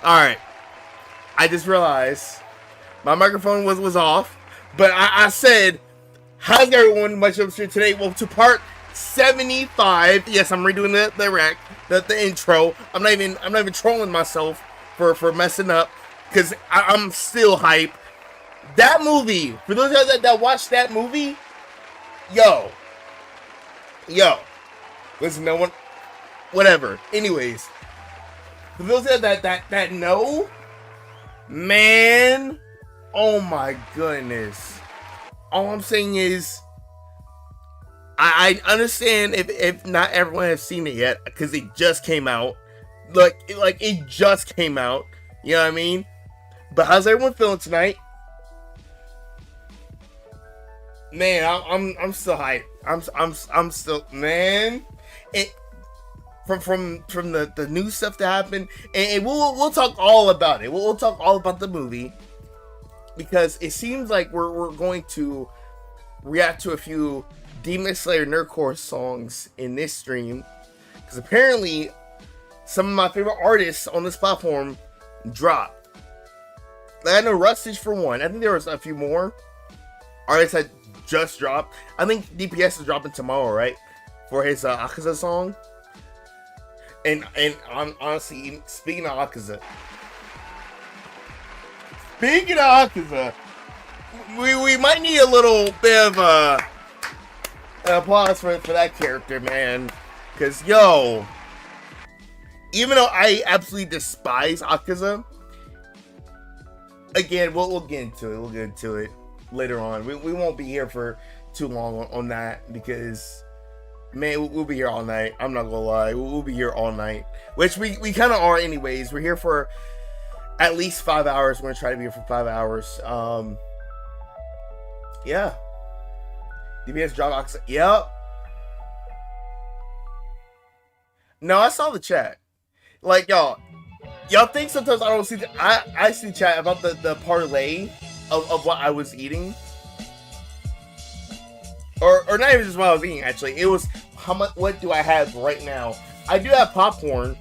Alright. I just realized my microphone was off. But I said, how's everyone much up here today? Well, to part 75. Yes, I'm redoing the intro. I'm not even trolling myself for messing up. Because I'm still hype. That movie, for those of you that watched that movie, yo, listen, no one, whatever. Anyways, for those of you that know, man, oh my goodness. All I'm saying is, I understand if not everyone has seen it yet, because it just came out. Like it just came out. You know what I mean? But how's everyone feeling tonight? Man, I'm still hyped. I'm still, man. It from the new stuff that happened, and we'll talk all about it. We'll talk all about the movie, because it seems like we're going to react to a few Demon Slayer Nerdcore songs in this stream, because apparently some of my favorite artists on this platform dropped. I know Rustage for one. I think there was a few more artists that just dropped. I think DPS is dropping tomorrow, right? For his Akaza song. And honestly, speaking of Akaza, we might need a little bit of an applause for that character, man. Because, yo, even though I absolutely despise Akaza, again, we'll get into it. We'll get into it later on. We won't be here for too long on that, because, man, we'll be here all night. I'm not gonna lie. We'll be here all night. Which we kind of are anyways. We're here for at least 5 hours. We're gonna try to be here for 5 hours. Yeah. DBS drop Ox. Yep. No, I saw the chat. Like, y'all think sometimes I don't see I see chat about the parlay of what I was eating, or not even just what I was eating. Actually, it was how much. What do I have right now? I do have popcorn.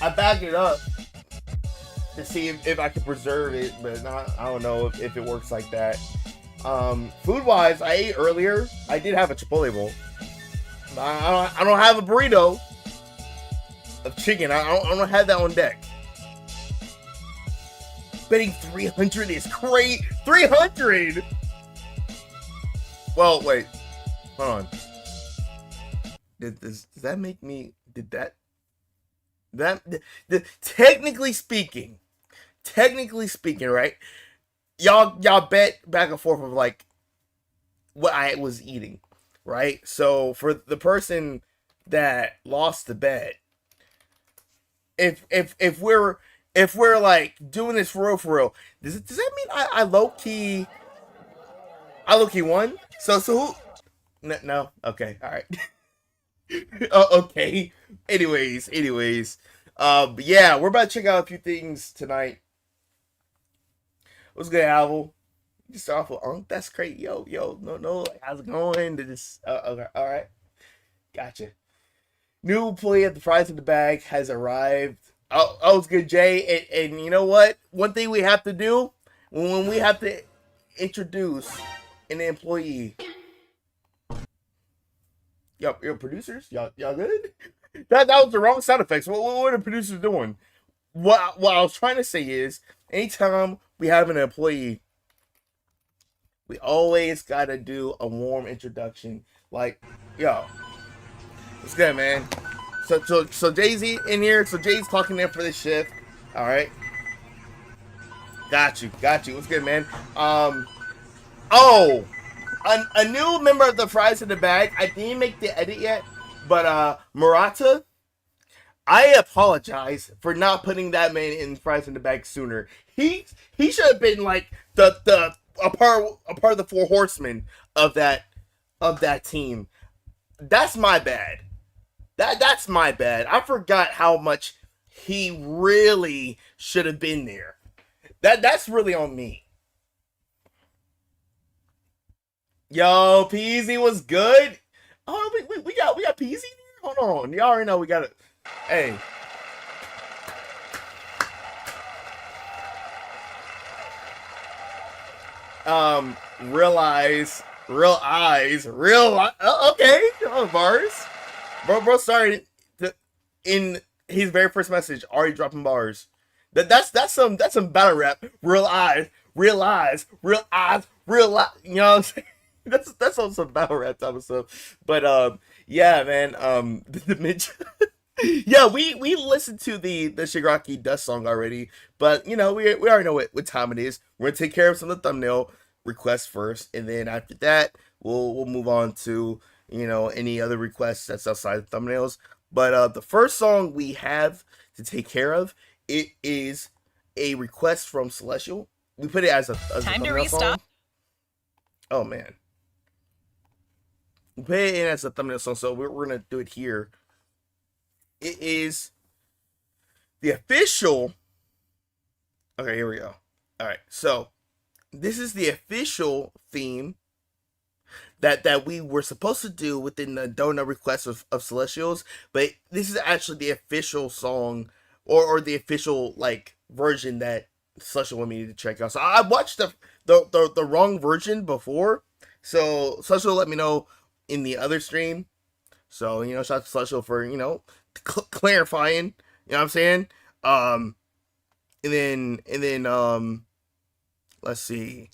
I bagged it up to see if I could preserve it, but I don't know if it works like that. Food wise, I ate earlier. I did have a Chipotle bowl. I don't have a burrito of chicken. I don't have that on deck. Betting 300 is crazy. 300. Well, wait. Hold on. Does that make me? Did that? Technically speaking, right? Y'all bet back and forth of like what I was eating, right? So for the person that lost the bet, if we're like doing this for real, does that mean I low key won? So who? No. Okay. All right. Okay. Anyways. But yeah, we're about to check out a few things tonight. What's good, Alvo? You start off with that's great. Yo, no, how's it going? Okay, all right, gotcha. New employee at the fries in the bag has arrived. Oh, it's good, Jay. And you know what? One thing we have to do when we have to introduce an employee. Yo, producers, y'all good? That was the wrong sound effects. What are the producers doing? What I was trying to say is, anytime we have an employee, we always gotta do a warm introduction. Like, yo, what's good, man? So Jay-Z in here. So Jay's clocking in for this shift. All right. Got you. What's good, man? Oh, a new member of the fries in the bag. I didn't make the edit yet, but Murata, I apologize for not putting that man in fries in the bag sooner. He should have been like a part of the four horsemen of that team. That's my bad. That's my bad. I forgot how much he really should have been there. That's really on me. Yo, Peasy was good. Oh, we got Peasy here? Hold on. Y'all already know we got it. Hey. Um, realize, real eyes, okay, oh, bars, bro. Sorry, in his very first message, already dropping bars. That's some battle rap. Real eyes, real eyes. You know what I'm saying? That's on some battle rap type of stuff. But yeah, man. The Mitch. Yeah, we listened to the Shigaraki Dust song already, but we already know what time it is. We're gonna take care of some of the thumbnail requests first, and then after that, we'll move on to any other requests that's outside the thumbnails. But the first song we have to take care of, it is a request from Celestial. We put it as a thumbnail song. Oh man, we put it in as a thumbnail song, so we're gonna do it here. It is the official. Okay, here we go. All right, so this is the official theme that we were supposed to do within the donut request of Celestials, but this is actually the official song or the official like version that Celestial wanted me to check out. So I watched the wrong version before, so Celestial let me know in the other stream. So shout out to Celestial for clarifying. You know what I'm saying? And then let's see.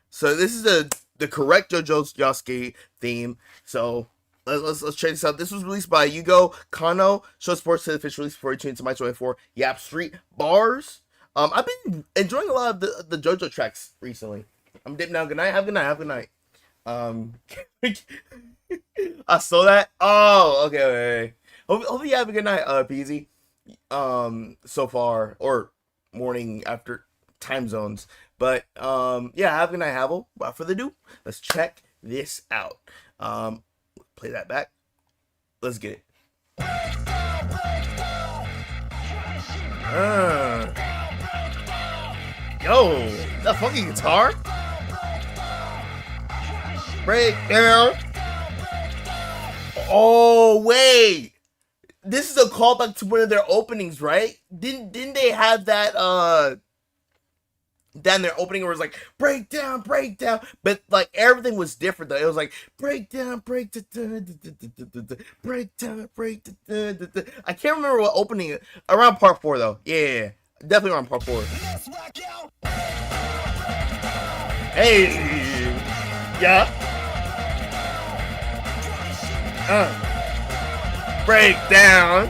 So this is the correct JoJo's Yasuke theme. So let's check this out. This was released by Yugo Kano. Show sports to the official release before he tuned to my 24 Yap Street Bars. I've been enjoying a lot of the JoJo tracks recently. I'm dipping out. Good night. Have a good night. Have a good night. I saw that. Oh, okay. Hopefully you have a good night, PZ. So far, or morning after time zones. But yeah, have a good night, Havel. Without further ado, let's check this out. Play that back. Let's get it. Yo, that funky guitar. Breakdown. Oh wait, this is a callback to one of their openings, right? Didn't they have that then their opening where it was like breakdown, but like everything was different though. It was like breakdown, breakdown. I can't remember what opening around part 4 though. Yeah, definitely around part 4. Hey, yeah. Breakdown.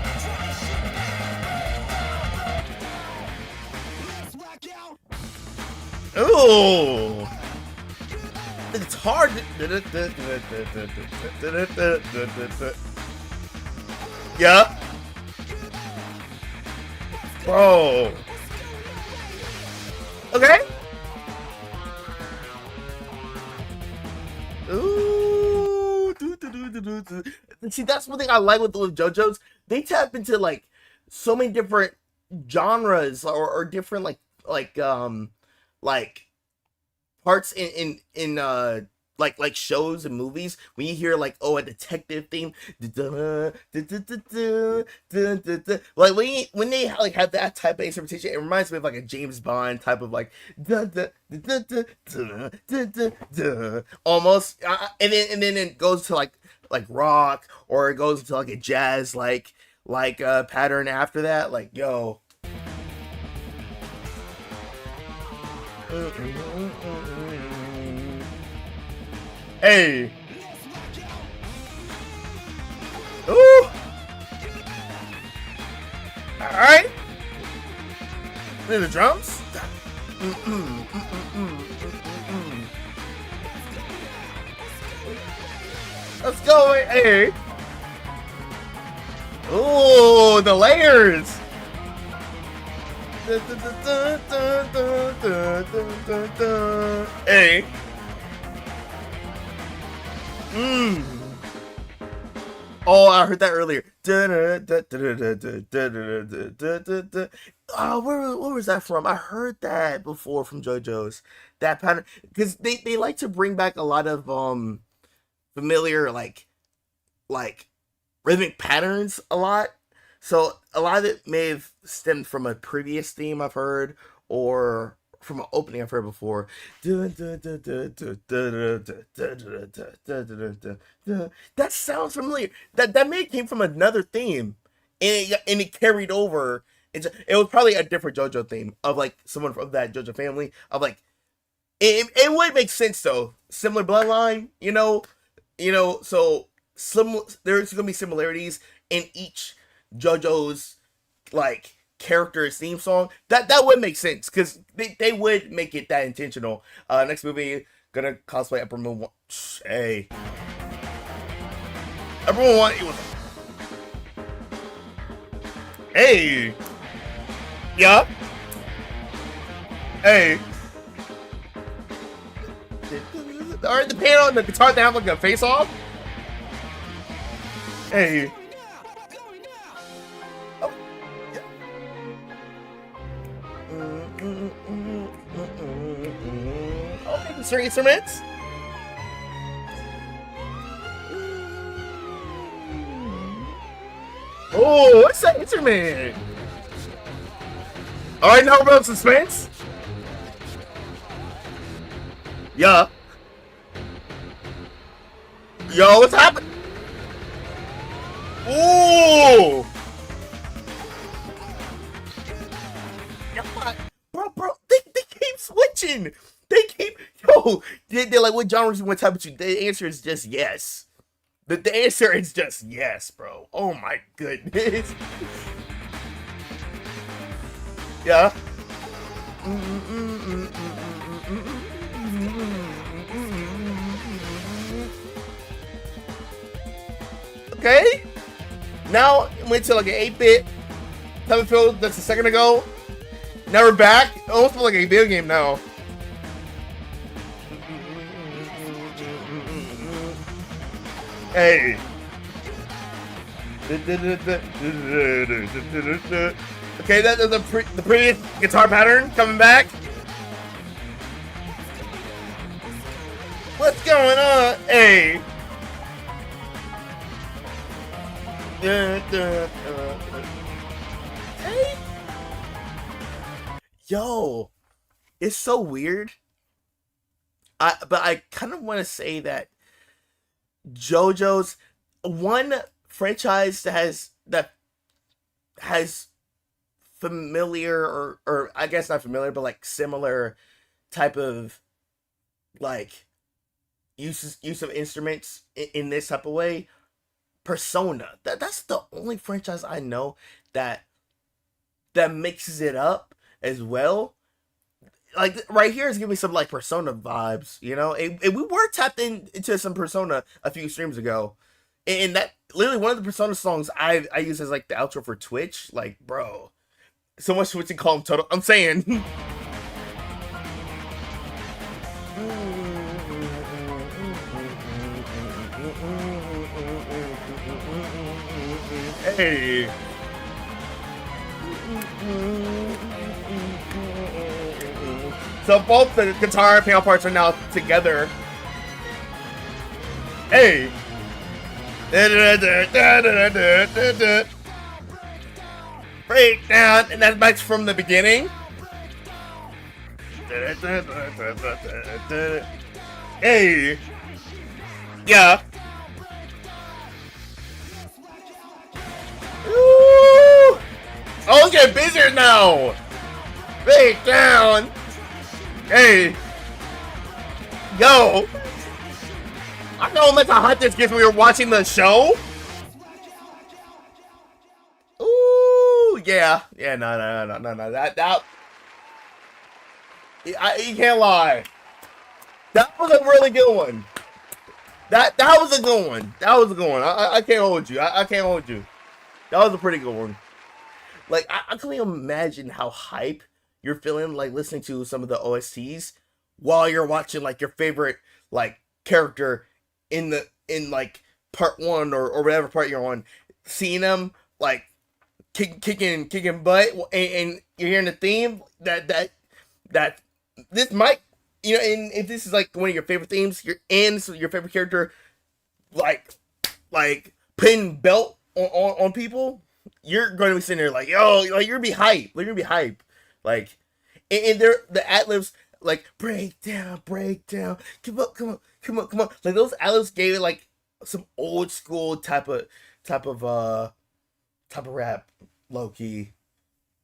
Ooh. It's hard. Yeah. Bro. Okay. Ooh. See, that's one thing I like with the JoJo's. They tap into like so many different genres or different like parts in like shows and movies. When you hear like a detective theme, like when they like have that type of interpretation, it reminds me of like a James Bond type of like almost, and then it goes to like rock, or it goes to like a jazz like pattern after that. Like yo. Hey. Ooh. Alright. Look at the drums. Let's go. Hey. Ooh, the layers. Hey. Oh, I heard that earlier. Oh, where was that from? I heard that before from JoJo's. That pattern, because they like to bring back a lot of familiar like rhythmic patterns a lot. So a lot of it may have stemmed from a previous theme I've heard, or from an opening I've heard before. That sounds familiar. That may came from another theme, and it carried over. It was probably a different JoJo theme of like someone from that JoJo family of like it would make sense though. Similar bloodline, so there's gonna be similarities in each JoJo's like character's theme song. That would make sense because they would make it that intentional. Next movie, gonna cosplay Emperor Moon One. Hey, Emperor One. It was. Hey, yeah. Hey. Alright, the piano and the guitar, they have like a face off. Hey. Oh, yeah. Okay, the string instruments. Oh, what's that instrument? Alright, now we're about suspense. Yeah. Yo, what's happening? Ooh! Bro, they keep switching. They keep, they're like, what genres you want to type with you? The answer is just yes. The answer is just yes, bro. Oh my goodness. Yeah. Okay. Now went to like an 8-bit type of feel that's a second ago. Now we're back. It almost feels like a video game now. Hey. Okay, that's the previous guitar pattern coming back. What's going on? Hey. Hey. Yo, it's so weird. But I kind of want to say that JoJo's one franchise that has familiar or I guess not familiar, but like similar type of like use of instruments in this type of way. Persona. That's the only franchise I know that mixes it up as well. Like right here is giving me some like Persona vibes, And we were tapped into some Persona a few streams ago, and that literally one of the Persona songs I use as like the outro for Twitch. Like, bro, so much switching call him total. I'm saying. Hey. So both the guitar and piano parts are now together. Hey. Breakdown, and that's back from the beginning. Hey. Yeah. Ooh. Oh, it's getting busier now. Breakdown. Hey. Yo. I know how much hot this gets when we were watching the show. Ooh, yeah. Yeah, no. That you can't lie. That was a really good one. That was a good one. That was a good one. I can't hold you. I can't hold you. That was a pretty good one. Like, I can't even imagine how hype you're feeling, like, listening to some of the OSTs while you're watching, like, your favorite, like, character in like, part one or whatever part you're on. Seeing them, like, kicking butt, and you're hearing the theme that this might, and if this is, like, one of your favorite themes, your favorite character, like, putting belt on people, you're going to be sitting there like, yo, like, you're gonna be hype. Like, you're gonna be hype. Like, and they're the ad-libs like break down, come on, come on, come on, come on. Like those ad-libs gave it like some old school type of type of rap, low key.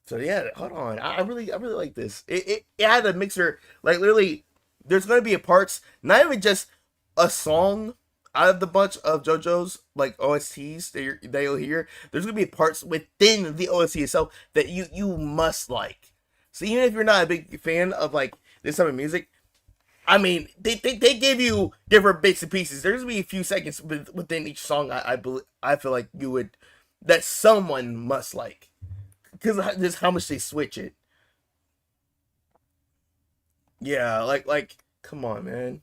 So yeah, hold on. I really like this. It had a mixer, like literally. There's gonna be a parts, not even just a song out of the bunch of JoJo's like OSTs that you'll hear. There's gonna be parts within the OST itself that you must like. So even if you're not a big fan of like this type of music, I mean, they give you different bits and pieces. There's gonna be a few seconds within each song. I feel like you would that someone must like because just how much they switch it. Yeah, come on, man.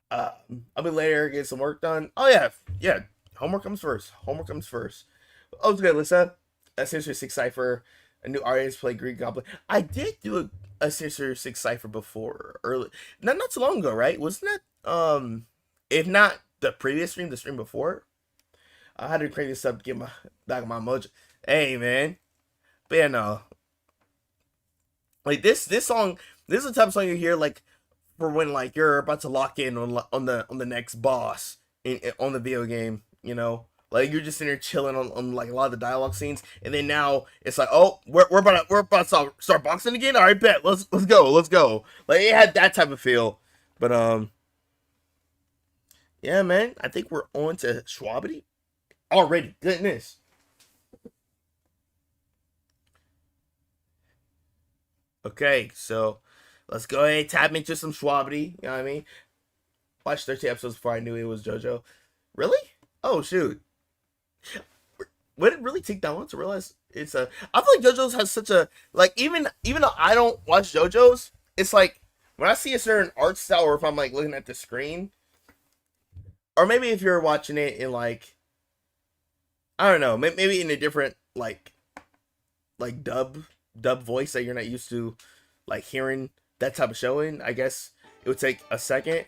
I'll be later get some work done. Oh yeah, yeah. Homework comes first. Homework comes first. Oh, it's good, Lisa. A Sinister Six cipher. A new artist play Green Goblin. I did do a Sinister Six cipher before, early, not too long ago, right? Wasn't that if not the previous stream, the stream before? I had to create this up to get my back my mojo. Hey, man. But yeah, no. Like this song, this is the type of song you hear like for when like you're about to lock in on the next boss on the video game, you know, like you're just sitting there chilling on like a lot of the dialogue scenes, and then now it's like, oh, we're about to start boxing again. All right, bet, let's go. Like it had that type of feel, but yeah, man, I think we're on to Schwabity already. Goodness. Okay, so let's go ahead and tap into some Schwabity. You know what I mean? Watched 13 episodes before I knew it was JoJo. Really? Oh shoot! Would it really take that long to realize it's a? I feel like JoJo's has such a like even though I don't watch JoJo's, it's like when I see a certain art style, or if I'm like looking at the screen, or maybe if you're watching it in like I don't know, maybe in a different like dub voice that you're not used to like hearing that type of showing, I guess it would take a second.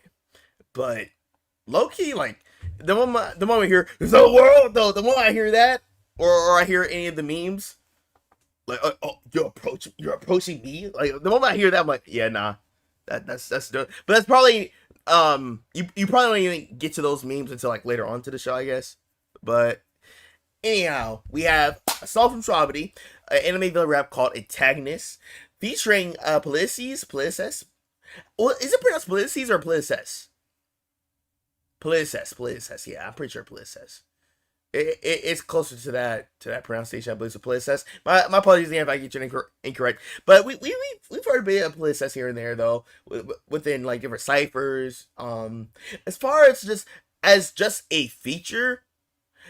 But low key, like the moment I hear the world though, the moment I hear that, or I hear any of the memes, like oh you're approaching me, like the moment I hear that, I'm like, yeah, nah, that's dope. But that's probably you probably don't even get to those memes until like later on to the show, I guess. But anyhow, we have a song from Strawberry, an anime villain rap called Antagonist, featuring Polices. Well, is it pronounced Polices or Polices? Polices. Yeah, I'm pretty sure Polices. It's closer to that pronunciation, I believe. So Polices. My apologies if I get you incorrect. But we've heard a bit of Polices here and there though, within like different ciphers. As far as just a feature.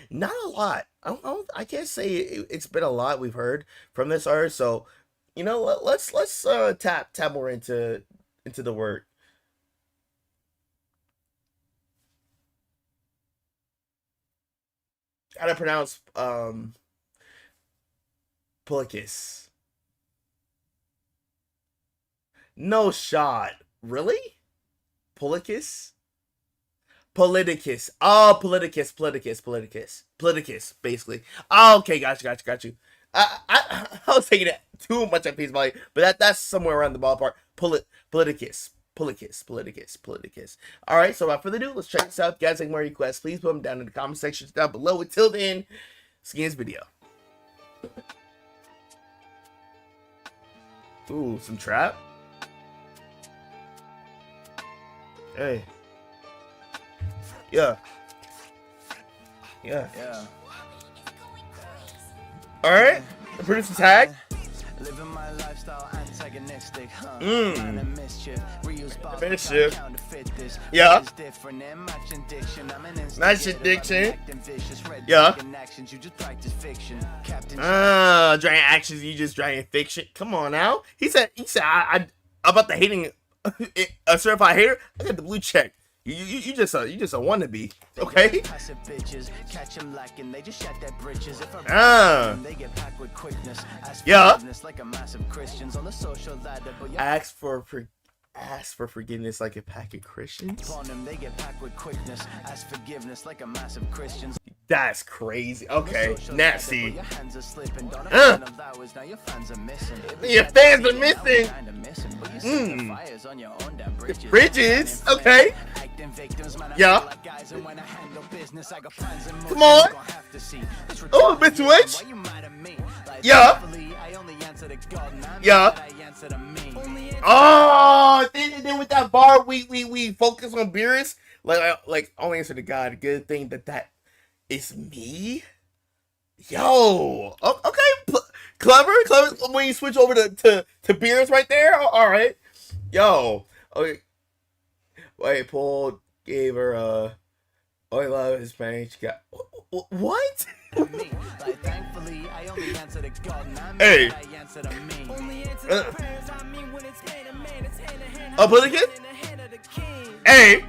Not a lot. I can't say it's been a lot we've heard from this artist. So, you know, let's tap more into the word. How to pronounce Polikis? No shot. Really? Polikis? Politicus. Oh, politicus, basically. Oh, okay, got you. I was taking it too much at face value, but that's somewhere around the ballpark. Politicus. All right, so without further ado, let's check this out. If you guys have more requests, please put them down in the comment section down below. Until then, see you in this video. Ooh, some trap. Hey. Yeah. All right. The producer tag. Living my lifestyle antagonistic, mischief. Yeah. Match addiction. Yeah. Dragon actions, you just dragon fiction. Come on now. He said I'm about the hating a certified hater. I got the blue check. You just a wannabe, okay? Yeah. Ask for forgiveness like a pack of Christians. That's crazy. Okay, nasty. Uh, your fans are missing. Bridges. Okay. Yeah. Come on. Oh, bit switch. Yeah. Yeah. Oh, then with that bar, we focus on Beerus. Like only answer to God. Good thing that is me. Yo. Oh, okay. Clever. When you switch over to Beerus right there. All right. Yo. Okay. Wait, Paul gave her oh, I love his Spanish. She got what? Hey. Oh, play again? Hey.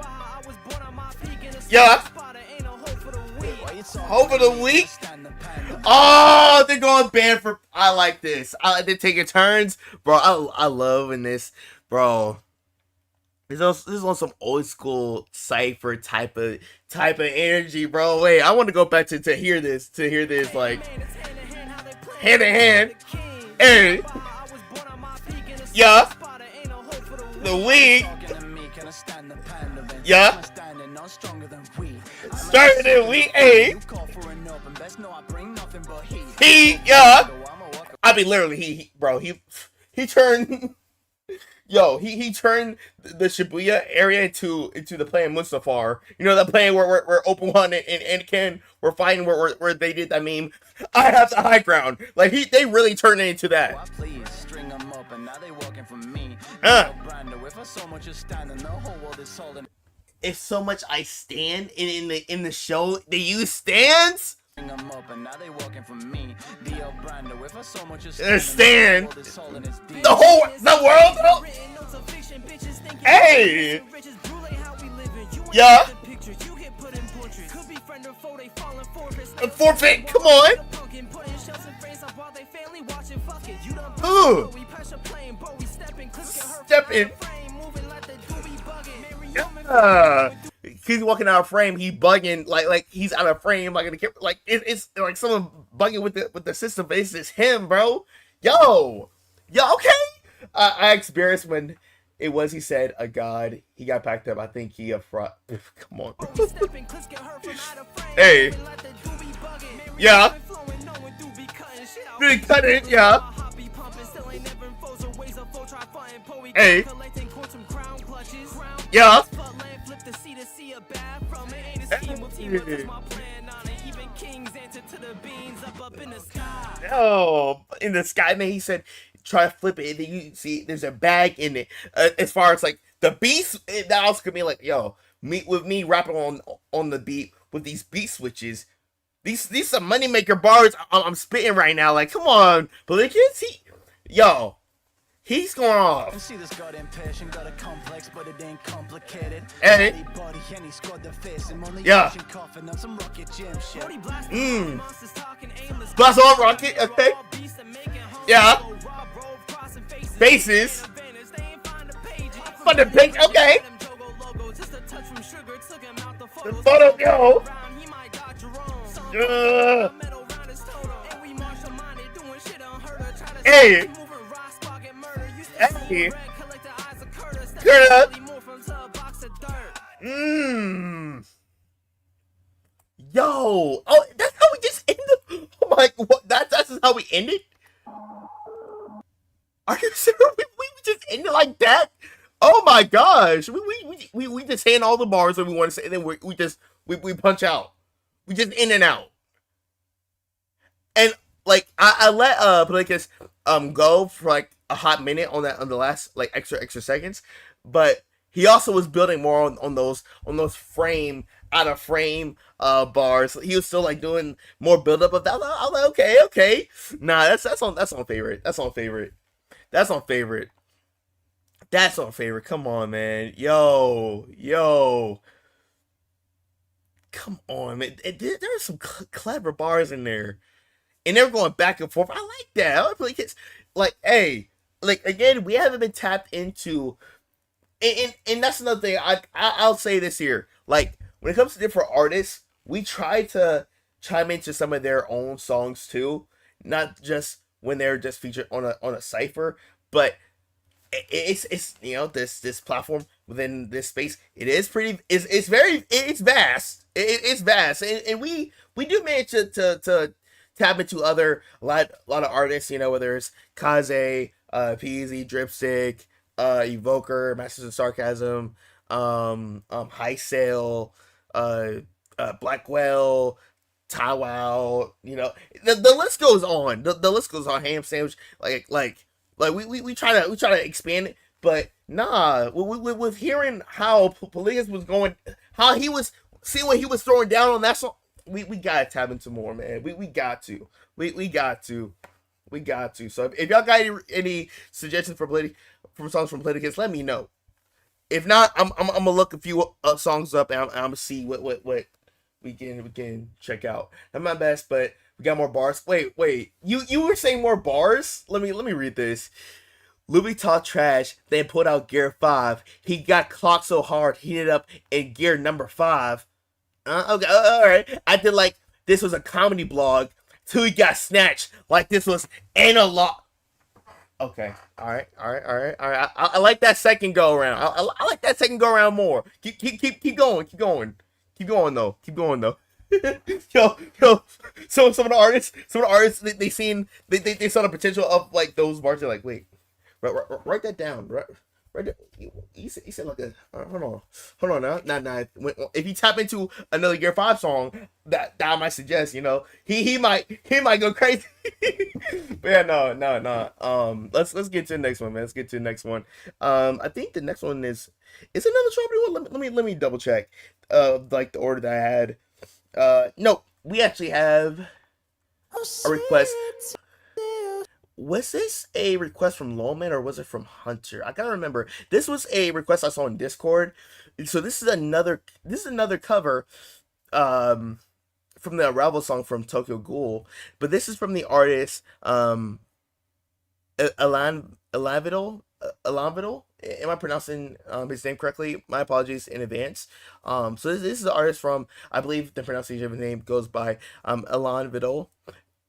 Yeah. Hope of the week. Oh, they're going band for. I like this. They're taking turns, bro. I love in this, bro. This is on some old school cypher type of energy, bro. Wait, I want to go back to hear this like hand in hand. Hey, yeah, the week, yeah, stronger than we. Hey, he, yeah. I mean, literally, he turned. Yo, he turned the Shibuya area into the plane Mustafar. You know that plane where Open One and Ken were fighting where they did that meme. I have the high ground. Like they really turned it into that. If so much I stand in the show, they use stands. Stand the world. Oh. Hey, yeah. Forfeit. Come on. Ooh. Step in. Yeah. He's walking out of frame. He bugging like he's out of frame. Like it's like someone bugging with the system. But it's just him, bro. Yo. Okay. I experienced when it was. He said a god. He got packed up. I think he a fraud. Come on. Hey. Yeah. Big cut it. Yeah. Hey. Yeah. Oh, in the sky, man. He said, try to flip it, and then you see there's a bag in it. As far as like the beast, that also could be like, yo, me rapping on the beat with these beat switches. These some moneymaker bars I'm spitting right now. Like, come on, Pelicans, yo. He's going off. See this goddamn passion got a complex, but it ain't complicated. Hey. Yeah. Blast on rocket, okay. Yeah. Bases. For the pink, okay. The photo go. Hey. Hey. Turn up. Yo. Oh, that's how we just ended. Oh my, what? That's just how we ended? Are you sure we just ended like that? Oh my gosh. We just saying all the bars that we want to say, and then we punch out. We just in and out. And like I let Pelicans go for like a hot minute on the last like extra seconds, but he also was building more on those frame out of frame bars. He was still like doing more build up of that. I was like, okay. Nah, that's on favorite. Come on, man. Yo. Come on, man. There are some clever bars in there, and they're going back and forth. I like that. I like it's like, hey, like again, we haven't been tapped into, and that's another thing. I'll say this here. Like when it comes to different artists, we try to chime into some of their own songs too, not just when they're just featured on a cipher, but it's this platform within this space. It is pretty. It's vast. It's vast, and we do manage to tap into a lot of artists. Whether it's Kaze, Peasy, Dripstick, Evoker, Masters of Sarcasm, High Sail, Blackwell, Tywell. The list goes on. The list goes on. Ham Sandwich, like we try to expand it, but nah. With hearing how Polygus was going, how he was seeing what he was throwing down on that song, we gotta tap into more, man. We got to. We got to. We got to. So if y'all got any suggestions from songs from Politicus, let me know. If not, I'm gonna look a few songs up, and I'm gonna see what we can check out. Not my best, but we got more bars. Wait. You were saying more bars? Let me read this. Louis talked trash, then pulled out gear 5. He got clocked so hard, he ended up in gear number 5. Okay, all right. I did like this was a comedy blog till he got snatched. Like this was analog. Okay. All right. I like that second go around. I like that second go around more. Keep going. Keep going though. yo. So some of the artists, they saw the potential of like those bars. They're like, wait, write that down. Right. You said like a hold on now. If you tap into another Gear 5 song, that I might suggest, he might go crazy. But yeah, no. Let's get to the next one, man. Let's get to the next one. I think the next one is another Strawberry one. Let me double check. Like the order that I had. No, we actually have a request. Was this a request from Lowman or was it from Hunter? I gotta remember. This was a request I saw in Discord. So this is another cover from the Unravel song from Tokyo Ghoul. But this is from the artist Elanvidal. Am I pronouncing his name correctly? My apologies in advance. So this is the artist from, I believe the pronunciation of his name goes by Elanvidal,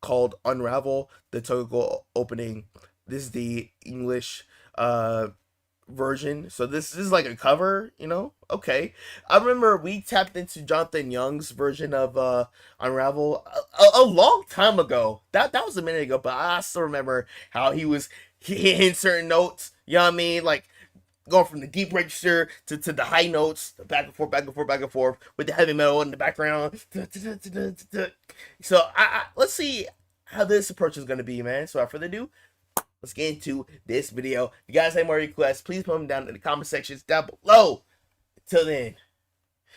called Unravel, the Tokyo opening. This is the English version. So this is like a cover, Okay. I remember we tapped into Jonathan Young's version of Unravel a long time ago. That was a minute ago, but I still remember how he was hitting certain notes, you know what I mean? Like going from the deep register to the high notes, back and forth with the heavy metal in the background. So let's see how this approach is going to be, man. So without further ado, let's get into this video. If you guys have more requests, please put them down in the comment sections down below. Until then,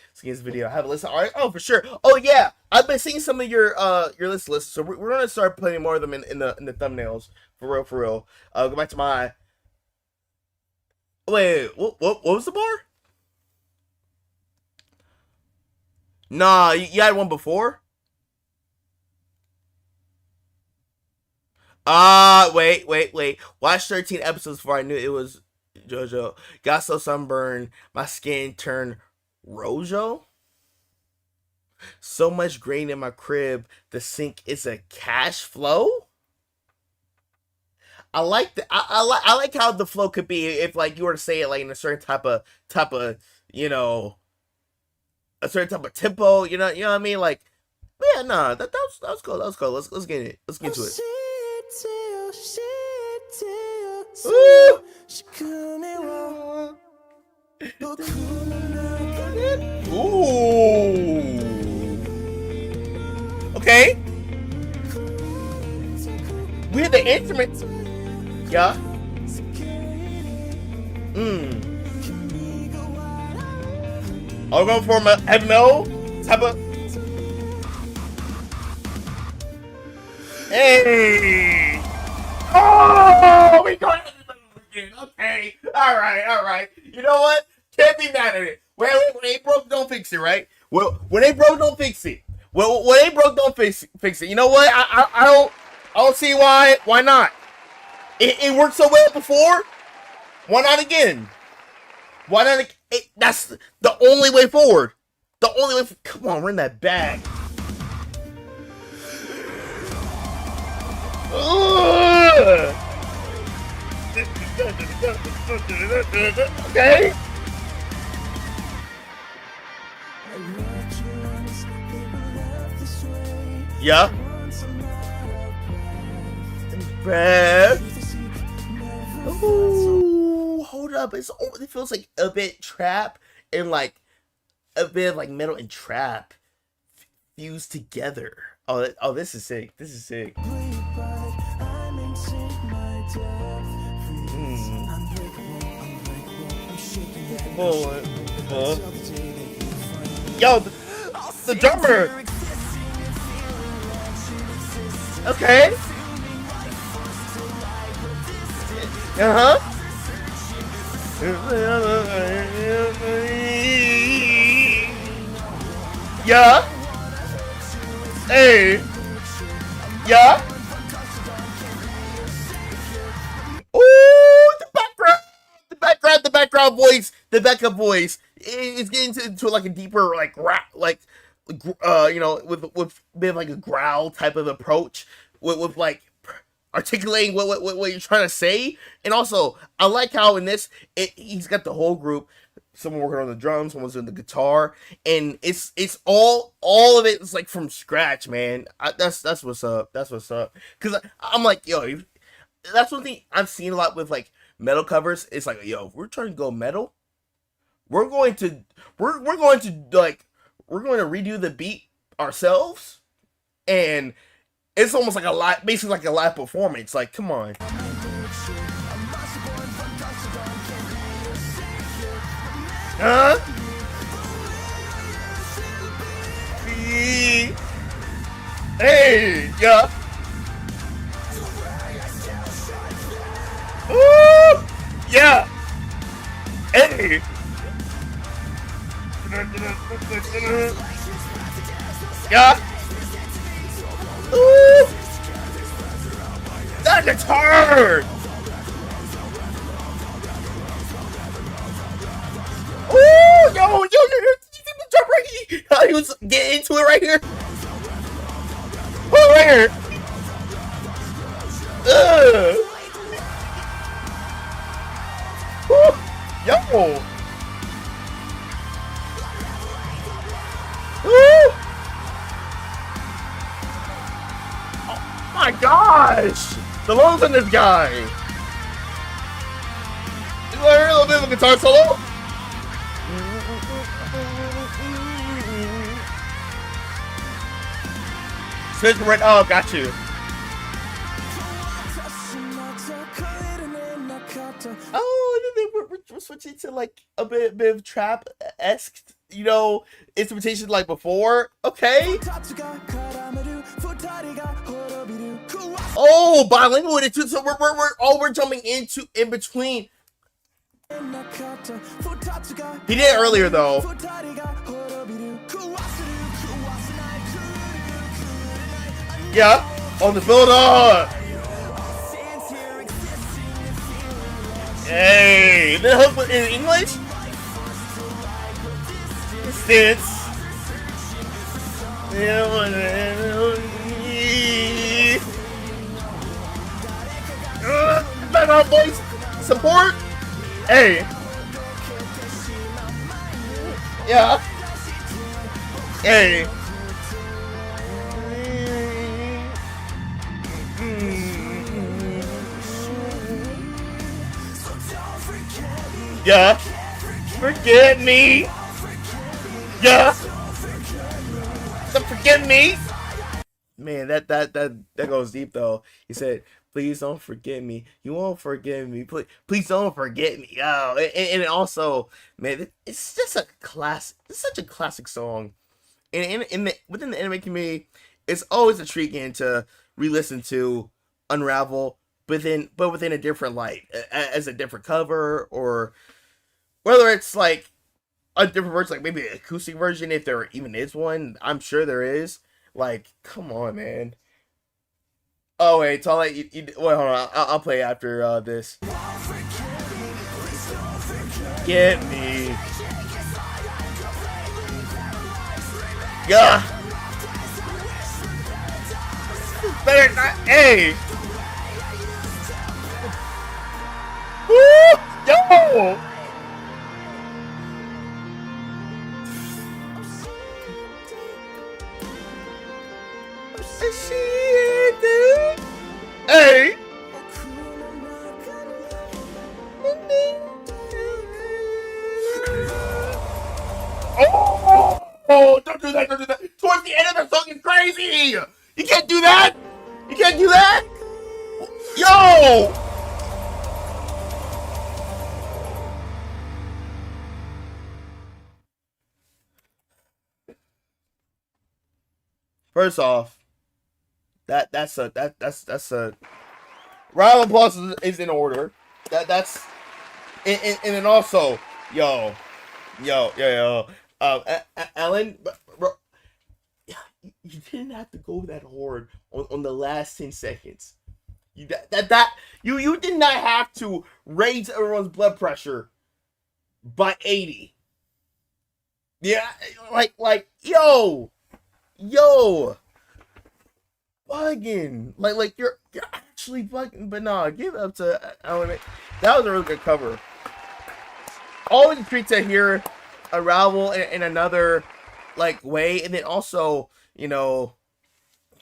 let's get this video. Have a listen. All right. Oh, for sure. Oh yeah, I've been seeing some of your lists. So we're gonna start putting more of them in the thumbnails. For real. Go back to my. Wait, what was the bar? Nah, you had one before? Wait. Watched 13 episodes before I knew it was JoJo. Got so sunburned, my skin turned Rojo. So much grain in my crib, the sink is a cash flow. I like the I like how the flow could be if like you were to say it like in a certain type of a certain type of tempo, you know what I mean? Like, yeah, nah, that was cool. That was cool. Let's get it. Let's get into it. Ooh. Okay. We had the instruments. Yeah. I'll go for a heavy metal type of. Hey! Oh, we got it again. Okay. All right. You know what? Can't be mad at it. When ain't broke, don't fix it, right? Well, when ain't broke, don't fix it. Well, when ain't broke, don't fix it. You know what? I don't see why not. It worked so well before. Why not again? Why not? That's the only way forward. The only way. Come on, we're in that bag. Ugh. Okay. Yeah. Breath. Ooh, hold up. It feels like a bit trap and like a bit of like metal and trap fused together. Oh, this is sick. This is sick. Oh, yo, the drummer. Okay. Uh huh. Yeah. Hey. Yeah. Ooh, the background voice, the backup voice. It's getting into like a deeper like rap, like with a bit of like a growl type of approach, with like articulating what you're trying to say. And also, I like how in this he's got the whole group. Someone working on the drums, someone's doing the guitar, and it's all of it is like from scratch, man. That's what's up. That's what's up. Cause I'm like, yo, that's one thing I've seen a lot with like metal covers. It's like, yo, if we're trying to go metal, we're going to we're going to like we're going to redo the beat ourselves, and it's almost like a live, basically like a live performance. Like, come on, huh? Hey, yeah. Ooh, yeah. Hey. Yeah. Ooh, that guitar. Ooh, yo, the jump right here. He was getting into it right here. Oh, right here. Ugh. Ooh, yo. Ooh. Oh my gosh. The lungs in this guy. Is there a little bit of a guitar solo? Switch right. Oh, got you. Oh, and then we're switching to like a bit of trap esque, instrumentation like before. Okay. Oh, bilingual with it too. So we're jumping into in between. He did it earlier though. Yeah, on the build up. Hey, the hook was in English. Since background voice support. Hey, yeah. Hey. Yeah. Forget me. Yeah. Don't forget me. Man, that goes deep though. He said, "Please don't forget me. You won't forget me. Please don't forget me." Oh, and also, man, it's just a class. It's such a classic song. And within the anime community, it's always a treat getting to re-listen to Unravel, but within a different light, as a different cover, or whether it's like a different version, like maybe an acoustic version, if there even is one. I'm sure there is. Like, come on, man. Oh wait, so I'll let wait, hold on. I'll play after this. Get me. Yeah. Better not. Hey. Yo! Shit, dude. Hey. Oh, don't do that, don't do that. Towards the end of the song is crazy. You can't do that. You can't do that. Yo. First off, that's a round of applause is in order. That's and then also, yo, Ellen, bro, you didn't have to go that hard on the last 10 seconds. You did not have to raise everyone's blood pressure by 80. Yeah, like yo, bugging. Like you're actually bugging. But nah, give it up to Ellen. That was a really good cover. Always treat to hear Unravel in another like way, and then also, you know,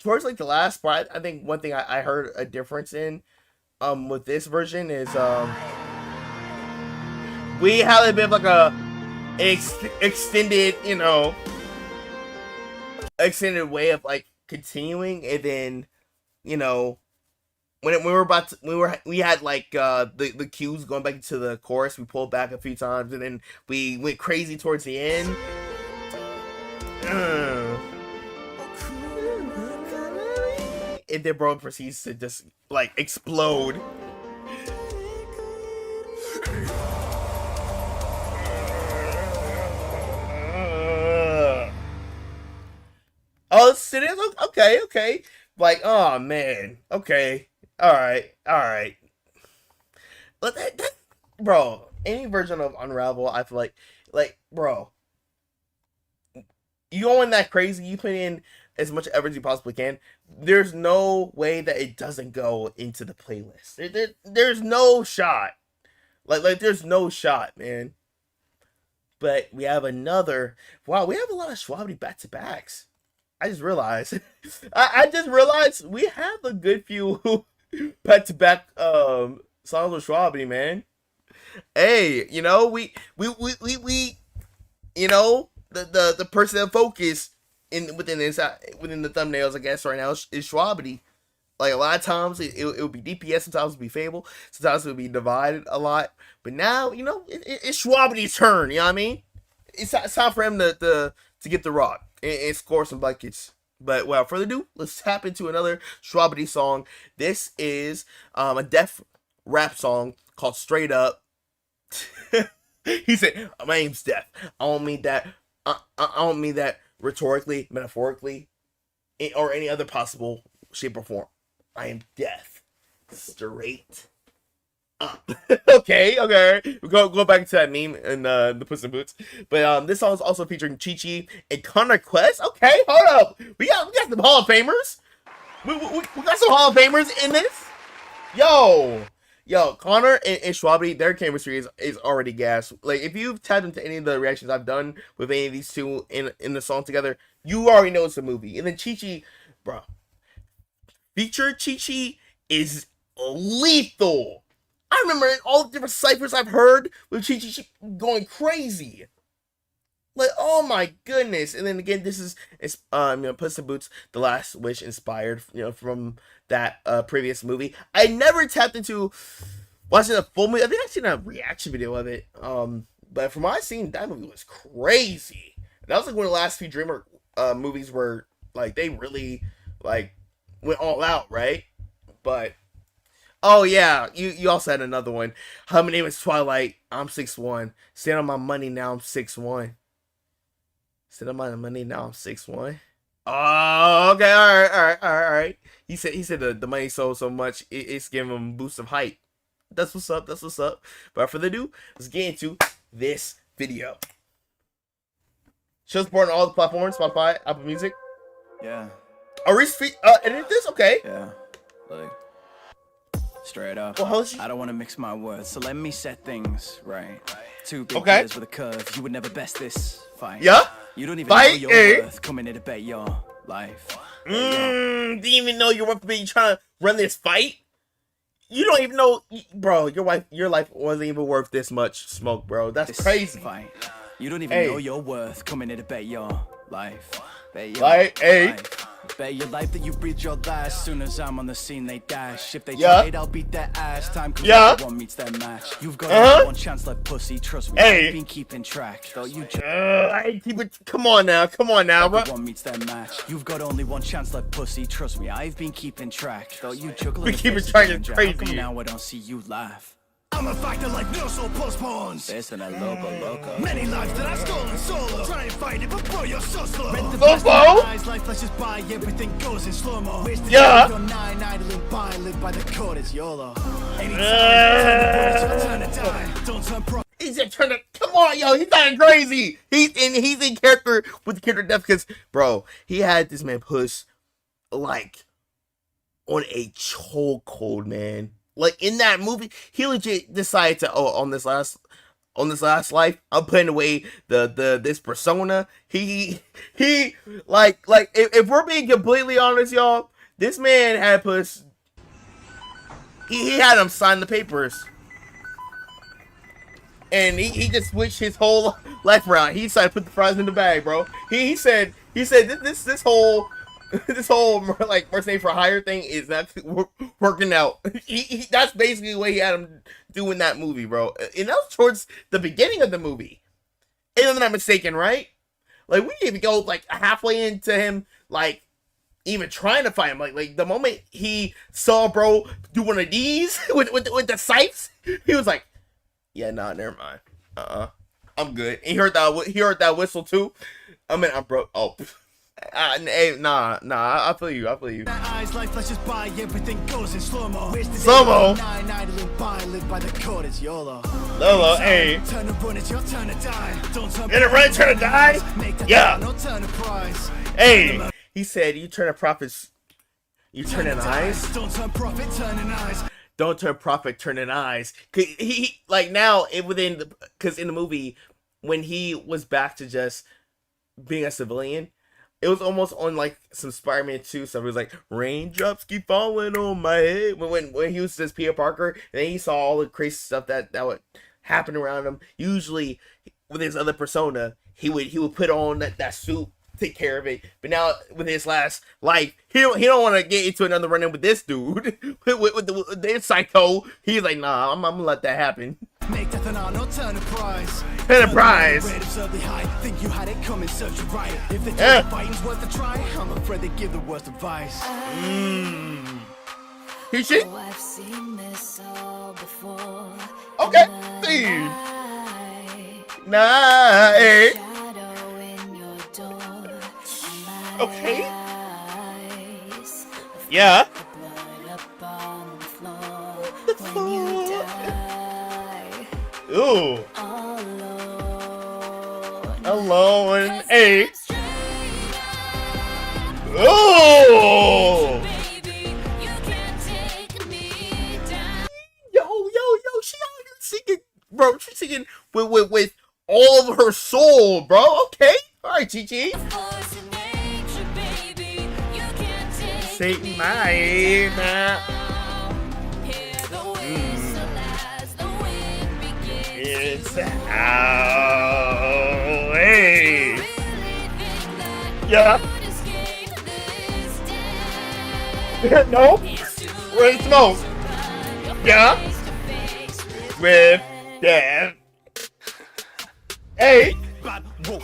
towards like the last part, I think one thing I heard a difference in with this version is we have a bit of like a extended, you know, extended way of like continuing, and then, you know, when we were about to, we had like the cues going back into the chorus, we pulled back a few times, and then we went crazy towards the end. And then bro proceeds to just like explode. Oh, it is okay. Like, oh man, okay, all right. But bro, any version of Unravel, I feel like, bro, you going that crazy, you put in as much effort as you possibly can. There's no way that it doesn't go into the playlist. There's no shot. Like, there's no shot, man. But we have another. Wow, we have a lot of Schwabity back to backs. I just realized. I just realized we have a good few back to back songs with Schwabity, man. Hey, you know, we you know, the person that focus in within the thumbnails, I guess, right now is Schwabity. Like a lot of times it would be DPS, sometimes it would be Fable, sometimes it would be divided a lot. But now, you know, it's Schwabity's turn, you know what I mean? It's time for him to get the rock and score some buckets. But without further ado, let's tap into another Schwabity song. This is a death rap song called Straight Up. He said, "My name's Death. I don't mean that. I don't mean that rhetorically, metaphorically, or any other possible shape or form. I am Death. Straight up." okay. Go back to that meme and the Puss in Boots. But this song is also featuring Chi Chi and Connor Quest. Okay, hold up. We got some Hall of Famers. We got some Hall of Famers in this. Yo, Connor and Schwabity, their chemistry is already gas. Like, if you've tapped into any of the reactions I've done with any of these two in the song together, you already know it's a movie. And then Chi Chi, bro, feature Chi Chi is lethal. I remember all the different ciphers I've heard with Chi Chi going crazy. Like, oh my goodness. And then again, this is you know, Puss in Boots, The Last Wish, inspired, you know, from that previous movie. I never tapped into watching the full movie. I think I've seen a reaction video of it. But from what I've seen, that movie was crazy. That was like one of the last few Dreamer movies where like they really like went all out, right? But oh yeah, you also had another one. Her name is Twilight. I'm 6'1". Stand on my money now. I'm 6'1". Stand on my money now. I'm 6'1". Oh, okay, all right. He said the money sold so much it's giving him a boost of height. That's what's up. But without further ado, let's get into this video. Show support on all the platforms: Spotify, Apple Music. Yeah. Are we edit this? Okay. Yeah. Like. Straight up. Well, how's she? I don't want to mix my words, so let me set things right. Two big Okay. players with a curve. You would never best this fight. Yeah. You don't even Fight, know your eh? worth. Coming in to bet your life. Didn't even know you were trying to run this fight. You don't even know, bro. Your life wasn't even worth this much smoke, bro. That's This crazy. fight. You don't even know your worth. Coming in to bet your life. Bet your Like, hey. life. Bet your life that you breathe your last. Soon as I'm on the scene, they dash. If they Yeah. trade, I'll beat their ass. Time comes, Yeah. everyone meets their match. You've got one chance like pussy. Trust me, Hey. I've been keeping track. Thought you I keep it. Come on now, bro. everyone meets their match. You've got only one chance like pussy. Trust me, I've been keeping track. Thought you chuckle. We keeping track is crazy. Now I don't see you laugh. I'm a factor like no soul postpones. This and a loco. Many lives that I've stolen solo. Try and fight it, but bro, you're so slow. So? Life flashes by, everything goes in slow-mo. Yeah. You're nine, idling by, live by the code, it's YOLO. Anytime, turn to die. Don't turn pro. He's in turn. Come on, yo. He's not crazy. He's in character with character depth because, bro, he had this man push like on a chokehold, man. Like in that movie, he legit decided to on this last life, I'm putting away this persona. He like if we're being completely honest, y'all, this man had put he had him sign the papers. And he just switched his whole life around. He decided to put the fries in the bag, bro. He said this whole like mercenary for hire thing is not working out. That's basically what he had him do in that movie, bro. And that was towards the beginning of the movie, if I'm not mistaken, right? Like we didn't even go like halfway into him like even trying to fight him. Like the moment he saw bro do one of these with the scythes, he was like, yeah, nah, never mind. I'm good. And he heard that whistle too. I mean, I'm broke. Oh. Hey, nah, I feel you. Eyes, life flashes by, everything goes in slow-mo. Slow-mo. Nine, idling by, live by the code, it's YOLO. Lolo, hey. Turn to run, it's your turn to die. Don't turn In a run, turn to die? Yeah. No turn to prize. Hey, he said, you turn a profit, you turn in eyes. Don't turn profit, turn in eyes. Don't turn profit, turn in eyes. He like now because in the movie when he was back to just being a civilian, it was almost on like some Spider-Man 2 stuff. It was like raindrops keep falling on my head when he was just Peter Parker, and then he saw all the crazy stuff that would happen around him. Usually with his other persona, he would put on that suit, take care of it. But now with his last life, he don't want to get into another run-in with this dude with the psycho. He's like, nah, I'm gonna let that happen. Make death an honor, turn a prize. Turn a prize. Think you had it coming, search your right. If the fighting's worth a try, I'm afraid they give the worst advice. He should. Oh, I've seen this all before. Okay. See. Nah. Hey. Shadow in your door. Okay. Eyes. Yeah. Blood up on the floor. When you die. Ooh. Alone. Alone. Hey. Oh. Yo, she out here singing, bro. She's singing with all of her soul, bro. Okay. All right, Gigi. Satan, my. It's out. Hey. Yeah. No. We're in smoke. Yeah. With death. Hey. Connor. Oh.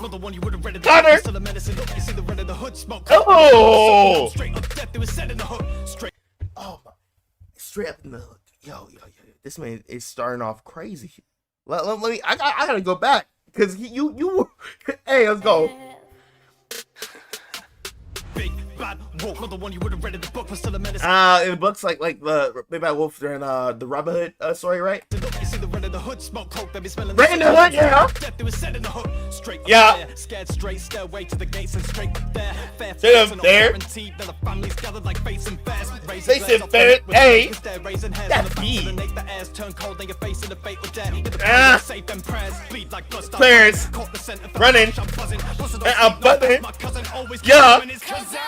Oh my. Straight up in the hook. Yo. This man is starting off crazy. Let me. I gotta go back because you. Hey, let's go. In the books like the Big Bad Wolf and the Robin Hood story, right? the red of the hood, smoke coke, they be smelling Right in the hood, yeah. Death it was said in the hood. Straight up Yeah. there, scared straight, stairway to the gates and straight up there. Fair Straight up face and all there. guaranteed. Now the families gathered like face and bears. Face and bears, hey. Raising hairs That on the back beat. to the nape, the airs turn cold, then your face in the fatal dare. Get the Ah. save them prayers, bleed like blood. Players. Caught the center for Running. I'm buzzing. Plus, I don't I'm sleep, no, buzzing. my cousin always Yeah. keeps his cousin.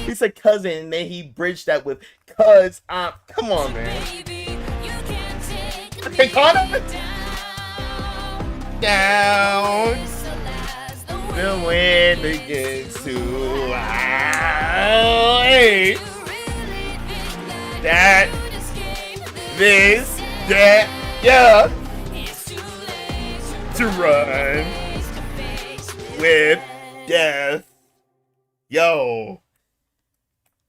He said cousin, and then he bridged that with cuz. Come on, man. Okay, Connor. Down. The wind begins to howl. Hey. That. This. That. Yeah. To run with death. Yo.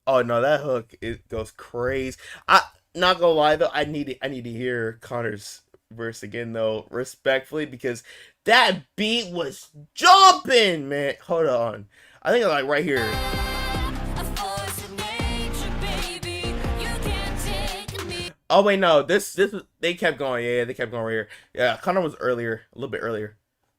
Oh no, that hook, it goes crazy. I not gonna lie though, I need to hear Connor's verse again though, respectfully, because that beat was jumping, man. Hold on. I think like right here. Oh wait, no, this was, they kept going, yeah, they kept going right here. Yeah, Connor was earlier, a little bit earlier.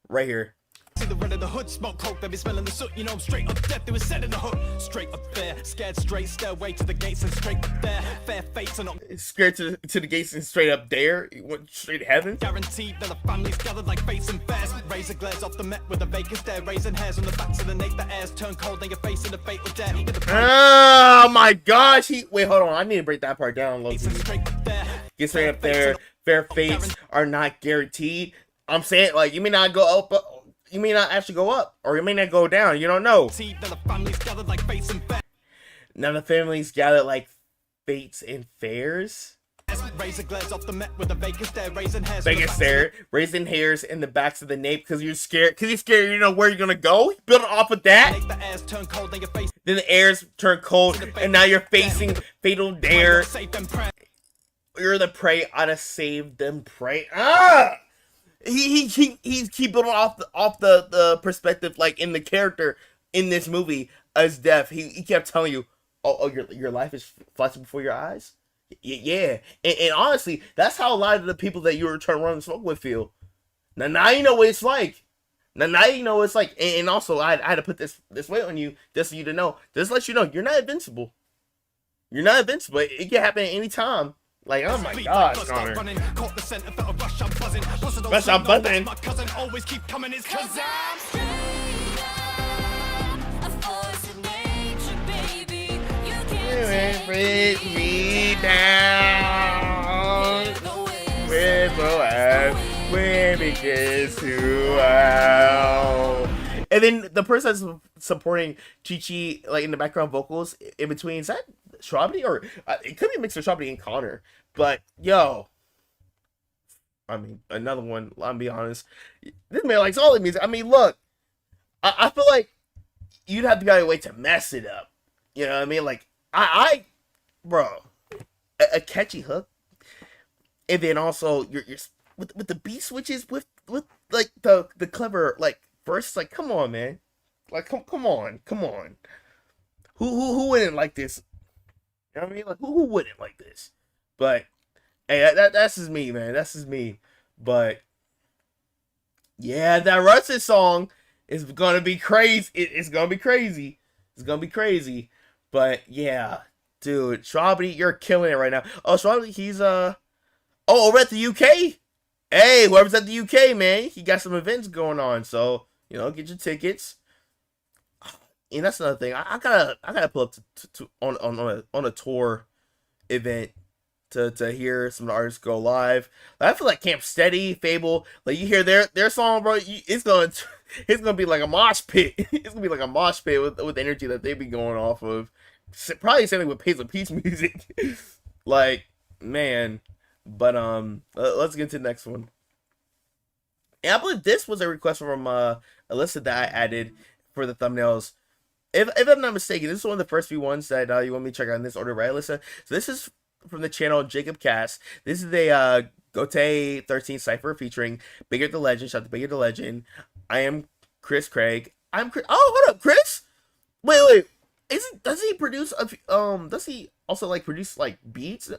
Right here. See the red of the hood, smoke coke, they be smelling the soot, you know I'm straight up death, it was said in the hood. Straight up there, scared straight, stairway to the gates and straight up there. Fair face and not Scared to the gates and straight up there. He went straight to heaven. guaranteed that the families gathered like face and bears. Razor glares off the Met with a vacant stare, raising hairs on the backs of the nape, the airs turn cold, then your face in the fatal dare. Get the Oh my gosh, wait, hold on, I need to break that part down, low. face and straight up there. Get straight up there. Fair fates are not guaranteed. I'm saying, like, you may not go up, you may not actually go up, or you may not go down. You don't know. See that the families gathered like face and bears. Now the families gather like fates and fairs. Razor glares off the Met with a vacant stare, raising hairs. Biggest stare, raising hairs in the backs of the nape because you're scared. Because you're scared, you know where you're gonna go. Build it off of that. Make the airs turn cold, then your face. Then the airs turn cold, and now you're facing fatal dare. Save them prayers. You're the prey. Oughta save them prey. Ah! He's keep building off the perspective, like in the character in this movie as death. He kept telling you, oh your life is flashing before your eyes. Yeah, and honestly, that's how a lot of the people that you were trying to run and smoke with feel. Now you know what it's like. Now you know what it's like. And also, I had to put this weight on you just for you to know. Just let you know, you're not invincible. You're not invincible. It can happen at any time. Like, oh my gosh, Connor. Caught the center for a rush, I'm buzzing. Rush, I'm buzzing. My cousin always keep coming his cousin. Bring me down. With no ass, when it gets too out. And then the person that's supporting Chi-Chi, like in the background vocals, in between, is that Shravani? Or it could be a mix of Shravani and Connor. But, yo. I mean, another one, I'll be honest. This man likes all the music. I mean, look. I feel like you'd have to go a way to mess it up. You know what I mean? Like, bro, a catchy hook, and then also you're with the beat switches with like the clever like verse. Like, come on, man, like come on. Who wouldn't like this? You know what I mean? Like, who wouldn't like this? But hey, that's just me, man. That's just me. But yeah, that Russian song is gonna be crazy. It's gonna be crazy. It's gonna be crazy. But yeah, dude, Shravani, you're killing it right now. Oh, Shravani, he's over at the UK. Hey, whoever's at the UK, man, he got some events going on. So, you know, get your tickets. And that's another thing. I gotta pull up to on a tour event to hear some artists go live. I feel like Camp Steady, Fable, like you hear their song, bro. It's gonna be like a mosh pit. It's gonna be like a mosh pit with the energy that they be going off of. Probably something with Pace of Peace music. Like, man. But let's get to the next one. And I believe this was a request from Alyssa that I added for the thumbnails. If I'm not mistaken, this is one of the first few ones that you want me to check out in this order, right, Alyssa? So this is from the channel Jacob Cast. This is a Gote 13 cipher featuring Bigger the Legend. Shout out to Bigger the Legend. I am Chris Craig. I'm Chris. Oh, hold up, Chris. Wait. does he produce does he also like produce like beats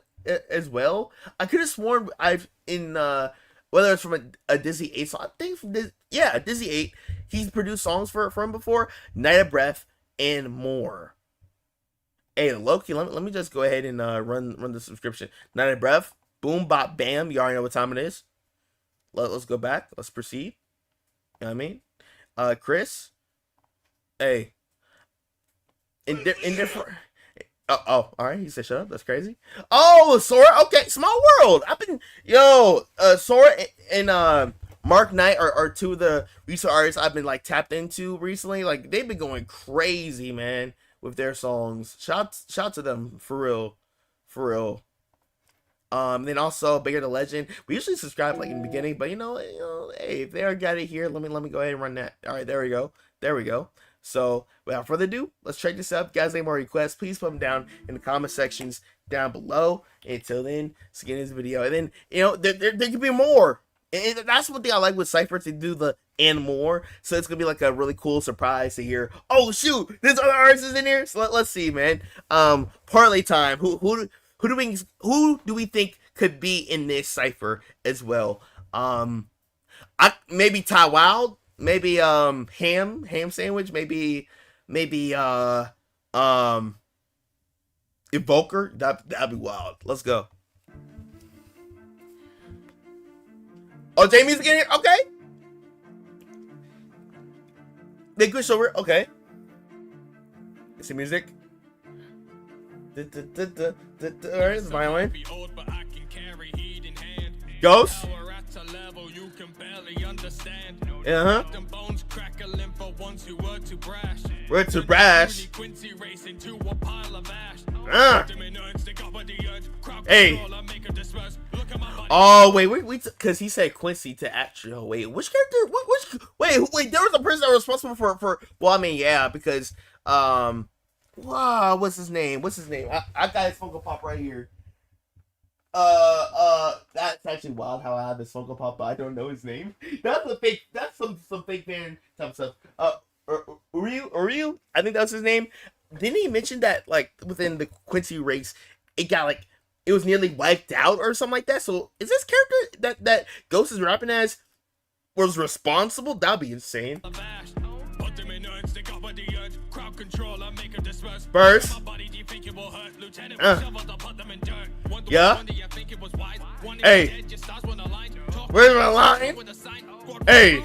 as well? I could have sworn I've in whether it's from a Disney 8 song, I think from yeah, Disney 8, he's produced songs for him before, Night of Breath and more. Hey, Loki, let me just go ahead and run the subscription. Night of Breath, boom bop bam, you already know what time it is. Let's go back. Let's proceed. You know what I mean? Chris, hey, in different. All right. He said, "Shut up." That's crazy. Oh, Sora. Okay, Small World. I've been Sora and Mark Knight are two of the recent artists I've been like tapped into recently. Like they've been going crazy, man, with their songs. Shout to them for real, for real. Then also Bigger the Legend. We usually subscribe like in the beginning, but you know, hey, if they already got it here, let me go ahead and run that. All right, there we go. So without further ado, let's check this out. If you guys, any more requests, please put them down in the comment sections down below. Until then, let's get into this video. And then there could be more. And that's one thing I like with Cypher, to do the and more. So it's gonna be like a really cool surprise to hear. Oh shoot, there's other artists in here. So let's see, man. Parlay time. Who do we think could be in this Cypher as well? Maybe Ty Wild, maybe ham sandwich, maybe Evoker. That'd be wild. Let's go. Oh, Jamie's getting it. Okay. Liquid Silver. Okay. It's the music. Alright, it's violin. Ghost. Uh-huh. Word to brash. Hey. Oh wait, because he said Quincy to actual. Wait, which character? Wait. There was a person that was responsible for. Well, I mean, yeah, because wow, what's his name? I got his Funko Pop right here. That's actually wild how I have this Funko Pop, but I don't know his name. That's a fake. That's some fake fan type stuff. Ryu, I think that's his name. Didn't he mention that like within the Quincy race, it was nearly wiped out or something like that? So is this character that Ghost is rapping as was responsible? That'd be insane. Burst. Yeah. Hey. Where's my line? Hey.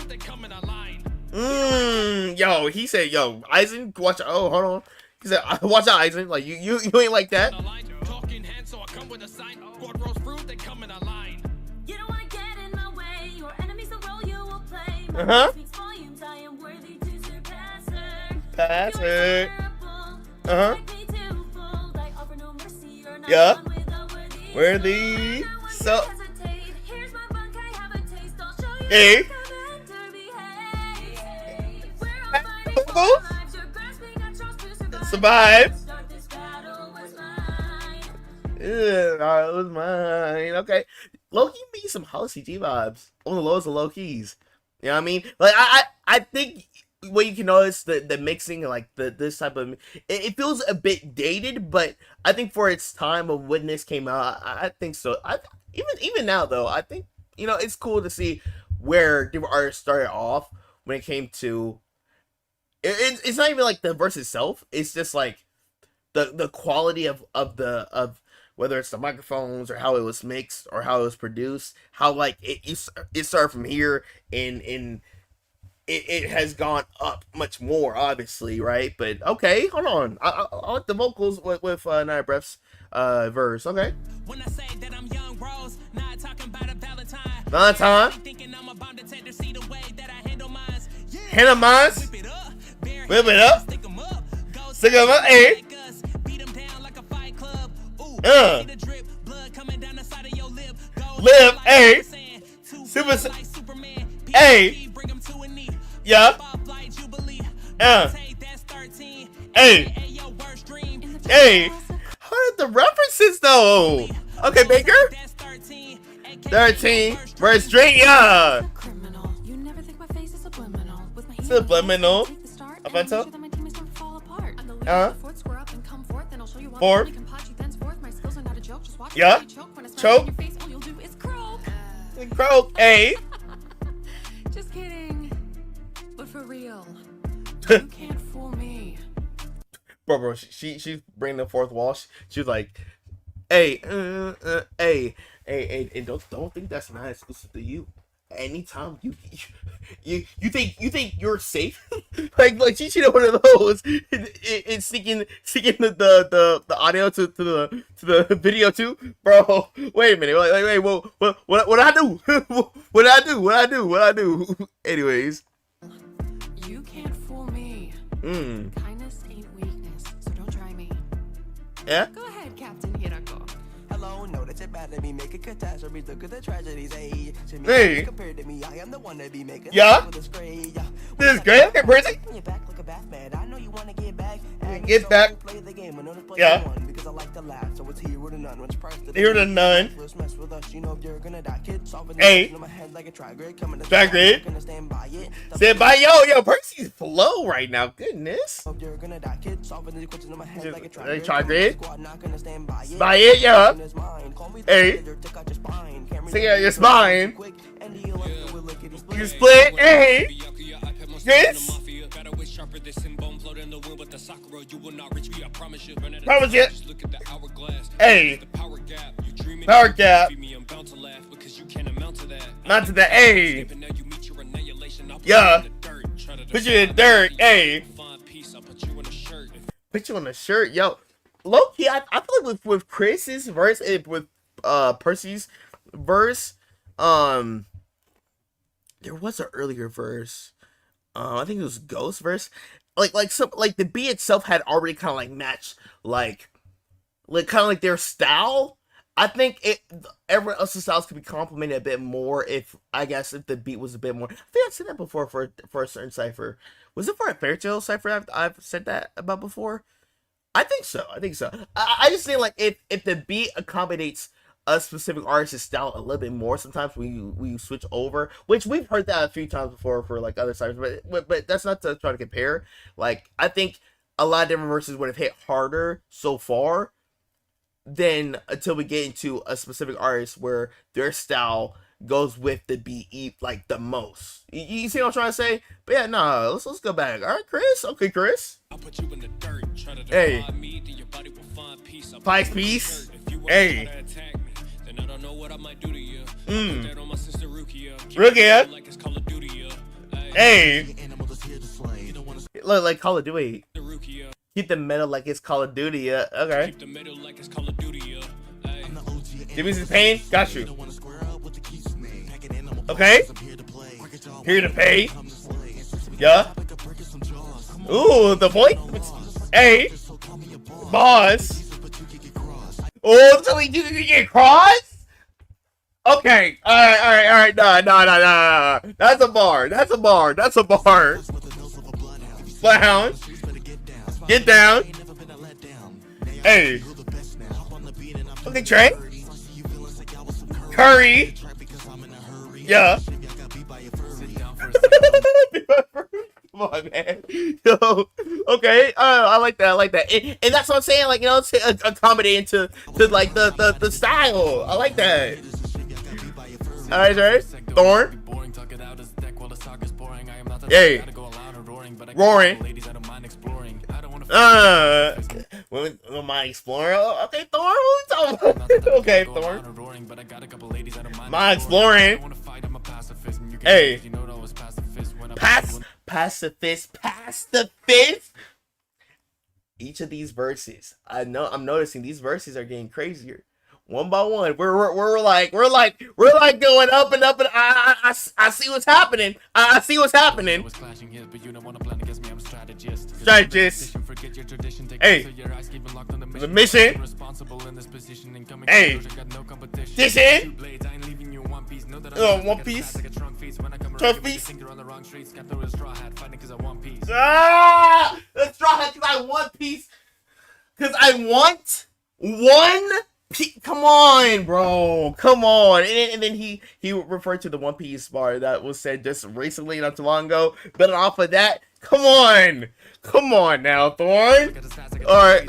Yo, he said, yo, Eisen, watch out. Oh, hold on. He said, watch out, Eisen. Like, you ain't like that. Uh-huh. Pass it. Uh-huh. Yeah. Worthy. So. Hey. Survive. It was mine. Okay. Loki made some Hollow CG vibes. On the lowest of low keys. You know what I mean? Like I think what you can notice the mixing, like this type of it feels a bit dated, but I think for its time of when this came out, I think so. Even now though, I think it's cool to see where different artists started off when it came to it's not even like the verse itself, it's just like the quality of whether it's the microphones or how it was mixed or how it was produced, how like it started from here and it has gone up much more, obviously, right? But okay, hold on. I like the vocals with Night Breath's verse. Okay. When I say that I'm young Rose, not talking about a Valentine. Thinking I'm about to take to see the way that I handle mines. Handle mines. Whip it up. Stick 'em up. Hey. Beat 'em down like a fight club. Ooh. Drip, blood coming down the side of your lip. Lip, hey. Super Superman. Hey. Bring 'em to a knee. Yeah. Hey. Hey. How are the references though? Okay, Baker. 13. Verse drink, yeah. Subliminal. Avento. 4. Yeah. Choke. Croak. A. Just kidding. But for real, you can't fool me. Bro, she's bringing the fourth wall. She's like, hey, hey, don't think that's not exclusive to you. Anytime you think you're safe, like she should have one of those and sneaking the audio to the video too, bro. Wait a minute, wait, what I do? what I do? Anyways, you can't fool me. Kindness ain't weakness, so don't try me. Yeah. Go ahead, Captain Hirako. Hello, no, that's it bad. Let me make a catastrophe. Look at the tragedies, hey. Hey. Compared to me, I am the one that be making. Yeah. This is great. This is great. Okay, Percy. You're back like a Batman. I know you want to get back. Get back. Play the game. I know to play Yeah. one because I like to laugh. So it's here with a none. Which price Here to none. Mess with us. You know you're gonna die, kid. Solving Hey. in my head like a tri-grade. Coming to Tri-grade. gonna stand by it. Stand by, yo, Percy's flow right now. Goodness. You're gonna die, kid. Solving the equation in my head like a Tri-grade. tri-grade. Squad not gonna stand by it. By it, yeah. Hey. Take out your spine. You split, hey. This. Promise you. Hey. Power gap. Not to the A. Yeah. Put you in dirt, hey. Put you on a shirt, yo. Low key, I feel like with Chris's verse and with Percy's verse, there was an earlier verse. I think it was Ghost verse. Like the beat itself had already kind of like matched like kind of like their style. I think everyone else's styles could be complemented a bit more if the beat was a bit more. I think I've said that before for a certain cipher. Was it for a Fairy Tail cipher I've said that about before? I think so. I just think like if the beat accommodates a specific artist's style a little bit more, sometimes we switch over, which we've heard that a few times before for like other ciphers, but that's not to try to compare. Like I think a lot of different verses would have hit harder so far than until we get into a specific artist where their style goes with the beat like the most. You see what I'm trying to say? But yeah, no, let's go back. All right, Chris. Okay, Chris. I'll put you in the dirt. Try to Hey. defy me, then your body will find peace. I'll Five put you in the piece. dirt. If you wanna Hey. try to attack me, then I don't know what I might do to you. Put that on my sister Rukia. Keep Rukia. it like it's Call of Duty, Hey. Look like Call of Duty. The Rukia. Keep the metal like it's Call of Duty. Yeah. Okay. Keep the middle like it's Call of Duty. Give me some pain. Got you. Okay. Here to pay. Yeah. Ooh, the point. Hey. Boss. Oh, so we do get crossed? Okay. Alright. No. That's a bar. Bloodhound. Get down. Hey. Okay, Trey. Curry. Yeah. Come on, man. Yo. Okay. I like that. And that's what I'm saying. Like, it's accommodating to like the style. I like that. All right, Trey. Thorn. Hey. Roaring. With my explorer. Okay, Thorn. What are we talking about? Okay, Thorn. My exploring. Hey. Pacifist. Each of these verses, I'm noticing these verses are getting crazier. One by one, we're like going up and up, and I see what's happening. I see what's happening. Strategist. Hey. The mission. Hey. This in. One Piece. Trophies. Ah! The straw hat because I want Piece. Because I want one piece. Come on, bro. Come on. And then he referred to the One Piece bar that was said just recently, not too long ago. But off of that, Come on now, Thorn. All right.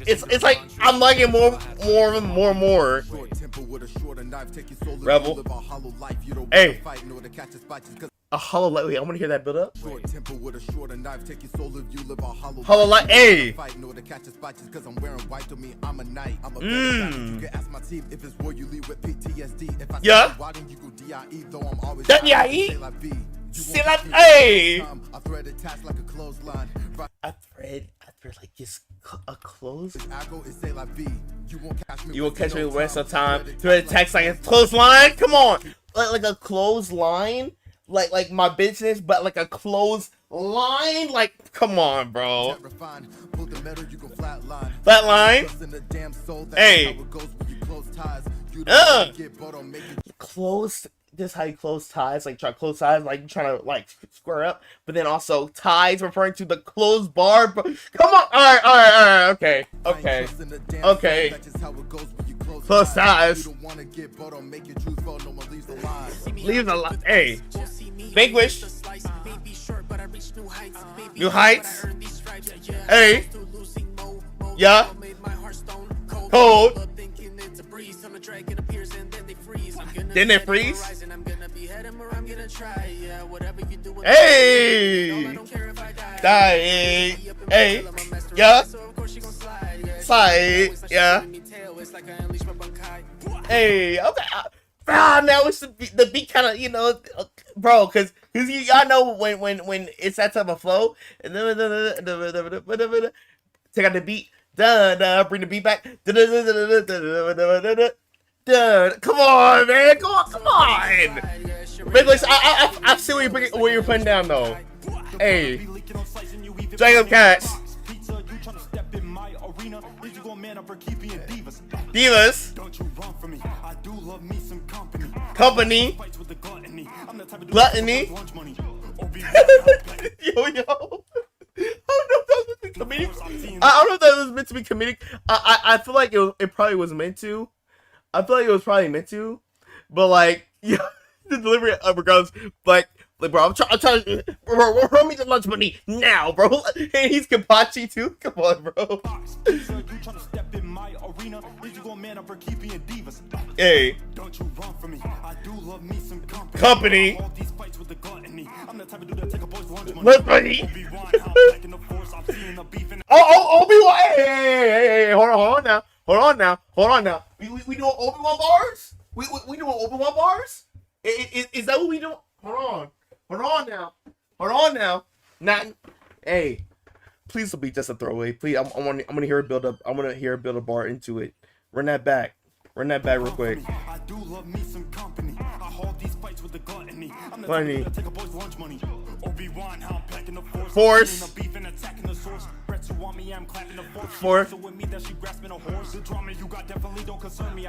It's like I'm liking more. Rebel. Hey. A hollow light. Wait, I want to hear that build up. Hollow light. Hey. Yeah. That yeah. Hey. I thread like it's a close. You won't catch me waste of time. Thread text like a clothesline. Come on, like a clothesline. Like my business, but like a close line. Like, come on, bro. Flatline. Hey. Close. This is how you close ties. Like try to close ties. Like trying to like square up, but then also ties referring to the closed bar. Come on. All right. Okay. Close ties. Leave the line. Hey. Vanquish. New heights. Hey. Yeah. Cold. Then they freeze. Hey. Die. Hey. Yeah. Slide. Yeah. Hey. Okay. Now it's the beat kind of, you know, bro, because y'all know when it's that type of flow, take out the beat, bring the beat back, come on, man, come on. English, I see what you're putting down though. Hey, Jacob Cats. Divas. Company. Gluttony. Yo. I don't know if that was meant to be comedic. I feel like it probably was meant to. I feel like it was probably meant to. But like, yeah, the delivery regardless, like bro, I'm trying to run me the lunch money now, bro. And he's Kapachi too. Come on, bro. Hey. Don't you run from me. I do love me some company. Lunch money. Oh, Obi-Wan. Hey, hold on now. We doing Obi-Wan bars? We doing Obi-Wan bars? Is that what we doing? Hold on now. Not, hey, please will be just a throwaway. Please, I'm gonna hear it build up. I'm gonna hear it build a bar into it. Run that back real quick. I do love me some company. I hold these fights with the gluttony. I'm the type to take a boy's lunch money. Obi-Wan, how I'm packing the force. Force.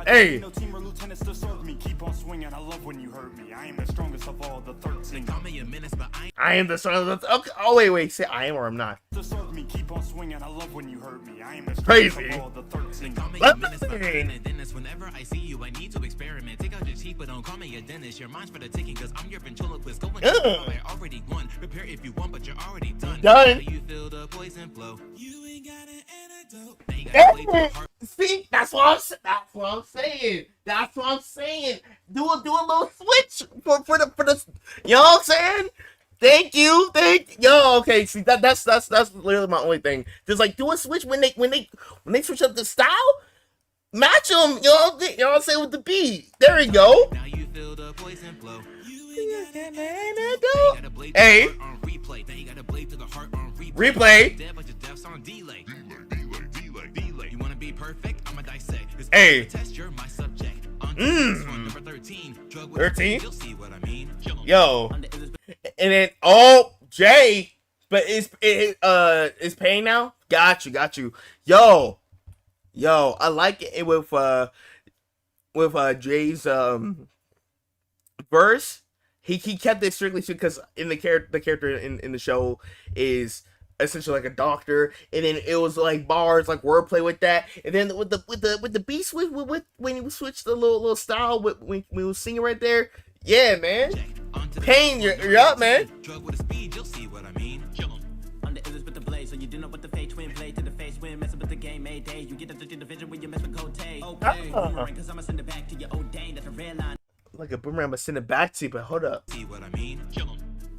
Hey. No team or lieutenants to serve me. Keep on swinging. I love when you hurt me. I am the strongest of all the 13. I am the strongest. Okay. Oh wait. Say I am or I'm not. To serve me. Keep on swinging. I love when you hurt me. I am the strongest of all the 13. Whenever I see you, I need to experiment. Take out your teeth, but don't call me a dentist. Your mind's for the taking, cause I'm your ventriloquist. Going I already won. Prepare if you want, but you're already done. Done. You feel the poison flow. You ain't got an antidote. See, that's what I'm saying. Do a little switch for the. You know what I'm saying? Thank you. Yo, okay. See, that's literally my only thing. Just like do a switch when they switch up the style. Match them, you know what I'm saying, with the beat. There you go. Now you feel the poison flow. Hey. Replay. You wanna be perfect? I'ma dissect. Hey. Test you're my subject. Number 13. 13? You'll see what I mean. Yo. And then Jay, but it's paying now? Got you. Yo, I like it with Jay's verse. He kept it strictly because in the character in the show is essentially like a doctor, and then it was like bars, like wordplay with that, and then with the beat switch with when you switch the little style when we was singing right there. Yeah, man. Pain, you're up, man. Drug with a speed, you'll see what I mean. I'm the illest with the blaze, so you do know what the fake twin blade to the face when messing with the game Mayday. You get the division when you mess with Cote. Okay, boomerang, cause I'ma send it back to your old Dane. That's a red line. Like a boomerang, but send it back to you. But hold up. See what I mean.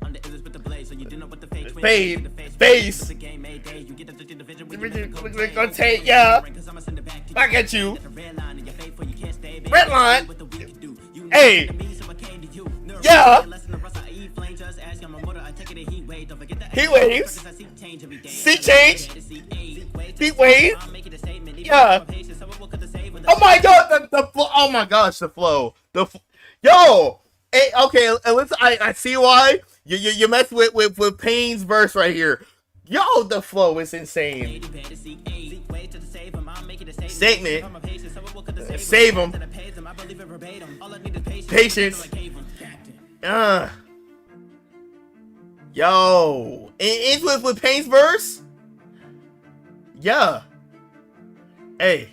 I'm the illest with the blaze, so you do know what the fake twin Fade, blade to the face. face. The game Mayday. You get the division when you Division mess when with you Cote. go take, yeah. Cause I'ma send it back to Back at you. That's a red line in your face, for you can't stay, baby. Red line. What the weak do. You Hey. to me, so I came to you. Nerve, Yeah. lesson of Russ, I eat flame, just ask on my motor, I take it a heat wave. Don't forget the Heat waves. I see change every day. See change. Heat wave. Yeah. Oh my god, the flow. Oh my gosh, the flow. Yo. Hey, okay, let's. I see why you mess with Payne's verse right here. Yo, the flow is insane. Statement. Save him. Patience. Yo, it ends with Payne's verse. Yeah. Hey.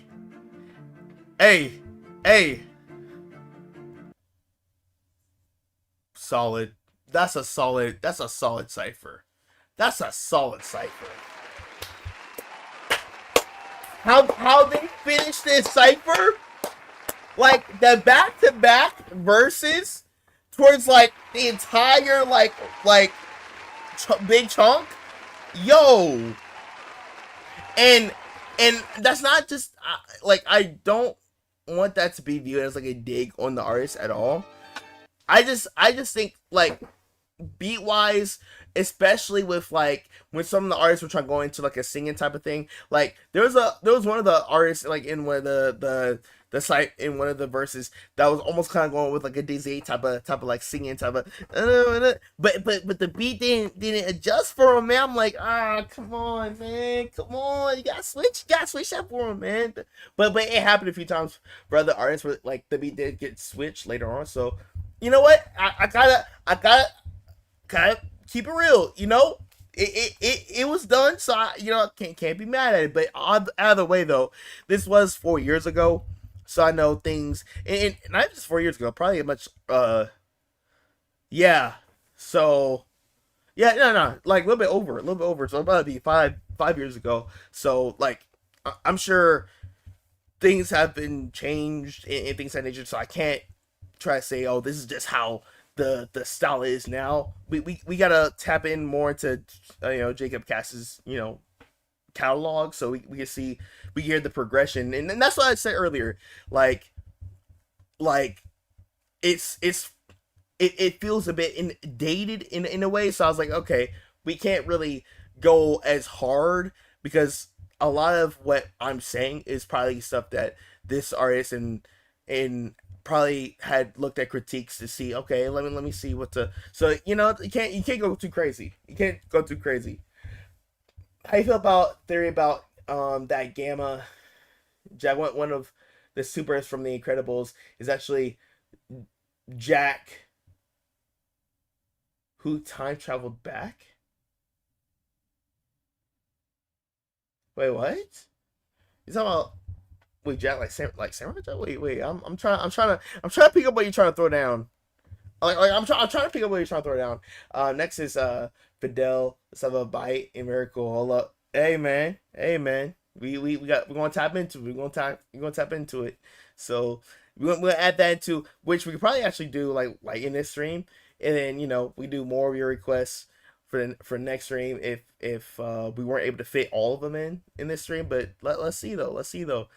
Solid. That's a solid cipher. That's a solid cipher. How they finish this cipher? Like the back-to-back verses towards like the entire big chunk. Yo. And that's not just like, I don't want that to be viewed as like a dig on the artist at all. I just think like beat wise, especially with like when some of the artists were trying to go into like a singing type of thing. Like there was one of the artists like in one of the site in one of the verses that was almost kind of going with like a Dizzy type of like singing type of but the beat didn't adjust for him, man. I'm like, come on, man, come on, you gotta switch that for him, man. But it happened a few times for other artists where like the beat did get switched later on. So you know what, I gotta keep it real, you know. It was done, so I can't be mad at it. But either way though, this was 4 years ago. So I know things, and not just 4 years ago, probably much, yeah. So, yeah, no, like a little bit over. So about to be five years ago. So like, I'm sure things have been changed and things of that nature. So I can't try to say, oh, this is just how the style is now. We gotta tap in more into, Jacob Cass's, catalog, so we can see, we can hear the progression, and that's what I said earlier. Like it feels a bit dated in a way. So I was like, okay, we can't really go as hard because a lot of what I'm saying is probably stuff that this artist and probably had looked at critiques to see. Okay, let me see what to. So you can't go too crazy. You can't go too crazy. How you feel about theory about that Gamma Jack? One of the supers from The Incredibles is actually Jack, who time traveled back. Wait, what? You talking about? Wait, Jack like Samurai Jack? Wait. I'm trying to pick up what you're trying to throw down. I'm trying to pick up what you're trying to throw down. Next is Fidel. Let's have a bite and Miracle. Hold up. Hey man. We're gonna tap into it. We're gonna tap into it. So we'll add that into, which we could probably actually do like in this stream, and then we do more of your requests for next stream if we weren't able to fit all of them in this stream. But let's see though.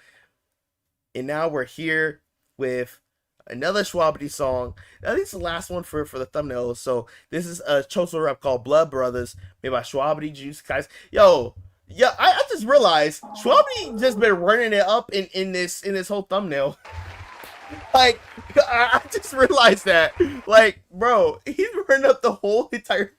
And now we're here with another Schwabity song. Now this is the last one for the thumbnail. So this is a Choso rap called Blood Brothers, made by Schwabity Juice guys. Yo, yeah, I just realized Schwabity just been running it up in this whole thumbnail. Like, I just realized that. Like, bro, he's running up the whole entire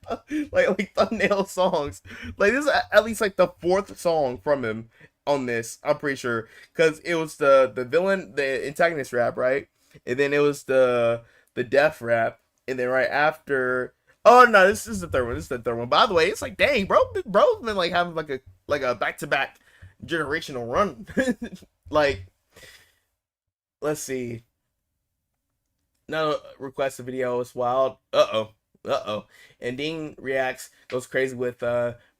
like thumbnail songs. Like, this is at least like the 4th song from him on this. I'm pretty sure, because it was the villain, the antagonist rap, right? And then it was the death rap, and then right after, oh no, this is the third one. This is the third one. By the way, it's like, dang, bro's been like having like a back-to-back generational run. Like, let's see. No request a video is wild. And Dean reacts, goes crazy with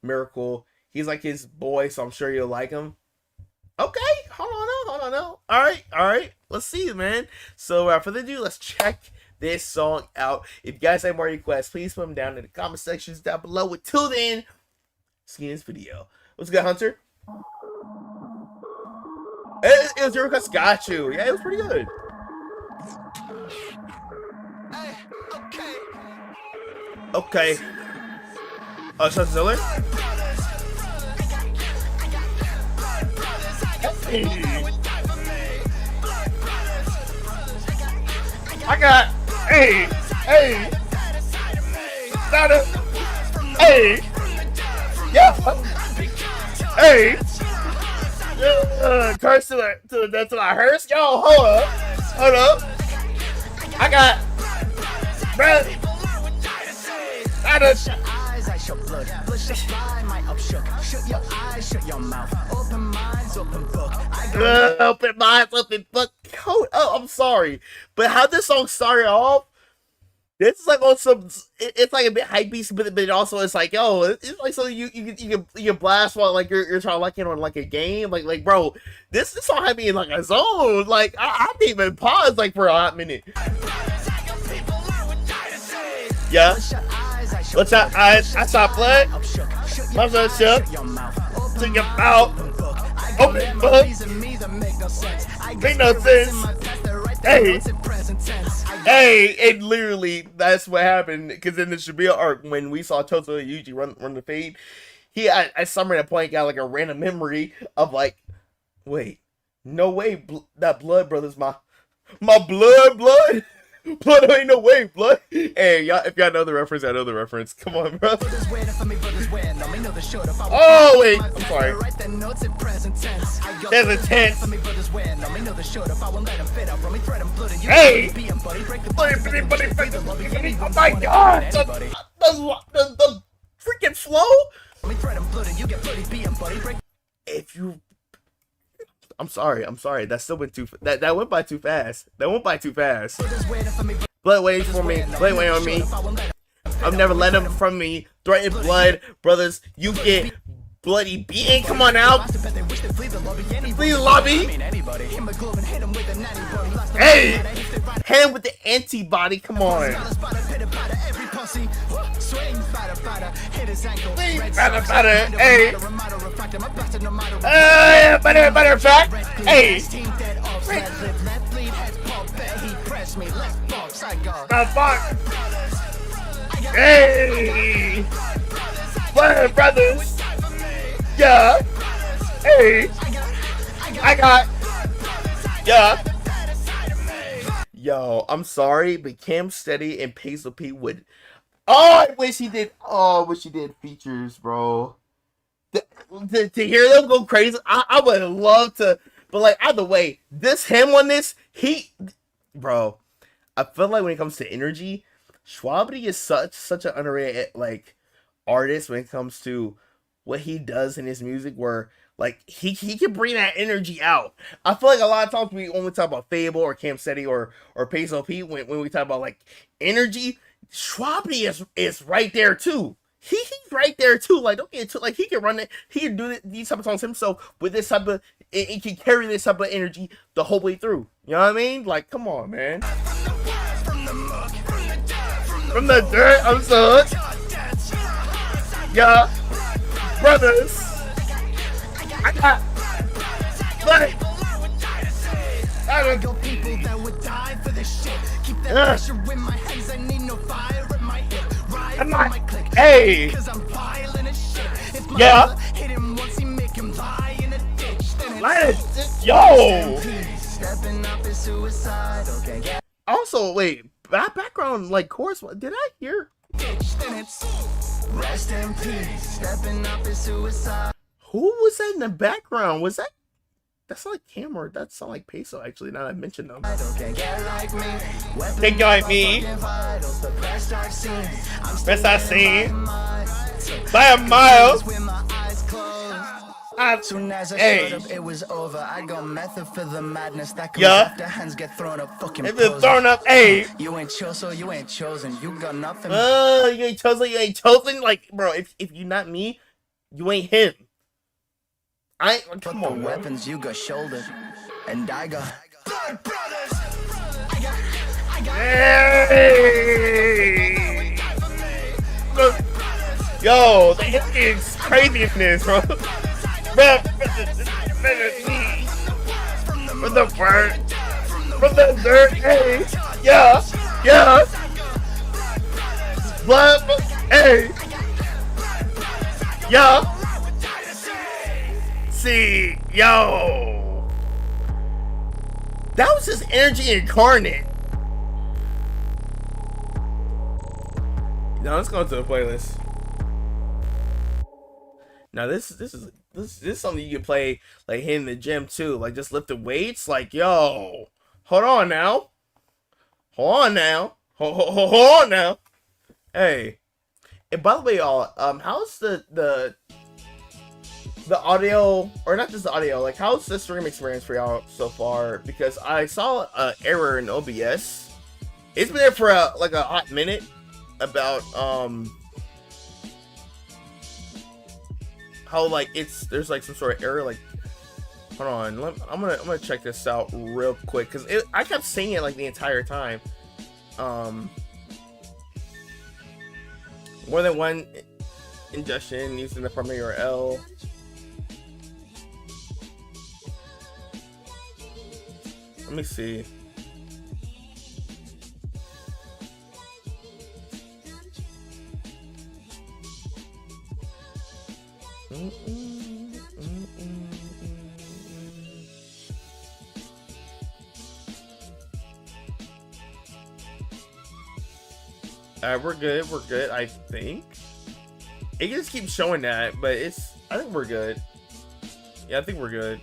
Miracle. He's like his boy, so I'm sure you'll like him. Okay, hold on now. All right. Let's see, man. So without further ado, let's check this song out. If you guys have more requests, please put them down in the comment sections down below. Until then, see you in this video. What's good, Hunter? It was your request. Got you. Yeah, it was pretty good. Okay. Oh, Sean Ziller? Hey. I got. Hey. Got it. Hey. Yeah. Hey. Curse to the death to my hearse. Yo, hold up. I got. Bruh. Shut eyes, I show blood. Blood shall fly, my up shook. Shut your eyes, shut your mouth. Open minds, open book. Open minds, open book. Oh, I'm sorry, but how this song started off? This is like on some. It's like a bit hype beast, but it also it's like, yo, it's like something you can blast while like you're trying to like it on like a game. Like bro, this song had me in like a zone. Like I didn't even pause like for a hot minute. Yeah. What's that? I saw blood. My son shook. To your mouth. Open book. Make no sense. Hey, and literally, that's what happened. Because in the Shabir arc, when we saw Toto and Yuji run the fade, I summoned a point, got like a random memory of like, wait, no way, that blood brother's my blood. Blood ain't no way, blood. Hey, y'all, if y'all know the reference, I know the reference. Come on, bro. Oh, wait. I'm sorry. There's a tense. Hey! Oh my god! The freaking flow? If you... I'm sorry. That still went too. That went by too fast. Blood waits for me. Blood wait on me. I'm never let him from me. Threaten blood, brothers. You get bloody beaten. Come on out. Please lobby. Hey, him with the antibody. Come on. Hey. Matter of fact. Hey. Fuck. Hey. What, brothers? Yeah. Hey. I got. Yeah. Yo, I'm sorry, but Cam Steady and Peso P would. Oh, I wish he did. Oh, I wish he did features, bro. To hear them go crazy, I would love to. But like either way, him on this, bro. I feel like when it comes to energy, Schwabity is such an underrated like artist when it comes to what he does in his music, where like he can bring that energy out. I feel like a lot of times when we talk about Fable or Cam Steady or Peso P, when we talk about like energy, Schwabity is right there too. He's right there too. Like don't get too like he can run it. He can do these type of songs himself with this type of. It can carry this type of energy the whole way through. You know what I mean? Like come on, man. From the dirt, I'm so hooked. Yeah, brothers. I got. Like. I don't go people that would die for this shit. Keep that pressure in my hands. I need no fire in my hip. Ride my click. Hey. Cause I'm violent as shit. If my brother hit him once, he make him lie in a ditch. Then it's yo. Stepping up is suicide. Okay. Also, wait. Background like chorus. Did I hear? Then it's rest in peace. Stepping up is suicide. Who was that in the background? Was that? That's not like Camera. That sound like Peso. Actually, now that I mentioned them. They got me. Best I've seen by a mile. Soon as I Hey. showed up, it was over. I got method for the madness that comes Yeah. after hands get thrown up. Fucking If it's posers. thrown up, hey. You ain't chose, so you ain't chosen. You got nothing. You ain't chosen. You ain't chosen. Like, bro, if you not me, you ain't him. But Come the on, bro. weapons you got shouldered, and I got blood brothers. Hey! Yo, it's crazy in this, bro. Bro, from the word, from the dirt, hey, yeah, yeah. Blood, hey, yeah. See, yo, that was his energy incarnate. Now let's go to the playlist. Now this is something you can play like in the gym too, like just lifting weights. Like, yo, hold on now, hold on now, hold on now. Hey, and by the way, y'all, how's the audio, or not just the audio, like how's the stream experience for y'all so far? Because I saw an error in OBS. It's been there for like a hot minute. About how like there's like some sort of error. Like, hold on, I'm gonna check this out real quick, because I kept saying it like the entire time. More than one ingestion using the primary URL. Let me see. We're good, I think. It just keeps showing that, but I think we're good. Yeah, I think we're good.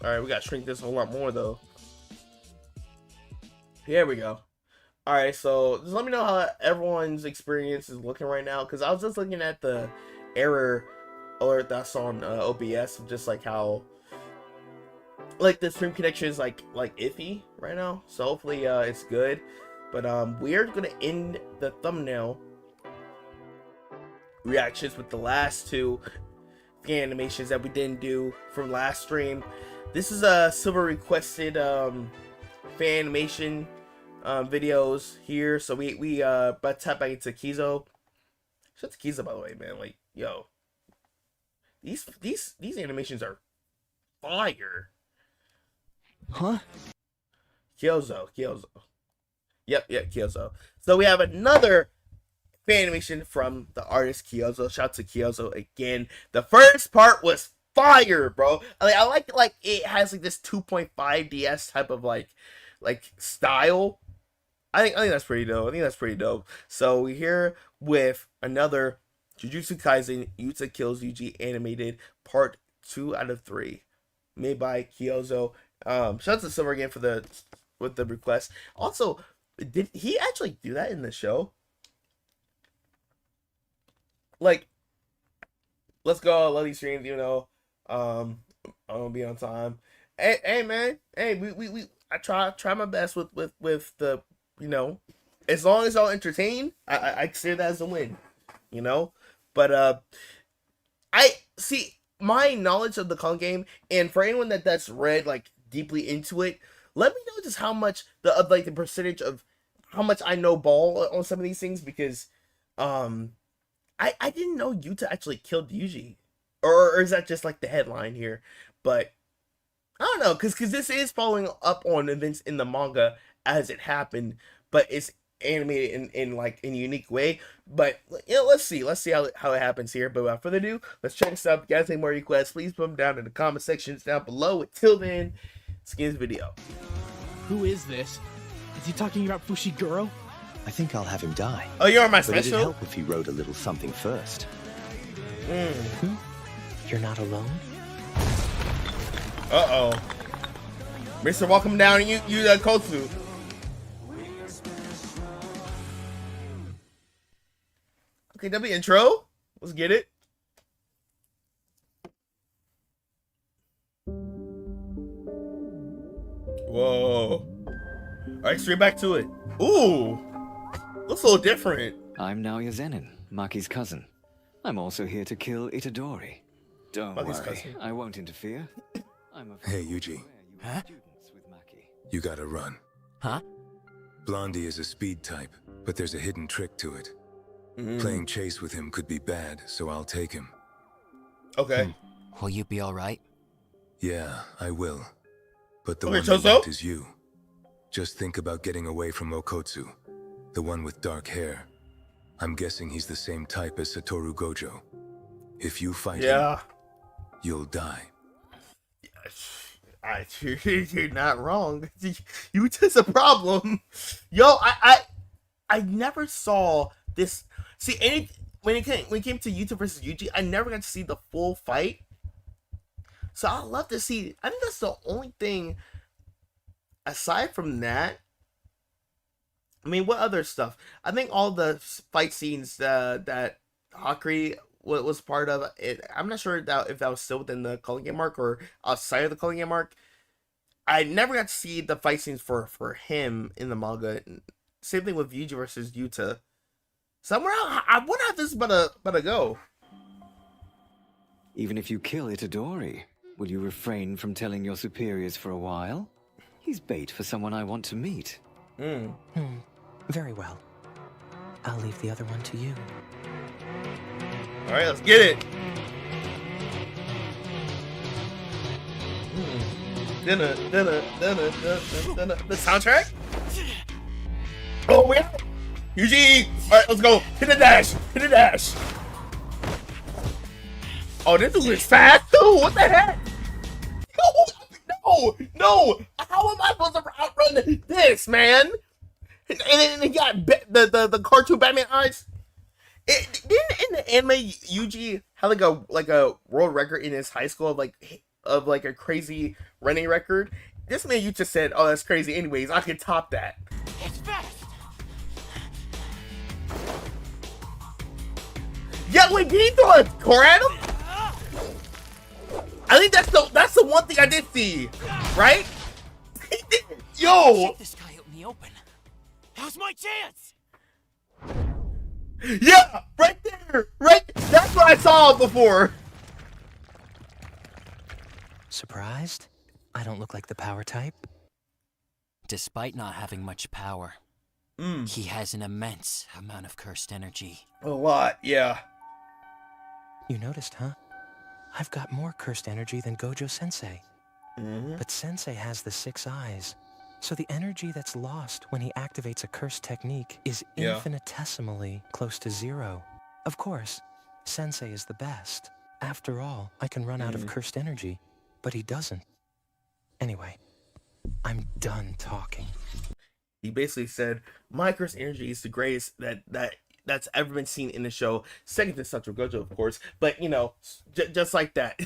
Alright, we gotta shrink this a lot more though. Here we go. Alright, so just let me know how everyone's experience is looking right now, because I was just looking at the error alert that's on OBS, just like how like the stream connection is like iffy right now. So hopefully it's good. But we're gonna end the thumbnail reactions with the last two fan animations that we didn't do from last stream. This is a silver requested fan animation videos here. So we but tap back into Kizo. Shout out to Kizo, by the way, man. Like, yo, these animations are fire. Huh? Kyozo. Yep, Kyozo. So we have another fan animation from the artist Kyozo. Shout out to Kyozo again. The first part was fire, bro. I like it has like this 2.5 DS type of like style. I think that's pretty dope. So we're here with another Jujutsu Kaisen Yuta Kills Yuji animated part 2 out of 3, made by Kyozo. Shout out to Silver again with the request. Also, did he actually do that in the show? Like, let's go, love these streams, you know. I'm gonna be on time. Hey man, hey, we I try my best with the, you know, as long as I'll entertain, I consider that as a win, you know. But I see my knowledge of the con game, and for anyone that's read like deeply into it, let me know just how much the percentage of how much I know ball on some of these things, because I didn't know Yuta actually killed Yuji, or is that just like the headline here? But I don't know, because this is following up on events in the manga as it happened, but it's animated in like in a unique way. But you know, let's see how it happens here. But without further ado, let's check this out. If you guys have any more requests, please put them down in the comment sections down below. Until then, let's get this video. Who is this? Is he talking about Fushiguro? I think I'll have him die. Oh, you're my But it'd special. help if he wrote a little something first. You're not alone? Uh-oh. Mr. Welcome down, you Kotsu. Okay, that'll be intro. Let's get it. Whoa. Alright, straight back to it. Ooh. Looks a little different. I'm now Yazenin, Maki's cousin. I'm also here to kill Itadori. Don't Maki's worry, cousin. I won't interfere. I'm Hey, Yuji. huh? Students with Maki. You gotta run. Huh? Blondie is a speed type, but there's a hidden trick to it. Playing chase with him could be bad, so I'll take him. Okay. Will you be alright? Yeah, I will. But the Okay, one they Chozo? want is you. Just think about getting away from Okotsu, the one with dark hair. I'm guessing he's the same type as Satoru Gojo. If you fight him, you'll die. You're not wrong. You just a problem. Yo, I never saw this. See, when it came to Yuta versus Yuji, I never got to see the full fight. So I'd love to see. I think that's the only thing. Aside from that, I mean, what other stuff? I think all the fight scenes that Hakri was part of it. I'm not sure if that was still within the Culling Game arc or outside of the Culling Game arc. I never got to see the fight scenes for him in the manga. Same thing with Yuji versus Yuta. Somewhere I wonder how this is about to go. Even if you kill Itadori, will you refrain from telling your superiors for a while? He's bait for someone I want to meet. Very well. I'll leave the other one to you. Alright, let's get it. The soundtrack? Oh, we are. Yuji! Alright, let's go. Hit the dash. Hit the dash. Oh, this dude is fast too. What the heck? No. How am I supposed to outrun this, man? And he got the cartoon Batman eyes. Didn't in the anime Yuji had like a world record in his high school of like a crazy running record? This man you just said, oh, that's crazy. Anyways, I can top that. It's fast. Yeah, wait, did he throw a car at him? I think that's the one thing I did see, right? Yo. Check this guy out in the open. How's my chance? Yeah, right there, right. That's what I saw before. Surprised? I don't look like the power type. Despite not having much power, he has an immense amount of cursed energy. A lot, yeah. You noticed, huh? I've got more cursed energy than Gojo Sensei. But Sensei has the 6 eyes, so the energy that's lost when he activates a cursed technique is infinitesimally close to 0. Of course, Sensei is the best. After all, I can run out of cursed energy, but he doesn't. Anyway, I'm done talking. He basically said, my cursed energy is the greatest that's ever been seen in the show. Second to Satoru Gojo, of course, but you know, just like that.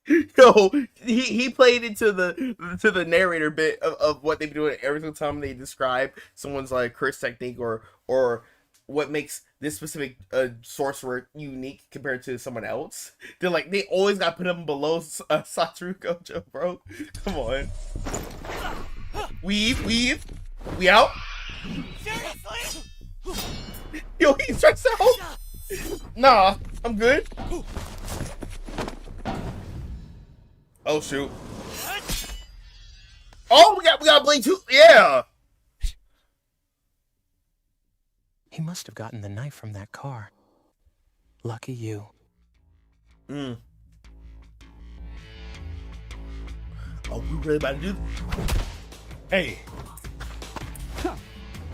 Yo, he played into the narrator bit of what they've been doing every single time they describe someone's like curse technique or what makes this specific sorcerer unique compared to someone else. They're like, they always got to put him below Satoru Gojo, bro. Come on. Weave. We out. Seriously? Yo, he's stressed out. Nah, I'm good. Oh shoot. Oh, we got blink too. Yeah. He must have gotten the knife from that car. Lucky you. Oh, we really about to do this? Hey.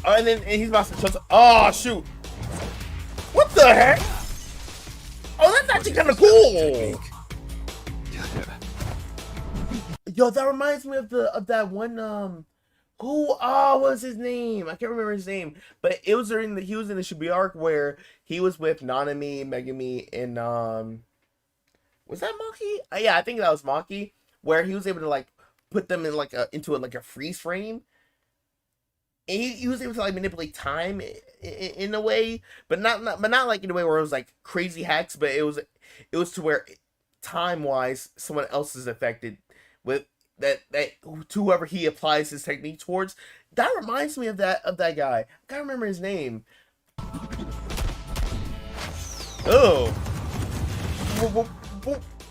Oh, and he's about to trust. Oh shoot. What the heck? Oh, that's actually kind of cool. Yo, that reminds me of that one Who? Oh, what was his name? I can't remember his name. But it was during he was in the Shibuya arc where he was with Nanami, Megami, and was that Maki? Yeah, I think that was Maki. Where he was able to like put them in like a freeze frame. And he was able to like manipulate time in a way, but not like in a way where it was like crazy hacks, but it was to where time wise someone else is affected with that to whoever he applies his technique towards. That reminds me of that guy. I can't remember his name. Oh,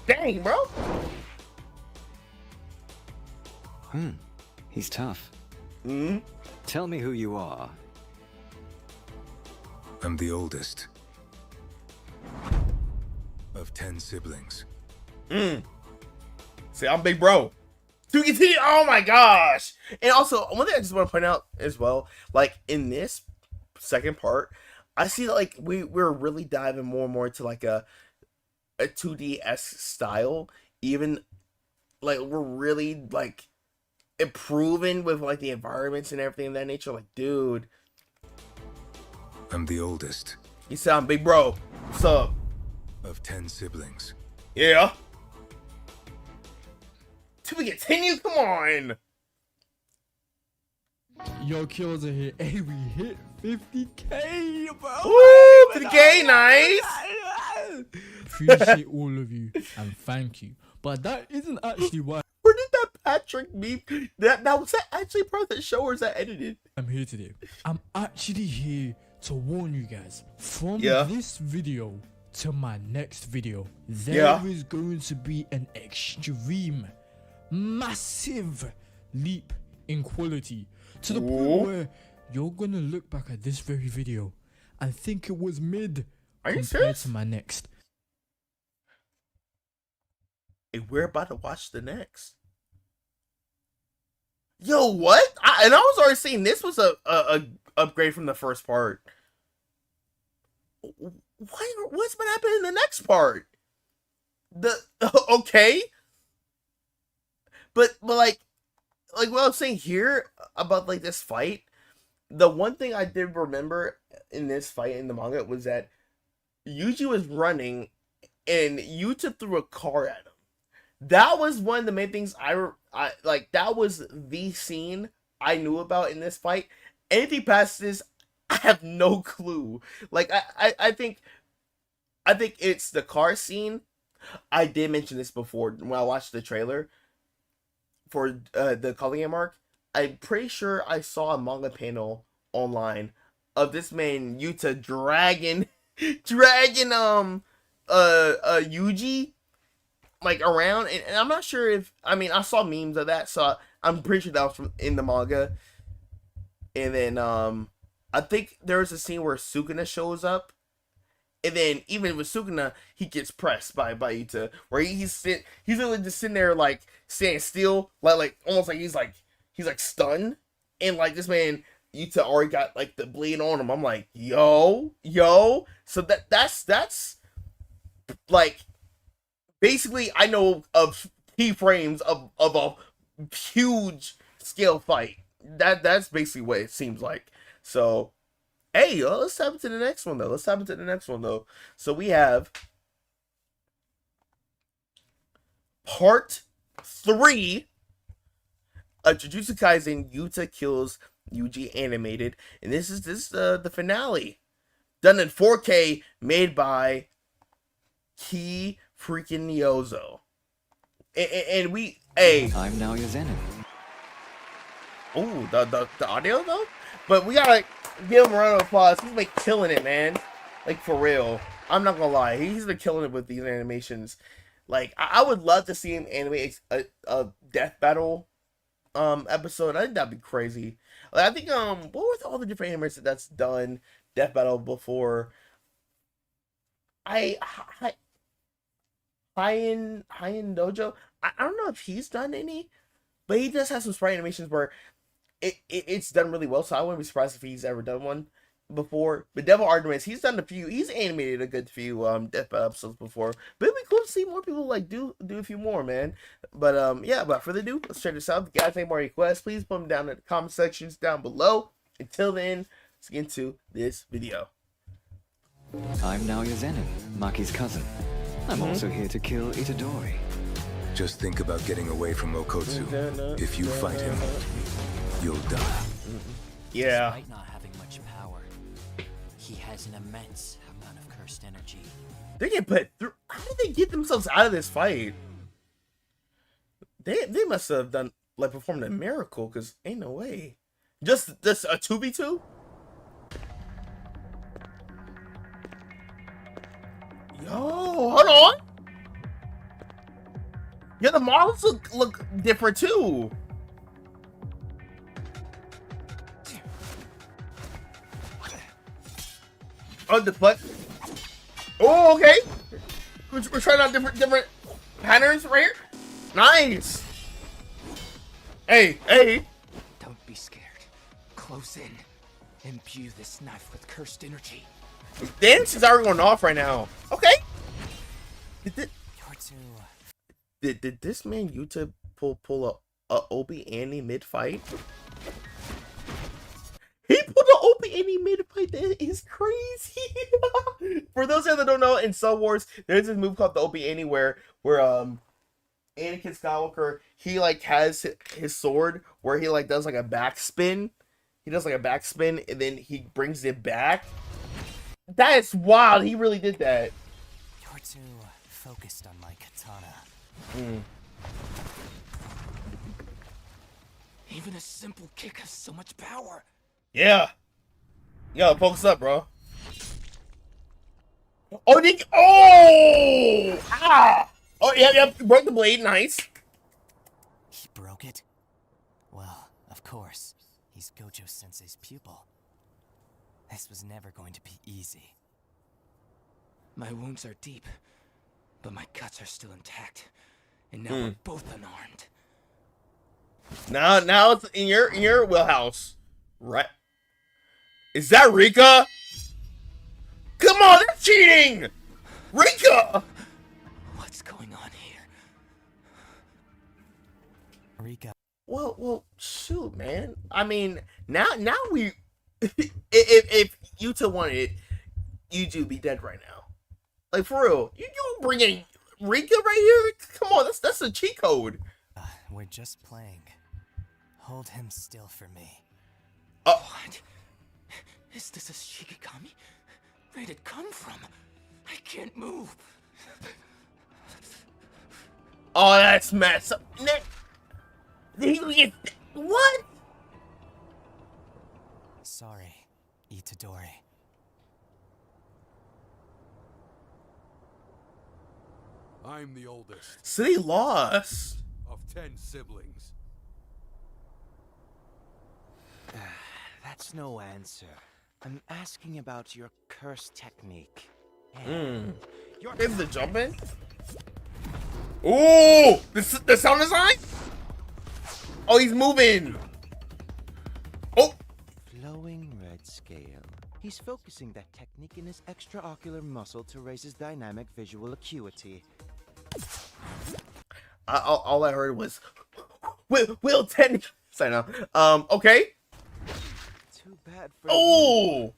dang, bro. He's tough. Hmm. Tell me who you are. I'm the oldest of 10 siblings. See, I'm big bro. To continue, oh my gosh! And also, one thing I just want to point out as well, like in this second part, I see that like we're really diving more and more into like a 2D-esque style. Even like we're really like improving with like the environments and everything of that nature. Like, dude, I'm the oldest you sound big bro. What's up? of 10 siblings. Yeah. To we continue, come on. Yo, kills are here. Hey, we hit 50K, bro. Woo! 50K, nice. Appreciate all of you and thank you. But that isn't actually why Where did that Patrick meme? That was that actually part of the show, or is that edited? I'm here today. I'm actually here to warn you guys. From Yeah. this video to my next video, there is going to be an extreme, massive leap in quality to the point where you're gonna look back at this very video and think it was mid Are you compared serious? to my next. Hey, we're about to watch the next. Yo, what? And I was already saying this was a upgrade from the first part. What's been happening in the next part? Okay, but like what I was saying here about like this fight. The one thing I did remember in this fight in the manga was that Yuji was running and Yuta threw a car at him. That was one of the main things I like. That was the scene I knew about in this fight. Anything past this, I have no clue. Like I think it's the car scene. I did mention this before when I watched the trailer for the Kallian arc. I'm pretty sure I saw a manga panel online of this man Yuta dragging Yuji like around, and I'm not sure if I saw memes of that, so I'm pretty sure that was from in the manga. And then I think there's a scene where Sukuna shows up, and then even with Sukuna, he gets pressed by Yuta, where he's really just sitting there like standing still, like almost like he's like stunned, and like this man Yuta already got like the bleed on him. I'm like, yo, so that's like basically I know of keyframes of a huge scale fight. That's basically what it seems like. So hey, let's tap into the next one though. So we have part 3 of Jujutsu Kaisen Yuta Kills Yuji animated, and this is the finale, done in 4K, made by Key freaking Yozo. And we I'm now your Zenith. Oh, the audio though? But we gotta give him a round of applause. He's been killing it, man. Like for real. I'm not gonna lie. He's been killing it with these animations. Like I would love to see him animate a death battle episode. I think that'd be crazy. Like, I think what were all the different animators that's done death battle before? High in Dojo. I don't know if he's done any, but he does have some sprite animations where it's done really well. So I wouldn't be surprised if he's ever done one. before, but Devil Arguments, he's done a few. He's animated a good few Death Battle episodes before. But it'd be cool to see more people like do a few more, man. But yeah, without further ado, let's check this out. If you guys have any more requests, please put them down in the comment sections down below. Until then, let's get into this video. I'm now your Zenin, Maki's cousin. I'm also here to kill Itadori. Just think about getting away from Okotsu. If you fight him, you'll die. Yeah. Despite not having much power, he has an immense amount of cursed energy. They get put through. How did they get themselves out of this fight? They must have done like performed a miracle, because ain't no way. Just a 2v2? Yo, hold on. Yeah, the models look different too. Oh, the butt. Oh, okay. We're trying out different patterns right here. Nice. Hey. Don't be scared. Close in. Imbue this knife with cursed energy. Dance is already going off right now. Okay. Did this man Yuta pull a Obi Annie mid fight? He pulled an Obi Annie mid fight. That is crazy. For those that don't know, in Star Wars, there's this move called the Obi Annie where Anakin Skywalker, he like has his sword where he like does like a backspin. He does like a backspin and then he brings it back. That is wild. He really did that. You're too focused on my katana. Even a simple kick has so much power. Yeah. Yo, focus up, bro. Oh, ah! Oh, yeah, broke the blade, nice. He broke it? Well, of course. He's Gojo Sensei's pupil. This was never going to be easy. My wounds are deep, but my guts are still intact. And now we're both unarmed. Now it's in your wheelhouse. Right. Is that Rika? Come on, that's cheating! Rika! What's going on here? Rika. Well, shoot, man. I mean, now we if Yuta wanted it, Yuju be dead right now. Like, for real. You bringing Rika right here? Come on, that's a cheat code. We're just playing. Hold him still for me. What? Is this a Shikigami? Where'd it come from? I can't move. Oh, that's messed up. What? Sorry, Itadori. I'm the oldest. So they lost. Of 10 siblings. That's no answer. I'm asking about your curse technique. Is the jumping? Ooh! The sound design? Oh, he's moving. Oh! Flowing red scale. He's focusing that technique in his extraocular muscle to raise his dynamic visual acuity. All I heard was Will 10. Sorry, no. Okay. Too bad for you. you.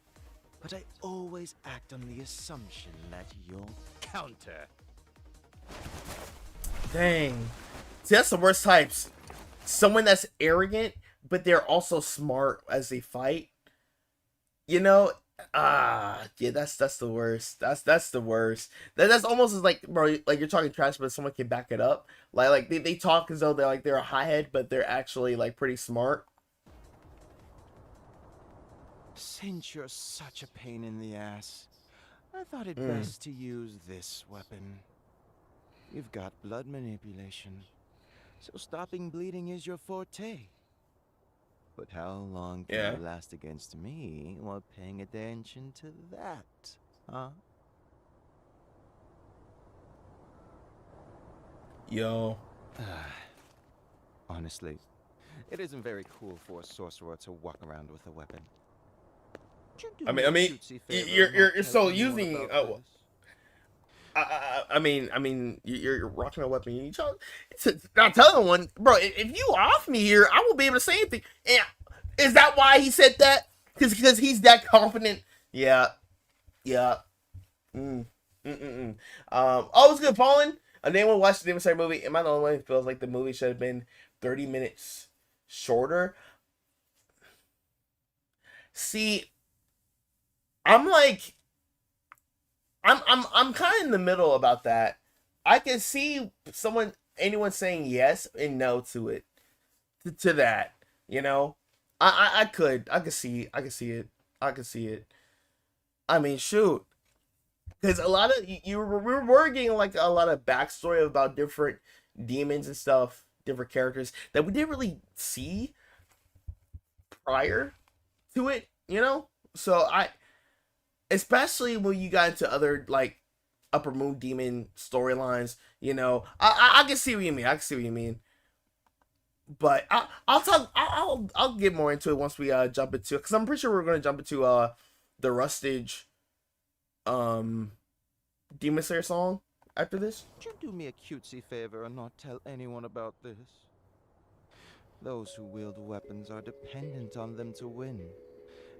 But I always act on the assumption that you'll counter. Dang. See, that's the worst types. Someone that's arrogant, but they're also smart as they fight. You know? Yeah, that's the worst. That's the worst. That's almost as like, bro, like you're talking trash, but someone can back it up. Like they talk as though they're a hothead, but they're actually like pretty smart. Since you're such a pain in the ass, I thought it best to use this weapon. You've got blood manipulation, so stopping bleeding is your forte. But how long can you last against me while paying attention to that, huh? Yo. Honestly, it isn't very cool for a sorcerer to walk around with a weapon. you're still using. You're rocking a weapon. Not telling one, bro. If you off me here, I will be able to say anything. And is that why he said that? Because he's that confident. Yeah, yeah. Oh, it's good, Fallen. Anyone watched the Demon Slayer movie? Am I the only one who feels like the movie should have been 30 minutes shorter? See, I'm like, I'm kind of in the middle about that. I can see anyone saying yes and no to it, to that. You know, I could see it. I could see it. I mean, shoot. Because a lot of we were getting like a lot of backstory about different demons and stuff, different characters that we didn't really see prior to it, you know. So especially when you got into other like Upper Moon Demon storylines, you know, I can see what you mean. I can see what you mean. But I'll get more into it once we jump into, because I'm pretty sure we're gonna jump into the Rustage Demon Slayer song after this. Would you do me a cutesy favor and not tell anyone about this? Those who wield weapons are dependent on them to win,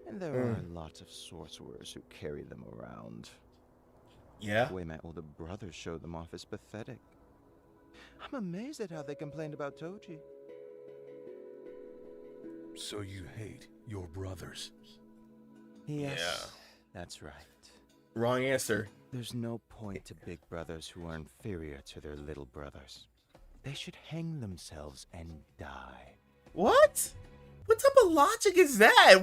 and there are a lot of sorcerers who carry them around. Yeah. The way my older brothers show them off is pathetic. I'm amazed at how they complained about Toji. So you hate your brothers? Yes, yeah. That's right. Wrong answer. There's no point to big brothers who are inferior to their little brothers. They should hang themselves and die. What? What type of logic is that,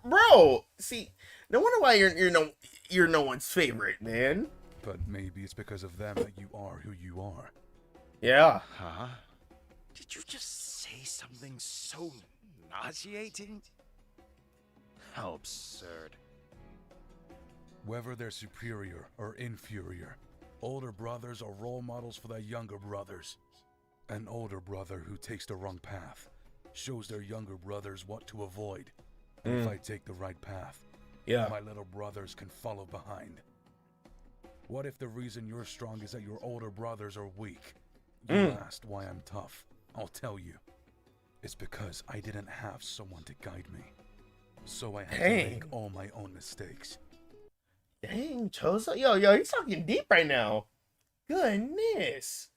bro? See, no wonder why you're no one's favorite, man. But maybe it's because of them that you are who you are. Yeah. Huh? Did you just say something so nauseating? How absurd. Whether they're superior or inferior, older brothers are role models for their younger brothers. An older brother who takes the wrong path shows their younger brothers what to avoid. And if I take the right path, my little brothers can follow behind. What if the reason you're strong is that your older brothers are weak? You asked why I'm tough. I'll tell you. It's because I didn't have someone to guide me. So I had to make all my own mistakes. Dang, Chozo. Yo, he's talking deep right now. Goodness.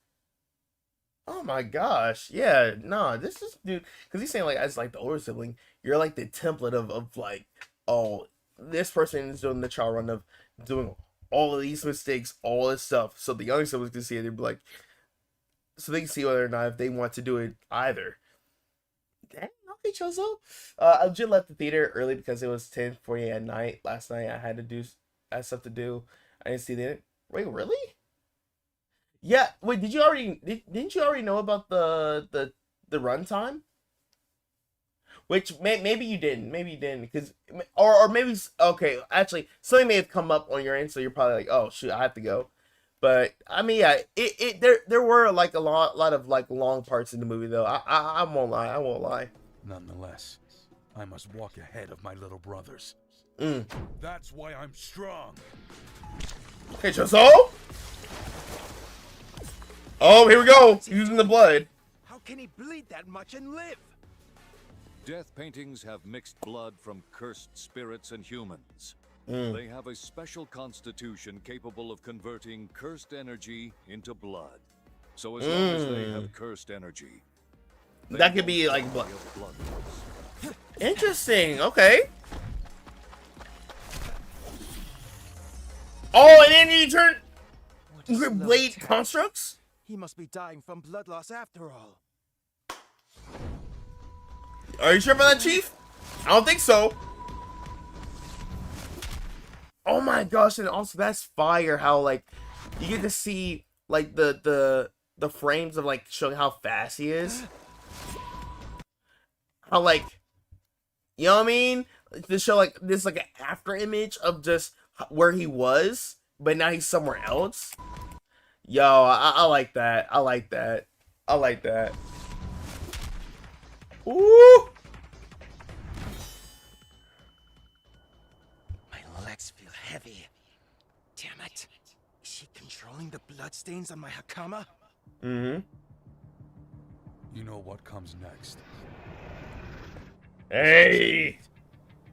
Oh my gosh. Yeah, nah, this is, dude, because he's saying like, as like the older sibling, you're like the template of like, oh, this person is doing the trial run of doing all of these mistakes, all this stuff. So the younger siblings can see it, they'd be like, so they can see whether or not if they want to do it either. Dang, okay, Chozo. I just left the theater early because it was 10:40 at night. Last night I had stuff to do. I didn't see that. Wait, really? Yeah. Wait, didn't you already know about the runtime? Which maybe you didn't. Maybe you didn't, because or maybe okay. Actually, something may have come up on your end, so you're probably like, oh shoot, I have to go. But I mean, yeah, there were like a lot of like long parts in the movie though. I won't lie. I won't lie. Nonetheless, I must walk ahead of my little brothers. That's why I'm strong. Okay, Chozo. Oh, here we go. Using the blood. How can he bleed that much and live? Death paintings have mixed blood from cursed spirits and humans. They have a special constitution capable of converting cursed energy into blood. So as long as they have cursed energy, that could be like blood. Interesting. Okay. Oh, and then you turn blade constructs? He must be dying from blood loss after all. Are you sure about that, Chief? I don't think so. Oh my gosh, and also that's fire how like you get to see like the frames of like showing how fast he is. How like, you know what I mean? To show like this like an after image of just where he was, but now he's somewhere else. Yo, I like that. I like that. I like that. Ooh. What? Is she controlling the bloodstains on my Hakama? Mm-hmm. You know what comes next. Hey!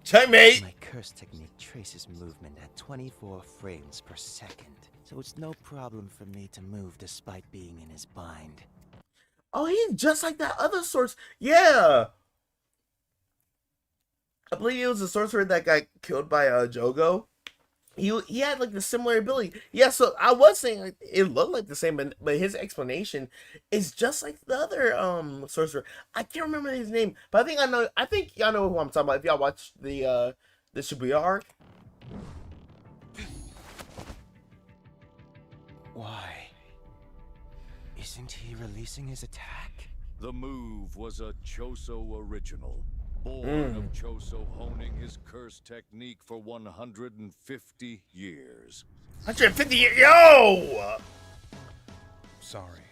Checkmate! My curse technique traces movement at 24 frames per second, so it's no problem for me to move despite being in his bind. Oh, he's just like that other source. Yeah! I believe it was the sorcerer that got killed by Jogo. He had like the similar ability. Yeah, so I was saying like, it looked like the same, but his explanation is just like the other sorcerer. I can't remember his name, but I think y'all know who I'm talking about if y'all watch the Shibuya arc. Why? Isn't he releasing his attack? The move was a Choso original. Born of Choso honing his curse technique for 150 years. 150 years? Yo! Sorry,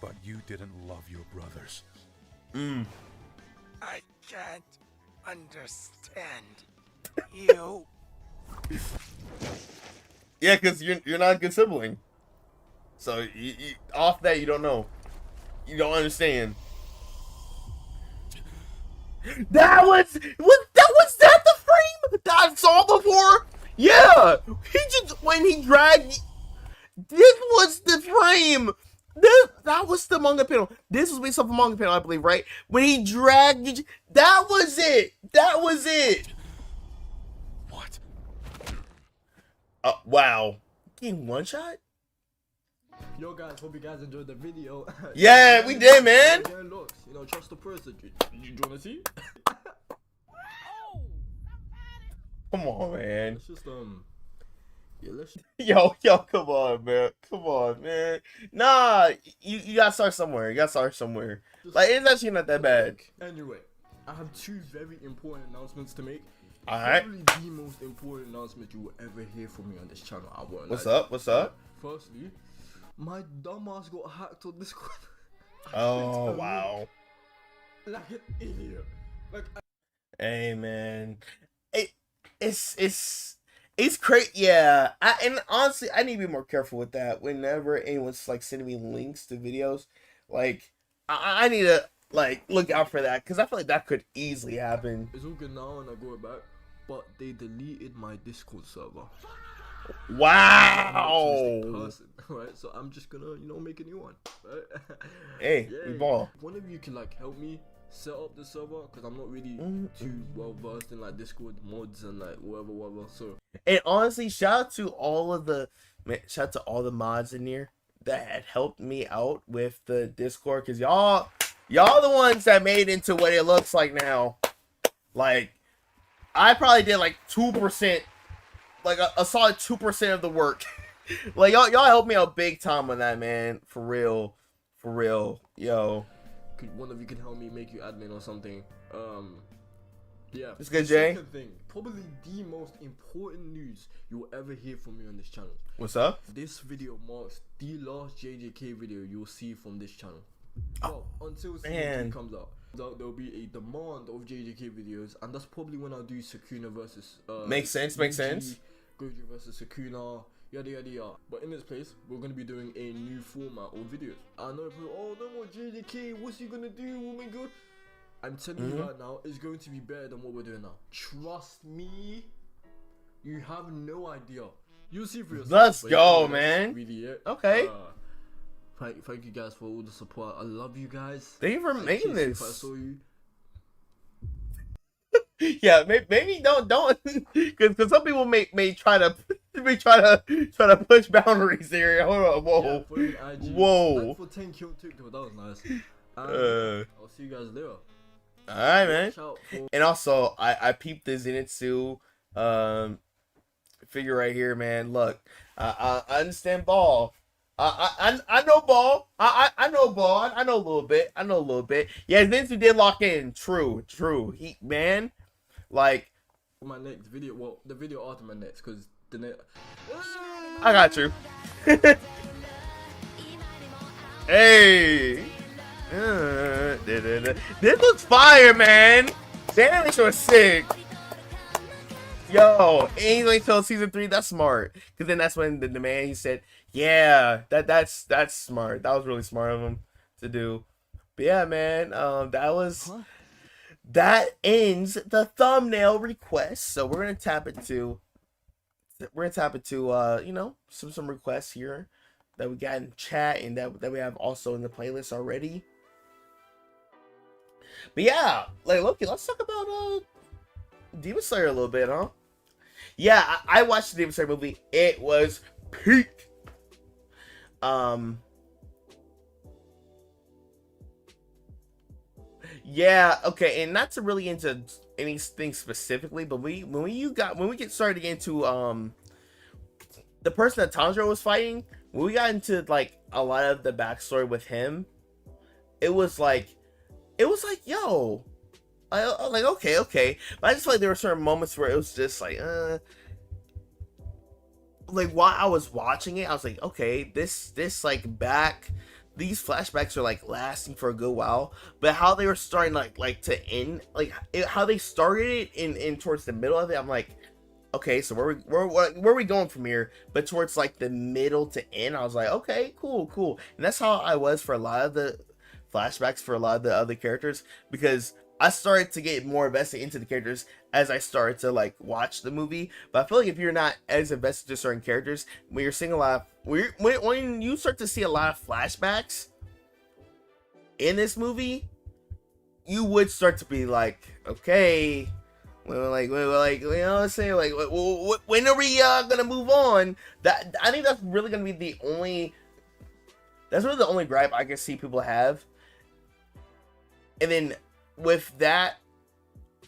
but you didn't love your brothers. I can't understand you. Yeah, because you're not a good sibling. So off that you don't know. You don't understand. That was the frame that I saw before? Yeah! He just when he dragged this was the frame. That was the manga panel. This was based off a manga panel, I believe, right? When he dragged that was it. That was it. What? Wow. Getting one shot? Yo guys, hope you guys enjoyed the video. Yeah, we did, man. Looks, you know, trust the person. You wanna see? Come on, man. Let's just yeah, let's. Yo, come on, man. Come on, man. Nah, you gotta start somewhere. You gotta start somewhere. Like, it's actually not that bad. Anyway, I have two very important announcements to make. Alright. Probably the most important announcement you will ever hear from me on this channel. I won't. What's up? What's up? Firstly, my dumbass got hacked on Discord. Oh, wow. Like an idiot. Like. Hey, man. It's crazy. Yeah. And honestly, I need to be more careful with that. Whenever anyone's like sending me links to videos, like I need to like look out for that because I feel like that could easily happen. It's all good now and I go back, but they deleted my Discord server. Wow. Person, right? So I'm just gonna, make a new one. Right? Hey, we ball. One of you can like help me set up the server because I'm not really too well versed in like Discord mods and like whatever. So and honestly, shout out to all the mods in here that had helped me out with the Discord because y'all the ones that made it into what it looks like now. Like I probably did like 2%, like a solid 2% of the work. Like y'all helped me out big time on that, man. For real, yo. One of you can help me make you admin or something. Yeah. It's good, Jay. Second thing, probably the most important news you will ever hear from me on this channel. What's up? This video marks the last JJK video you will see from this channel. Well, until season 2 comes out. There'll be a demand of JJK videos, and that's probably when I'll do Sukuna versus makes sense. Gojo versus Sukuna, yada yada yada. But in this place, we're gonna be doing a new format of videos. I know people, oh no more JJK, what's he gonna do? Oh my god. I'm telling you right now, it's going to be better than what we're doing now. Trust me. You have no idea. You'll see for yourself. Let's go, man. Really it. Okay. Thank you guys for all the support. I love you guys. Thank you for making this. If I saw you. Yeah, maybe don't because some people may try to push boundaries here. Hold on, whoa, yeah, whoa. For 10 kill TikTok, that was nice. I'll see you guys later. All right, man. And also, I peeped the Zenitsu figure right here, man. Look, I understand ball. I know ball. I know ball. I know a little bit. Yeah, Zenitsu did lock in. True. He man, like my next video. Well, the video after my next, because the next. I got you. Hey. This looks fire, man. The animation was sick. Yo, ain't like till season 3. That's smart. Because then that's when the man, he said, yeah, that's smart. That was really smart of him to do. But yeah, man, that ends the thumbnail request. So we're gonna tap into you know, some requests here that we got in chat and that we have also in the playlist already. But yeah, like Loki, let's talk about Demon Slayer a little bit, huh? Yeah, I watched the Demon Slayer movie. It was peak. Yeah, okay, and not to really into anything specifically, but when we get started into the person that Tanjiro was fighting, when we got into like a lot of the backstory with him, it was like yo, I like okay, but I just feel like there were certain moments where it was just like while I was watching it, I was like, okay, this like these flashbacks are like lasting for a good while, but how they were starting like to end, like how they started it in towards the middle of it, I'm like, okay, so where are we going from here? But towards like the middle to end, I was like, okay, cool, and that's how I was for a lot of the flashbacks for a lot of the other characters, because I started to get more invested into the characters as I started to like watch the movie. But I feel like if you're not as invested in certain characters, when you're seeing a lot of, when you start to see a lot of flashbacks in this movie, you would start to be like, okay, well, you know what I'm saying? Like, when are we gonna move on? That I think that's really gonna be the only gripe I can see people have. And then with that,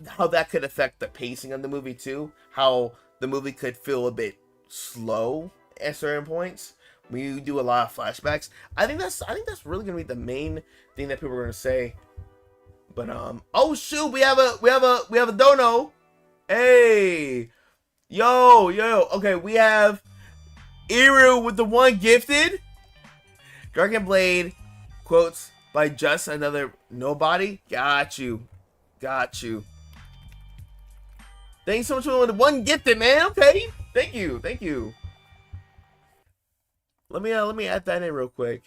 how that could affect the pacing of the movie too, how the movie could feel a bit slow at certain points when you do a lot of flashbacks. I think that's really gonna be the main thing that people are gonna say. But oh shoot, we have a dono. Hey, yo, okay, we have Iru with the one gifted Dragon Blade quotes by just another nobody. Got you. Thanks so much for the one gifted, man. Okay, thank you. Let me add that in real quick.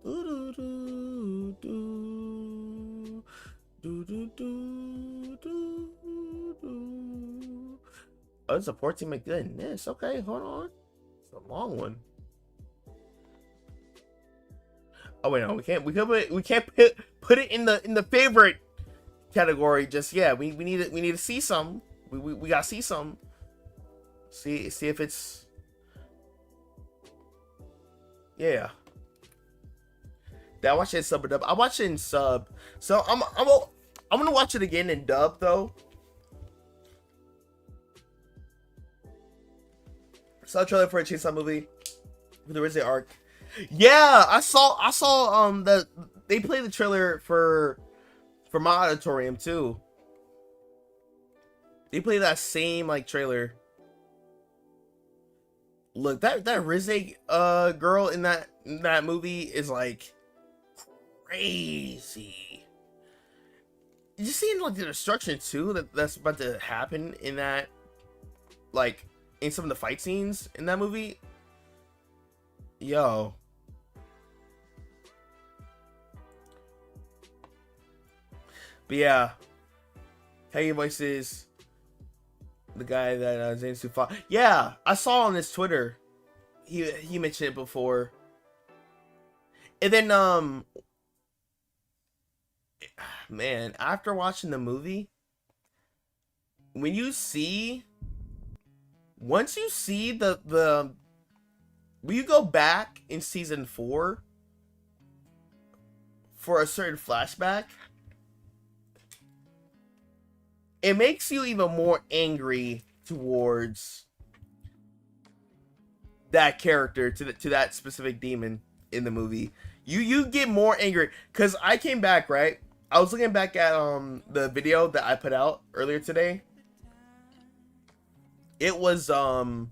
Oh, it's a 14. My goodness. Okay, hold on. It's a long one. Oh wait, no, we can't put it in the favorite category just yet. We need to see some. We gotta see some. See if it's, yeah. Did I watch it in sub or dub? I watched it in sub. So I'm gonna watch it again in dub though. Saw a trailer for a Chainsaw movie for the Rizzy arc. Yeah, I saw they played the trailer for my auditorium too. They play that same like trailer. Look, that Rizzy girl in that movie is like crazy. You see like the destruction too that's about to happen in that, like in some of the fight scenes in that movie. Yo. But yeah, Hey Voices, the guy that Zane Sufa. Yeah, I saw on his Twitter. He mentioned it before. And then man, after watching the movie, once you see the when you go back in season 4 for a certain flashback, it makes you even more angry towards that character, to that specific demon in the movie. You get more angry, because I came back, right? I was looking back at the video that I put out earlier today. It was the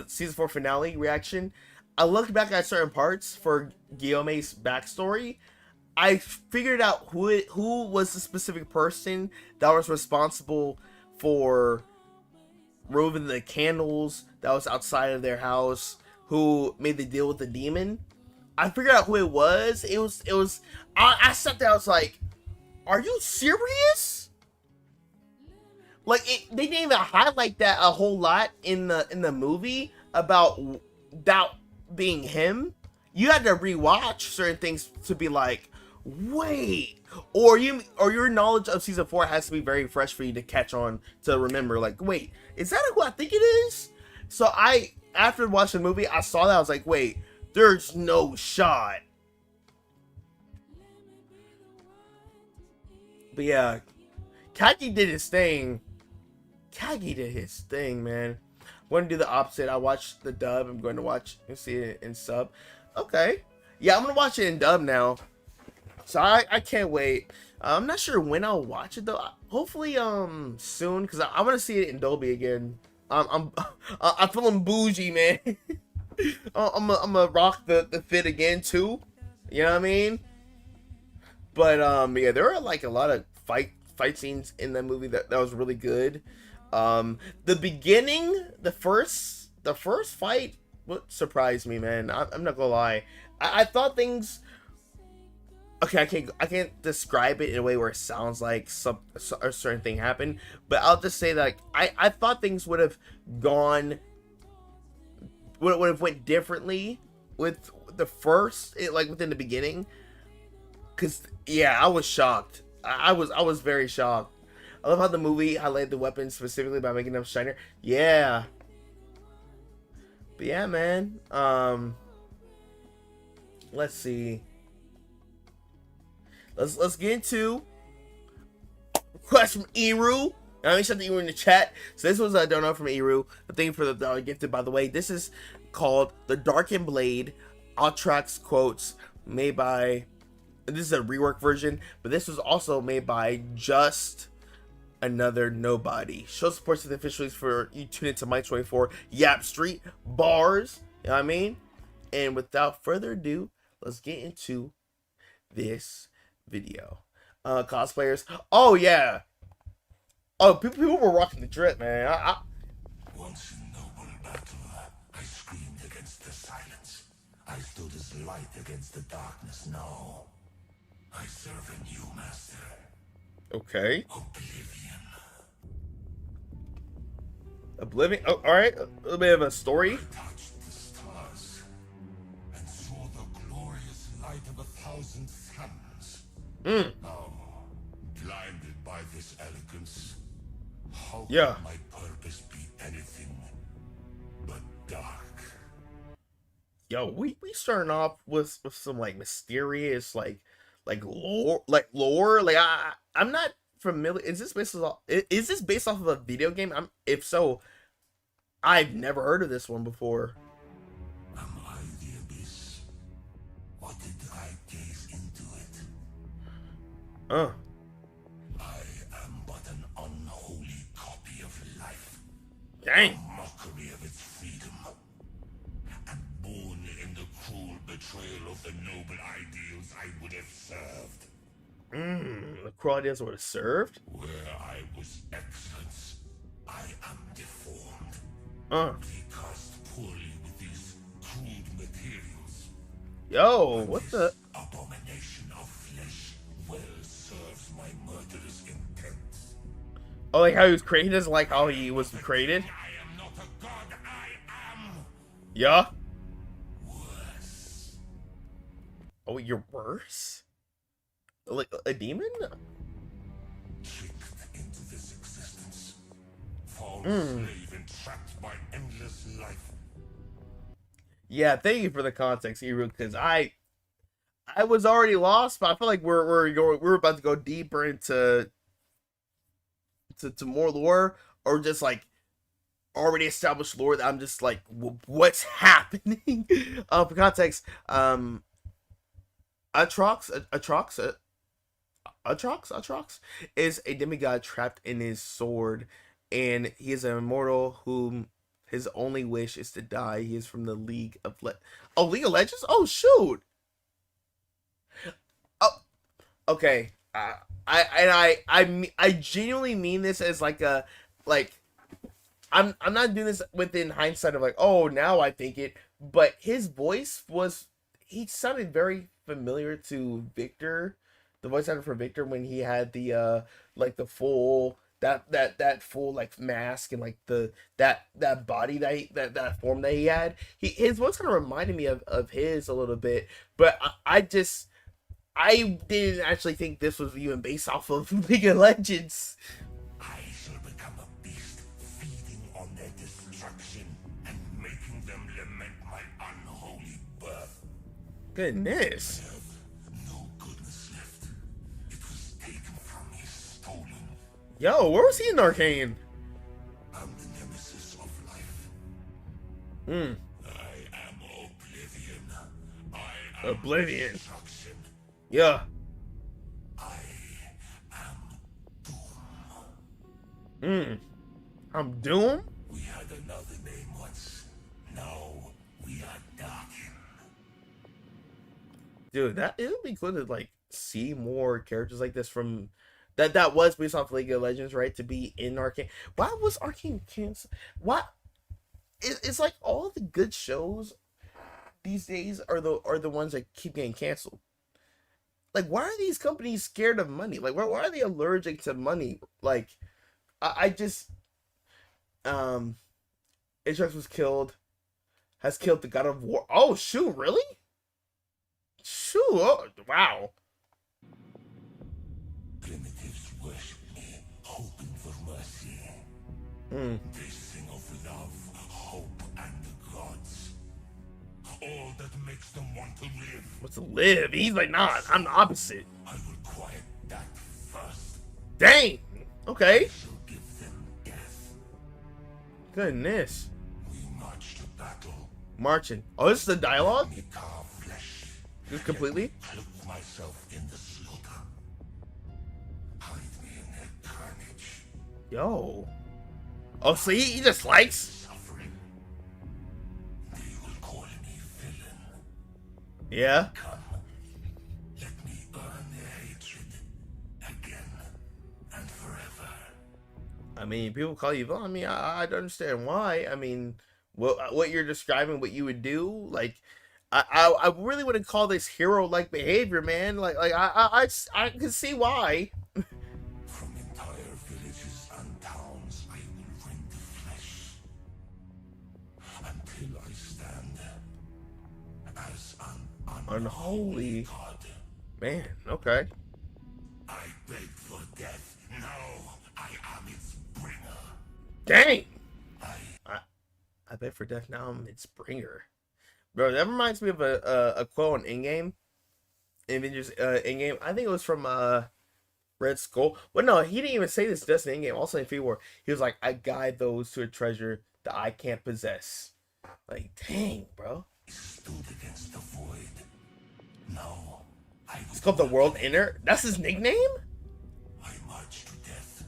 season 4 finale reaction. I looked back at certain parts for Guillaume's backstory. I figured out who was the specific person that was responsible for removing the candles that was outside of their house, who made the deal with the demon. I figured out who it was. It was. I sat there. I was like, "Are you serious?" Like they didn't even highlight that a whole lot in the movie about that being him. You had to rewatch certain things to be like, wait, or your knowledge of season 4 has to be very fresh for you to catch on to remember. Like, wait, is that who I think it is? So after watching the movie, I saw that. I was like, wait, there's no shot. But yeah, Kagi did his thing. Kagi did his thing, man. I'm going to do the opposite. I watched the dub. I'm going to watch and see it in sub. Okay. Yeah, I'm going to watch it in dub now. So I can't wait. I'm not sure when I'll watch it though. Hopefully soon, because I want to see it in Dolby again. I'm feeling bougie, man. I'm gonna rock the fit again too. You know what I mean? But yeah, there are like a lot of fight scenes in that movie that was really good. The beginning, the first fight, what surprised me, man. I'm not gonna lie. I thought things. Okay, I can't describe it in a way where it sounds like a certain thing happened, but I'll just say that like, I thought things would have gone, would have went differently with the first, like within the beginning, cause yeah, I was shocked. I was very shocked. I love how the movie highlighted the weapons specifically by making them shiner. Yeah. But yeah, man. Let's see. Let's get into request from Eru. I mean, something you were in the chat. So this was a donut from Eru. The thing for the gifted, by the way. This is called the Darkened Blade. Altrax quotes made by. This is a rework version, but this was also made by Just Another Nobody. Show support to the officials for you tune into Mike 24 Yap Street bars. You know what I mean? And without further ado, let's get into this video. Cosplayers. Oh yeah. Oh, people were rocking the drip, man. Once in noble battle, I screamed against the silence. I stood as light against the darkness. Now, I serve a new master. Okay. Oblivion. Oblivion. Oh, all right. A little bit of a story. I touched the stars and saw the glorious light of 1,000 suns. Now, blinded by this elegance, how can my purpose be anything but dark? Yo, we starting off with some like mysterious like lore like I'm not familiar. Is this based off of a video game? If so, I've never heard of this one before. Am I the abyss? Or did I gaze into it? I am but an unholy copy of life. Dang. A mockery of its freedom. And born in the cruel betrayal of the noble ideals I would have served. The cruel ideals would have served? Where I was excellence, I am deformed. Cast poorly with these crude materials. Yo, what the? Abomination of flesh well serves my murderous intent. Oh, like how he was created? He doesn't like how he was created? I am not a god, I am. Yeah? Worse. Oh, you're worse? Like a demon? Tricked into this existence. False slave entrapped by endless life. Yeah, thank you for the context, Eru, because I was already lost, but I feel like we're about to go deeper into to more lore, or just like already established lore that I'm just like, what's happening? For context, Atrox is a demigod trapped in his sword, and he is an immortal whom his only wish is to die. He is from the League of League of Legends? Oh shoot! okay, I genuinely mean this as like a like I'm not doing this within hindsight of like, oh, now I think it, but his voice was, he sounded very familiar to Victor, the voice actor for Victor, when he had the like the full that full like mask and like the that body that form that he had. His voice kind of reminded me of his a little bit, but I didn't actually think this was even based off of League of Legends. I shall become a beast, feeding on their destruction and making them lament my unholy birth. Goodness. I have no goodness left. It was taken from me, stolen. Yo, where was he in Arcane? I'm the nemesis of life. Hmm. I am oblivion. I am Oblivion. destruction. Yeah. I am doom. Hmm. I'm Doom? We had another name once. Now we are Darkin. Dude, that it would be cool to like see more characters like this from that was based off League of Legends, right? To be in Arcane. Why was Arcane canceled? Why? It's like all the good shows these days are the ones that keep getting canceled. Like, why are these companies scared of money? Like, why are they allergic to money? Like, I just Ajax was killed, has killed the God of War. Oh shoot, really? Shoot, oh, wow. Primitives worship me, hoping for mercy. They sing of love, hope, and the gods. All that makes them want to live. What's to live? He's like, nah, I'm the opposite. I will quiet that first. Dang. Okay. I shall give them death. Goodness. We march to battle. Marching. Oh, this is the dialogue? Me carve flesh. Just completely? Clothe myself in the slaughter. Hide me in their carnage. Yo. Oh, so he just likes? Suffering. They will call me villain. Yeah. Come. Let me earn their hatred. Again. And forever. I mean, people call you villain. I mean, I don't understand why. I mean, what you're describing, what you would do, like, I really wouldn't call this hero-like behavior, man. Like I can see why. From entire villages and towns, I will rend the flesh until I stand as an Unholy. god. Man, okay. I beg for death. Now I am its bringer. Dang. I bet for death now I'm its bringer. Bro, that reminds me of a quote on Endgame. Avengers Endgame. I think it was from Red Skull. Well, no, he didn't even say this just in Endgame. Also in Infinity War, he was like, "I guide those to a treasure that I can't possess." Like, dang, bro. Stood against the void. Now I It's called the World Ender. That's his nickname? march to death.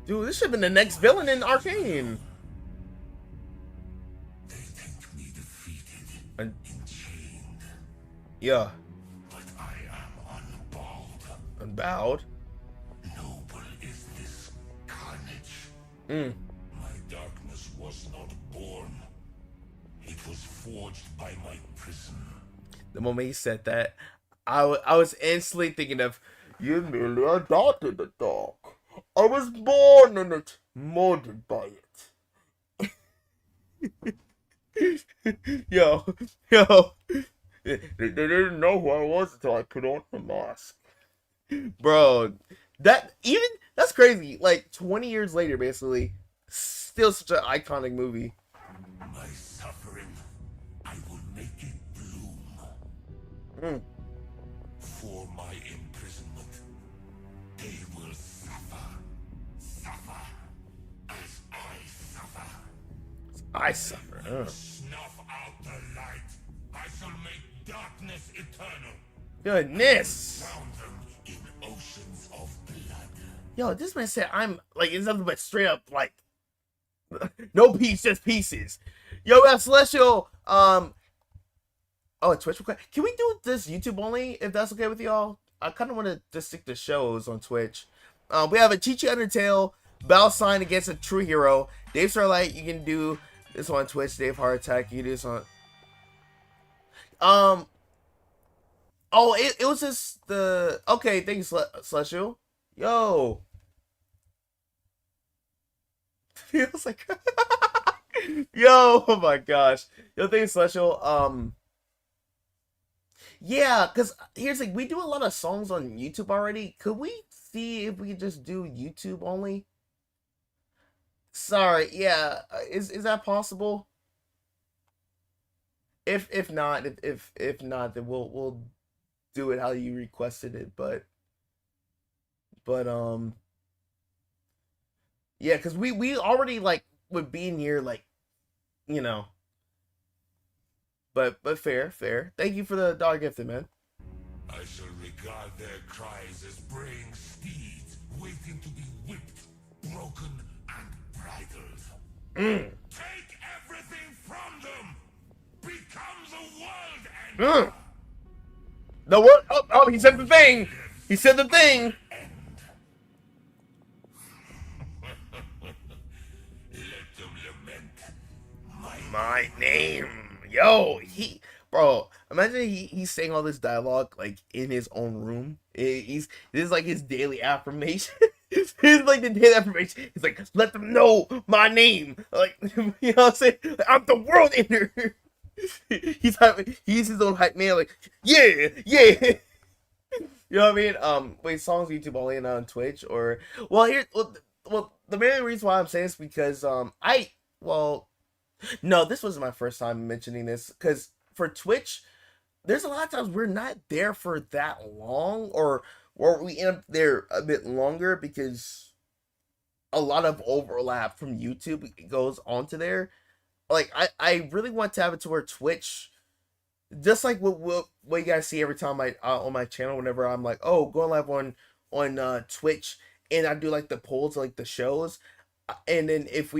Dude, this should have been the next villain in Arcane. They think me defeated, enchained, Yeah. but I am unbowed. Unbowed. Noble is this carnage. Mm. My darkness was not born. It was forged by my prison. The moment he said that, I was instantly thinking of, you merely adopted the dark. I was born in it, molded by it. yo. They didn't know who I was until I put on the mask. Bro, that's crazy. Like 20 years later, basically, still such an iconic movie. My suffering, I will make it bloom. For my imprisonment, they will suffer as I suffer. I suffer. Snuff out the light. I shall make darkness eternal. Goodness. Drown them in oceans of blood. Yo, this man said I'm like, it's nothing but straight up like no piece, just pieces. Yo, we have Celestial. Oh, Twitch request. Can we do this YouTube only if that's okay with y'all? I kind of want to just stick to shows on Twitch. We have a Chi-Chi Undertale battle sign against a true hero. Dave Starlight, you can do this on Twitch. Dave Heart Attack, you can do this on. Oh, it was just the okay. Thank you, Celestial. Yo, feels like. Yo, oh my gosh. Yo, thank you, Celestial. Yeah, because here's the thing, we do a lot of songs on YouTube already. Could we see if we could just do YouTube only? Sorry, yeah. Is that possible? If not, if not, then we'll do it how you requested it, but yeah, because we already like would be in here, like, you know. But fair. Thank you for the dollar gifted, man. I shall regard their cries as braying steeds waiting to be whipped, broken, and bridled. Take everything from them! Become the world ender! The what? Oh, he said the thing! He said the thing! Let them lament my name. Yo, bro, imagine he's saying all this dialogue like in his own room. This is like his daily affirmation. It's like the daily affirmation. He's like, let them know my name. Like, you know what I'm saying? I'm the world ender. He's his own hype man. Like, yeah. You know what I mean? Wait, songs YouTube only and on Twitch or well, the main reason why I'm saying this because no, this wasn't my first time mentioning this because for Twitch, there's a lot of times we're not there for that long or we end up there a bit longer because a lot of overlap from YouTube goes onto there. Like, I really want to have it to where Twitch, just like what you guys see every time on my channel whenever I'm like, oh, going live on Twitch and I do like the polls, like the shows. And then if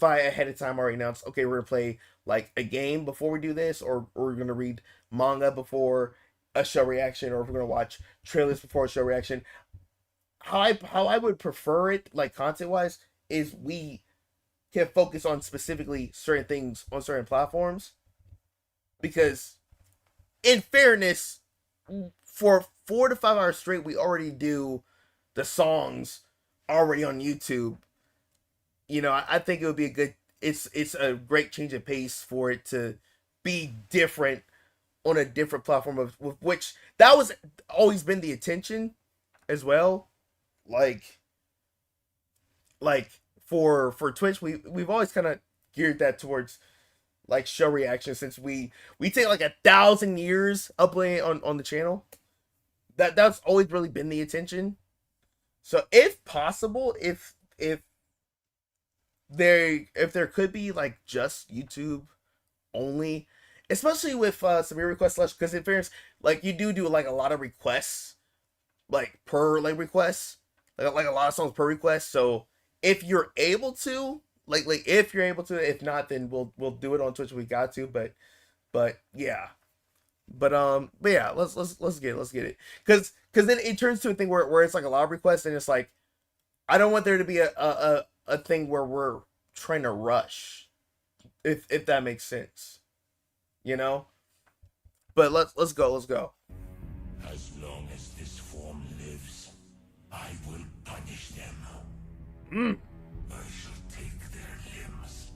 I ahead of time already announced, okay, we're gonna play like a game before we do this, or we're gonna read manga before a show reaction, or if we're gonna watch trailers before a show reaction. How I would prefer it, like content wise, is we can focus on specifically certain things on certain platforms. Because, in fairness, for 4 to 5 hours straight, we already do the songs already on YouTube. You know, I think it would be a good. It's a great change of pace for it to be different on a different platform of which that was always been the intention as well. Like for Twitch, we've always kind of geared that towards like show reaction since we take like 1,000 years uploading on the channel. That's always really been the intention. So if possible, if there could be like just YouTube only, especially with some request slash, because in fairness, like you do like a lot of requests, like per like requests, like a lot of songs per request. So if you're able to, like if you're able to, if not, then we'll do it on Twitch. We got to, but yeah, but yeah, let's get it, because then it turns to a thing where it's like a lot of requests and it's like I don't want there to be a thing where we're trying to rush, if that makes sense, you know. But let's go. As long as this form lives, I will punish them. I shall take their limbs.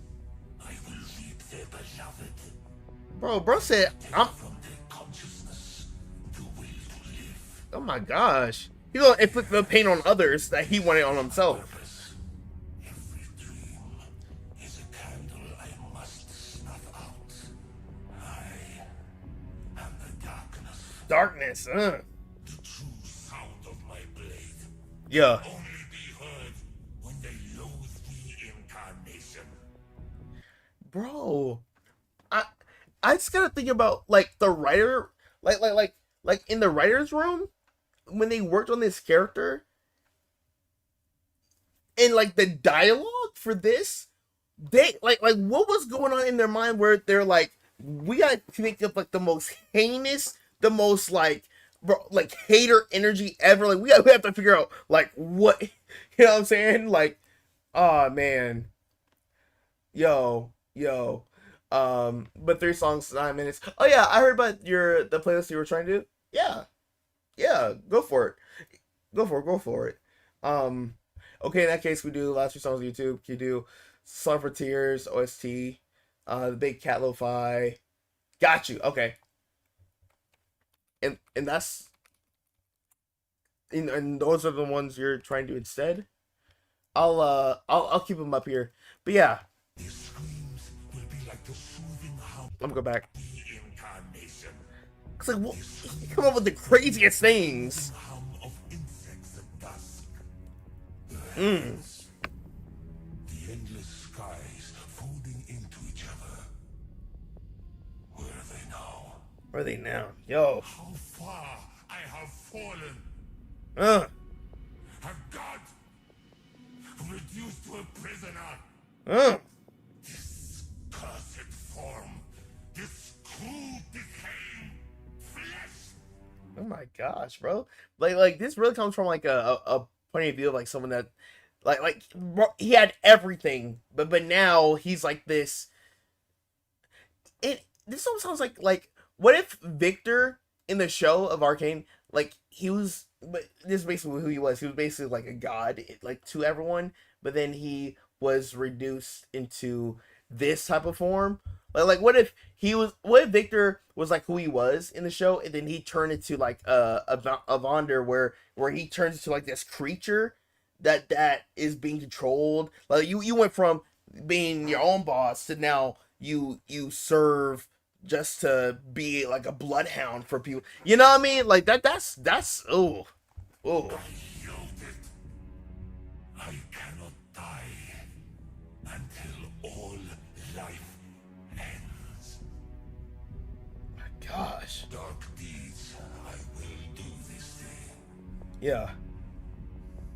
I will reap their beloved. Bro said I'm from their consciousness the will to live. oh my gosh, he's gonna inflict the pain on others that he wanted on himself. Darkness, The true sound of my blade yeah. can only be heard when they loathe the incarnation. Bro, I just gotta think about like the writer, like in the writer's room when they worked on this character and like the dialogue for this, they like what was going on in their mind where they're like, we gotta think of like the most heinous, the most like bro, like hater energy ever. Like we have to figure out like what, you know what I'm saying? Like, oh man, yo. But 3 songs, 9 minutes. Oh yeah, I heard about the playlist you were trying to do. Yeah, go for it. Go for it. Um, okay, in that case, we do the last 3 songs on YouTube. You do Song for Tears, OST, the Big Cat Lo-Fi. Got you. Okay, and that's and those are the ones you're trying to do instead. I'll keep them up here. But yeah, I'm gonna go back. It's like, what? You come up with the craziest things. Mm. The endless skies folding into each other. Where are they now? Where are they now? Yo. How far I have fallen. Have God reduced to a prisoner. This cursed form, this cruel decaying flesh. Oh my gosh, bro! Like this really comes from like a point of view of like someone that like he had everything, but now he's like this. This almost sounds like what if Victor in the show of Arcane, like he was, but this is basically who he was. He was basically like a god, like to everyone, but then he was reduced into this type of form. Like what if Victor was like who he was in the show, and then he turned into like a Vonder where he turns into like this creature that is being controlled. Like you went from being your own boss to now you serve just to be like a bloodhound for people. You know what I mean? Like that's oh. I cannot die until all life ends. My gosh. Dark deeds, I will do this day. Yeah.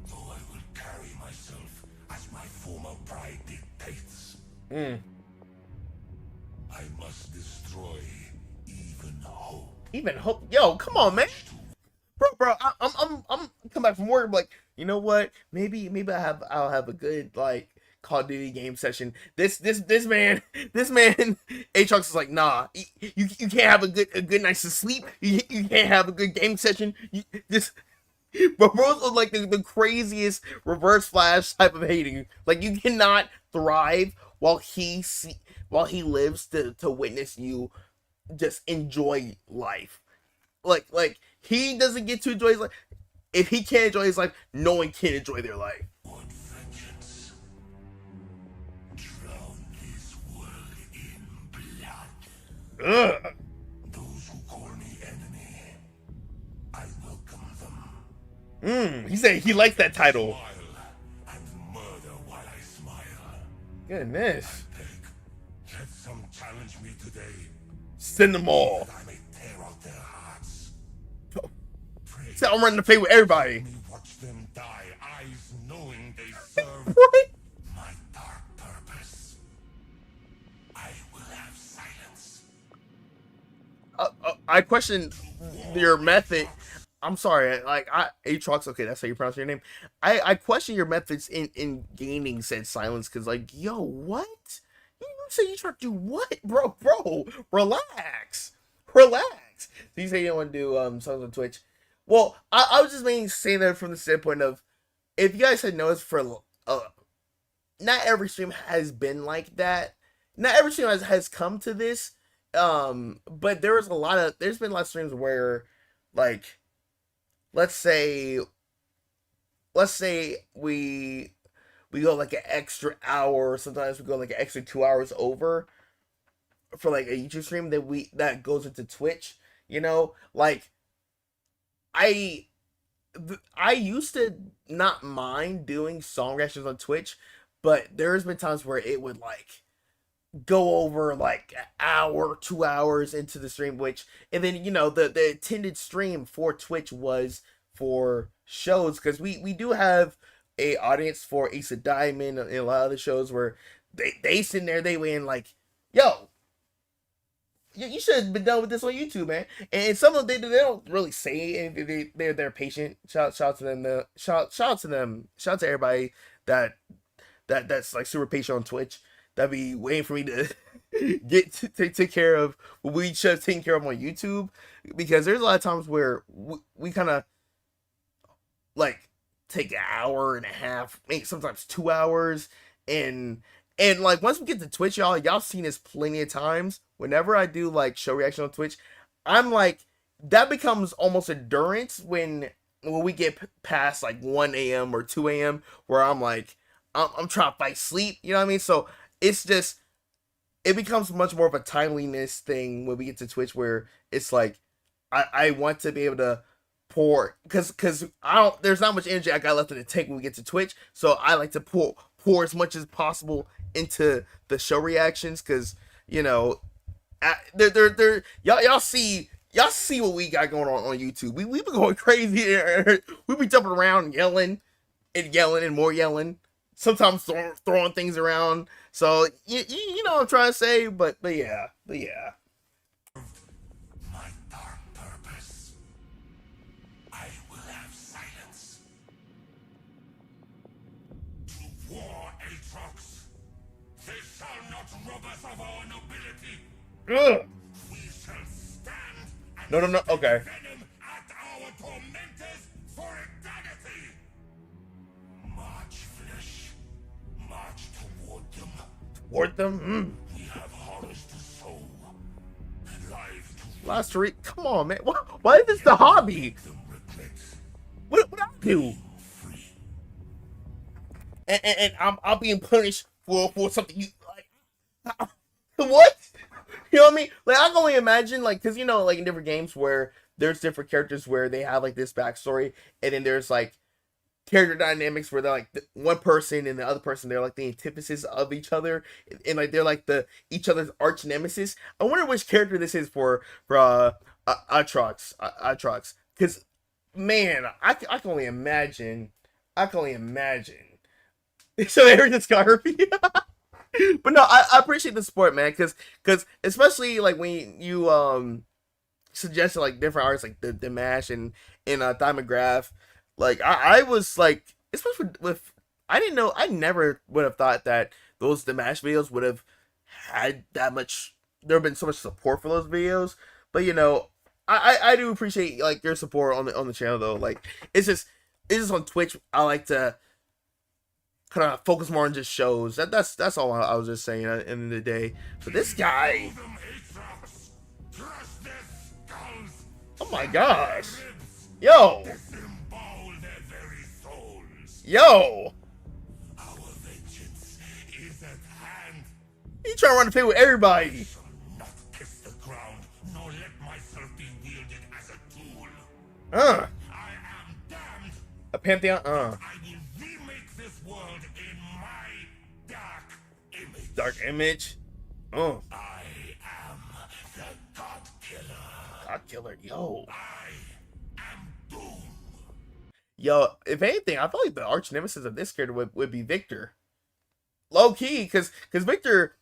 Though I will carry myself as my former pride dictates. I must destroy even hope. Even hope. Yo, come on, man. Bro, I'm come back from work. Like, you know what? Maybe I'll have a good like Call of Duty game session. This man, Aatrox is like, nah. You can't have a good night's of sleep. You can't have a good game session. But bro's like the craziest reverse flash type of hating. Like you cannot thrive while he lives to witness you just enjoy life. Like he doesn't get to enjoy his life. If he can't enjoy his life, no one can enjoy their life. Vengeance. Drown this world in blood. Ugh. Those who call me enemy, I welcome them. He said he likes that title. Smile and murder while I smile. Goodness. Let some challenge me today. Send them all. That I may tear out their hearts. So I'm running the play with everybody. Watch them die, eyes knowing they serve What? my dark purpose. I will have silence. I question your method. I'm sorry, like Aatrox, okay, that's how you pronounce your name. I question your methods in gaining said silence, because like, yo, what? You say you try to do what? Bro, relax. So you say you don't want to do songs on Twitch. Well, I was just mainly saying that from the standpoint of, if you guys had noticed, for not every stream has been like that. Not every stream has come to this. But there's been a lot of streams where, like, let's say we go like an extra hour, sometimes we go like an extra 2 hours over for like a YouTube stream that goes into Twitch, you know? Like I used to not mind doing song reactions on Twitch, but there's been times where it would like go over like an hour, 2 hours into the stream, and then the attended stream for Twitch was for shows, because we do have a audience for Ace of Diamond and a lot of the shows where they sit there, they win like, yo, you should have been done with this on YouTube, man. And some of them they don't really say anything. They're patient. Shout to them. Shout out to them. Shout out to everybody that's like super patient on Twitch. That be waiting for me to get to take care of what we should have taken care of on YouTube, because there's a lot of times where we kind of like take an hour and a half, maybe sometimes 2 hours, and like once we get to Twitch, y'all seen this plenty of times. Whenever I do like show reaction on Twitch, I'm like, that becomes almost endurance when we get past like 1 a.m. or 2 a.m. where I'm like, I'm trying to fight sleep, you know what I mean? So it's just, it becomes much more of a timeliness thing when we get to Twitch, where it's like, I want to be able to pour, because there's not much energy I got left in the tank when we get to Twitch, so I like to pour as much as possible into the show reactions, because, you know, they're y'all see what we got going on YouTube. We been going crazy here. We be jumping around, yelling and more yelling, sometimes throwing things around. So you know what I'm trying to say, but yeah. My dark purpose. I will have silence. To war, Aatrox. They shall not rob us of our nobility. Ugh. We shall stand and No. Okay. venom at our tormentors for eternity. March, flesh. March toward them. Toward them? We have horrors to sow. Lives to Last week, come on, man. Why is this the hobby? What I do? And I'm being punished for something you like. What? You know what I mean? Like, I can only imagine, like, because, you know, like in different games where there's different characters where they have like this backstory, and then there's like character dynamics where they're like one person and the other person, they're like the antithesis of each other, and like they're like each other's arch nemesis. I wonder which character this is for Aatrox, because man, I can only imagine. So every discography. But no, I appreciate the support, man, because especially like when you suggested like different artists like the Mash and Diamond Graph, like I was like, especially with I didn't know, I never would have thought that those the Mash videos would have had that much, there have been so much support for those videos. But you know, I do appreciate like your support on the channel though. Like it's just on Twitch, I like to kind of focus more on just shows. That's all I was just saying at the end of the day. But this guy, oh my gosh, yo, he trying to run the pit with everybody. not kiss the ground, nor let myself be wielded as a tool. I am damned. A pantheon. I will remake this world in my dark image. Dark image. I am the God Killer. God Killer, yo. I am doomed. Yo, if anything, I feel like the arch nemesis of this character would be Victor. Low key, because Victor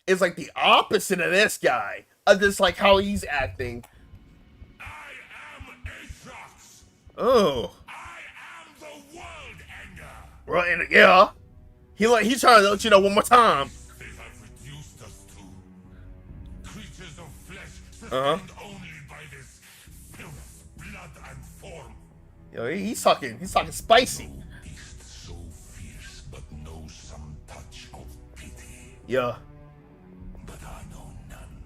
is like the opposite of this guy. Just like how he's acting. I am Aatrox. Oh. I am the world ender. Right, and yeah. He's trying to let you know one more time. They have reduced us to creatures of flesh, sustained only by this filth, blood, and form. Yo, he's talking spicy. Beast so fierce, but knows some touch of pity. Yeah. But I know none.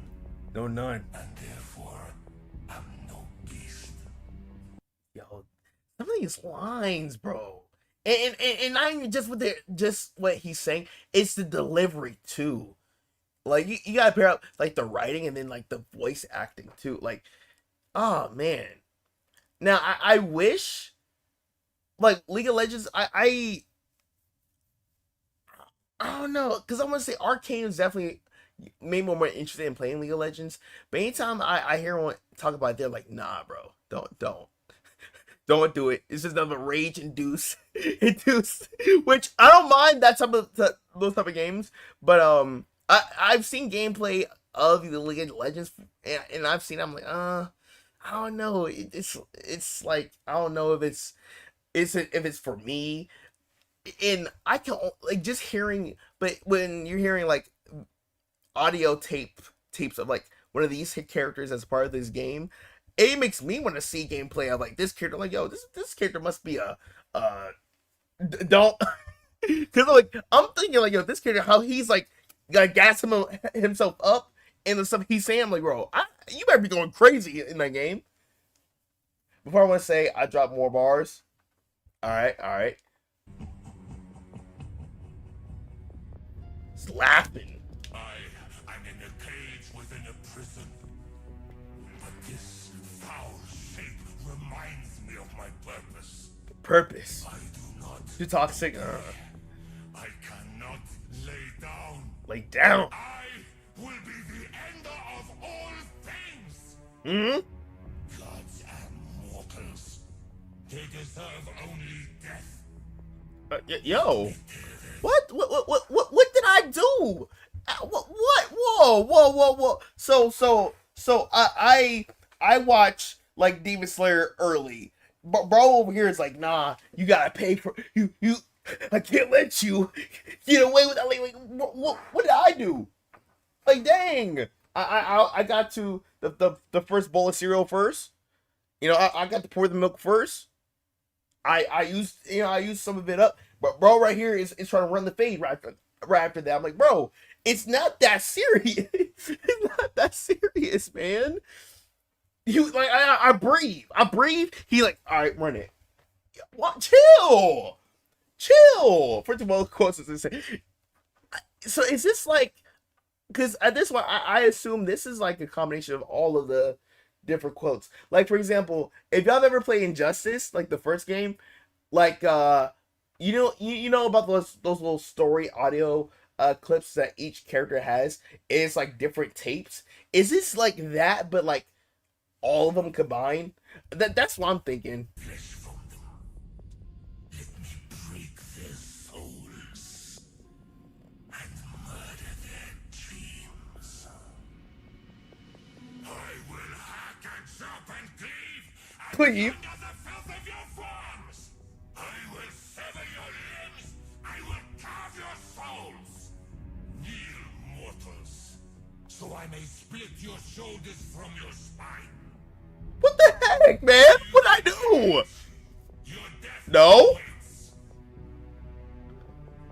No, none. And therefore, am no beast. Yo, some of these lines, bro. And not even just with just what he's saying, it's the delivery too. Like you gotta pair up like the writing and then like the voice acting too. Like, oh man. Now I wish like League of Legends, I don't know, because I want to say Arcane is definitely made me more interested in playing League of Legends. But anytime I hear one talk about it, they're like, nah, bro, don't do it. It's just another rage induce, which I don't mind that those type of games. But I've seen gameplay of the League of Legends, and I've seen. I'm like, I don't know. It's like I don't know if it's for me, and I can like just hearing. But when you're hearing like audio tapes of like one of these characters as part of this game, it makes me want to see gameplay of like this character. Like, yo, this character must be a don't because like I'm thinking like, yo, this character, how he's like gonna gas himself up and the stuff he's saying. I'm like, bro, you better be going crazy in that game. Before I want to say I drop more bars. All right. It's laughing. I'm in a cage within a prison. But this foul shape reminds me of my purpose. Purpose. I do not. Too toxic. I cannot lay down. Lay down. I will be the ender of all things. Mm-hmm. Gods and mortals. They deserve only death. Yo. What did I do? What? Whoa. So I watch like Demon Slayer early. But bro over here is like, nah, you gotta pay for you. I can't let you get away with that. Like what did I do? Like, dang. I got to the first bowl of cereal first. You know, I got to pour the milk first. I used some of it up, but bro right here is trying to run the fade right after that. I'm like, bro, it's not that serious. It's not that serious, man. You like I breathe. He like, all right, run it. What? Chill. First of all, of course, it's insane. So is this like? Because at this one, I assume this is like a combination of all of the different quotes. Like, for example, if y'all ever played Injustice, like the first game, like you know about those little story audio clips that each character has. It's like different tapes. Is this like that, but like all of them combined? That's what I'm thinking. Break their souls and murder their dreams. I will hack and chop and cleave Cleave. under the filth of your forms. I will sever your limbs. I will carve your souls. Kneel, mortals, so I may split your shoulders from your spine. What the heck, man? What'd I do? No?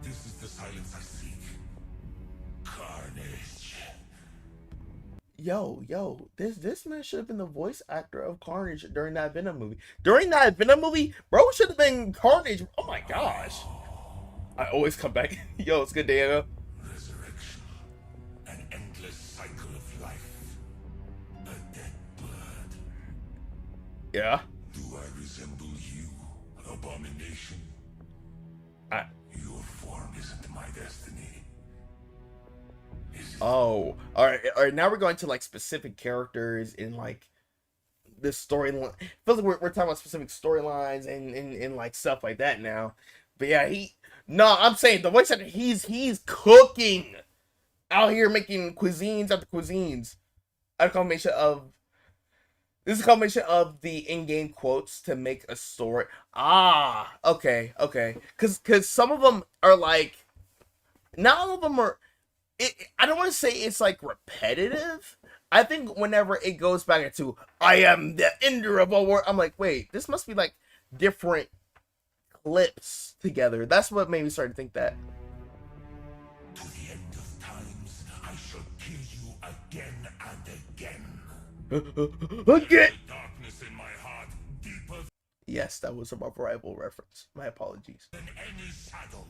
This is the silence I seek. Carnage. Yo, this man should have been the voice actor of Carnage during that Venom movie. During that Venom movie, bro should have been Carnage. Oh my gosh. I always come back. Yo, it's good, Diego. Resurrection. An endless cycle of life. A dead bird. Yeah. Do I resemble you, abomination? Your form isn't my destiny. Oh, all right. Now we're going to like specific characters in like this storyline. Feels like we're talking about specific storylines and like stuff like that now. But yeah, I'm saying the voice actor, he's cooking out here, making cuisines after cuisines. This is a combination of the in-game quotes to make a story. Okay. Cause some of them are like, not all of them are. I don't want to say it's like repetitive. I think whenever it goes back into I am the ender of all world, I'm like, wait, this must be like different clips together. That's what made me start to think that. To the end of times, I shall kill you again and again. Again. Darkness in my heart, deeper Yes, that was a Marvel Rival reference. My apologies. than any shadow.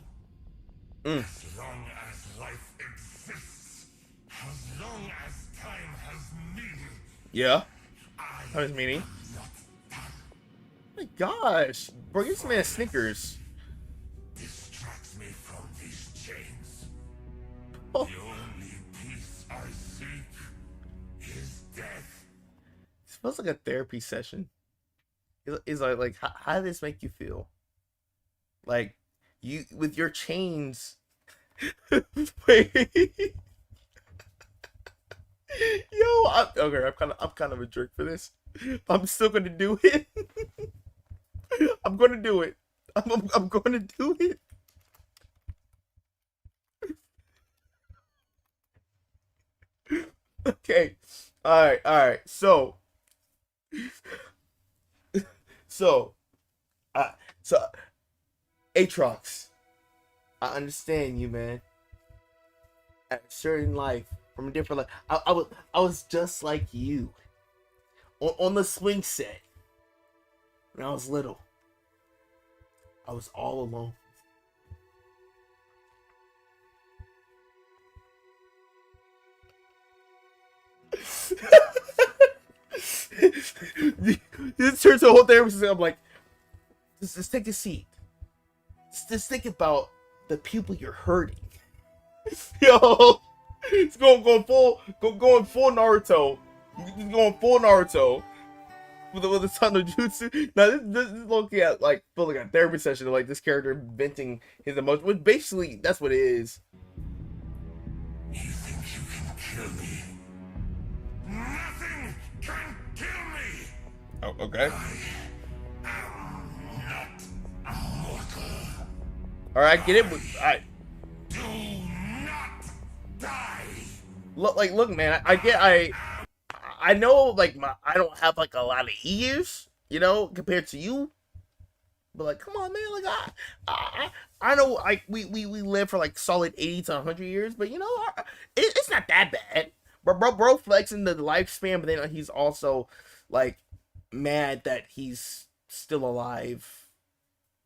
As long as life exists, as long as time has meaning. Yeah. How does meaning? My gosh, bro, give this man Snickers. Distracts me from these chains. Oh. The only peace I seek is death. It feels like a therapy session. It's like how did this make you feel? Like you with your chains. Wait. Okay, I'm kind of a jerk for this. I'm still gonna do it. I'm gonna do it. I'm gonna do it. Okay. All right. So, uh, so, Aatrox, I understand you, man. At a certain life, from a different life, I was just like you. On the swing set, when I was little, I was all alone. This turns to a whole therapist. I'm like, just take a seat. Just think about the people you're hurting. Yo, it's going full Naruto. He's going full Naruto with a ton of jutsu. Now this is looking at like feeling like a therapy session of like this character venting his emotions. Which basically that's what it is. You think you can kill me? Nothing can kill me. Oh, okay. I am not mortal. All right, get it. All right. Do not die. Look, man. I know, like I don't have like a lot of years, you know, compared to you. But like, come on, man. Like I know, like we live for like solid 80 to 100 years, but you know, it's not that bad. But bro flexing the lifespan, but then he's also like mad that he's still alive.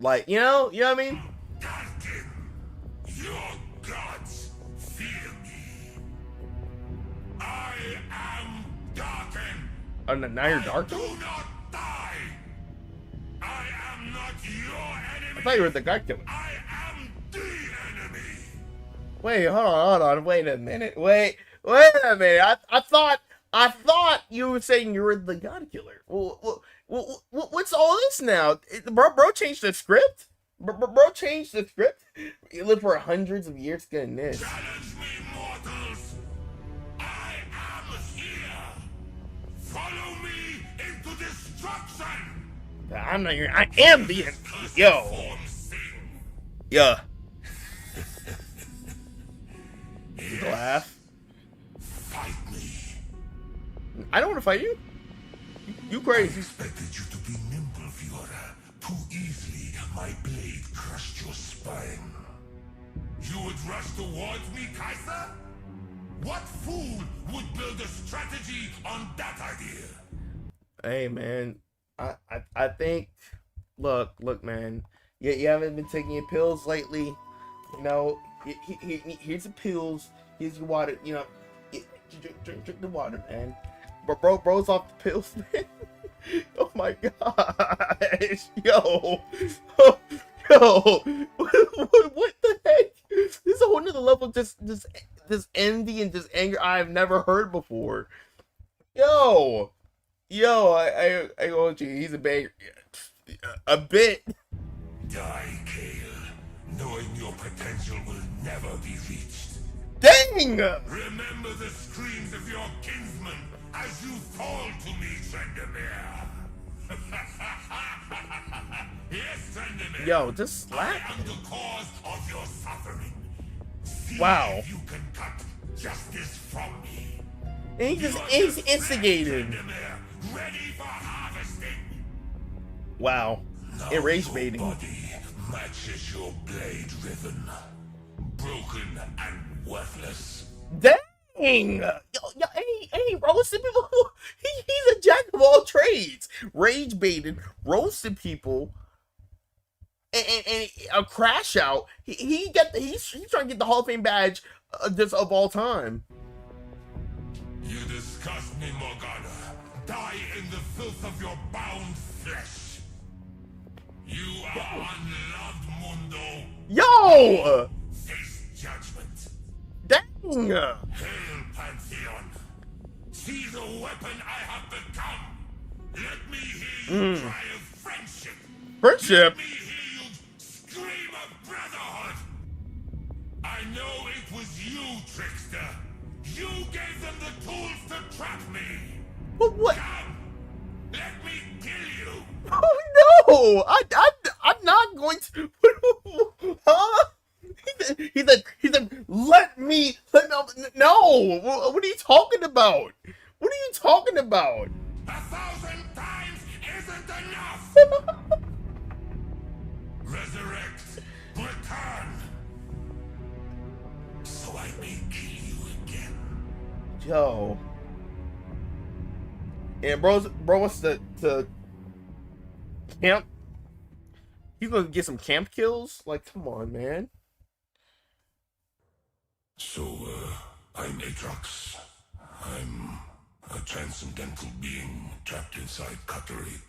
Like, you know what I mean? Your gods fear me. I am Darken. Oh, now you're Darken? Do not die. I am not your enemy. I thought you were the god killer. I am the enemy. Wait, hold on. Wait a minute. Wait a minute. I thought you were saying you were the god killer. Well, what's all this now? Bro changed the script? Bro changed the script? You lived for hundreds of years getting this. Challenge me, mortals. I am here. Follow me into destruction. I'm not here. I am the enemy. Yo. Yeah. Laugh. Fight me. I don't want to fight you. You crazy. I expected you to be nimble, Fiora. Too easily, my blade crushed your spine. You would rush towards me, Kaiser? What fool would build a strategy on that idea? Hey, man. I think. Look, man. You haven't been taking your pills lately. You know, here's the pills. Here's your water. You know, drink the water, man. But bro's off the pills, man. Oh my gosh, yo, what the heck? This is a whole nother level of just envy and just anger I've never heard before. Yo, I told you he's a banger, a bit. Die, Kale. Knowing your potential will never be reached. Dang! Remember the screams of your kinsmen as you fall to me, Tryndamere. Yes, Tryndamere. Yo, just slap. I am the cause of your suffering. See wow. If you can cut justice from me. And he's instigated. Ready for harvesting. Wow. It rage baiting. Body matches your blade riven. Broken and worthless. Dang! Yo, hey, roasting people. He's a jack of all trades. Rage baited, roasting people, and a crash out. He's trying to get the Hall of Fame badge just of all time. You disgust me, Morgana. Die in the filth of your bound flesh. You are unloved, Mundo. Yo! Face judgment. Dang! Hail, Pantheon. See the weapon I have become. Let me hear you cry of friendship. Friendship? Let me hear you scream of brotherhood. I know it was you, trickster. You gave them the tools to trap me. What? Come, let me kill you. Oh no! I'm not going to. Huh? He said, let me. No. What are you talking about? What are you talking about? 1,000 times isn't enough. Resurrect, return, so I may kill you again. Yo. And bro wants to camp. He's gonna get some camp kills. Like, come on, man. So, I'm Atrox. I'm a transcendental being trapped inside Cuttery.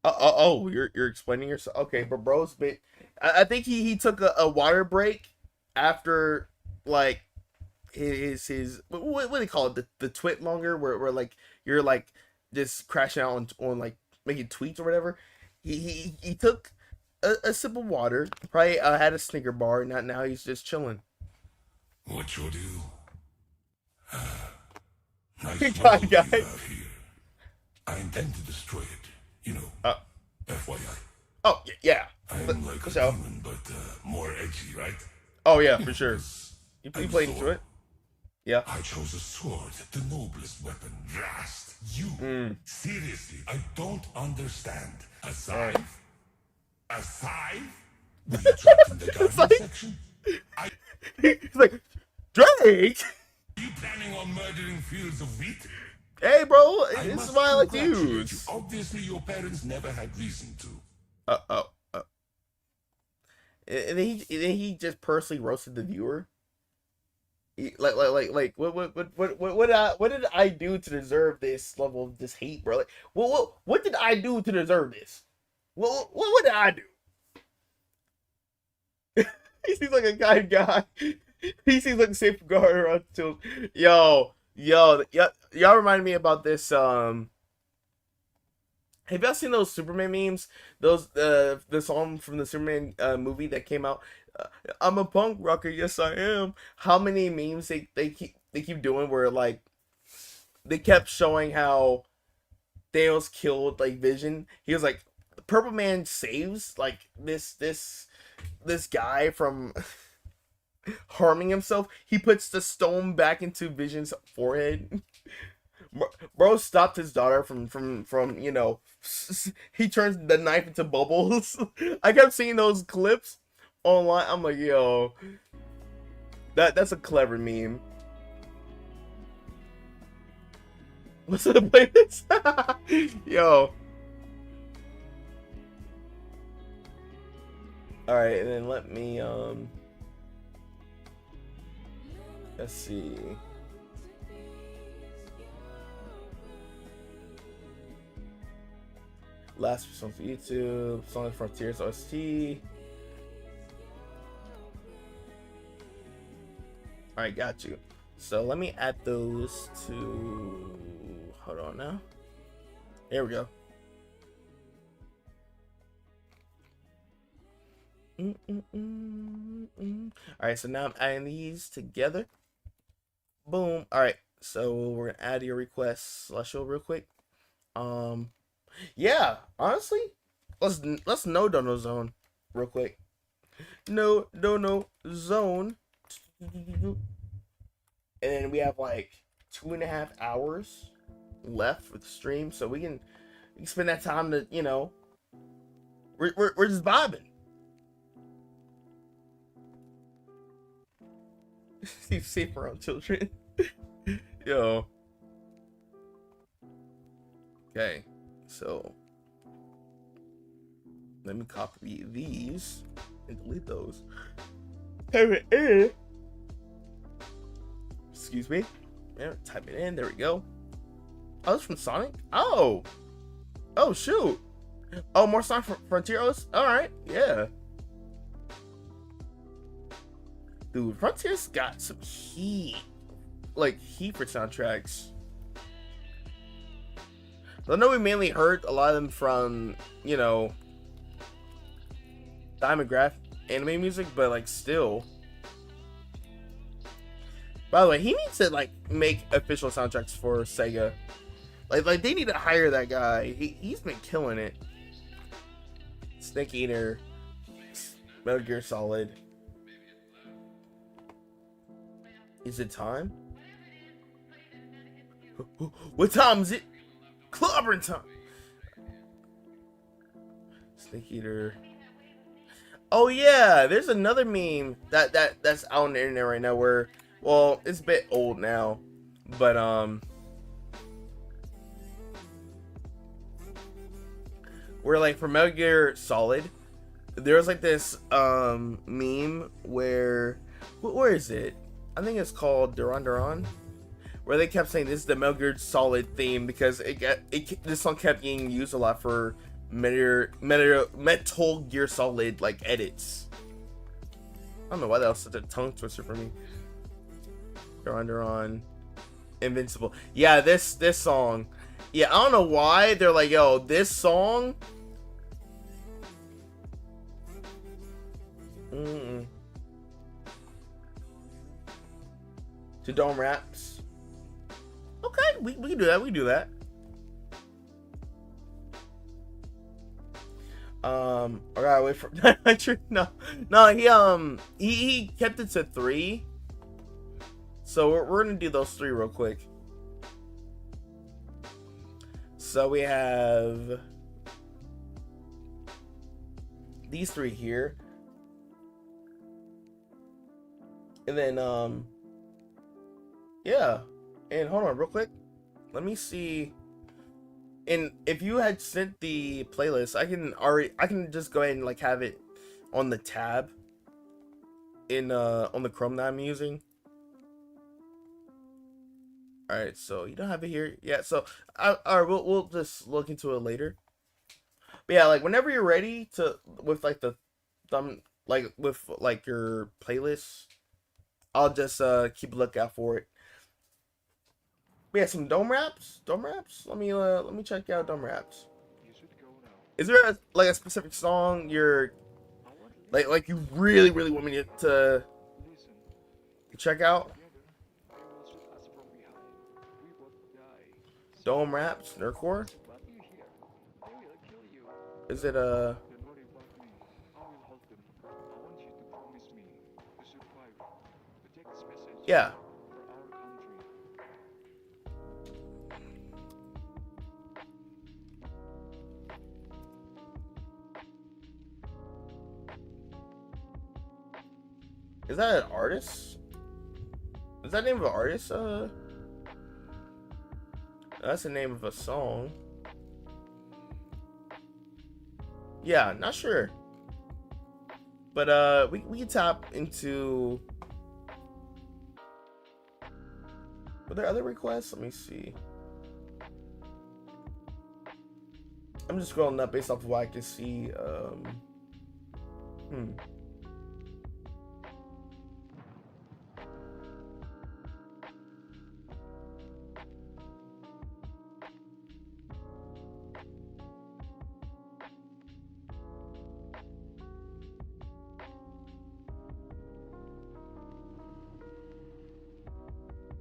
Oh, you're explaining yourself. Okay, but bro's been. I think he took a water break after like his what do they call it, the twit longer where like you're like just crashing out on like making tweets or whatever. He took a sip of water, probably had a Snicker bar. Now he's just chilling. What you'll do? Nice Hey, bubble guy. you have here. I intend to destroy it. You know, FYI. Oh yeah. I'm like a demon, but more edgy, right? Oh yeah, for sure. You played into it. Yeah. I chose a sword, the noblest weapon. Rast. You. Seriously, I don't understand. A scythe? A scythe? Were you trapped in the garden section? He's like, Drake! Are you planning on murdering fields of wheat? Hey, bro, I this must is why I like congratulate dudes. you. Obviously, your parents never had reason to. And then he just personally roasted the viewer. What did I do to deserve this level of this hate, bro? Like, what did I do to deserve this? What did I do? He seems like a kind guy. He seems like a safeguard until y'all remind me about this. Have y'all seen those Superman memes? Those the song from the Superman movie that came out. I'm a punk rocker, yes I am. How many memes they keep doing where like they kept showing how Thanos killed like Vision. He was like, Purple Man saves like this guy from harming himself. He puts the stone back into Vision's forehead. Bro stopped his daughter from you know, he turns the knife into bubbles. I kept seeing those clips online. I'm like, yo, that's a clever meme. Let's play this. Yo. Alright, and then let me let's see. Last song for YouTube, Sonic Frontiers OST. Alright, got you. So let me add those to, hold on now. Here we go. Alright, so now I'm adding these together. Boom. Alright, so we're gonna add your request Celestial real quick. Yeah, honestly, let's no dono zone real quick. No dono zone. And then we have like 2.5 hours left for the stream, so we can spend that time to, you know, we're just vibing. Safe around children. Yo. Okay, so let me copy these and delete those. Excuse me. Yeah, type it in. There we go. Oh, it's from Sonic. Oh shoot. Oh, more Sonic Frontiers. All right, yeah. Dude, Frontiers got some heat, like heat for soundtracks. I know we mainly heard a lot of them from, you know, Diamond Graph anime music, but like still. By the way, he needs to like make official soundtracks for Sega. Like they need to hire that guy. He's been killing it. Snake Eater, Metal Gear Solid. Is it time? What time is it? Clobbering time. Snake Eater. Oh yeah, there's another meme that's out on the internet right now where, well, it's a bit old now, but where like for Metal Gear Solid, there was like this meme where is it? I think it's called Duran Duran, where they kept saying this is the Metal Gear Solid theme because this song kept getting used a lot for Metal Gear Solid like edits. I don't know why that was such a tongue twister for me. Duran Duran, Invincible. Yeah, this song. Yeah, I don't know why they're like, yo, this song. To Dome Raps. Okay, we can do that. We can do that. I gotta wait for no. He kept it to 3. So we're gonna do those 3 real quick. So we have these 3 here, and then yeah, and hold on real quick. Let me see. And if you had sent the playlist, I can just go ahead and like have it on the tab in on the Chrome that I'm using. All right, so you don't have it here yet. So all right, we'll just look into it later. But yeah, like whenever you're ready to with like the thumb with like your playlist, I'll just keep a lookout for it. We have some Dome Raps. Dome Raps. Let me check out Dome Raps. Is there a specific song you're like you really want me to check out? Dome Raps, Nerdcore. Is it yeah. Is that an artist? Is that the name of an artist? That's the name of a song. Yeah, not sure. But we can tap into. Were there other requests? Let me see. I'm just scrolling up based off of what I can see.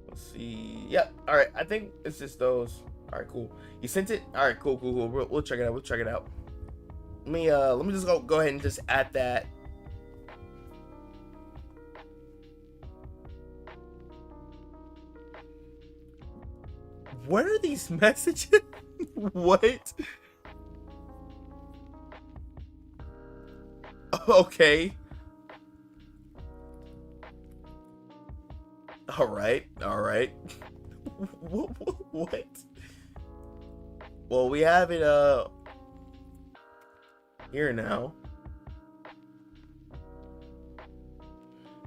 Let's see. Yep. All right. I think it's just those. All right. Cool. You sent it. All right. Cool. We'll check it out. We'll check it out. Let me just go ahead and just add that. What are these messages? What? Okay. All right. What? Well, we have it here now.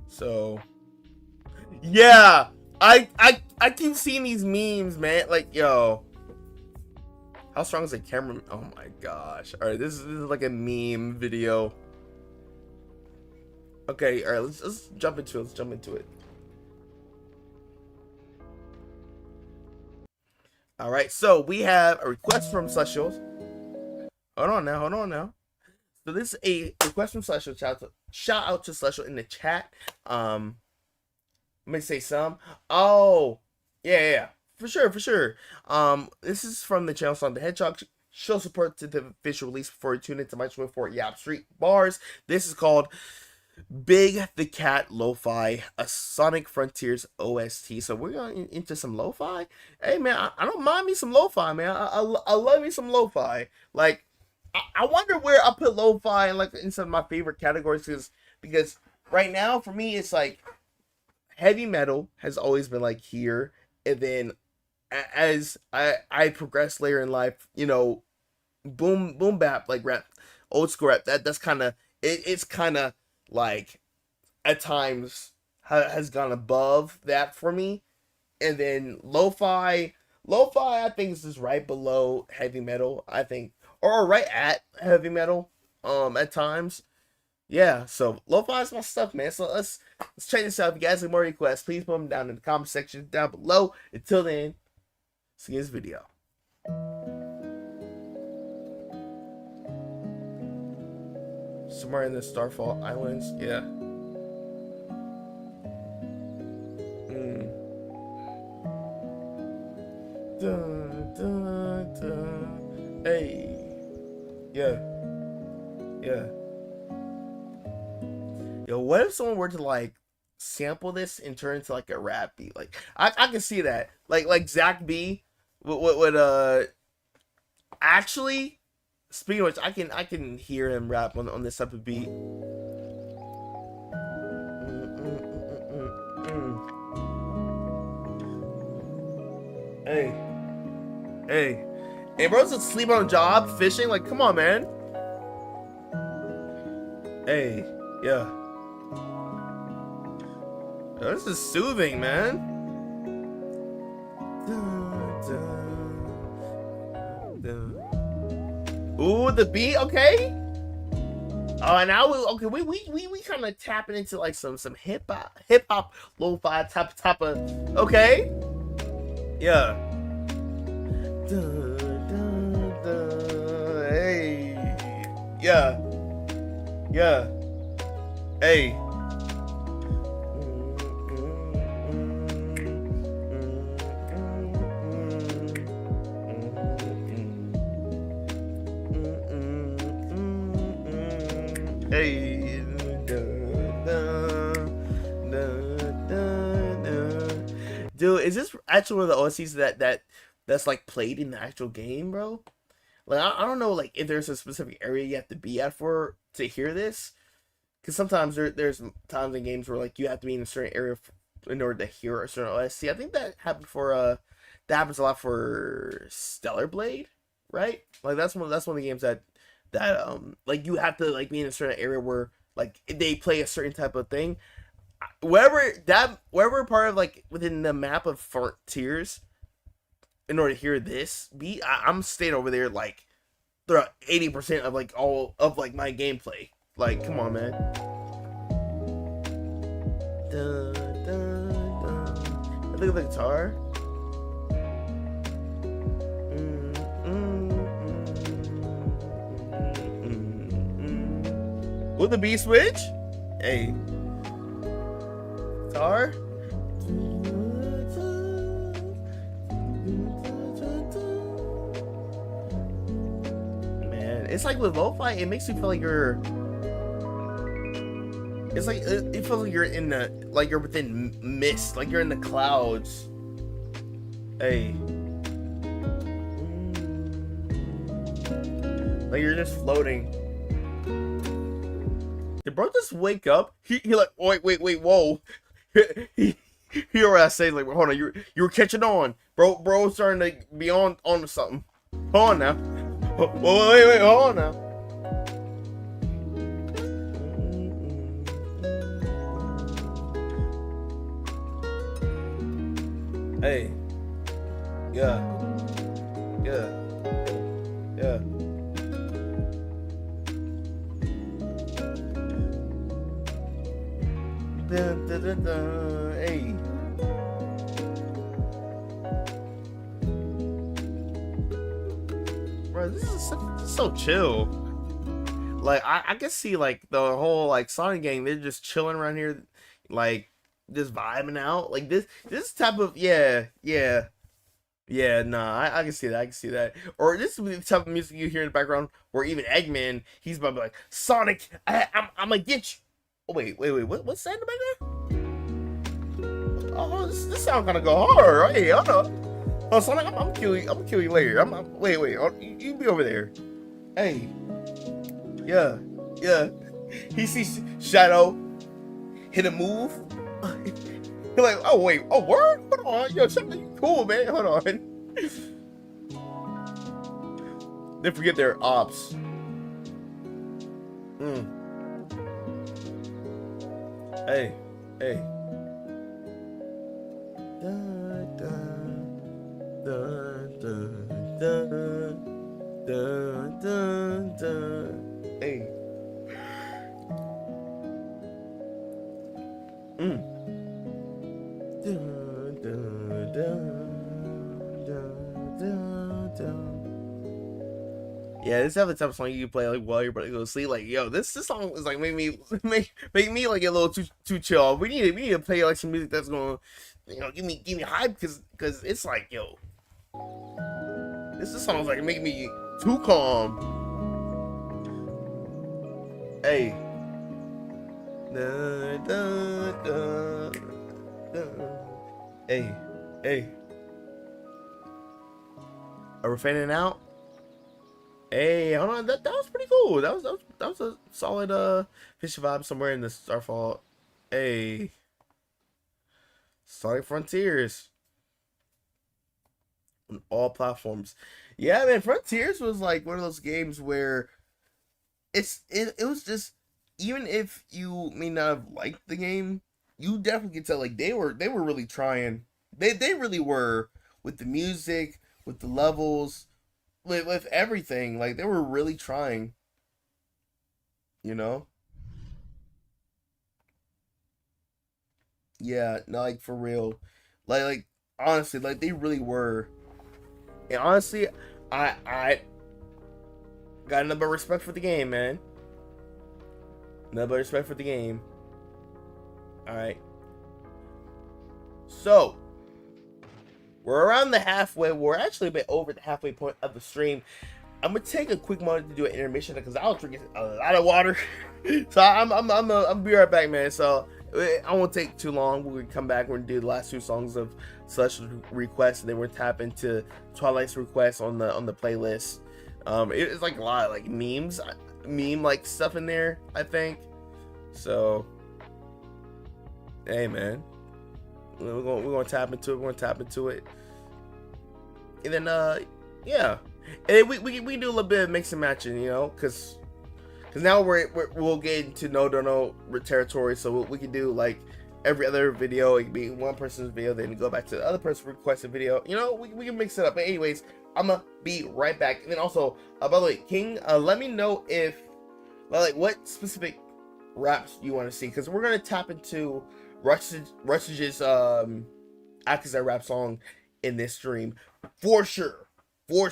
So yeah, I keep seeing these memes, man. Like, yo, how strong is the camera? Oh my gosh. All right, this is like a meme video. Okay, all right, let's jump into it. Let's jump into it. All right, so we have a request from Celestials. Hold on now. So this is a request from Celestial. Shout out to Celestial in the chat. Let me say some. Oh, yeah. For sure. This is from the channel Sonic the Hedgehog. Show support to the official release before you tune into my 24 Yap Street Bars. This is called Big the Cat Lo-Fi, a Sonic Frontiers OST. So we're going into some lo-fi. Hey man, I don't mind me some lo-fi, man. I love me some lo-fi. Like, I wonder where I put lo-fi in, like, in some of my favorite categories, because right now for me it's like heavy metal has always been like here, and then as I progress later in life, you know, boom bap, like rap, old school rap, that's kind of it's kind of like at times has gone above that for me. And then lo-fi I think is just right below heavy metal, I think, or right at heavy metal at times. Yeah, so lo-fi is my stuff, man. So let's check this out. If you guys have more requests, please put them down in the comment section down below. Until then, see this video. Somewhere in the Starfall Islands, yeah. Dun, dun, dun. Hey, yeah. Yo, what if someone were to like sample this and turn it into like a rap beat? Like, I can see that. Like Zach B would actually. Speaking of which, I can hear him rap on this type of beat. Hey, bro's asleep on a job fishing. Like, come on, man. Hey, yeah. Yo, this is soothing, man. Ooh, the beat, okay. Oh, and now we kind of tapping into like some hip hop lo-fi type of, okay. Yeah. Hey. Yeah. Hey. Hey, dude, is this actually one of the OSTs that's like played in the actual game, bro? Like, I don't know, like, if there's a specific area you have to be at to hear this, because sometimes there's times in games where like you have to be in a certain area in order to hear a certain OST. I think that happened that happens a lot for Stellar Blade, right? Like that's one of the games that like you have to like be in a certain area where like they play a certain type of thing. Wherever part of like within the map of Frontiers, in order to hear this beat, I'm staying over there like throughout 80% of like all of like my gameplay. Like, come on, man. Dun, dun, dun. Look at the guitar. With the B switch? Hey. Guitar? Man, it's like with lo-fi, it makes you feel like you're... It's like, it feels like you're in the... Like you're within mist. Like you're in the clouds. Hey. Like you're just floating. Did bro just wake up? He like, wait, whoa. he heard what I say, like, hold on, you were catching on. Bro's starting to be on to something. Hold on now. Wait, hold on now. Hey. Yeah. Hey. Bro, this is so chill. Like I can see like the whole like Sonic gang, they're just chilling around here, like just vibing out like this type of nah, I can see that. I can see that. Or this is the type of music you hear in the background where even Eggman, he's about to be like, Sonic, I'm gonna get you. Oh, wait. What's that in the background? Oh, this sound gonna go hard, right? Hold on. Oh, Sonic, I'm gonna kill you. I'm gonna kill you later. Wait. Oh, you be over there. Hey. Yeah. He sees Shadow hit a move. He's like, oh, wait. Oh, word? Hold on. Yo, Shadow, you cool, man. Hold on. They forget their ops. Hey. Dun, dun, dun, dun. Hey. Dun, dun, dun. Yeah, this is the type of song you can play like while you're about to go to sleep. Like, yo, this song is like make me like get a little too chill. We need to play like some music that's gonna, give me hype because it's like, yo, this song is like making me too calm. Hey. Dun, dun, dun, dun. Hey. Are we fading out? Hey, hold on. That was pretty cool. That was a solid fish vibe somewhere in the Starfall. Hey, Sonic Frontiers on all platforms. Yeah, man, Frontiers was like one of those games where it was just, even if you may not have liked the game, you definitely could tell like they were really trying. They really were with the music, with the levels, with everything. Like they were really trying. Yeah, no, like for real. Like honestly, like they really were. And honestly, I got nothing but respect for the game, man. Nothing but respect for the game. Alright. So we're around the halfway. We're actually a bit over the halfway point of the stream. I'm gonna take a quick moment to do an intermission because I was drinking a lot of water. So I'm be right back, man. So I won't take too long. We're gonna come back. We're gonna do the last two songs of such requests, and then we're tap into Twilight's requests on the playlist. It's like a lot of like meme like stuff in there, I think. So hey, man, we're gonna tap into it. We're gonna tap into it, and then yeah. And we do a little bit of mix and matching, because now we'll get into no territory, so we can do like every other video. It can be one person's video, then go back to the other person's requested video. We can mix it up. But anyways, I'm gonna be right back. And then also, by the way, King, let me know if what specific raps you want to see, because we're gonna tap into Rush's Akaza rap song in this stream for sure. We're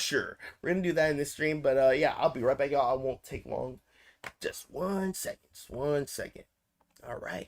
gonna do that in this stream, but yeah, I'll be right back, y'all. I won't take long. Just 1 second. All right.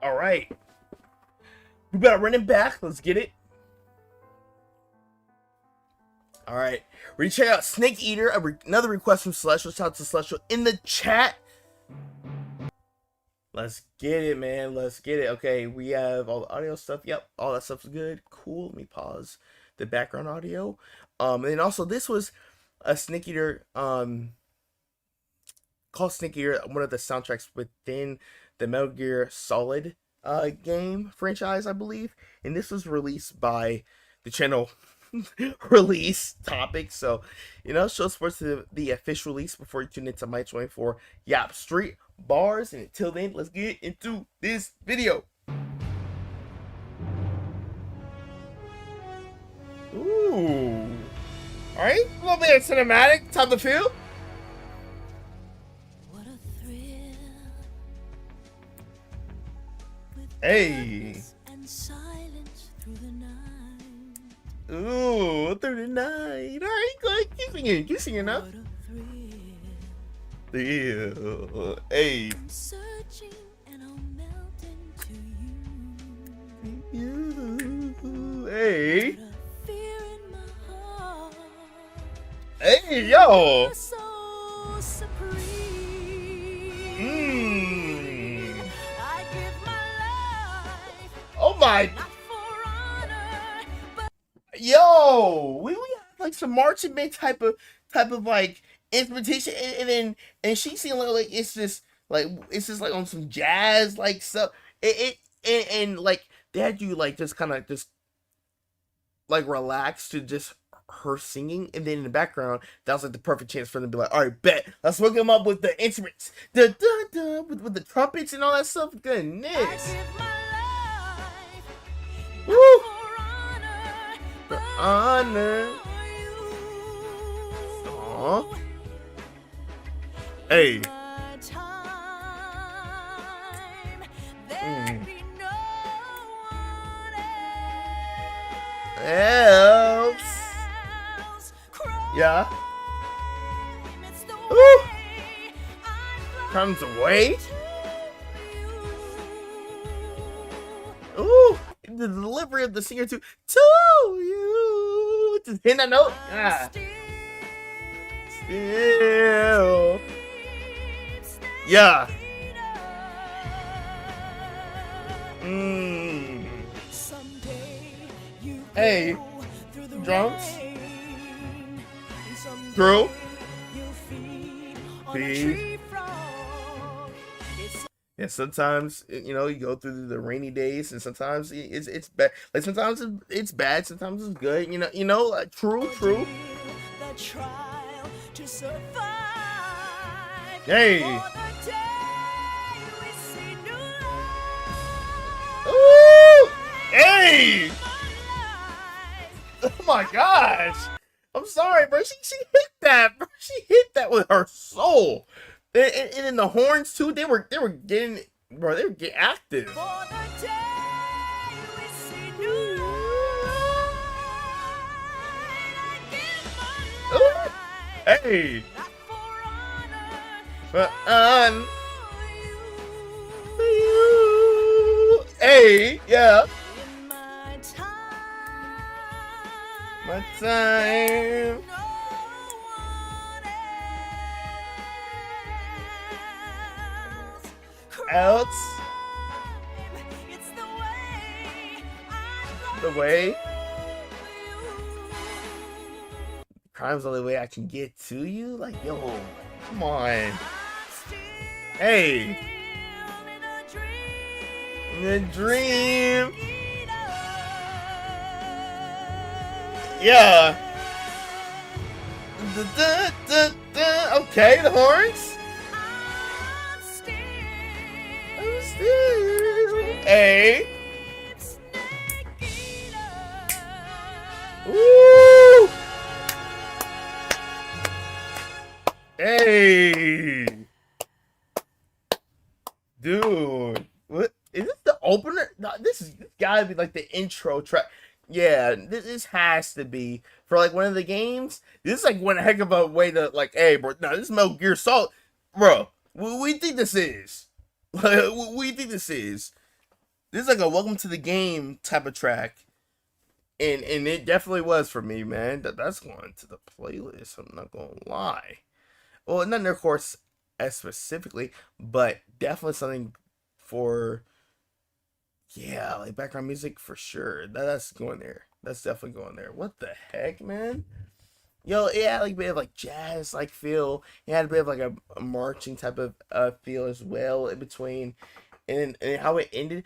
All right. We better run it back. Let's get it. All right. We're going to check out Snake Eater. Another request from Celestial. Shout out to Celestial in the chat. Let's get it, man. Let's get it. Okay, we have all the audio stuff. Yep, all that stuff's good. Cool. Let me pause the background audio. And also this was a Snake Eater, called Snake Eater, one of the soundtracks within the Metal Gear Solid game franchise, I believe. And this was released by the channel release topic. So, you know, show sports to the official release before you tune into my 24 Yap Street Bars. And until then, let's get into this video. Ooh. Alright, a little bit of cinematic. Time to feel. What a thrill. Hey. And silence through the night. Ooh, through the night. Alright, go ahead. Keep singing. Keep singing now. Yeah. Hey. I'm searching and I'll melt into you. You. Hey. What a fear in my heart. Hey, yo. You're so supreme. I give my life. Oh my. Not for honor, but Yo. We have like some marching band type of like instrumentation, and she seemed like it's just like on some jazz like stuff. And like they had you like just kind of just like relax to just her singing, and then in the background that was like the perfect chance for them to be like, all right, bet, let's hook them up with the instruments, with the trumpets and all that stuff. Goodness. Woo. For honor. Aww. Hey. Else. Yeah. Ooh. Comes away. Ooh. The delivery of the singer to you. Just hit that note. Ah. Still. Yeah. Hey. Drums. Through. Feed. Yeah, sometimes you know you go through the rainy days, and sometimes it's bad. Like sometimes it's bad, sometimes it's good. You know, like, true. Hey. Ooh. Hey. Oh my gosh. I'm sorry, bro. She hit that, bro. She hit that with her soul. And in the horns too, they were getting, bro, they were getting active. Ooh. Hey. But you. Hey, yeah. My time. Else. The way. Crime's the only way I can get to you? Like, yo, come on. Hey. In a dream. Yeah. Okay, the horns. I'm still. Hey. Woo. Hey. Dude. What? Is this the opener? No, this gotta be like the intro track. Yeah, this has to be for like one of the games. This is like one heck of a way to like, hey, bro. No, this is Metal Gear Solid, bro. What do you think this is? What do you think this is? This is like a welcome to the game type of track. And it definitely was for me, man. That's going to the playlist. I'm not gonna lie. Well, not of course as specifically, but definitely something for like background music for sure. That's going there. That's definitely going there. What the heck, man? Yo, it had like a bit of like jazz like feel. It had a bit of like a marching type of feel as well in between. And how it ended,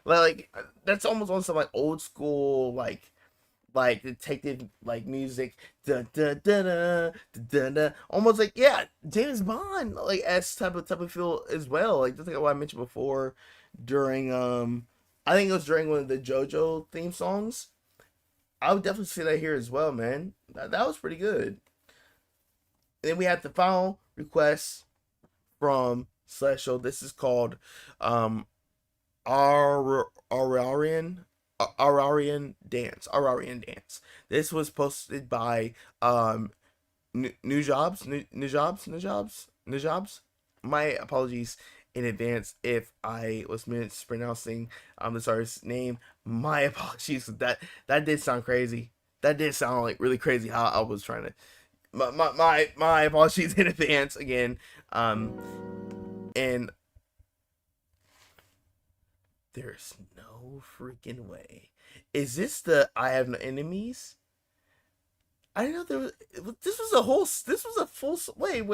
like that's almost on some like old school like detective like music, almost like James Bond like as type of feel as well. Like just like what I mentioned before during I think it was during one of the JoJo theme songs. I would definitely see that here as well, man. That was pretty good. And then we have the final request from Celestial. This is called Aurarian Dance. This was posted by Nujobs. My apologies in advance if I was mispronouncing this artist's name. My apologies. That did sound crazy. That did sound like really crazy how I was trying to. My apologies in advance again. And there's no freaking way. Is this the I Have No Enemies? I didn't know there was. This was a full. Wait.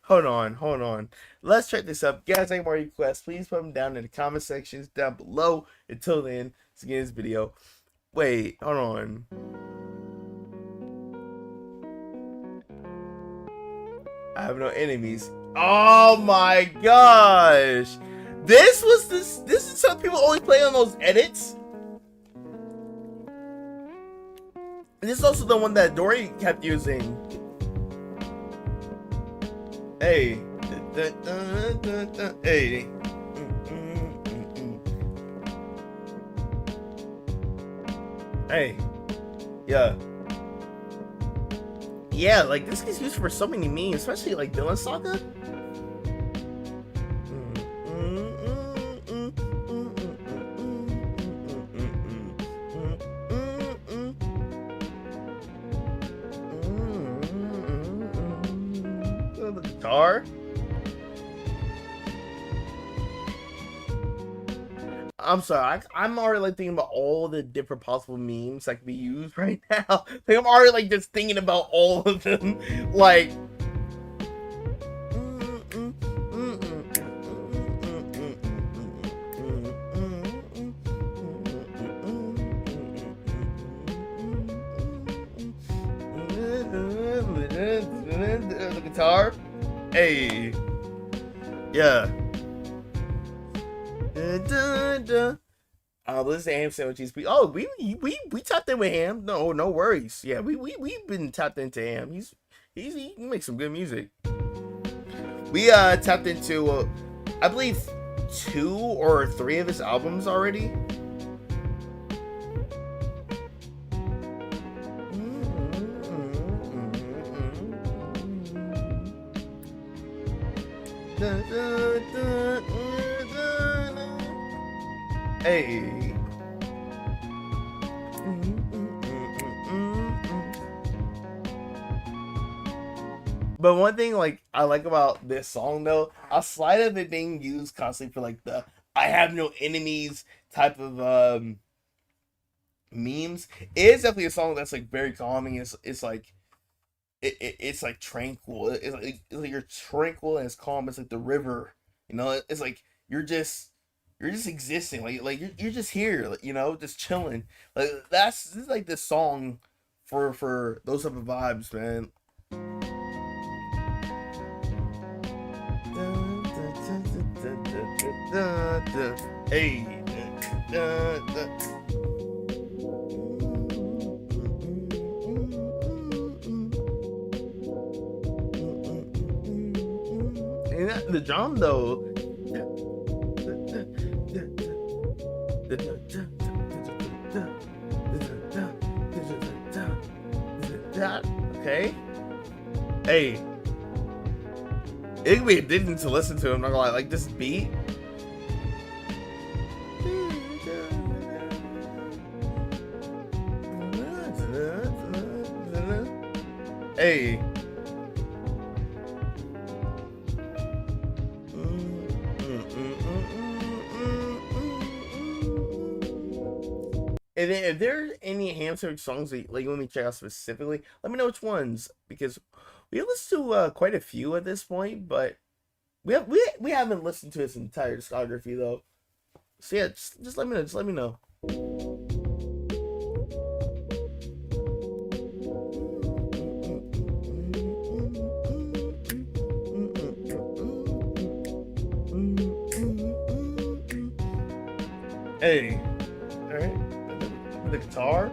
Hold on. Let's check this up. Guys, any more requests? Please put them down in the comment sections down below. Until then, let's get this video. Wait, hold on. I Have No Enemies. Oh my gosh. This is something people always play on those edits. And this is also the one that Dory kept using. Hey. Hey. Hey. Yeah. Yeah, like this gets used for so many memes, especially like Villain Saga. The guitar. I'm sorry, I'm already like thinking about all the different possible memes that can be used right now. Like I'm already like just thinking about all of them. Like the guitar. Hey. Yeah. This is ham sandwiches. We tapped in with Ham. No worries. Yeah, we've been tapped into Ham. He makes some good music. We tapped into I believe 2 or 3 of his albums already. Hey. But one thing like I like about this song though, outside of it being used constantly for like the I have no enemies type of memes, it is definitely a song that's like very calming. It's like it's like tranquil. It's like you're tranquil and it's calm. It's like the river, you know. It's like you're just existing. Like you're just here, you know, just chilling. Like this is like this song for those type of vibes, man. Hey. And the drum though. Okay. Hey. It can be addicting to listen to. I'm not gonna lie, like this beat. Hey. And then if there's any hamster songs that like you want me to check out specifically, let me know which ones, because we listened to quite a few at this point, but we haven't listened to his entire discography though. So yeah, just let me know. Just let me know. Hey, all right, the guitar.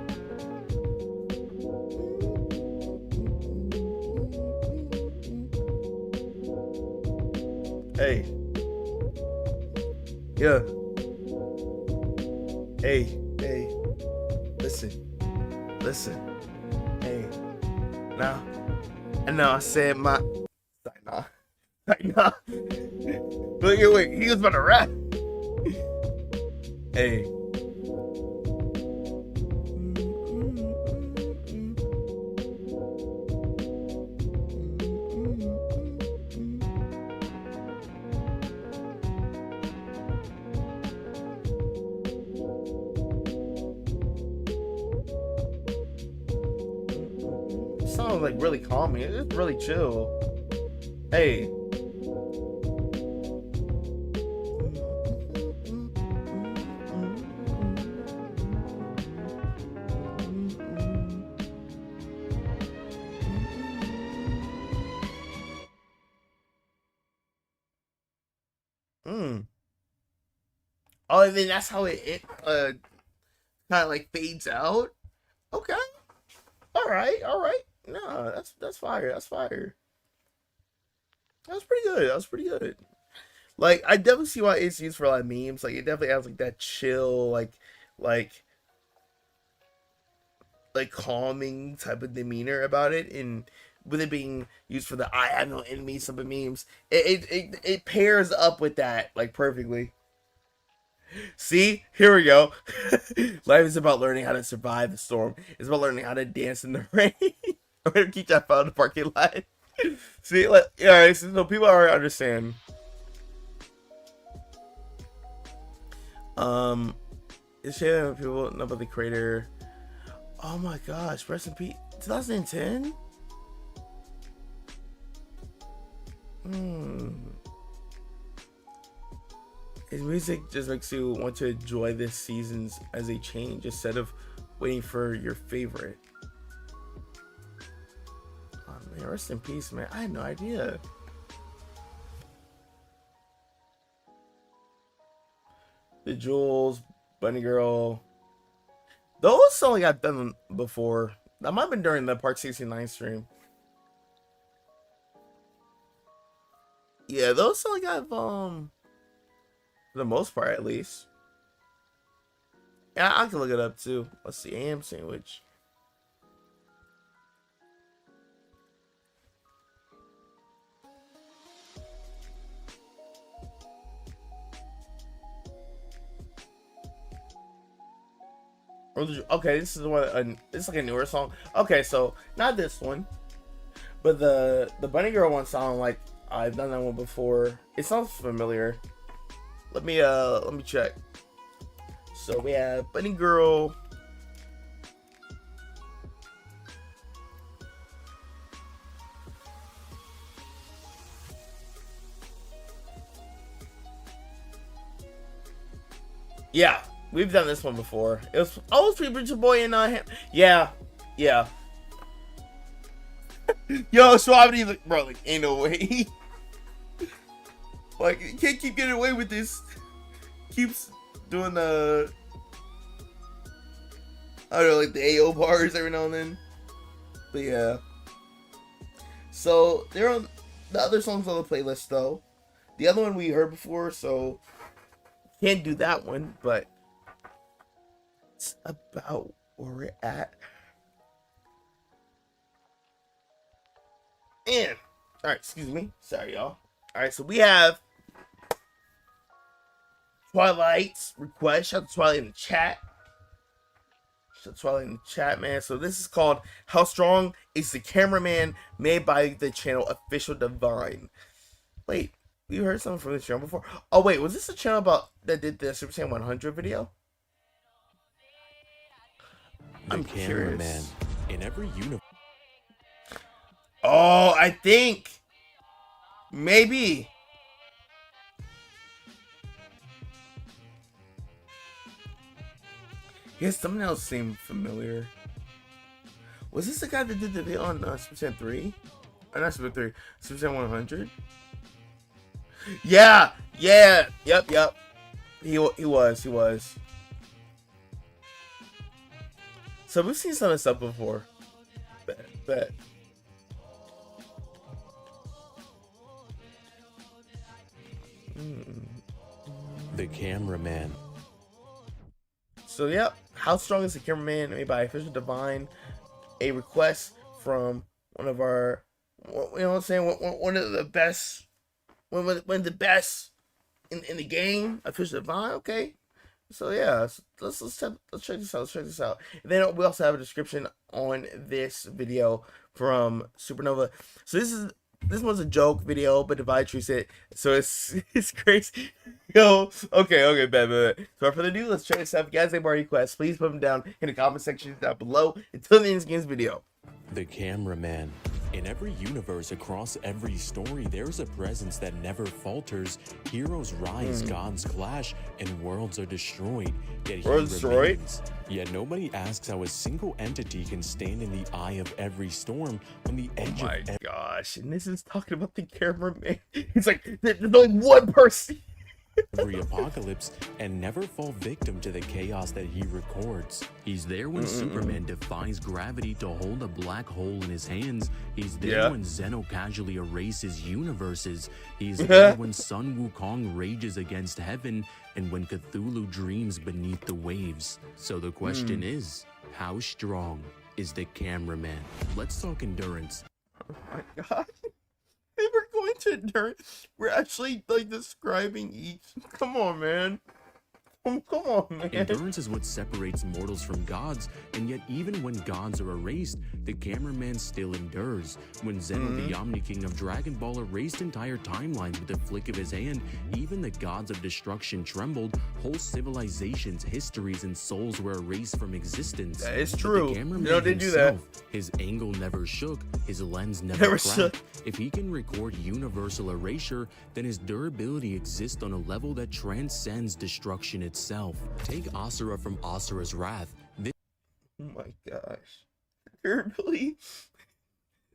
Hey, yeah. Hey, listen, hey, nah, I know I said my, nah, wait, he was about to rap. Hey. Sounds like really calming. It's really chill. Hey. Oh, and then that's how it kind of like fades out. Okay. All right. No, that's fire. That's fire. That was pretty good. That was pretty good. Like, I definitely see why it's used for a lot of memes. Like, it definitely has like that chill, like calming type of demeanor about it, and with it being used for the "I have no enemies" type of memes, it pairs up with that like perfectly. See, here we go. Life is about learning how to survive the storm. It's about learning how to dance in the rain. I'm gonna keep that out in the parking lot. See, like, all right, so people already understand. It's shit people know about the creator. Oh my gosh, rest in peace. 2010. His music just makes you want to enjoy this seasons as they change instead of waiting for your favorite. Oh man, rest in peace, man. I had no idea. The Jewels, Bunny Girl. Those songs I've done before. That might have been during the Part 69 stream. Yeah, those songs I've for the most part at least. Yeah, I can look it up too. Let's see, AM Sandwich. Okay, this is one. This is like a newer song. Okay, so not this one, but the Bunny Girl one sound like I've done that one before. It sounds familiar. Let me check. So we have Bunny Girl. Yeah, we've done this one before. It was Sweet Richard Boy and him. Yeah. Yo, Suavity, like, bro, like, ain't no way. Like, you can't keep getting away with this. Keeps doing the, I don't know, like the AO bars every now and then. But yeah. So they're on the other songs on the playlist though. The other one we heard before, so can't do that one, but it's about where we're at. And alright, excuse me. Sorry y'all. All right, so we have Twilight's request. Shout out to Twilight in the chat. Shout out to Twilight in the chat, man. So this is called "How Strong Is the Cameraman?" made by the channel Official Divine. Wait, we heard something from this channel before. Oh wait, was this a channel about that did the Super Saiyan 100 video? The cameraman in every universe. Oh, I think maybe. His thumbnail seemed familiar. Was this the guy that did the video on Super Saiyan 3? Or not Super 3, Super Saiyan 100? Yeah, yeah, yep. He was. So we've seen some of this stuff before. Bet. The cameraman. So yep, How Strong Is the Cameraman made by Official Divine. A request from one of our, you know what I'm saying, one of the best, one of the best in the game, Official Divine. Okay, so yeah, let's check this out. And then we also have a description on this video from Supernova. So this was a joke video, but Divide treats it, so it's crazy. Yo, okay, bad. So without further ado, let's check this out. If you guys have more requests, please put them down in the comment section down below. Until the end of this game's video. The cameraman. In every universe, across every story, there's a presence that never falters. Heroes rise, gods clash, and worlds are destroyed. Yet he remains. Yet nobody asks how a single entity can stand in the eye of every storm on the edge of every... Gosh, and this is talking about the cameraman. He's like, there's only one person. Every apocalypse and never fall victim to the chaos that he records. He's there when Superman defies gravity to hold a black hole in his hands. He's there when Zeno casually erases universes. He's there when Sun Wukong rages against heaven and when Cthulhu dreams beneath the waves. So the question is, how strong is the cameraman? Let's talk endurance. Oh my god. We're going to endurance. We're actually like describing each. Come on, man. Come on, man. Endurance is what separates mortals from gods, and yet even when gods are erased, the cameraman still endures. When Zeno, the Omni King of Dragon Ball, erased entire timelines with a flick of his hand, even the gods of destruction trembled. Whole civilizations, histories, and souls were erased from existence. That is true. The cameraman they do that. His angle never shook, his lens never cracked. If he can record universal erasure, then his durability exists on a level that transcends destruction itself. Take Asura from Asura's Wrath. Oh my gosh. Durability.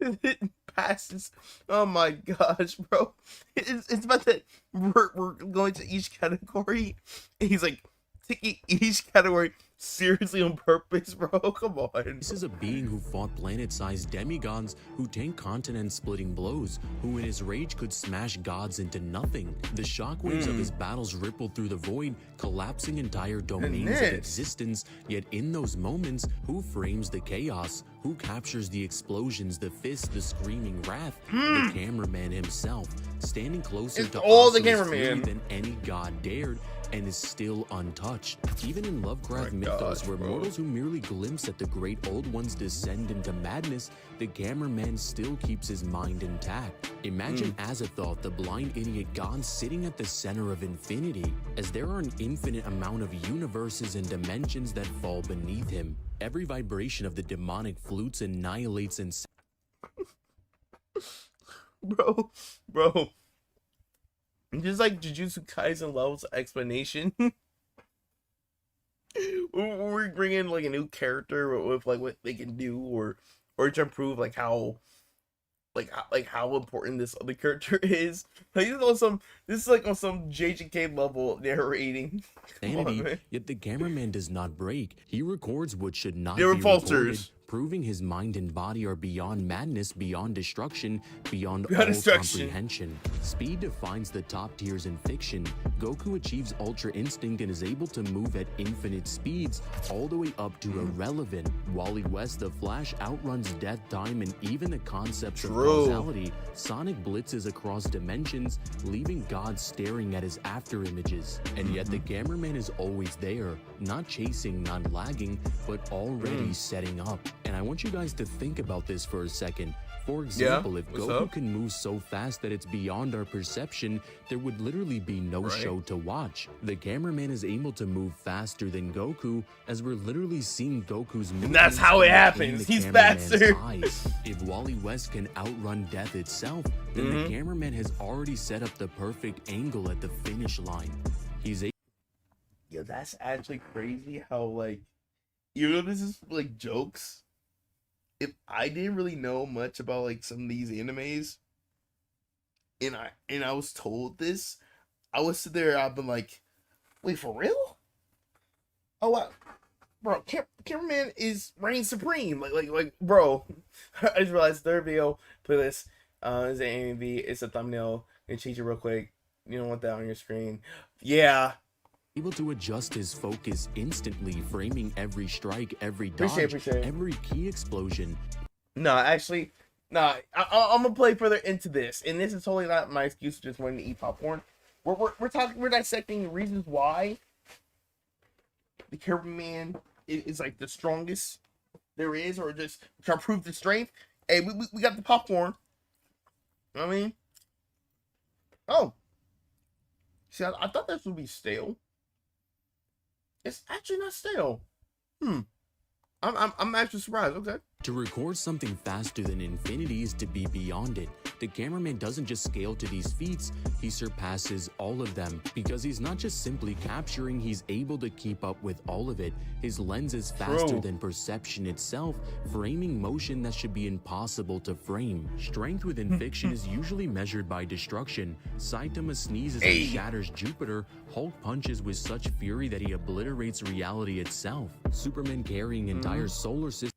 It passes. Oh my gosh, bro. It's about that we're going to each category. And he's like taking each category seriously on purpose, bro. Come on. This is a being who fought planet-sized demigods, who tanked continent-splitting blows, who in his rage could smash gods into nothing. The shockwaves of his battles rippled through the void, collapsing entire domains of existence. Yet in those moments, who frames the chaos? Who captures the explosions, the fists, the screaming wrath? The cameraman himself, standing closer to Asura's fury than any god dared, and is still untouched. Even in Lovecraft mythos, where mortals who merely glimpse at the great old ones descend into madness, the cameraman still keeps his mind intact. Imagine Azathoth, the blind idiot god, sitting at the center of infinity, as there are an infinite amount of universes and dimensions that fall beneath him. Every vibration of the demonic flutes annihilates and... Bro. Just like Jujutsu Kaisen levels explanation. We bring in like a new character with like what they can do, or to improve like how important this other character is. Like this is like on some JJK level narrating. Sanity, yet the cameraman does not break. He records what should not Never be falters. recorded, proving his mind and body are beyond madness, beyond destruction, beyond all comprehension. Speed defines the top tiers in fiction. Goku achieves Ultra Instinct and is able to move at infinite speeds, all the way up to irrelevant. Wally West the Flash outruns death, time, and even the concepts of causality. Sonic blitzes across dimensions, leaving God staring at his after images. And yet the cameraman is always there, not chasing, not lagging, but already setting up. And I want you guys to think about this for a second. For example, if Goku can move so fast that it's beyond our perception, there would literally be no show to watch. The cameraman is able to move faster than Goku, as we're literally seeing Goku's movements. And that's how it happens. He's faster. If Wally West can outrun death itself, then the cameraman has already set up the perfect angle at the finish line. He's a Yeah, that's actually crazy how, like, you know, this is like jokes. If I didn't really know much about like some of these animes, and I was told this, I would sit there, I've been like, wait, for real? Oh wow, bro, cameraman is reign supreme. Like, bro. I just realized third video playlist is an anime. It's a thumbnail. You change it real quick. You don't want that on your screen. Yeah. Able to adjust his focus instantly, framing every strike, every dodge, Appreciate. every key explosion. No, actually, no. I'm gonna play further into this, and this is totally not my excuse for just wanting to eat popcorn. We're dissecting reasons why the cameraman is like the strongest there is, or just trying to prove the strength. Hey, we got the popcorn. You know what I mean? Oh, see, I thought this would be stale. It's actually not stale. I'm actually surprised. Okay. To record something faster than infinity is to be beyond it. The cameraman doesn't just scale to these feats, he surpasses all of them. Because he's not just simply capturing, he's able to keep up with all of it. His lens is faster than perception itself, framing motion that should be impossible to frame. Strength within fiction is usually measured by destruction. Saitama sneezes and shatters Jupiter. Hulk punches with such fury that he obliterates reality itself. Superman carrying entire solar system.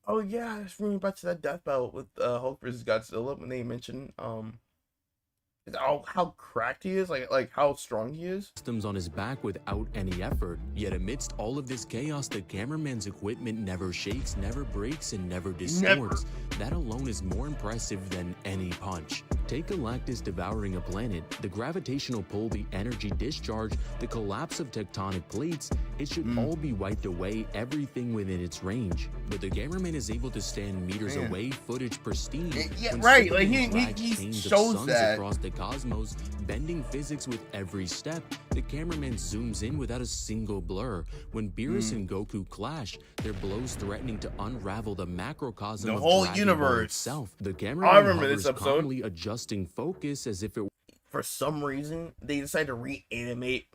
Oh yeah, it's bringing back to that death battle with Hulk versus Godzilla when they mentioned how cracked he is, like how strong he is. Systems on his back without any effort. Yet amidst all of this chaos, the cameraman's equipment never shakes, never breaks, and never distorts. That alone is more impressive than any punch. Take Galactus devouring a planet, the gravitational pull, the energy discharge, the collapse of tectonic plates, it should all be wiped away, everything within its range. But the cameraman is able to stand meters away, footage pristine. Yeah, right, like he shows that. Across the cosmos, bending physics with every step. The cameraman zooms in without a single blur. When Beerus and Goku clash, their blows threatening to unravel the macrocosm of whole Dragon universe Ball itself. The cameraman hovers calmly adjusting focus as if it. For some reason, they decided to reanimate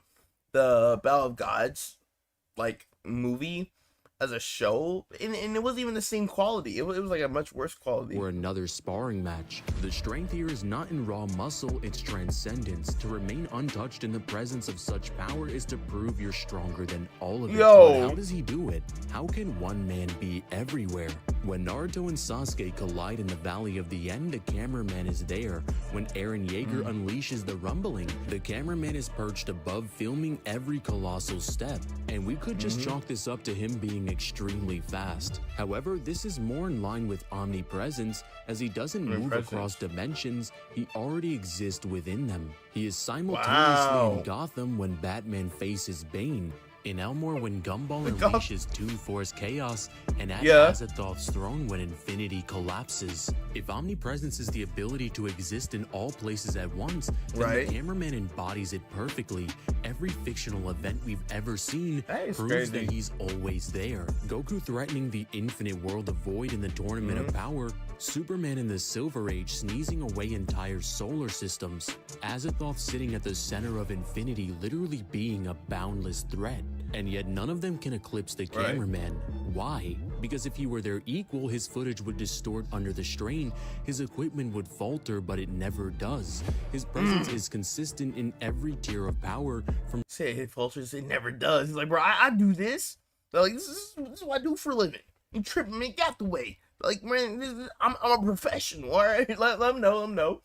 the Battle of Gods, like, movie as a show, and it wasn't even the same quality. It was like a much worse quality. Or another sparring match. The strength here is not in raw muscle, it's transcendence. To remain untouched in the presence of such power is to prove you're stronger than all of it. But how does he do it? How can one man be everywhere? When Naruto and Sasuke collide in the Valley of the End, the cameraman is there. When Eren Yeager unleashes the rumbling, the cameraman is perched above, filming every colossal step. And we could just chalk this up to him being extremely fast. However, this is more in line with omnipresence, as he doesn't move across dimensions, he already exists within them. He is simultaneously in Gotham when Batman faces Bane, in Elmore when Gumball unleashes Two Force Chaos, and at Azathoth's throne when Infinity collapses. If omnipresence is the ability to exist in all places at once, then the cameraman embodies it perfectly. Every fictional event we've ever seen proves that he's always there. Goku threatening the infinite world of Void in the Tournament of Power, Superman in the Silver Age sneezing away entire solar systems, Azathoth sitting at the center of infinity literally being a boundless threat. And yet none of them can eclipse the cameraman. Why? Because if he were their equal, his footage would distort under the strain, his equipment would falter, but it never does. His presence is consistent in every tier of power. From say it falters, it never does. He's like, bro, I do this. Like, this is what I do for a living. You tripping me? Get out the way. Like, man, I'm a professional. All right, let them know. Let them know.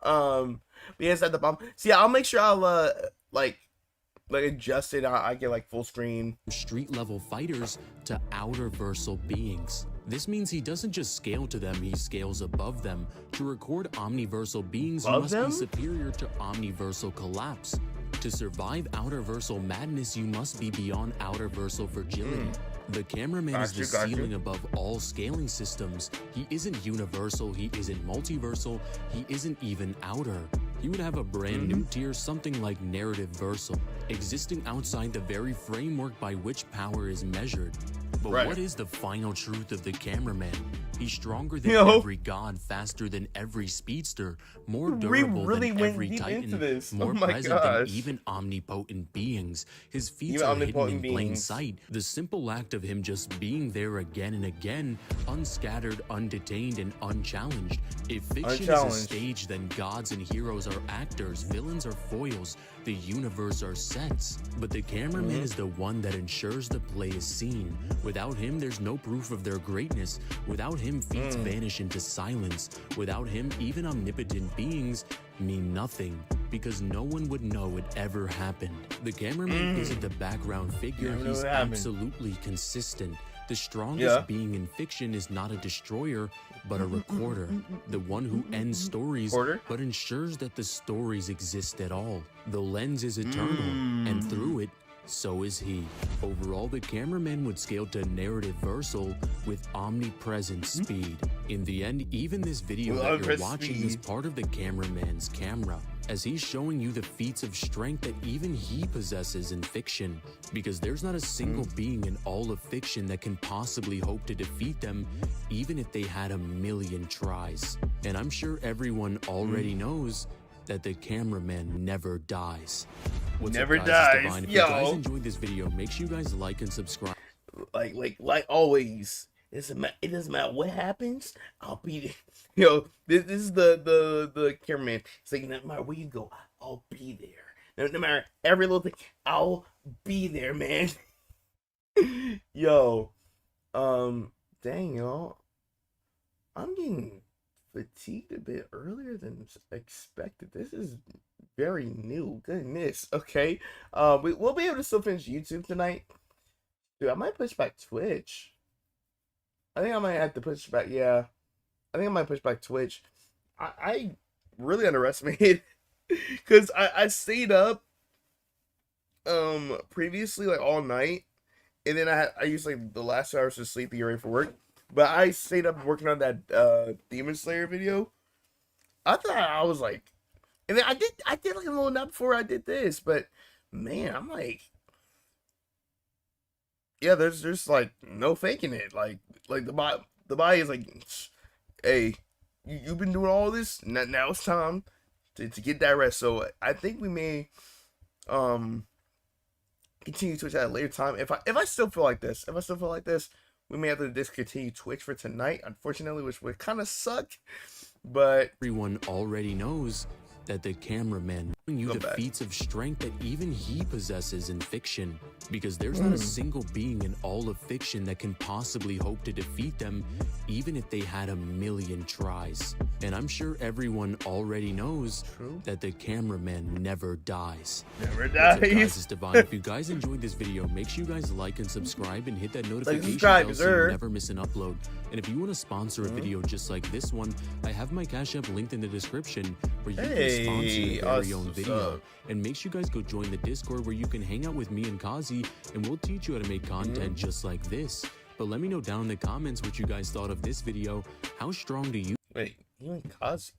But yes, at the bottom. See, I'll make sure I'll like adjust it. I get like full screen. Street level fighters to outer versal beings. This means he doesn't just scale to them, he scales above them. To record omniversal beings, you must be superior to omniversal collapse. To survive outer versal madness, you must be beyond outer versal fragility. The cameraman is the ceiling above all scaling systems. He isn't universal, he isn't multiversal, he isn't even outer. He would have a brand new tier, something like narrative versal, existing outside the very framework by which power is measured. But what is the final truth of the cameraman? He's stronger than every god, faster than every speedster, more durable than every titan, more present than even omnipotent beings. His feats are hidden in plain sight. The simple act of him just being there again and again, unscattered, undetained, and unchallenged. If fiction is a stage, then gods and heroes are actors, villains are foils, the universe are sets. But the cameraman is the one that ensures the play is seen. Without him, there's no proof of their greatness. Without him, feats vanish into silence. Without him, even omnipotent beings mean nothing, because no one would know it ever happened. The cameraman isn't the background figure, he's absolutely consistent. The strongest being in fiction is not a destroyer, but a recorder. The one who ends stories, but ensures that the stories exist at all. The lens is eternal, and through it, so is he. Overall, the cameraman would scale to narrative versal with omnipresent speed. In the end, even this video that you're watching is part of the cameraman's camera, as he's showing you the feats of strength that even he possesses in fiction. Because there's not a single being in all of fiction that can possibly hope to defeat them, even if they had 1,000,000 tries. And I'm sure everyone already knows that the cameraman never dies. What's never up, guys? dies. If you guys enjoyed this video, make sure you guys like and subscribe. Like always, it doesn't matter what happens. I'll be there. Yo, this is the cameraman. It's like, no matter where you go, I'll be there. No matter every little thing, I'll be there, man. Yo, dang, y'all, I'm getting fatigued a bit earlier than expected. This is very new. Goodness. Okay. We'll be able to still finish YouTube tonight. Dude, I might push back Twitch. I think I might have to push back. Yeah. I think I might push back Twitch. I really underestimated because I stayed up previously like all night, and then I used like the last 2 hours to sleep to get ready for work. But I stayed up working on that Demon Slayer video. I thought I was like, and then I did like a little nap before I did this, but man, I'm like, yeah, there's like no faking it. Like the body is like, hey, you've been doing all this. Now it's time to get that rest. So I think we may continue Twitch at a later time. If I still feel like this, we may have to discontinue Twitch for tonight, unfortunately, which would kind of suck. But everyone already knows that the cameraman showing you the feats of strength that even he possesses in fiction, because there's not a single being in all of fiction that can possibly hope to defeat them, even if they had 1,000,000 tries. And I'm sure everyone already knows that the cameraman never dies. Never What's up, dies. guys? It's Divine. If you guys enjoyed this video, make sure you guys like and subscribe and hit that notification subscribe, bell so you never miss an upload. And if you want to sponsor a video just like this one, I have my Cash App linked in the description where you can sponsor your very own video. And make sure you guys go join the Discord where you can hang out with me and Kazi, and we'll teach you how to make content just like this. But let me know down in the comments what you guys thought of this video. How strong do you... Wait, you and Kazi?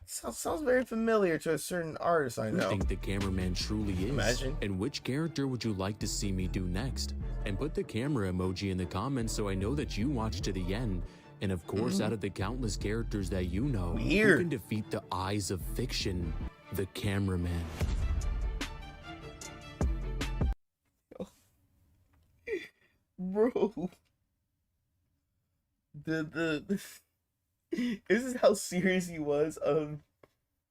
Sounds very familiar to a certain artist I know. think the cameraman truly is? Imagine. And which character would you like to see me do next? And put the camera emoji in the comments so I know that you watched to the end. And of course, out of the countless characters that you know, who can defeat the eyes of fiction? The cameraman. Bro, this is how serious he was of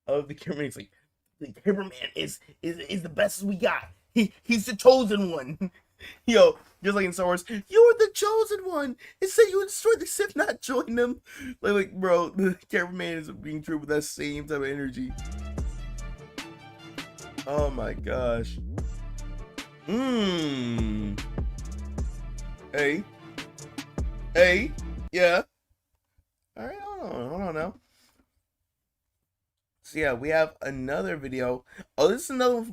the cameraman. It's like, the cameraman is the best we got. He's the chosen one. Yo, just like in Star Wars, you're the chosen one. It said you would destroy the Sith, not join them. Like, bro, the cameraman is being true with that same type of energy. Oh my gosh. Hey. Hey. Yeah. All right. Hold on now. So yeah, we have another video. Oh, this is another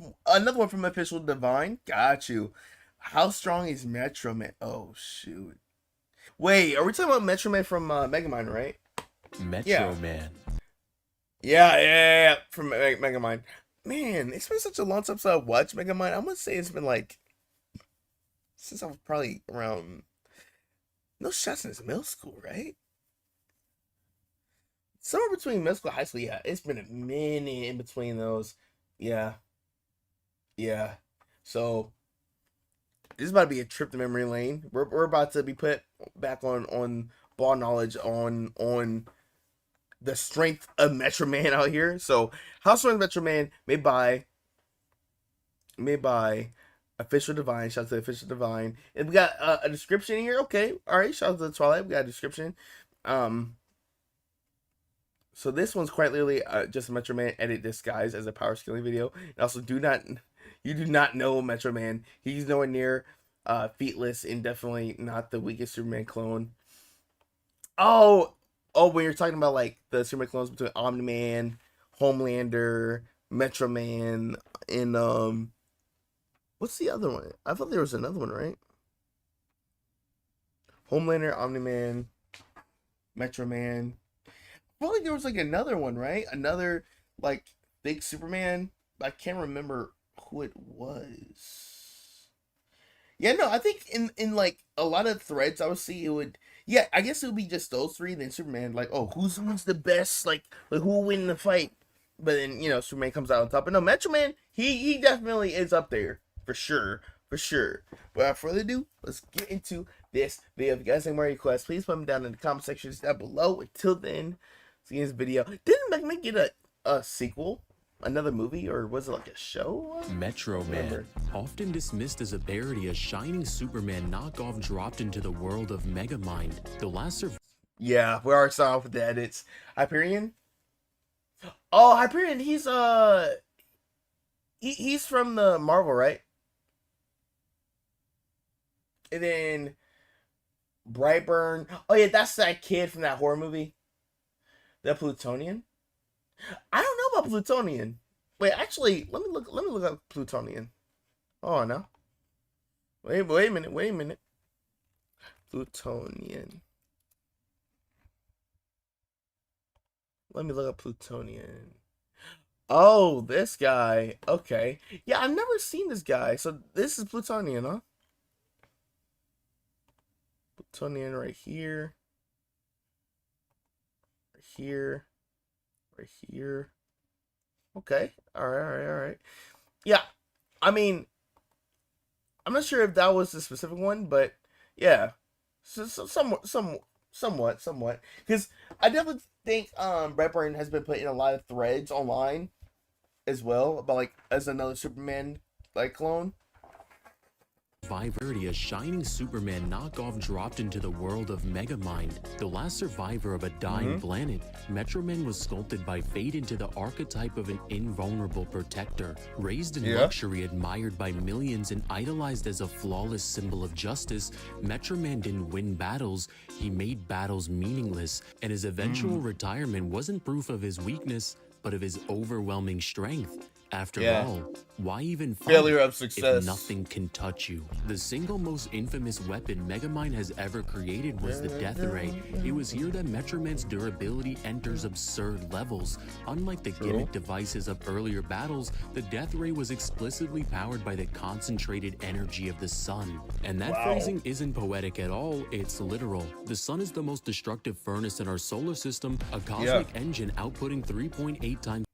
one from Official Divine. Got you. How strong is Metro Man? Oh shoot. Wait, are we talking about Metro Man from Megamind, right? Metro Man. Yeah. From Megamind. Man, it's been such a long time since I watched Megamind. I'm gonna say it's been like since I was probably around no shots in middle school, right? Somewhere between middle school and high school, yeah. It's been a minute in between those. Yeah. So this is about to be a trip to memory lane. We're about to be put back on ball knowledge on the strength of Metro Man out here. So how strong is Metro Man? Made by Official Divine. Shout out to Official Divine. And we got a description here. Okay, all right. Shout out to Twilight. We got a description. So this one's quite literally just a Metro Man edit disguised as a power scaling video. And also, you do not know Metro Man. He's nowhere near featless and definitely not the weakest Superman clone. Oh, when you're talking about like the Superman clones between Omni-Man, Homelander, Metro Man, and what's the other one? I thought there was another one, right? Homelander, Omni-Man, Metro Man. I feel like there was like another one, right? Another like big Superman. I can't remember who it was. Yeah, no, I think in like a lot of threads I would see it would. Yeah, I guess it would be just those three. Then Superman, like, oh, who's the best? Like who will win the fight? But then Superman comes out on top. But no, Metro Man, he definitely is up there for sure. Without further ado, let's get into this video. If you guys have more requests, please put them down in the comment section down below. Until then, see this video. Didn't Megamind get a sequel? Another movie, or was it like a show? Metro Man, often dismissed as a parody, a shining Superman knockoff dropped into the world of Megamind. The last Yeah, we already saw off with the edits. Hyperion? Oh, Hyperion, he's from the Marvel, right? And then Brightburn. Oh yeah, that's that kid from that horror movie. The Plutonian. I don't know about Plutonian. Wait, actually, let me look up Plutonian. Oh no. Wait a minute. Plutonian. Let me look up Plutonian. Oh, this guy. Okay. Yeah, I've never seen this guy. So this is Plutonian, huh? Plutonian right here. Right here. Okay. All right. Yeah. I mean, I'm not sure if that was the specific one, but yeah. So somewhat. Because I definitely think Brightburn has been put in a lot of threads online as well about like as another Superman like clone. a shining Superman knockoff dropped into the world of Megamind. The last survivor of a dying planet, Metro Man was sculpted by fate into the archetype of an invulnerable protector. Raised in luxury, admired by millions, and idolized as a flawless symbol of justice, Metro Man didn't win battles, he made battles meaningless, and his eventual retirement wasn't proof of his weakness, but of his overwhelming strength. After all, why even fight failure of success if nothing can touch you? The single most infamous weapon Megamind has ever created was the Death Ray. It was here that Metro Man's durability enters absurd levels. Unlike the gimmick devices of earlier battles, the Death Ray was explicitly powered by the concentrated energy of the sun. And that phrasing isn't poetic at all, it's literal. The sun is the most destructive furnace in our solar system, a cosmic engine outputting 3.8 times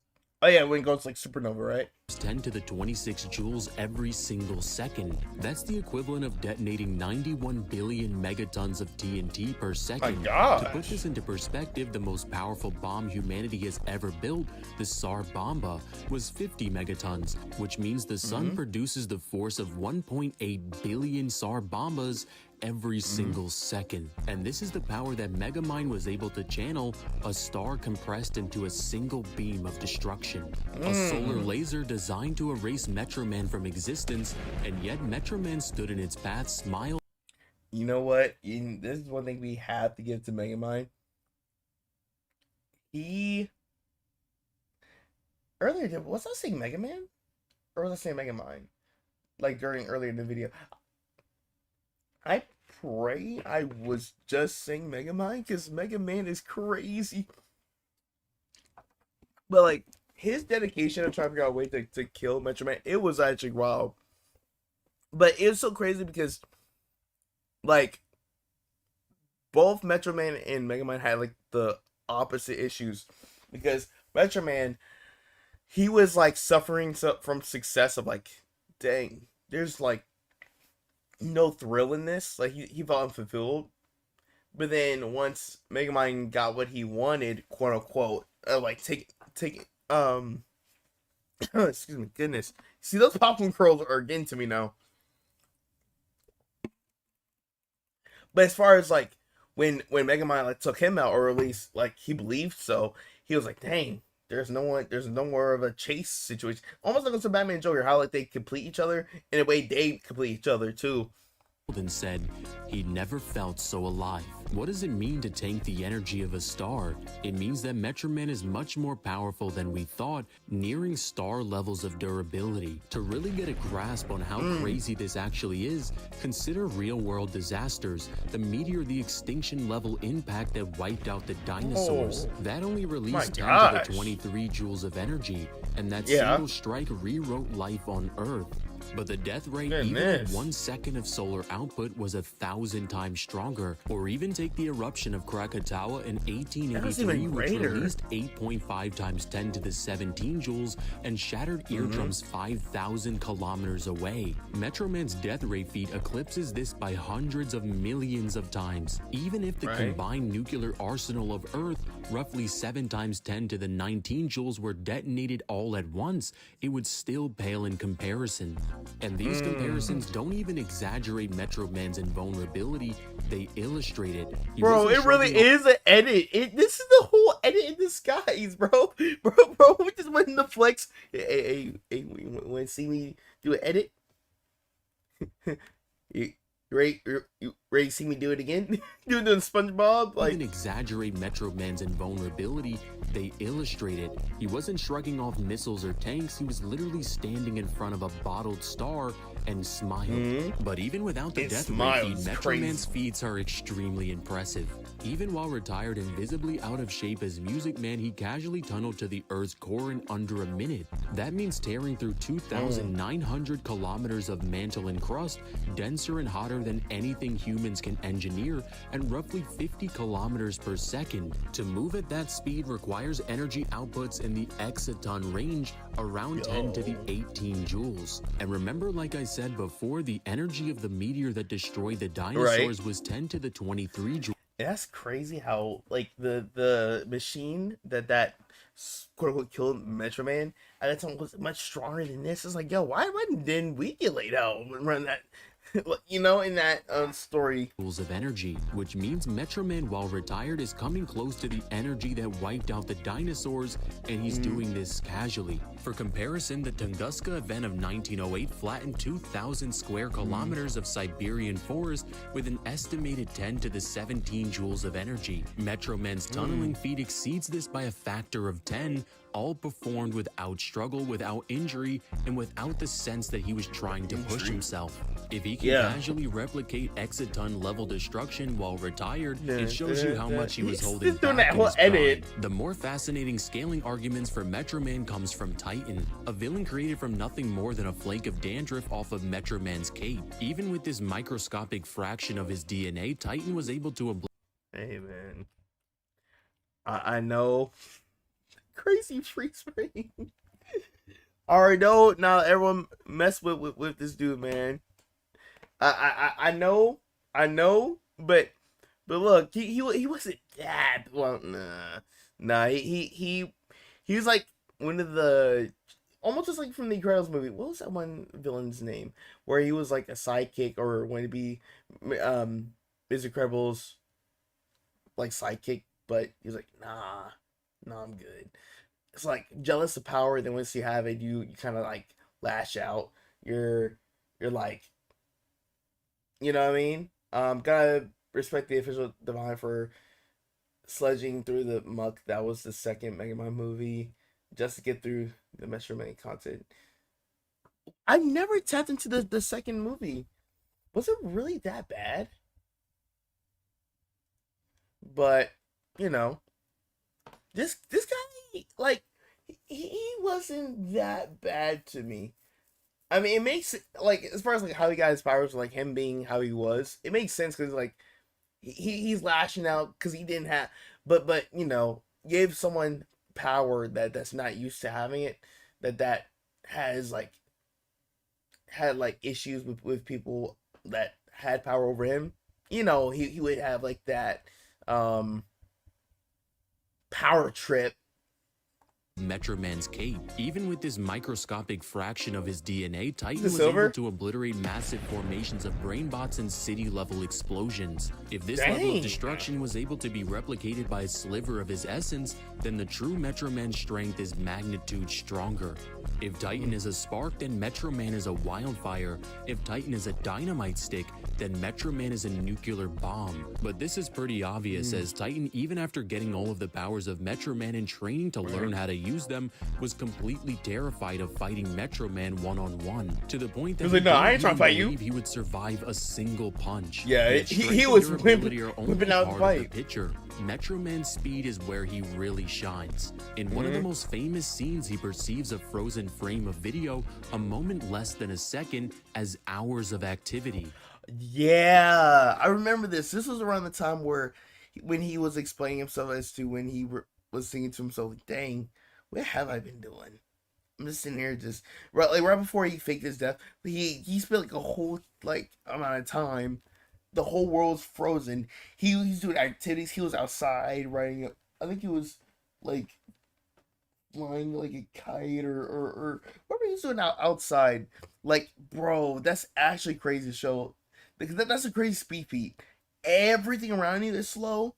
Oh yeah, when it goes like supernova, right? 10 to the 26 joules every single second. That's the equivalent of detonating 91 billion megatons of TNT per second. gosh. To put this into perspective, the most powerful bomb humanity has ever built, the Tsar Bomba, was 50 megatons, which means the sun produces the force of 1.8 billion Tsar Bombas every single second. And this is the power that Megamind was able to channel, a star compressed into a single beam of destruction. A solar laser designed to erase Metro Man from existence, and yet Metro Man stood in its path, smiled. You know what? This is one thing we have to give to Megamind. He earlier was I saying Mega Man? Or was I saying Megamind? Like earlier in the video. I pray I was just saying Megamind, because Mega Man is crazy. But like his dedication of trying to figure out a way to kill Metro Man, it was actually wild. But it was so crazy because like both Metro Man and Mega Man had like the opposite issues, because Metro Man, he was like suffering from success of like, dang, there's like no thrill in this. Like he felt unfulfilled. But then once Megamind got what he wanted, quote unquote, like take excuse me, goodness. See, those popcorn curls are getting to me now. But as far as like when Megamind like took him out, or at least like he believed so, he was like, dang, there's no more of a chase situation. Almost like it's a Batman and Joker, how like they complete each other in a way they complete each other too. And said he never felt so alive. What does it mean to tank the energy of a star? It means that Metro Man is much more powerful than we thought, nearing star levels of durability. To really get a grasp on how crazy this actually is, consider real-world disasters. The meteor, the extinction level impact that wiped out the dinosaurs. That only released 10 to the 23 joules of energy, and that single strike rewrote life on Earth. But the death rate, even at 1 second of solar output, was 1,000 times stronger. Or even take the eruption of Krakatoa in 1883, which released 8.5 times 10 to the 17 joules and shattered eardrums 5,000 kilometers away. Metro Man's death rate feat eclipses this by hundreds of millions of times. Even if the combined nuclear arsenal of Earth, roughly 7 times 10 to the 19 joules, were detonated all at once, it would still pale in comparison. And these comparisons don't even exaggerate Metro Man's invulnerability, they illustrate it. Bro, it really is an edit. This is the whole edit in disguise, bro. Bro, we just went in the flex. Hey, want to see me do an edit? You ready to see me do it again? Doing SpongeBob? Like, even exaggerate Metro Man's invulnerability, they illustrate it. He wasn't shrugging off missiles or tanks, he was literally standing in front of a bottled star and smiled. But even without the death rate feed, Metro Man's feats are extremely impressive. Even while retired and visibly out of shape as Music Man, he casually tunneled to the Earth's core in under a minute. That means tearing through 2,900 kilometers of mantle and crust, denser and hotter than anything humans can engineer, at roughly 50 kilometers per second. To move at that speed requires energy outputs in the exaton range, around 10 to the 18 joules. And remember, like I said before, the energy of the meteor that destroyed the dinosaurs was 10 to the 23 joules. That's crazy how like the machine that quote unquote killed Metro Man at that time was much stronger than this. It's like, yo, why didn't we get laid out and run that? You know, in that story. Of energy, which means Metro Man, while retired, is coming close to the energy that wiped out the dinosaurs, and he's doing this casually. For comparison, the Tunguska event of 1908 flattened 2,000 square kilometers of Siberian forest with an estimated 10 to the 17 joules of energy. Metro Man's tunneling feat exceeds this by a factor of 10, all performed without struggle, without injury, and without the sense that he was trying to push himself. If he can casually replicate exaton level destruction while retired, it shows you how much he was holding back in his prime. The more fascinating scaling arguments for Metro Man comes from Titan, a villain created from nothing more than a flake of dandruff off of Metro Man's cape. Even with this microscopic fraction of his DNA, Titan was able to Hey man, I know crazy freeze frame. Alright, no, now everyone mess with this dude, man. I know, but look, he wasn't that well. Nah. He was like one of the almost just like from the Incredibles movie. What was that one villain's name? Where he was like a sidekick or wanted to be Mr. Incredibles like sidekick, but he was like, nah, I'm good. It's like jealous of power. Then once you have it, you kind of like lash out. You're like, you know what I mean? Gotta respect the official Divine for sledging through the muck. That was the second Mega Man movie just to get through the Metro Man content. I never tapped into the second movie. Was it really that bad? But you know, this guy like he wasn't that bad to me. I mean, it makes like as far as like how he got his powers, like him being how he was, it makes sense because like he's lashing out because he didn't have, but you know, give someone power that's not used to having it, that has like had like issues with people that had power over him. You know, he would have like that power trip. Metro Man's cape. Even with this microscopic fraction of his DNA, Titan The was silver? able to obliterate massive formations of brain bots and city-level explosions. If this level Dang. of destruction was able to be replicated by a sliver of his essence, then the true Metro Man's strength is magnitude stronger. If Titan is a spark, then Metro Man is a wildfire. If Titan is a dynamite stick, then Metro Man is a nuclear bomb. But this is pretty obvious, as Titan, even after getting all of the powers of Metro Man and training to learn how to use them, was completely terrified of fighting Metro Man one-on-one, to the point that He was like, "No, I ain't trying to fight you." he would survive a single punch. Yeah, Yet he strength and was durability are only whipping out the part of fight. picture. Metro Man's speed is where he really shines. In one of the most famous scenes, he perceives a frozen frame of video, a moment less than a second, as hours of activity. Yeah, I remember this. This was around the time where when he was explaining himself as to when he was thinking to himself, like, "Dang, what have I been doing?" I'm just sitting here, just right before he faked his death. He spent like a whole like amount of time. The whole world's frozen. He's doing activities. He was outside riding. I think he was like flying like a kite or what were you doing outside? Like, bro, that's actually crazy to show. Because that's a crazy speed feat. Everything around you is slow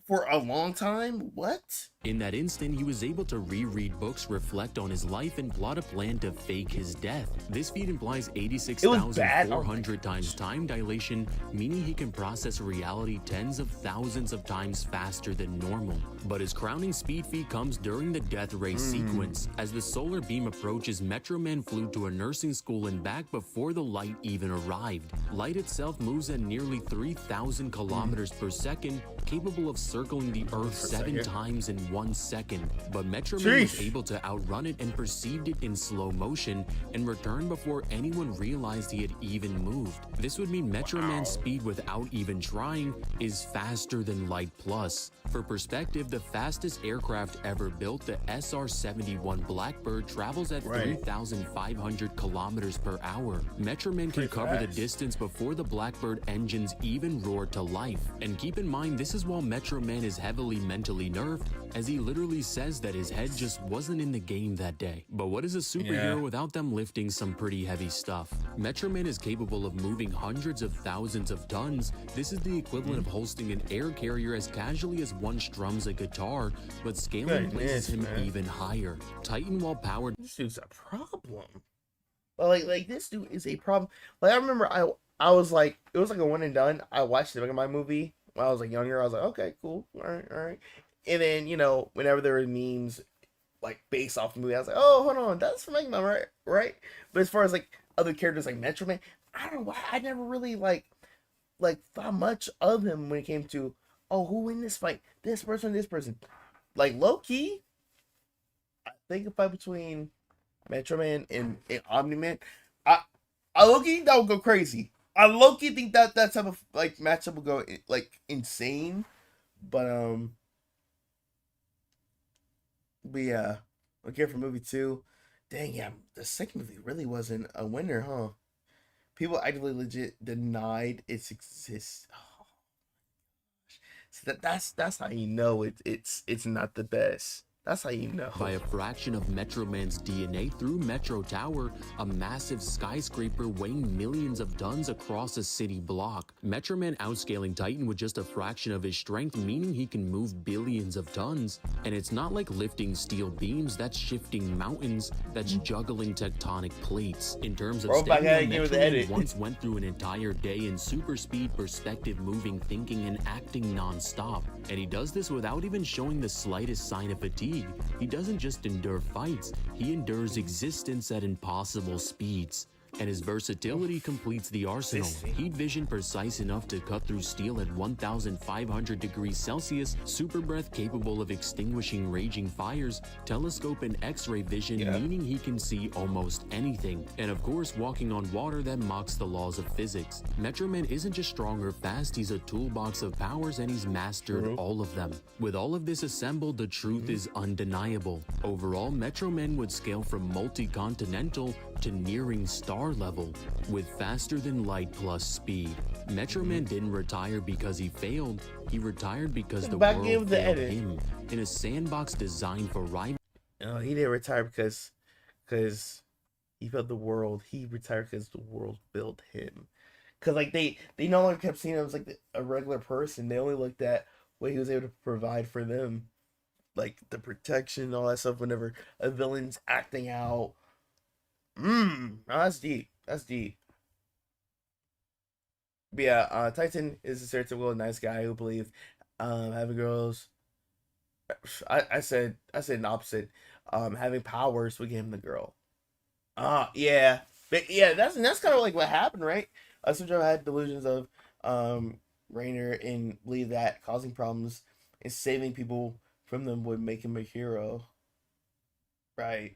for a long time. What? In that instant, he was able to reread books, reflect on his life, and plot a plan to fake his death. This feat implies 86,400 times time dilation, meaning he can process reality tens of thousands of times faster than normal. But his crowning speed feat comes during the death ray sequence. As the solar beam approaches, Metro Man flew to a nursing school and back before the light even arrived. Light itself moves at nearly 3,000 kilometers per second, capable of circling the Earth 7 times in 1 second. But Metro Man was able to outrun it and perceived it in slow motion and returned before anyone realized he had even moved. This would mean Metro Man's speed without even trying is faster than light plus. For perspective, the fastest aircraft ever built, the SR-71 Blackbird, travels at 3,500 kilometers per hour. Metro Man can cover the distance before the Blackbird engines even roar to life. And keep in mind, this is while Metro Man is heavily mentally nerfed, as he literally says that his head just wasn't in the game that day. But what is a superhero without them lifting some pretty heavy stuff? Metro Man is capable of moving hundreds of thousands of tons. This is the equivalent of hosting an air carrier as casually as one strums a guitar, but scaling places him even higher. Titan, while powered... This dude's a problem. Well, like this dude is a problem. Like, I remember I was like, it was like a one and done. I watched the Mega Man movie when I was like younger. I was like, okay, cool, all right. And then, you know, whenever there were memes like based off the movie, I was like, oh, hold on, that's from Mega Man, right? But as far as like other characters like Metro Man, I don't know why I never really like thought much of him when it came to, oh, who in this fight? This person. Like, low key, I think a fight between Metro Man and Omni Man, I low key that would go crazy. I low key think that type of like matchup would go like insane. But But yeah, okay for movie 2. Dang, yeah, the second movie really wasn't a winner, huh? People actively legit denied its existence. Oh, so that's how you know it's not the best. That's how you know. By a fraction of Metro Man's DNA through Metro Tower, a massive skyscraper weighing millions of tons across a city block. Metro Man outscaling Titan with just a fraction of his strength, meaning he can move billions of tons. And it's not like lifting steel beams, that's shifting mountains, that's juggling tectonic plates. In terms of stamina, Metro Man once went through an entire day in super speed, perspective moving, thinking, and acting non-stop. And he does this without even showing the slightest sign of fatigue. He doesn't just endure fights, he endures existence at impossible speeds. And his versatility completes the arsenal. Heat vision precise enough to cut through steel at 1,500 degrees Celsius, super breath capable of extinguishing raging fires, telescope and x-ray vision, meaning he can see almost anything. And of course, walking on water that mocks the laws of physics. Metro Man isn't just strong or fast, he's a toolbox of powers and he's mastered all of them. With all of this assembled, the truth is undeniable. Overall, Metro Man would scale from multi-continental to nearing star level with faster than light plus speed. Metro Man didn't retire because he failed, he retired because the world failed him. In a sandbox designed for rival. No, he didn't retire because he failed the world. He retired because the world failed him. Because like they no longer kept seeing him as like a regular person. They only looked at what he was able to provide for them, like the protection, all that stuff. Whenever a villain's acting out. Oh, that's deep. That's deep. But yeah, Titan is a stereotypical nice guy who believes having girls. I said an opposite. Having powers would give him the girl. Yeah, but yeah, that's kind of like what happened, right? Sundro had delusions of Rainer and believed that causing problems and saving people from them would make him a hero, right?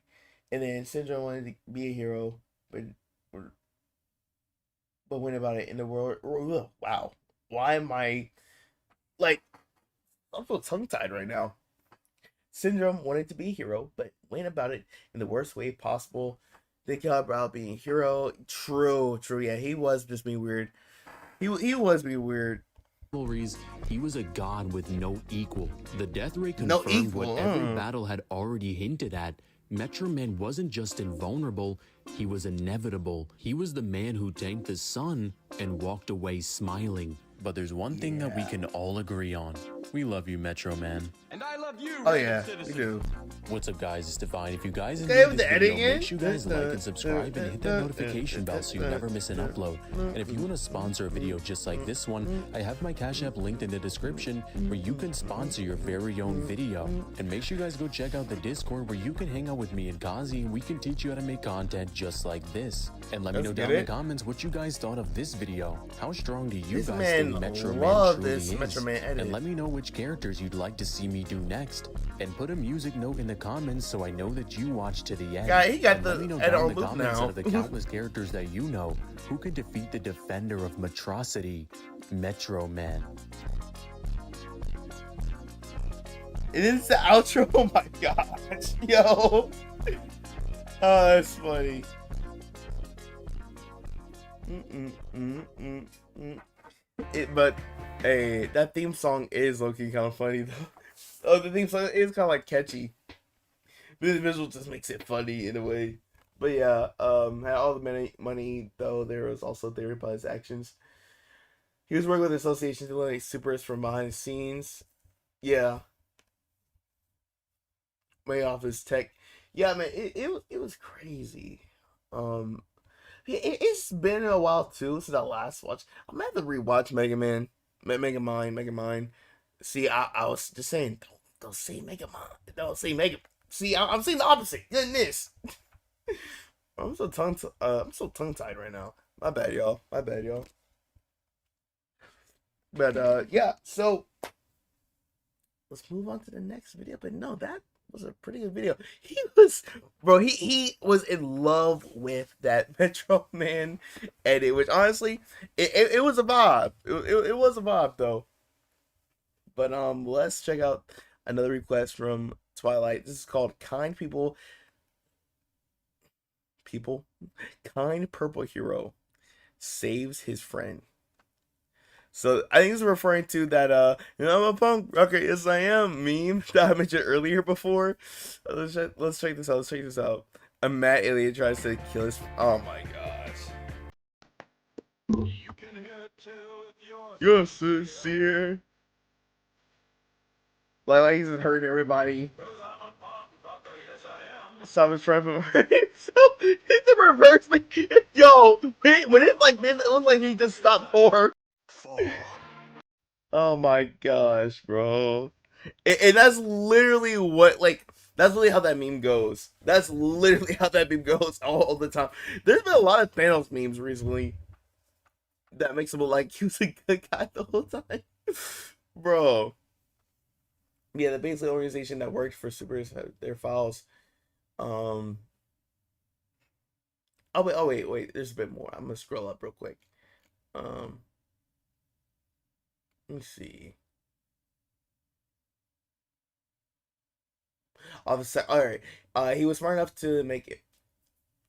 And then Syndrome wanted to be a hero, but went about it in the world. Wow, why am I like? I'm so tongue tied right now. Syndrome wanted to be a hero, but went about it in the worst way possible. Thinking about being a hero. True. Yeah, he was just being weird. He was being weird. He was a god with no equal. The death rate confirmed what every battle had already hinted at. Metro Man wasn't just invulnerable, he was inevitable. He was the man who tanked the sun and walked away smiling. But there's one thing that we can all agree on. We love you, Metro Man. And I love you, oh yeah, we do. What's up, guys? It's Divine. If you guys enjoyed this video, make sure you guys like and subscribe and hit that notification bell so you never miss an upload. And if you want to sponsor a video just like this one, I have my Cash App linked in the description where you can sponsor your very own video. And make sure you guys go check out the Discord where you can hang out with me and Kazi and we can teach you how to make content just like this. And let me know down in the comments what you guys thought of this video. How strong do you guys think Metro Man truly is? And let me know which characters you'd like to see me do next. And put a music note in the comments so I know that you watched to the end. Yeah, he got let me know down in the comments out of the countless characters that you know who can defeat the defender of Metrocity, Metro Man. It is the outro. Oh my gosh, yo. Oh, that's funny. But hey, that theme song is low-key kind of funny though. Oh, the theme song is kind of like catchy. The visual just makes it funny in a way. But yeah, had all the money though. There was also theory about his actions. He was working with associations to eliminate supers from behind the scenes. Yeah. Way off his tech. Yeah, man, it was crazy. It's been a while too since I last watched. I'm gonna have to rewatch Megamind. See, I was just saying, don't say Megamind. Don't say Mega. See, I'm saying the opposite. Than this. I'm so tongue tied right now. My bad, y'all. But yeah, so let's move on to the next video. But no, that was a pretty good video. He was in love with that Metro Man edit, which honestly, it was a vibe. It was a vibe though. But let's check out another request from Twilight. This is called Kind Kind Purple Hero Saves His Friend. So I think it's referring to that I'm a punk rocker, yes I am meme that I mentioned earlier before. Let's check this out. Let's check this out. A mad alien tries to kill his. Oh my gosh. You're sincere. Like he's hurting everybody. Stop his friend from hurting himself. It's the reverse. Like, yo, when it's like this, it looks like he just stopped for. Oh my gosh, bro. And that's literally what, like, that's really how that meme goes. That's literally how that meme goes all the time. There's been a lot of Thanos memes recently that makes him look like he was a good guy the whole time. Bro. Yeah, the basically organization that worked for supers had their files. Oh wait. There's a bit more. I'm gonna scroll up real quick. Let me see. All right. He was smart enough to make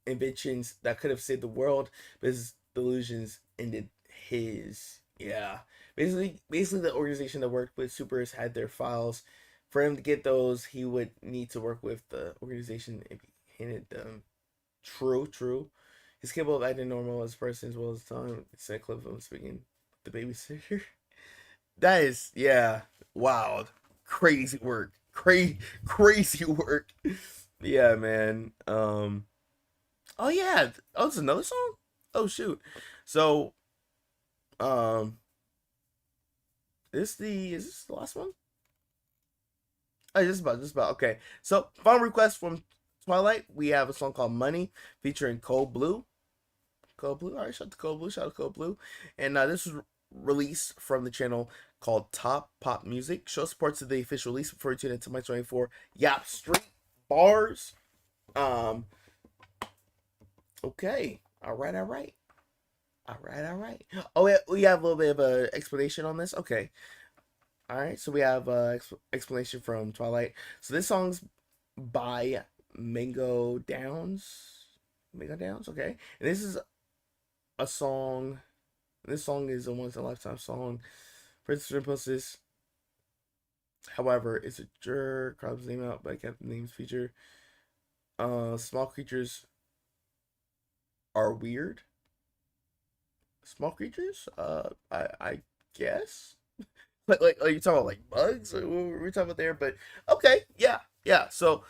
inventions that could have saved the world, but his delusions ended his. Yeah. Basically, the organization that worked with supers had their files. For him to get those, he would need to work with the organization if he handed them. True. He's capable of acting normal as a person as well as time. It's a clip of him speaking the babysitter. That is, yeah, wild. Crazy work. Crazy work. Yeah, man. Oh yeah. Oh, it's another song? Oh shoot. So is this the last one? Oh, just about. Okay. So final request from Twilight. We have a song called Money featuring Cold Blue. All right, shout out to Cold Blue. And this was released from the channel called Top Pop Music. Show supports to the official release before you tune into my 24 Yap Street Bars. Okay. All right. Oh, we have a little bit of an explanation on this. Okay. All right. So we have explanation from Twilight. So this song's by Mango Downs. Okay. And this is a song. This song is a once in a lifetime song. Princess Impulses. However, it's a jerk. Crowd's name out, but I kept the names feature. Small creatures are weird. Small creatures? I guess. like you talking about like bugs? Or what were we talking about there? But okay, yeah. So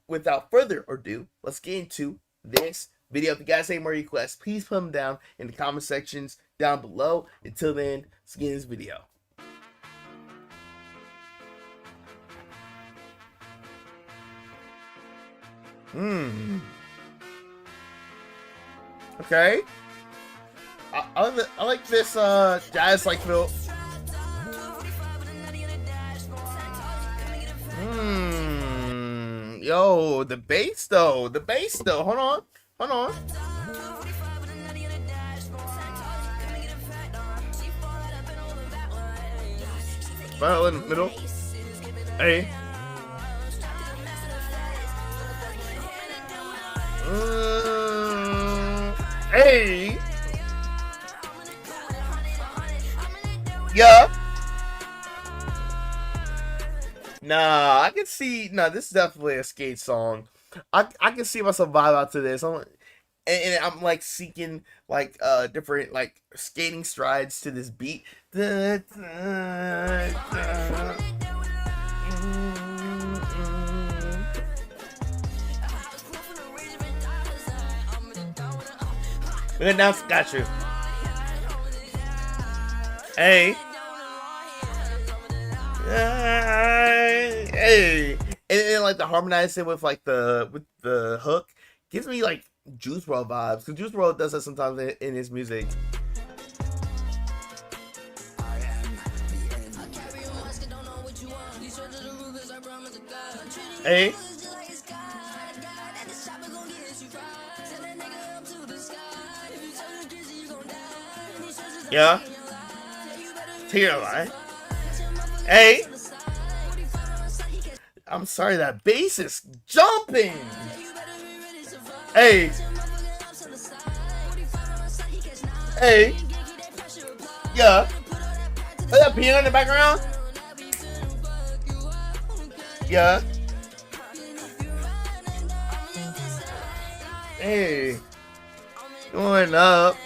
without further ado, let's get into this video. If you guys have more requests, please put them down in the comment sections down below. Until then, let's get in this video. Okay. I like this jazz like feel. Yo, the bass though. Hold on. Violin in the middle. Hey. Hey. Yeah. Nah, I can see. Nah, this is definitely a skate song. I can see myself vibe out to this. And I'm like seeking like different like skating strides to this beat. Good now, got you. Hey. Hey. And like the harmonize it with like the hook gives me like Juice WRLD vibes, because Juice WRLD does that sometimes in his music. Hey. Yeah. Take it away. Hey. I'm sorry, that bass is jumping. Hey. Hey. Yeah. Is that piano in the background? Yeah. Hey. Going up.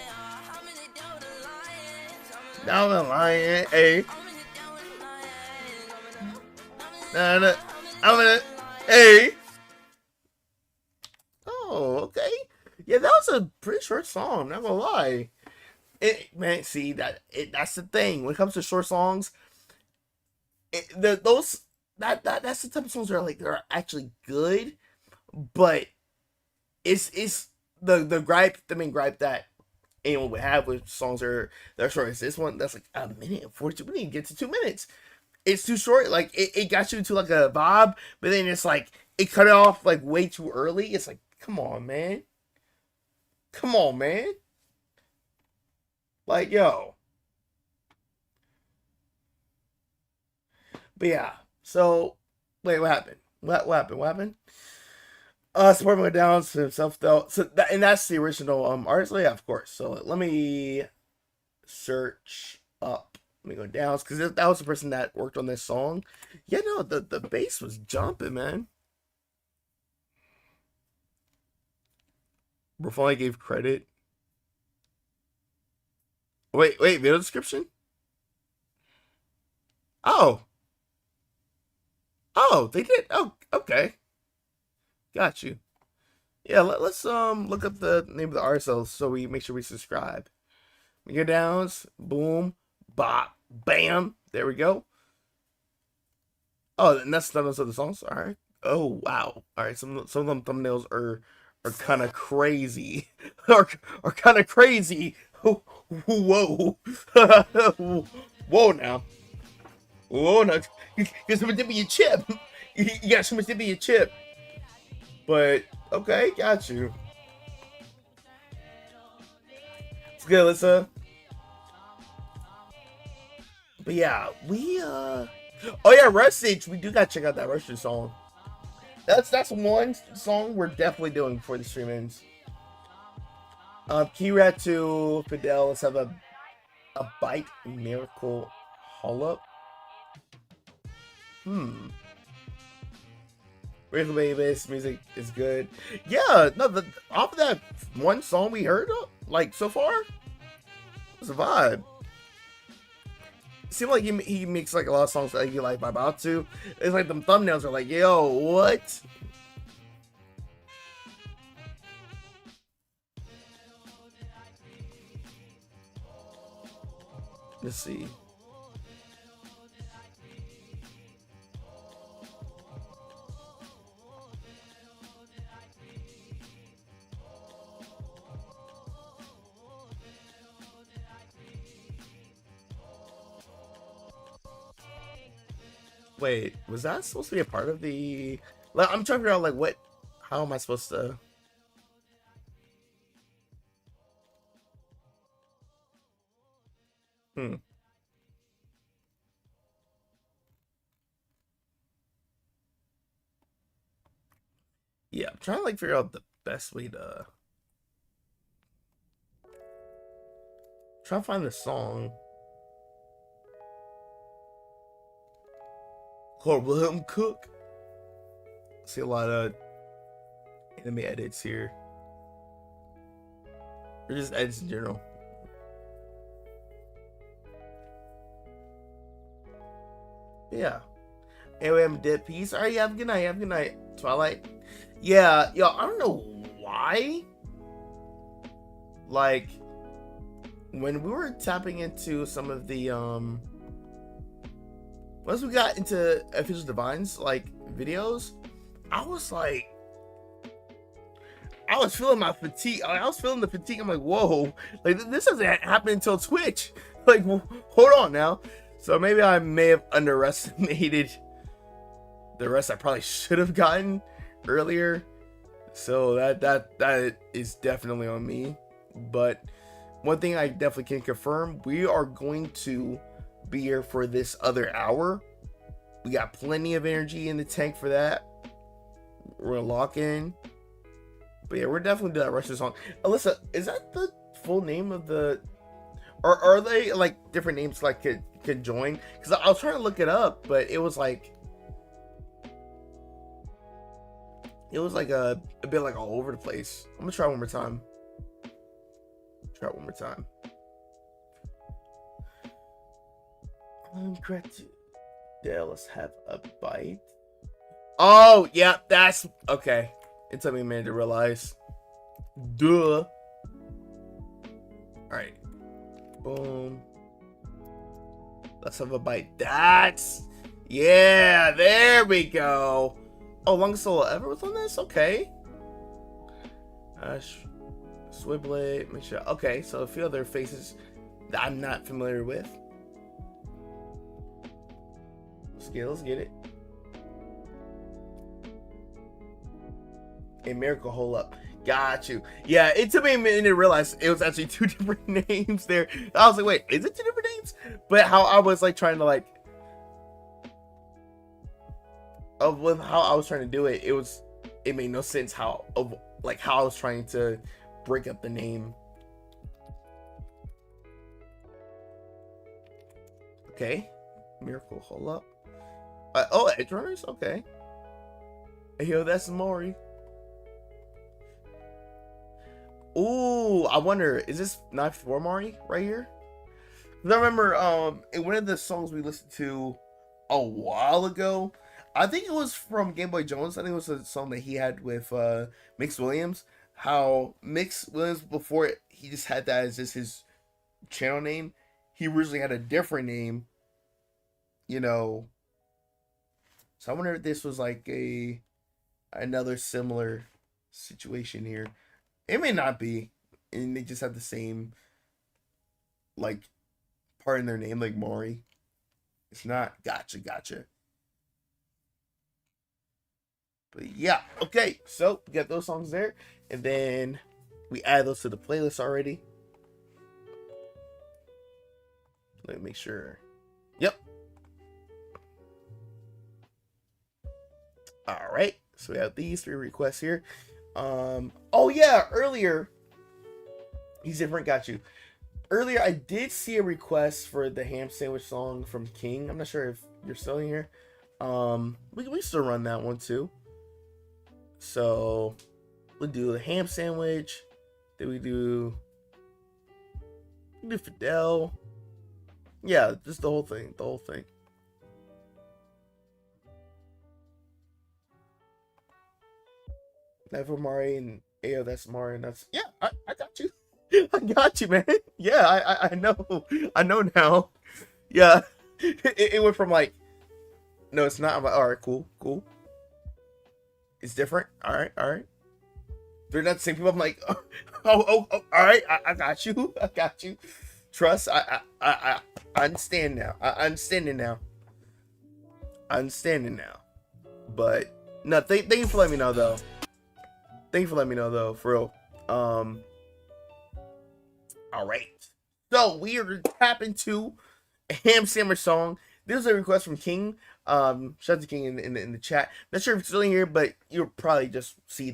Down the line. Hey. I'm gonna. Hey. Oh, okay. Yeah, that was a pretty short song. Not gonna lie. Man, see that's the thing. When it comes to short songs, that's the type of songs that are like they're actually good, but it's the main gripe that anyone would have with songs that are short. Is this one that's like a minute and 42. We need to get to 2 minutes. It's too short. Like it got you into like a vibe, but then it's like it cut it off like way too early. It's like, come on, man. Come on, man. Like, yo. But yeah. So wait, what happened? What happened? What happened? Support went down to himself though. So and that's the original artist. Yeah, of course. So let me search up. Let me go down because that was the person that worked on this song. Yeah, no, the bass was jumping, man. Rafali gave credit. Wait, video description? Oh, they did. Oh, okay. Got you. Yeah, let's look up the name of the artist so we make sure we subscribe. We go downs, boom, bop, bam. There we go. Oh, and that's none of the songs. All right. Oh wow. All right. Some of them thumbnails are kind of crazy. are kind of crazy. Whoa. Whoa now. Whoa now. You got so much dip in your chip. You got so much dip in your chip. But okay, got you. It's good, Alyssa. But yeah, we oh yeah, Rustage. We do gotta check out that Rustage song. That's one song we're definitely doing before the stream ends. Kira to Fidel. Let's have a bite miracle haul up. Rhythm Baby's music is good. Yeah, no, off of that one song we heard like so far, it's a vibe. It seemed like he makes like a lot of songs that you like about to. It's like the thumbnails are like, yo, what? Let's see. Wait, was that supposed to be a part of the... Like, I'm trying to figure out, like, what... How am I supposed to... Yeah, I'm trying to, like, figure out the best way to... Try to find the song. Called William Cook. See a lot of anime edits here. Or just edits in general. Yeah. Anyway, I'm dead. Peace. Alright, yeah, have a good night. Have a good night. Twilight. Yeah, yo, I don't know why. Like, when we were tapping into some of the, once we got into Official Divines, like, videos, I was like, I was feeling my fatigue. I was feeling the fatigue. I'm like, whoa, like, this doesn't happen until Twitch. Like, hold on now. So maybe I may have underestimated the rest I probably should have gotten earlier. So that is definitely on me. But one thing I definitely can confirm, we are going to be here for this other hour. We got plenty of energy in the tank for that. We're gonna lock in. But yeah, we're definitely do that rest of the song. Alyssa, is that the full name of the... Or are they like different names like could join? Because I was trying to look it up, but it was like... It was like a bit like all over the place. I'm gonna try one more time. Try it one more time. Let's have a bite. Oh, yeah, that's okay. It took me a minute to realize. Duh. Alright. Boom. Let's have a bite. That's... Yeah, there we go. Oh, longest solo ever was on this? Okay. Swiblet. Make sure. Okay, so a few other faces that I'm not familiar with. Let's get it. A Miracle Hole Up. Got you. Yeah, it took me a minute to realize it was actually two different names there. I was like, wait, is it two different names? But how I was like trying to like... with how I was trying to do it, it made no sense how I was trying to break up the name. Okay. Miracle Hole Up. Oh, Edge Runners? Okay. Yo, that's Mori. Ooh, I wonder, is this Knife for Mari right here? Because I remember in one of the songs we listened to a while ago, I think it was from Game Boy Jones. I think it was a song that he had with Mix Williams. How Mix Williams, before he just had that as just his channel name, he originally had a different name, you know. So I wonder if this was like another similar situation here. It may not be, and they just have the same like part in their name, like Maury. It's not. Gotcha. But yeah, okay. So we got those songs there, and then we add those to the playlist already. Let me make sure. Yep. All right. So we have these 3 requests here. Oh yeah, earlier he's different. Got you. Earlier I did see a request for the ham sandwich song from King. I'm not sure if you're still in here. We still run that one too. So we'll do the ham sandwich. Then we do Fidel. Yeah, just the whole thing. Never Mari and Ayo, that's Mari, and that's I got you. I got you, man. Yeah, I know now. Yeah. It went from like, no, it's not. I'm like, alright, cool. It's different. Alright. They're not the same people. I'm like, oh, alright, I got you. Trust, I understand now. I understand now. But no, thank you for letting me know though. For real. All right. So we are tapping to a ham sandwich song. This is a request from King. Shout out to King in the chat. Not sure if it's still in here, but you'll probably just see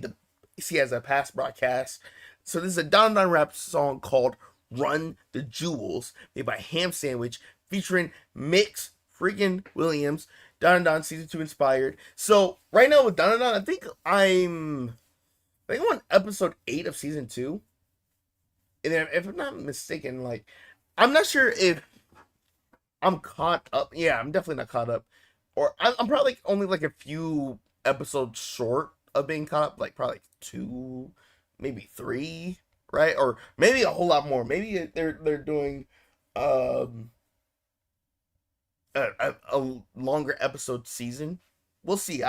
as a past broadcast. So this is a Don Don rap song called "Run the Jewels," made by Ham Sandwich, featuring Mix freaking Williams. Don Don season 2 inspired. So right now with Don Don, I think I'm on episode 8 of season 2. And if I'm not mistaken, like, I'm not sure if I'm caught up. Yeah, I'm definitely not caught up. Or I'm probably like only like a few episodes short of being caught up. Like probably like 2, maybe 3, right? Or maybe a whole lot more. Maybe they're doing a longer episode season. We'll see.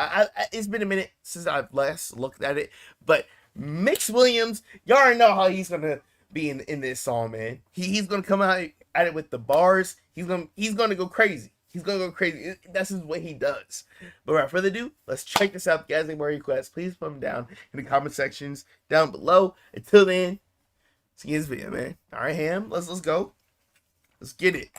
It's been a minute since I've last looked at it, but Mix Williams, y'all already know how he's gonna be in this song, man. He's gonna come out at it with the bars. He's gonna go crazy. That's just what he does. But without further ado, let's check this out. Guys, any more requests, please put them down in the comment sections down below. Until then, see you in this video, man. All right, Ham, let's go. Let's get it.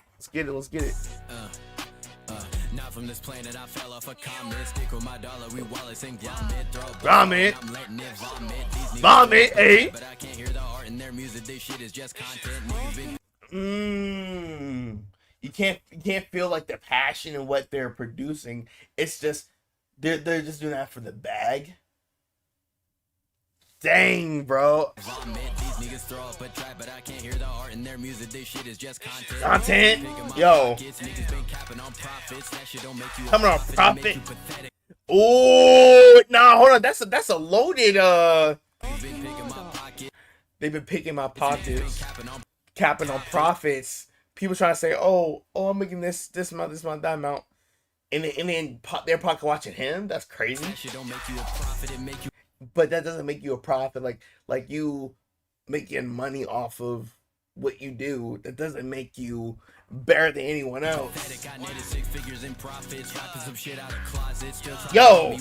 Not from this planet, I fell off a comet. Stick with my dollar, we Wallace and Gromit. Gromit. I'm letting it vomit. These Vomit, eh? But I can't hear the heart in their music. This shit is just content. Niggas been You can't feel like the passion in what they're producing. It's just they're just doing that for the bag. Dang, bro. Content, yo. Coming on profit. Oh, nah, hold on. That's a loaded. They've been picking my pockets, capping on profits. People trying to say, oh, I'm making this amount, that amount, and then their pocket watching him. That's crazy. But that doesn't make you a profit. Like you making money off of what you do. That doesn't make you better than anyone else. Yo,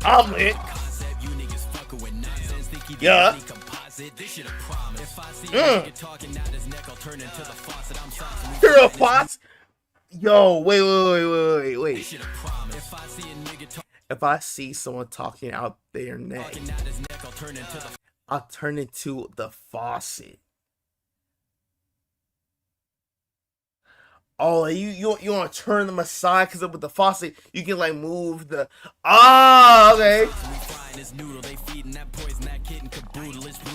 omelet. Yeah. You're a boss. Yo, wait. If I see someone talking out their neck, I'll turn into the faucet. Oh, you want to turn them aside because with the faucet you can like move the. Ah, okay.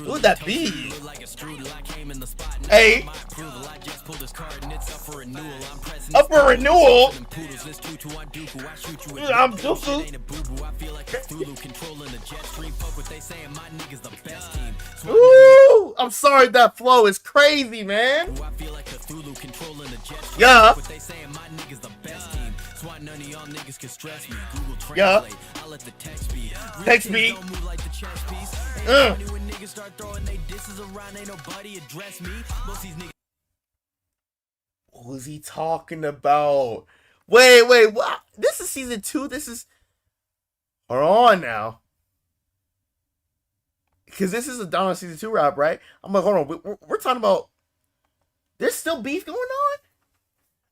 Who would that be? Hey. Up for renewal. I'm Ooh, I'm sorry, that flow is crazy, man. Yeah. Yeah. Text me. Who's he talking about? Wait, what? This is season 2. This is. Hold on now. Because this is a Donna season 2 wrap, right? I'm like, hold on. We're talking about. There's still beef going on?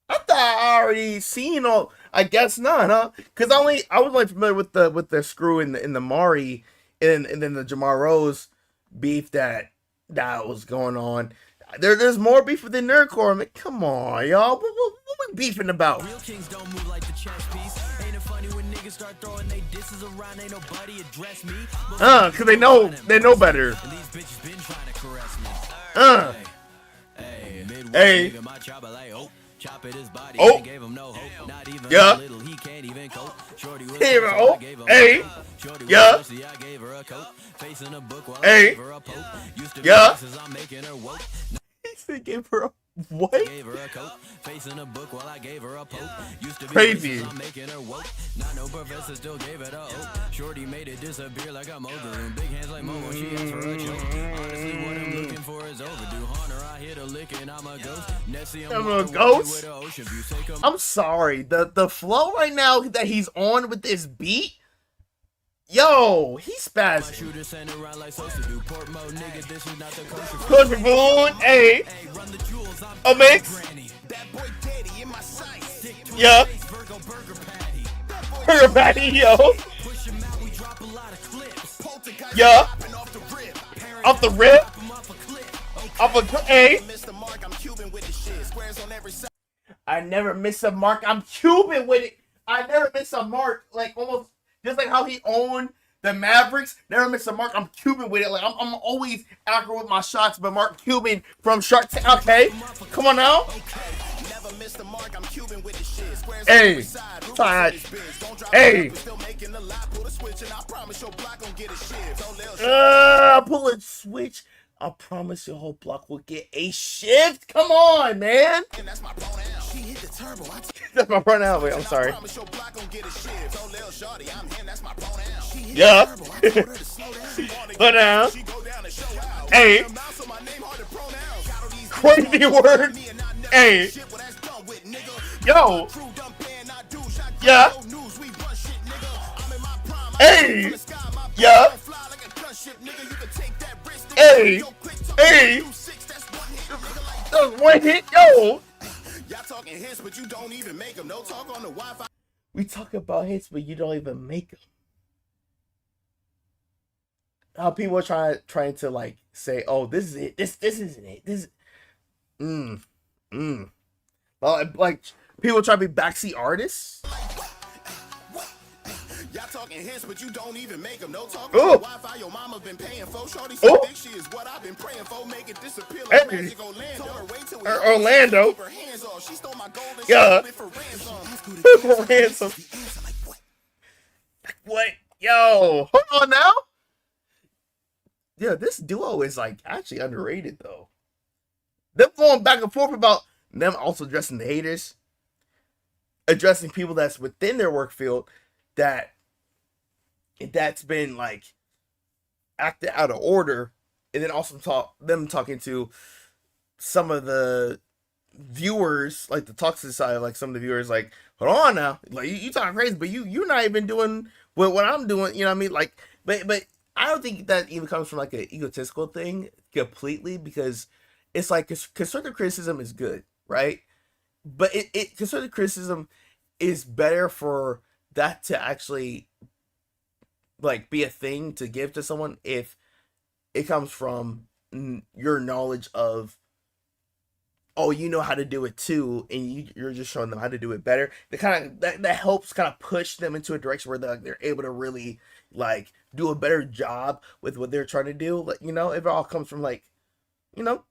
I thought I already seen all. I guess not, huh? Because I was only familiar with the screw in the Mari and then the Jamar Rose beef that was going on. There's more beef within Nerdcore. I mean, come on, y'all. What we beefing about? Real kings don't move like the chess piece. Ain't it funny when niggas start throwing they disses around? Ain't nobody address me. Cause they know better. And these bitches been trying to caress me. Hey. Chop at his body, gave him no hope. Not even little, he can't even cope. Shorty was hey, yeah, I gave her a coat. Facing a book while I gave her a poke. Used to be I'm making her woke. He gave her a what? Gave her a coat. Facing a book while I gave her a poke. Used to be crazy. I'm making her woke. Not no professor, still gave it a hope. Shorty made it disappear like a mogul. Big hands like Momo, she asked for a choke. Honestly, what I'm looking for is overdue. Hunter, I hit a lick and I'm a ghost. Nessie, I'm a ghost. I'm sorry. The flow right now that he's on with this beat. Yo, he's spazzing. Country Boone, hey. A mix. Yeah. Burger patty, yo. Yeah. Off the rip. Off a hey. I never miss a mark. I'm Cuban with it. I never miss a mark. Like almost. Just like how he owned the Mavericks, never miss a mark. I'm Cuban with it. Like I'm always accurate with my shots, but Mark Cuban from Shark Tank. Okay, come on now. Hey, hey. Pull a switch. I promise your whole block will get a shift. Come on, man. That's my pronoun. Wait, I'm sorry. Yeah. Pronoun. Hey. Crazy word. Hey. Yo. Yeah. Hey. Yeah. Hey. Hey. That's one hit. Yo. Y'all talking hits, but you don't even make them. No talk on the Wi-Fi. We talk about hits, but you don't even make them. How people are trying to like say, "Oh, this is it. This isn't it. This." Well, like people try to be backseat artists. Y'all talking hits, but you don't even make them. No talk on the Wi-Fi. Your mama been paying for. Shorty so big, she is what I've been praying for. Make it disappear like magic Orlando. Wait till we Orlando. keep her hands off. She stole my gold and Yeah. she for ransom. For ransom. What? Yo, hold on now. Yeah, this duo is like actually underrated though. Them going back and forth about them also addressing the haters, addressing people that's within their work field that's been like acted out of order, and then also talking to some of the viewers, like the toxic side, like some of the viewers, like, hold on now, like you talking crazy, but you're not even doing what I'm doing, you know what I mean? Like, but I don't think that even comes from like an egotistical thing completely, because it's like constructive criticism is good, right? But it constructive criticism is better for that to actually like be a thing to give to someone if it comes from your knowledge of, oh, you know how to do it too, and you're just showing them how to do it better. That helps kind of push them into a direction where they're able to really like do a better job with what they're trying to do. Like, you know, if it all comes from like, you know,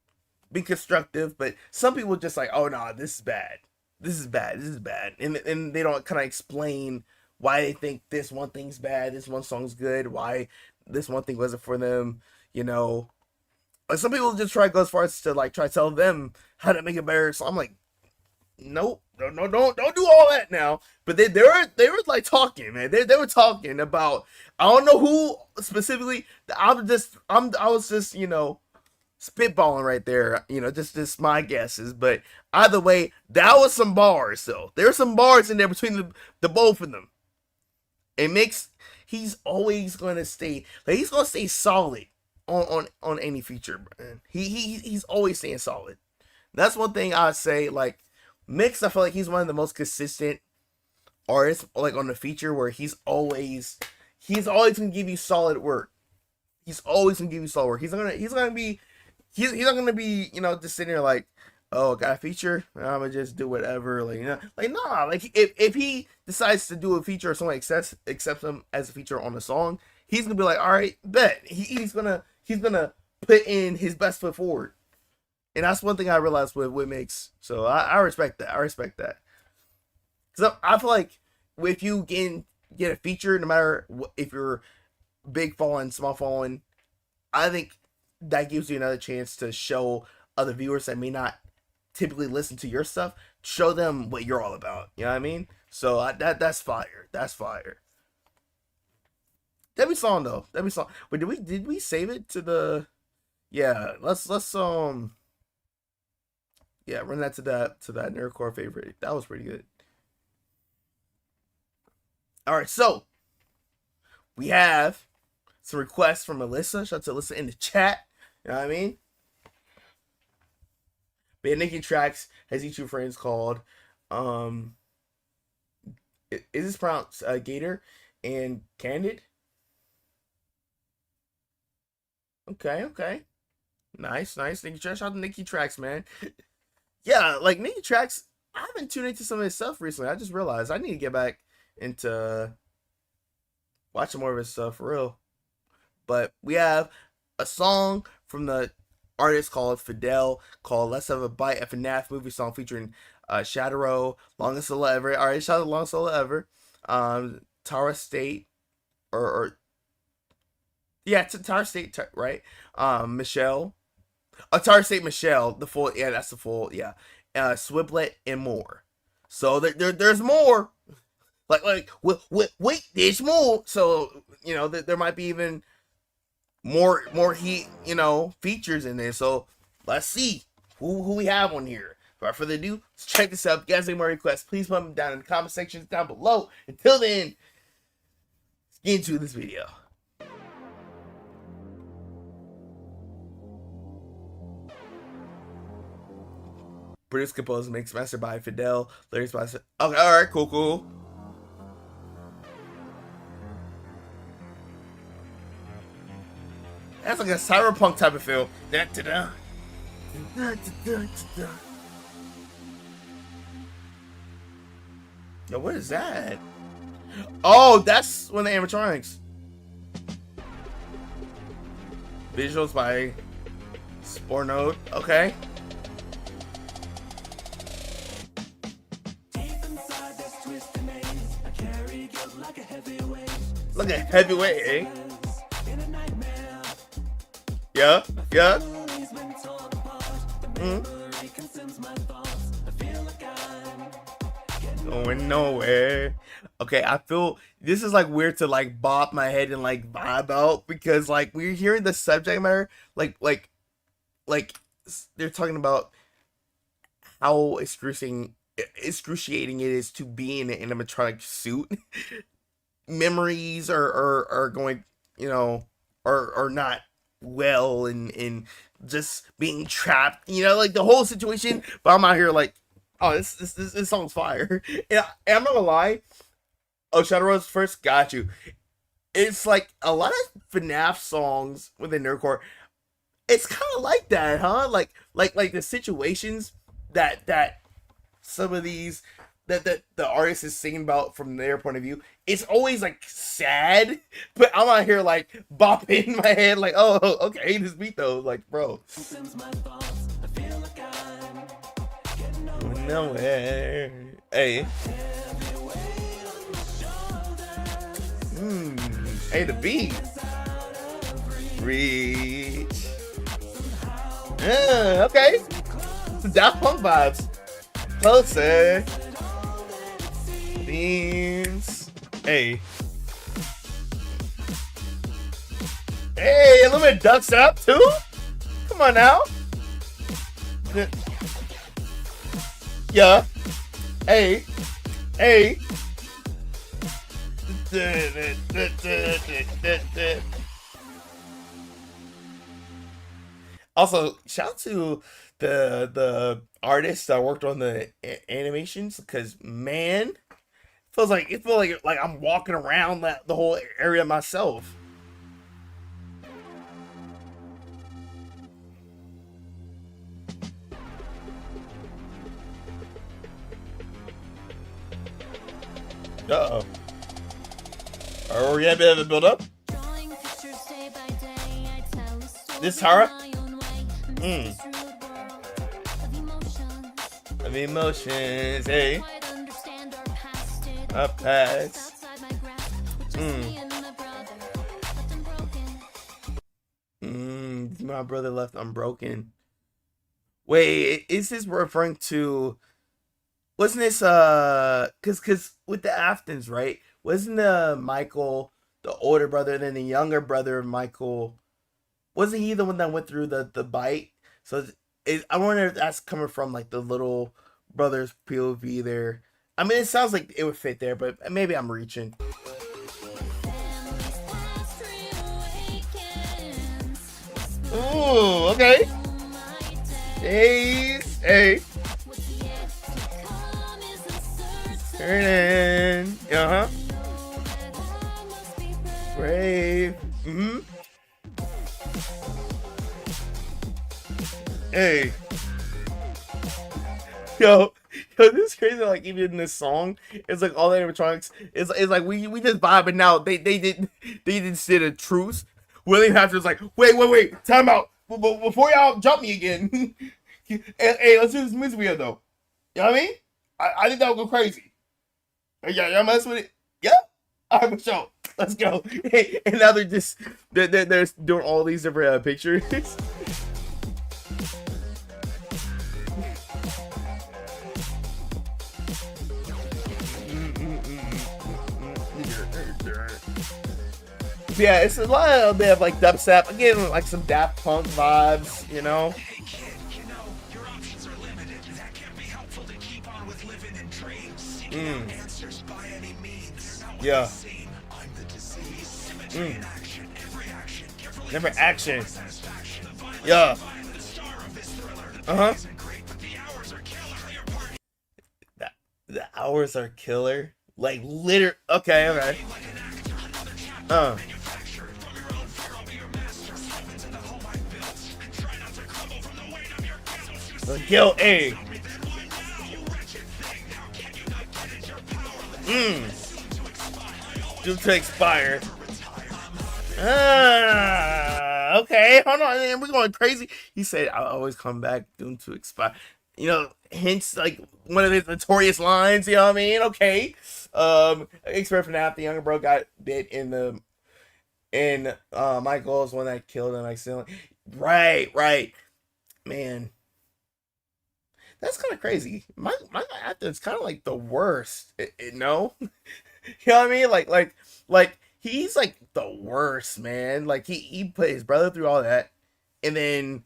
being constructive. But some people just like, oh no, this is bad, this is bad, and they don't kind of explain why they think this one thing's bad, this one song's good, why this one thing wasn't for them, you know. Like some people just try to go as far as to like try to tell them how to make it better. So I'm like, nope, don't do all that now. But they were like talking, man. They were talking about, I don't know who specifically. I was just, you know, spitballing right there, you know, just my guesses. But either way, that was some bars though. There were some bars in there between the both of them. It makes, he's always gonna stay, like, he's gonna stay solid on any feature, man. He's always staying solid. That's one thing I'd say. Like Mix, I feel like he's one of the most consistent artists, like on the feature, where he's always gonna give you solid work. He's always gonna give you solid work. He's not gonna be, you know, just sitting there like, oh, got a feature, I'm gonna just do whatever, like, you know, like, nah. Like if he decides to do a feature or someone accepts him as a feature on the song, he's gonna be like, all right, bet. He's gonna put in his best foot forward. And that's one thing I realized with Mix. So I respect that. I respect that. Because I feel like if you get a feature, no matter if you're big following, small following, I think that gives you another chance to show other viewers that may not typically listen to your stuff, show them what you're all about. You know what I mean? So that's fire. That's fire. That'd be song though. That'd be song. But did we save it to the? Yeah. Let's yeah, run that to that nerdcore favorite. That was pretty good. All right, so we have some requests from Alyssa. Shout out to Alyssa in the chat. You know what I mean? But Nikki Tracks has these two friends called is this pronounced Gator and Candid? Okay. Nice. Nikki Tracks. Shout out to Nikki Tracks, man. Yeah, like Nikki Tracks, I haven't tuned into some of his stuff recently. I just realized I need to get back into watching more of his stuff for real. But we have a song from the artist called Fidel called Let's Have a Bite, a FNAF movie song featuring Shadaro, Longest Solo Ever. Alright, shout out to Longest Solo Ever. Tara State or yeah, Tara State, right? Michelle. Tara State Michelle, the full, yeah, that's the full, yeah. Swiblet and more. So there's more. Like wait, there's more. So, you know, there might be even more heat, you know, features in there. So let's see who we have on here. Without further ado, let's check this out. If you guys have more requests, please put them down in the comment sections down below. Until then, let's get into this video. Produced, composed, mixed, mastered by Fidel. Lyrics by... Okay, alright, cool. That's like a cyberpunk type of feel. Yo, what is that? Oh, that's one of the animatronics. Visuals by Spornode. Okay. Look at heavyweight, eh? Yeah. Going nowhere. Okay, I feel this is like weird to like bop my head and like vibe out because like we're hearing the subject matter like they're talking about how excruciating it is to be in an animatronic suit. Memories are going, you know, are not well and just being trapped, you know, like the whole situation. But I'm out here like, oh, this song's fire. And I'm not gonna lie. Oh, Shadow Rose first, got you. It's like a lot of FNAF songs within nerdcore. It's kind of like that, huh? Like the situations that some of these that the artist is singing about from their point of view. It's always like sad, but I'm out here like bopping my head like, oh, okay, this beat though, like, bro. Nowhere. Hey. Hey, the beat. Reach. Okay. Some Daft Punk vibes. Closer. Beans. Hey. Hey, a little bit ducks up too? Come on now. Yeah. Hey. Also, shout out to the artists that worked on the animations, because man, it feels like I'm walking around the whole area myself. Uh-oh. Are we at a bit of a build up? This Tara? Of emotions, hey. A past. My brother left unbroken. Wait, is this referring to... Wasn't this cause with the Aftons, right? Wasn't Michael the older brother, and then the younger brother of Michael, wasn't he the one that went through the bite? So I wonder if that's coming from like the little brother's POV there. I mean, it sounds like it would fit there, but maybe I'm reaching. Ooh, okay. Hey. Turning. Brave. Hey. Yo, this is crazy. Like, even in this song, it's like all the animatronics. It's like we just vibing now. They just did a truce. William Hafner's like, wait, time out. Before y'all jump me again. Hey, let's do this music video though. You know what I mean? I think that would go crazy. Y'all mess with it? Yeah? Alright, for sure. Let's go. Hey, and now they're doing all these different pictures. Yeah, it's a lot of they have like dubstep, again, like some Daft Punk vibes, you know. Hey kid, you know your options are limited. That can be helpful to keep on with living in dreams. Seeking out answers by any means. Yeah. I'm the disease. Symmetry in action. Every action. Yeah. The hours are killer. Like liter. Okay, okay. The guilt, A. Due to expire. Okay, hold on, man. We're going crazy. He said, "I'll always come back due to expire." You know, hints like one of his notorious lines. You know what I mean? Okay. Expert from that, the younger bro got bit in the Michael is one that killed him accidentally. Right, man. That's kind of crazy. My actor is kind of like the worst. No, you know what I mean? Like he's like the worst, man. Like he put his brother through all that, and then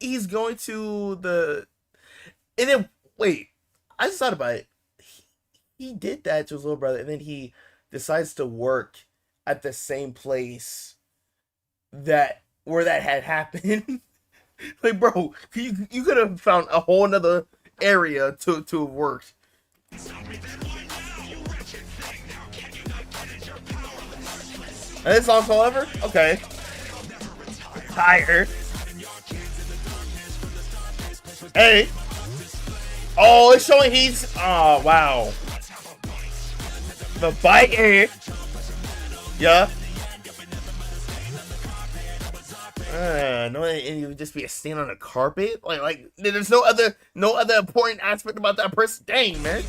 he's going to the, and then wait, I just thought about it. He did that to his little brother, and then he decides to work at the same place where that had happened. Like, bro, you could have found a whole nother area to have worked. And this song's forever? Okay. Tired. Hey. Oh, it's showing he's. Oh, wow. The bike, hey. Yeah. No, and it would just be a stain on a carpet. Like there's no other important aspect about that person. Dang, man.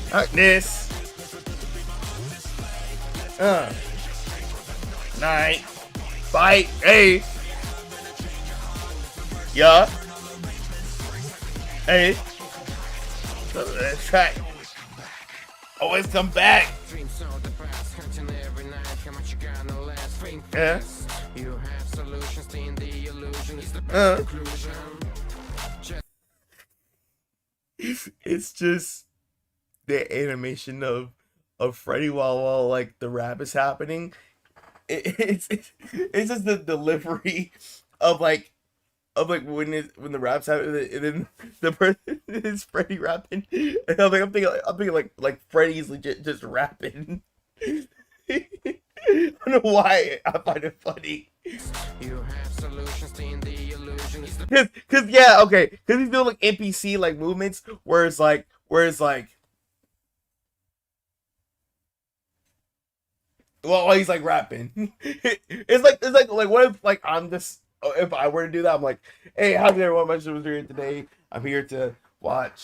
Darkness. Night. Fight. Hey. Yeah. Hey. Let's try. Always come back. Yeah. You have solutions in the illusion is the conclusion. It's just the animation of Freddy while like the rap is happening. It's just the delivery of like when the rap's happening, and then the person is Freddy rapping. And I'm thinking like Freddy's legit just rapping. I don't know why I find it funny. You have solutions in the illusion. Cause yeah, okay. Cause he's doing like NPC like movements where it's like well, he's like rapping. it's like what if like I'm just, if I were to do that, I'm like, hey, how's everyone? My show is here today. I'm here to watch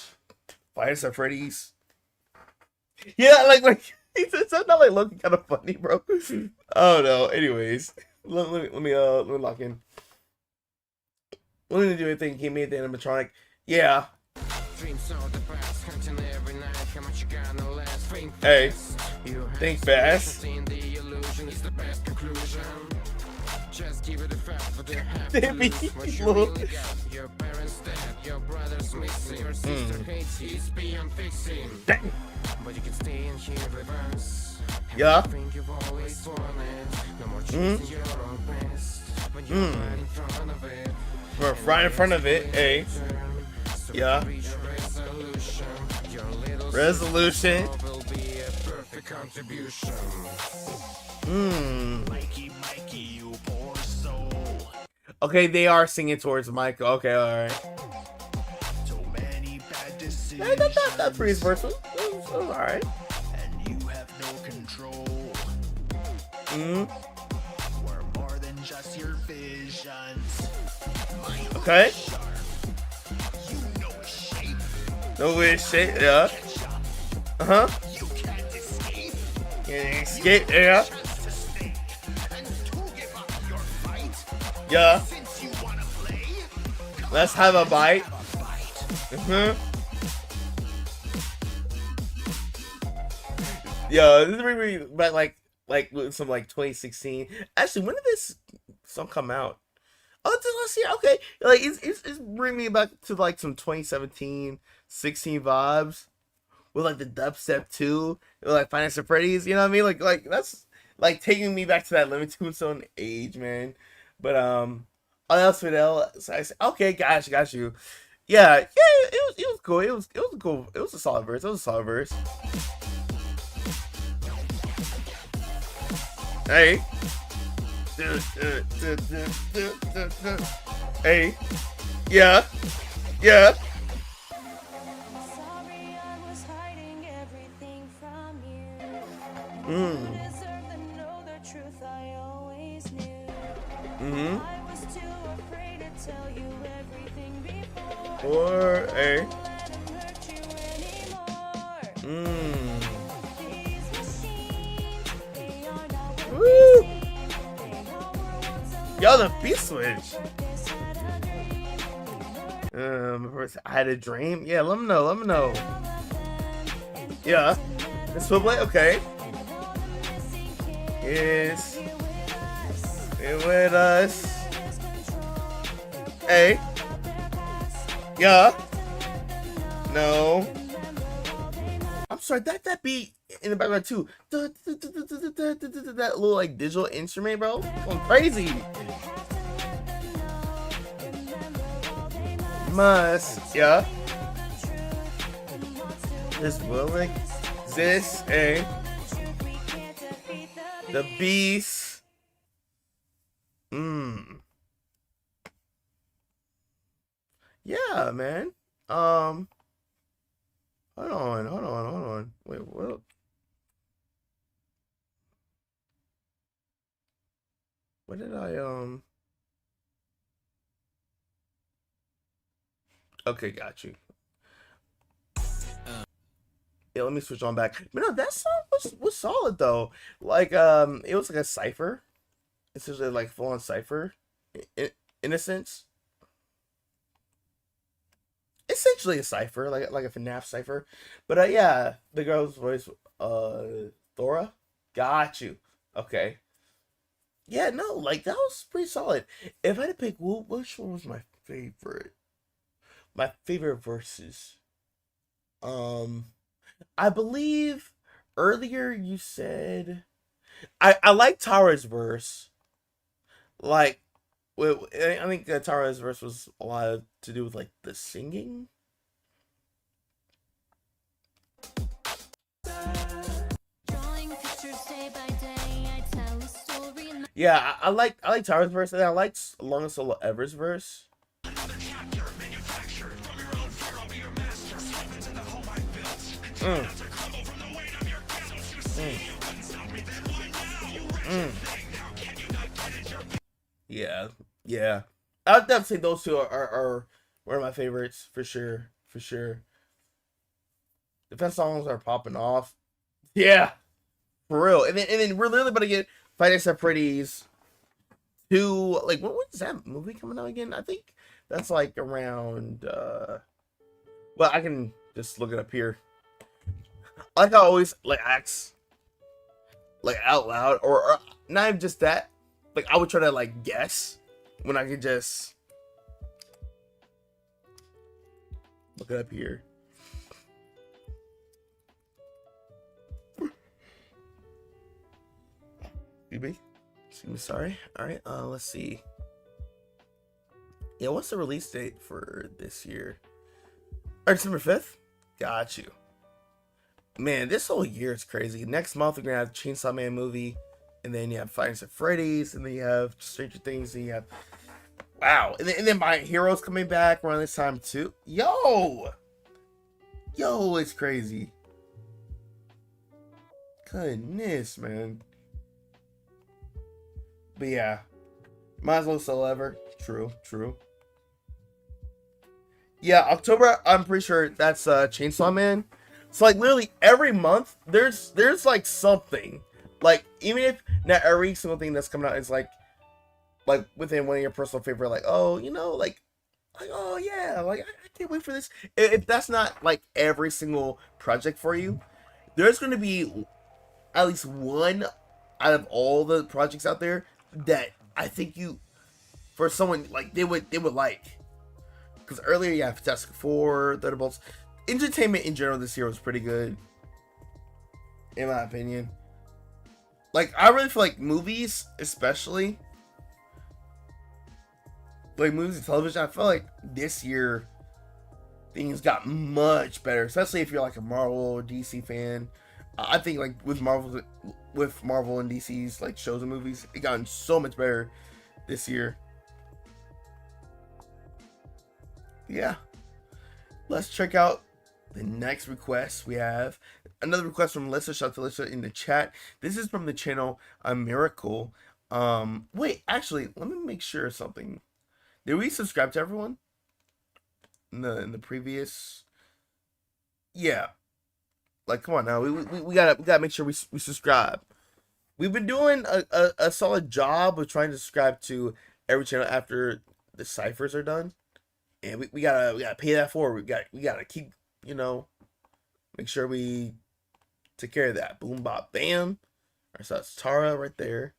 Fights at Freddy's. Yeah, like it's not like looking kind of funny, bro. Oh no. Anyways, let me lock in. Let me do anything. He made the animatronic. Yeah. Hey, think fast. Just give it a fact for the half to lose what you really got. Your parents dead, your brother's missing, your sister hates you, it's beyond fixing. Dang. But you can stay in here reverse. Yeah. Think you've always wanted. No more choosing your own best. When you're right in front of it. We're right in front of it, eh? Yeah. Resolution. Will be a perfect contribution. Okay, they are singing towards Michael. Okay, alright. That pretty versatile. It was alright. And you have no control. We're more than just your visions. Okay. No shape, yeah. Uh-huh. You can't escape, yeah. Yeah. Let's have a bite. Yo, this is really but like with some like 2016. Actually, when did this song come out? Oh, it's last year. Okay, like it's bringing me back to like some 2017, 16 vibes with like the dubstep too, with, like Finance of Freddy's. You know what I mean? Like that's like taking me back to that Lemon Tombstone age, man. But Oh, that was Fidel. So I said, okay, got you. Yeah, it was cool. It was cool. It was a solid verse. It was a solid verse. Hey. Hey. Yeah. Yeah. Or a. Woo. Yo, the beat switch. I had a dream. Yeah, let me know. Let me know. Yeah. The Switchblade. Okay. Yes. It with us. Hey. Yeah. No. I'm sorry, that beat in the background too. That little like digital instrument, bro. Going crazy. Must. Yeah. This will exist. Hey. The beast. Yeah, man. Hold on. Wait, what? What did I Okay, got you. Yeah, let me switch on back. But no, that song was solid though. Like it was like a cipher. Essentially like full on cipher in a sense. Essentially a cipher, like a FNAF cipher. But yeah, the girl's voice, Thora, got you. Okay. Yeah, no, like that was pretty solid. If I had to pick, which one was my favorite? My favorite verses. I believe earlier you said I like Tara's verse. Like, I think Tara's verse was a lot to do with like the singing. Yeah, I like Tara's verse, and I like Longest Solo Ever's verse. Yeah. I would definitely say those two are one of my favorites for sure. Defense songs are popping off. Yeah, for real. And then we're literally about to get Five Nights at Freddy's 2. Like, when's that movie coming out again? I think that's like around. Well, I can just look it up here. Like I always like ask like out loud, or not even just that. Like I would try to like guess when I could just look it up here. Excuse me, sorry. All right, let's see. Yeah, what's the release date for this year? December 5th? Got you. Man, this whole year is crazy. Next month we're gonna have Chainsaw Man movie, and then you have Five Nights at Freddy's, and then you have Stranger Things, and you have wow, and then My Hero's coming back around this time too. Yo, it's crazy. Goodness, man. But yeah, might as well sell ever. True. Yeah, October. I'm pretty sure that's Chainsaw Man. So like literally every month, there's like something. Like even if not every single thing that's coming out is like within one of your personal favorite. Like like oh yeah, like I can't wait for this. If that's not like every single project for you, there's gonna be at least one out of all the projects out there that I think for someone like they would like. Because earlier you have Fantastic Four, Thunderbolts. Entertainment in general this year was pretty good, in my opinion. Like I really feel like movies, especially, like movies and television, I feel like this year things got much better, especially if you're like a Marvel or DC fan. I think like with Marvel and DC's like shows and movies, it gotten so much better this year. Yeah, let's check out the next request. We have another request from Lissa. Shout out to Lissa in the chat. This is from the channel A Miracle. Wait, actually, let me make sure of something. Did we subscribe to everyone in the previous? Yeah, like come on now, we gotta make sure we subscribe. We've been doing a solid job of trying to subscribe to every channel after the ciphers are done, and we gotta pay that forward. We gotta keep, you know, make sure we take care of that. Boom bop bam. So that's Tara right there.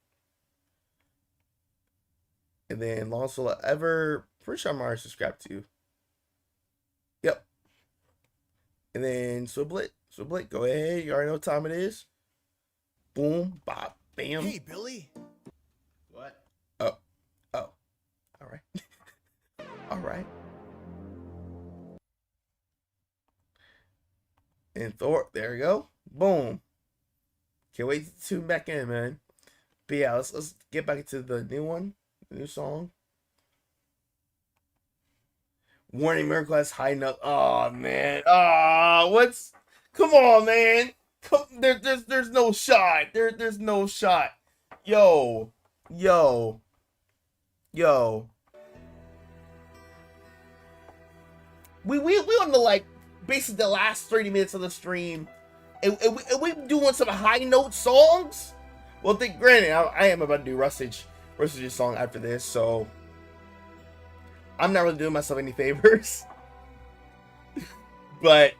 And then longest will ever, pretty sure I'm already subscribed to. Yep. And then Swiblet, go ahead. You already know what time it is. Boom, bop, bam. Hey, Billy. What? Oh. All right. All right. And Thor, there we go. Boom. Can't wait to tune back in, man. But yeah, let's get back into the new one. New song. Warning, Miracle has high note. Oh man. What's? Come on, man. There's no shot. There's no shot. Yo. We on the like basically the last 30 minutes of the stream, and we doing some high note songs. Well, granted, I am about to do Rustage's song after this, so I'm not really doing myself any favors. But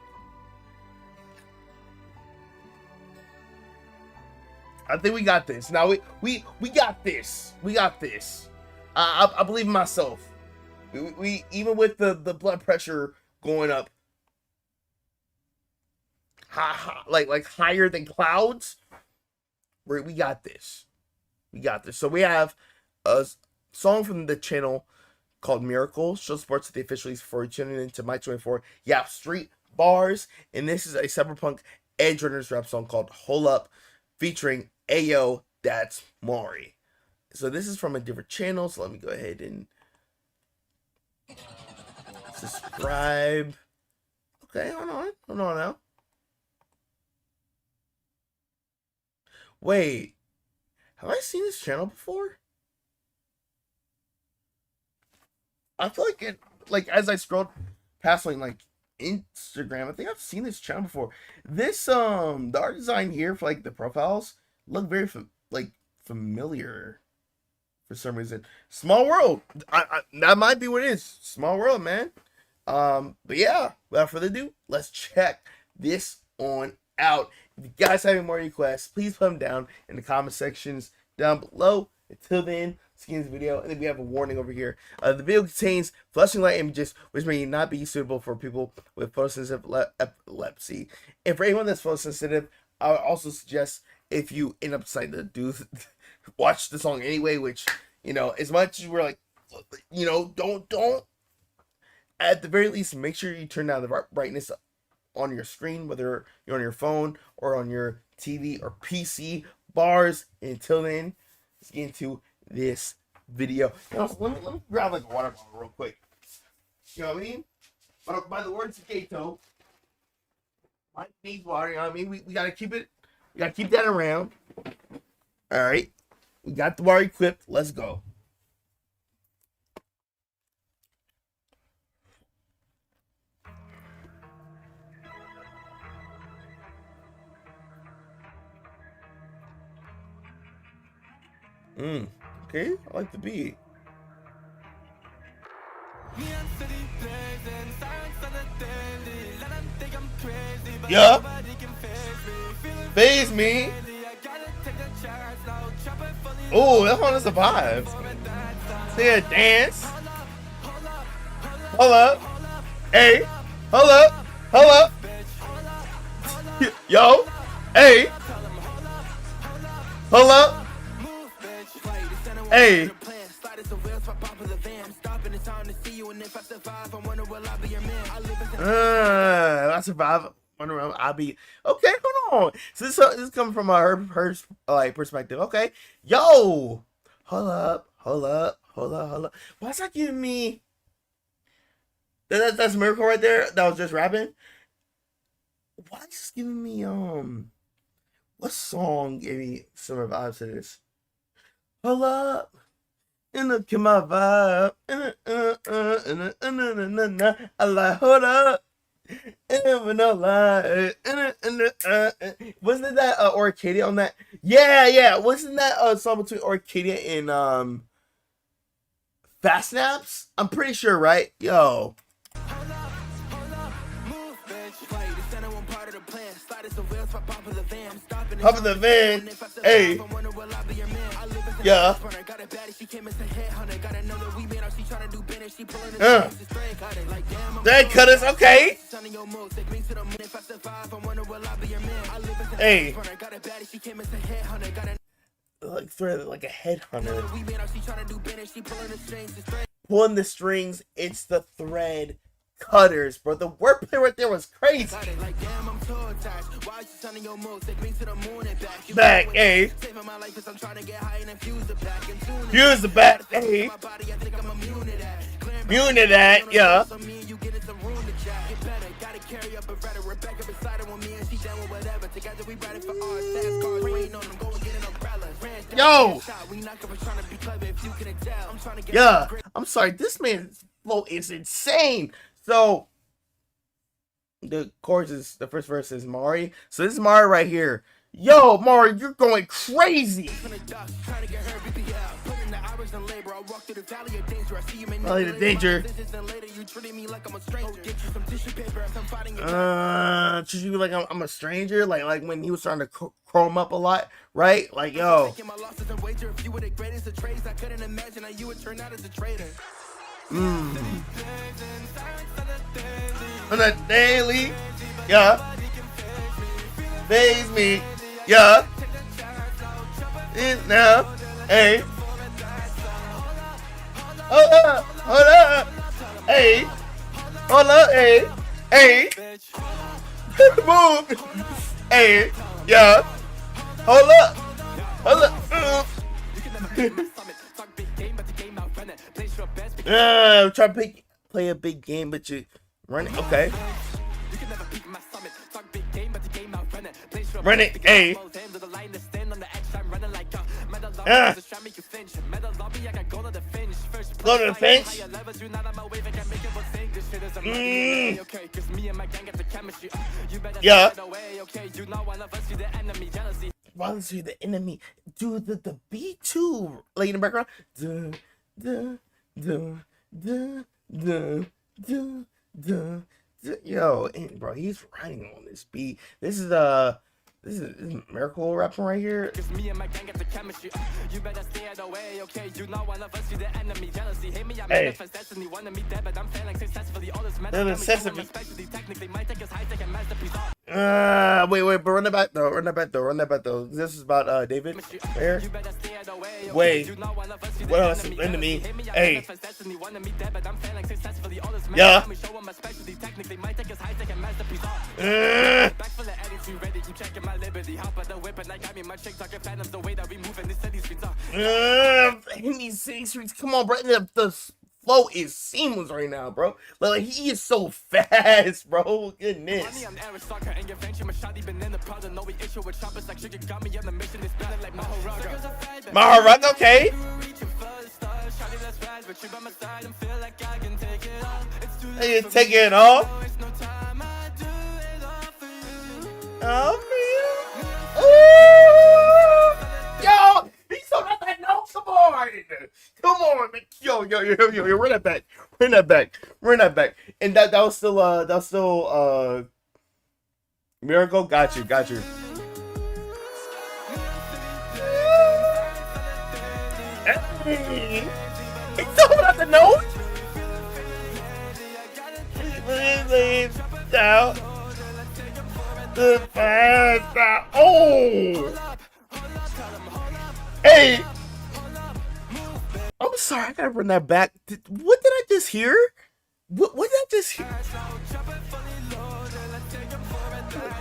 I think we got this. Now we got this. We got this. I believe in myself. We even with the blood pressure going up, like higher than clouds. We got this. We got this. So we have a song from the channel called Miracle. Show supports the officially for tuning into my 24 Yap Street Bars. And this is a Cyberpunk Edge Runners rap song called Hold Up, featuring Ayo, That's Maury. So this is from a different channel. So let me go ahead and subscribe. Okay, hold on now. Wait, have I seen this channel before? I feel like it, like as I scrolled past like Instagram, I think I've seen this channel before. This the art design here for like the profiles look very familiar for some reason. Small World. I that might be what it is. Small World, man. But yeah, without further ado, let's check this on out. If you guys have any more requests, please put them down in the comment sections down below. Until then, see this video, and then we have a warning over here. The video contains flashing light images, which may not be suitable for people with photosensitive epilepsy. And for anyone that's photosensitive, I would also suggest if you end up deciding to watch the song anyway, which, you know, as much as we're like, you know, don't. At the very least, make sure you turn down the brightness on your screen, whether you're on your phone or on your TV or PC bars. Until then, let's get into this video. Now, let me grab like a water bottle real quick. You know what I mean? But by the words of Kato, I need water. You know what I mean? We gotta keep it. We gotta keep that around. All right, we got the water equipped. Let's go. Okay, I like the beat. Yeah. Phase me. Oh, that one is a vibe. Say a dance. Hold up. Hey. Hold up. Hold up. Yo. Hey. Hold up. Hey. I survive. I'll be okay. Hold on. So this is coming from her like perspective. Okay, yo, hold up. Why is that giving me? That's Miracle right there. That was just rapping. Why is this giving me what song gave me similar vibes to this? Hold up. And look at my vibe. I like, hold up. And no lie. Wasn't that Orchidia on that? Yeah. Wasn't that song between Orchidia and Fast Snaps? I'm pretty sure, right? Yo. Hop in the van. Hey. Yeah. That cut us. Okay. Hey. Like thread like a headhunter. Pulling the strings. It's the thread cutters, bro. The wordplay right there was crazy. Back, hey. Use the back, hey. Immune to that, yeah. Yo. Yeah. I'm sorry. This man's flow is insane. So the chorus is the first verse is Mari. So this is Mari right here. Yo, Mari, you're going crazy. Valley of danger. Treat you like I'm a stranger. Like when he was trying to chrome up a lot, right? Like yo. On a daily, yeah. Phase me, yeah. Now, hey. Hold up, hey. Hold up, hey. Hey. Move, hey, yeah. Hold up. I'm trying to play a big game, but you run it. Okay. Run it, hey. Go to the fence. Yeah. Violence to the enemy. Do the beat too. Like in the background. Yo, and bro, he's riding on this beat. This is Miracle rapping right here. Hey. Wait, but run that back though. This is about David. Where? Wait. What else? Enemy. Hey. Yeah. These city streets. Come on, bro. The flow is seamless right now, bro. Like he is so fast, bro. Goodness. Maharak, okay. Hey, take it off. Oh, man. Yo, he's so not that no. Come on, man. Yo, run that back. And that was still Miracle. Got you. Hey, he's so not the note. Down. Oh! Hey! I'm sorry, I gotta bring that back. What did I just hear? What did I just hear?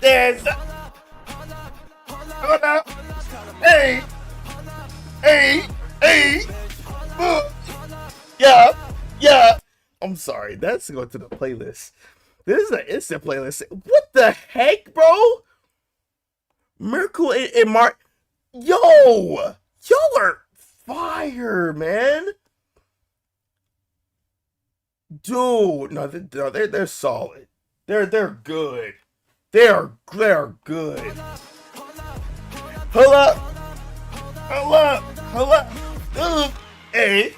There's. Hold up. Hey. Hey. Hey. Yeah. Yeah. I'm sorry. That's going to the playlist. This is an instant playlist. What the heck, bro? Miracle and Mark. Yo. Y'all are fire, man. Dude, no, they're solid. They're good. They're good. Hold up. Hold up. Hold up. Hey.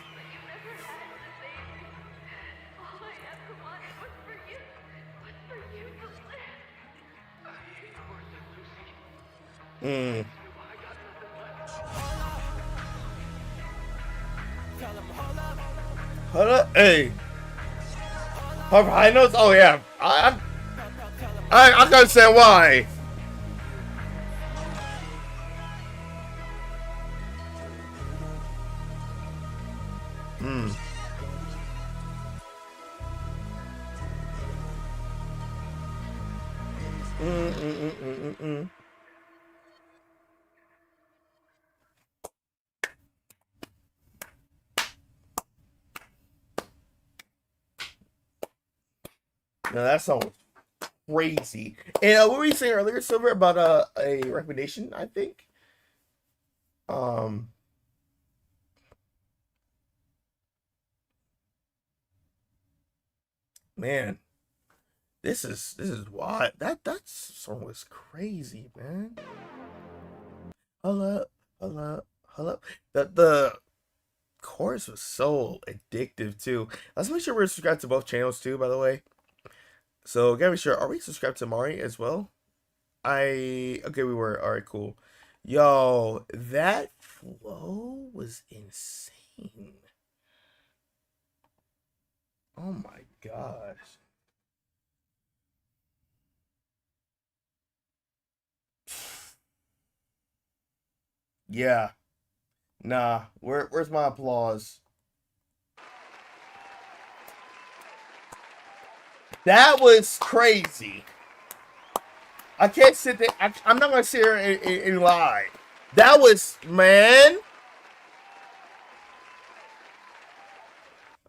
Hold up. Hey. High notes? Oh yeah. I can understand why. No, that song was crazy. And what were you saying earlier, Silver, about a recommendation? I think. Man, this is wild. That song was crazy, man. Hold up. The chorus was so addictive too. Let's make sure we're subscribed to both channels too, by the way. So gotta be sure. Are we subscribed to Mari as well? Okay, we were. All right, cool. Yo, that flow was insane. Oh my gosh. Yeah. Nah. Where's my applause? That was crazy. I can't sit there. I'm not gonna sit here and lie. That was, man.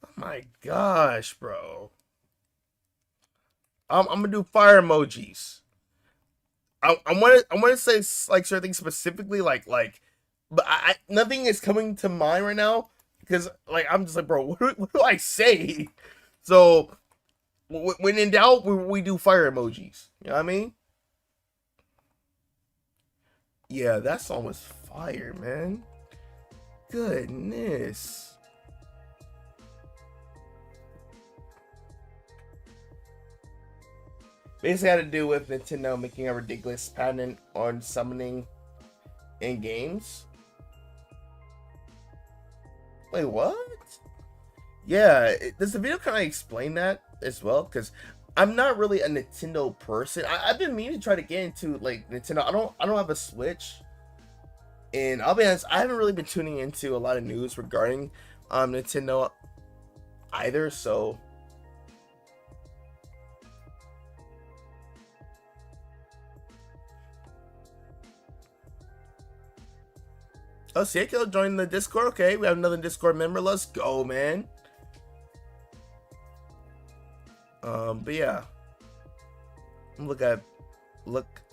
Oh my gosh, bro. I'm gonna do fire emojis. I want to say like certain things specifically, but nothing is coming to mind right now because like I'm just like, bro, what do I say? So when in doubt, we do fire emojis. You know what I mean? Yeah, that song was fire, man. Goodness. Basically had to do with Nintendo making a ridiculous patent on summoning in games. Wait, what? Yeah, does the video kind of explain that as well? Because I'm not really a Nintendo person. I've been meaning to try to get into like Nintendo. I don't have a Switch, and I'll be honest, I haven't really been tuning into a lot of news regarding Nintendo either. So oh, Seiko joined the Discord. Okay, we have another Discord member. Let's go, man. But yeah, look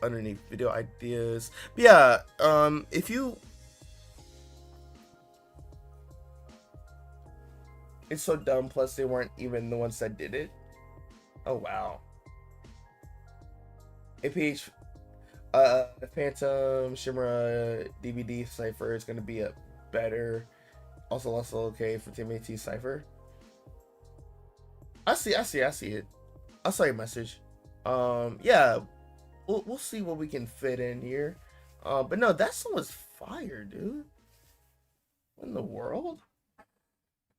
underneath video ideas. But yeah, if you, it's so dumb. Plus, they weren't even the ones that did it. Oh wow. APH, Phantom Shimmer DVD cipher is gonna be a better. Also okay for TMT cipher. I see it. I saw your message. Yeah, we'll see what we can fit in here. But no, that song was fire, dude. What in the world?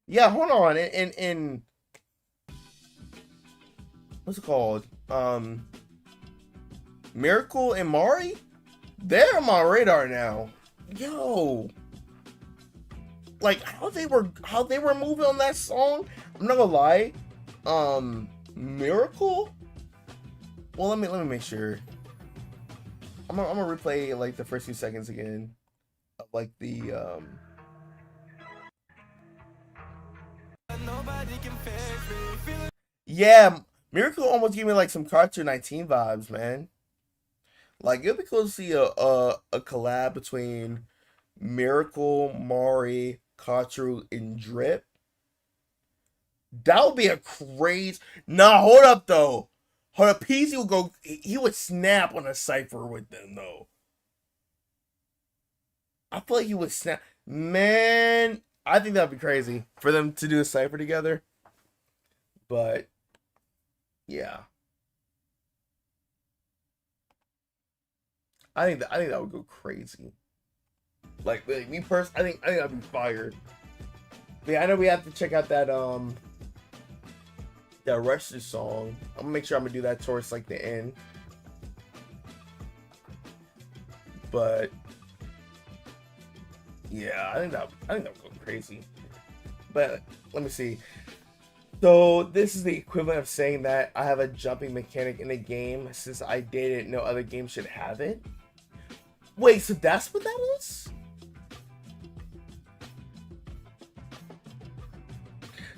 Yeah, hold on. In what's it called? Miracle and Mari? They're on my radar now. Yo. like how they were moving on that song. I'm not gonna lie. Miracle. Well, let me make sure. I'm gonna replay like the first few seconds again of like the Yeah, Miracle almost gave me like some Cartoon 19 vibes, man. Like it'd be cool to see a collab between Miracle, Mari, Kachu, and Drip. That would be a crazy. Nah, hold up though. Hold up, Peasy would go. He would snap on a cipher with them though. I feel like he would snap. Man, I think that'd be crazy for them to do a cipher together. But yeah, I think that would go crazy. Like me personally, I think that'd be fire. But yeah, I know we have to check out that that Rush song. I'm gonna make sure I'm gonna do that towards like the end. But yeah, I think that would go crazy. But let me see. So this is the equivalent of saying that I have a jumping mechanic in a game since I dated no other game should have it. Wait, so that's what that is?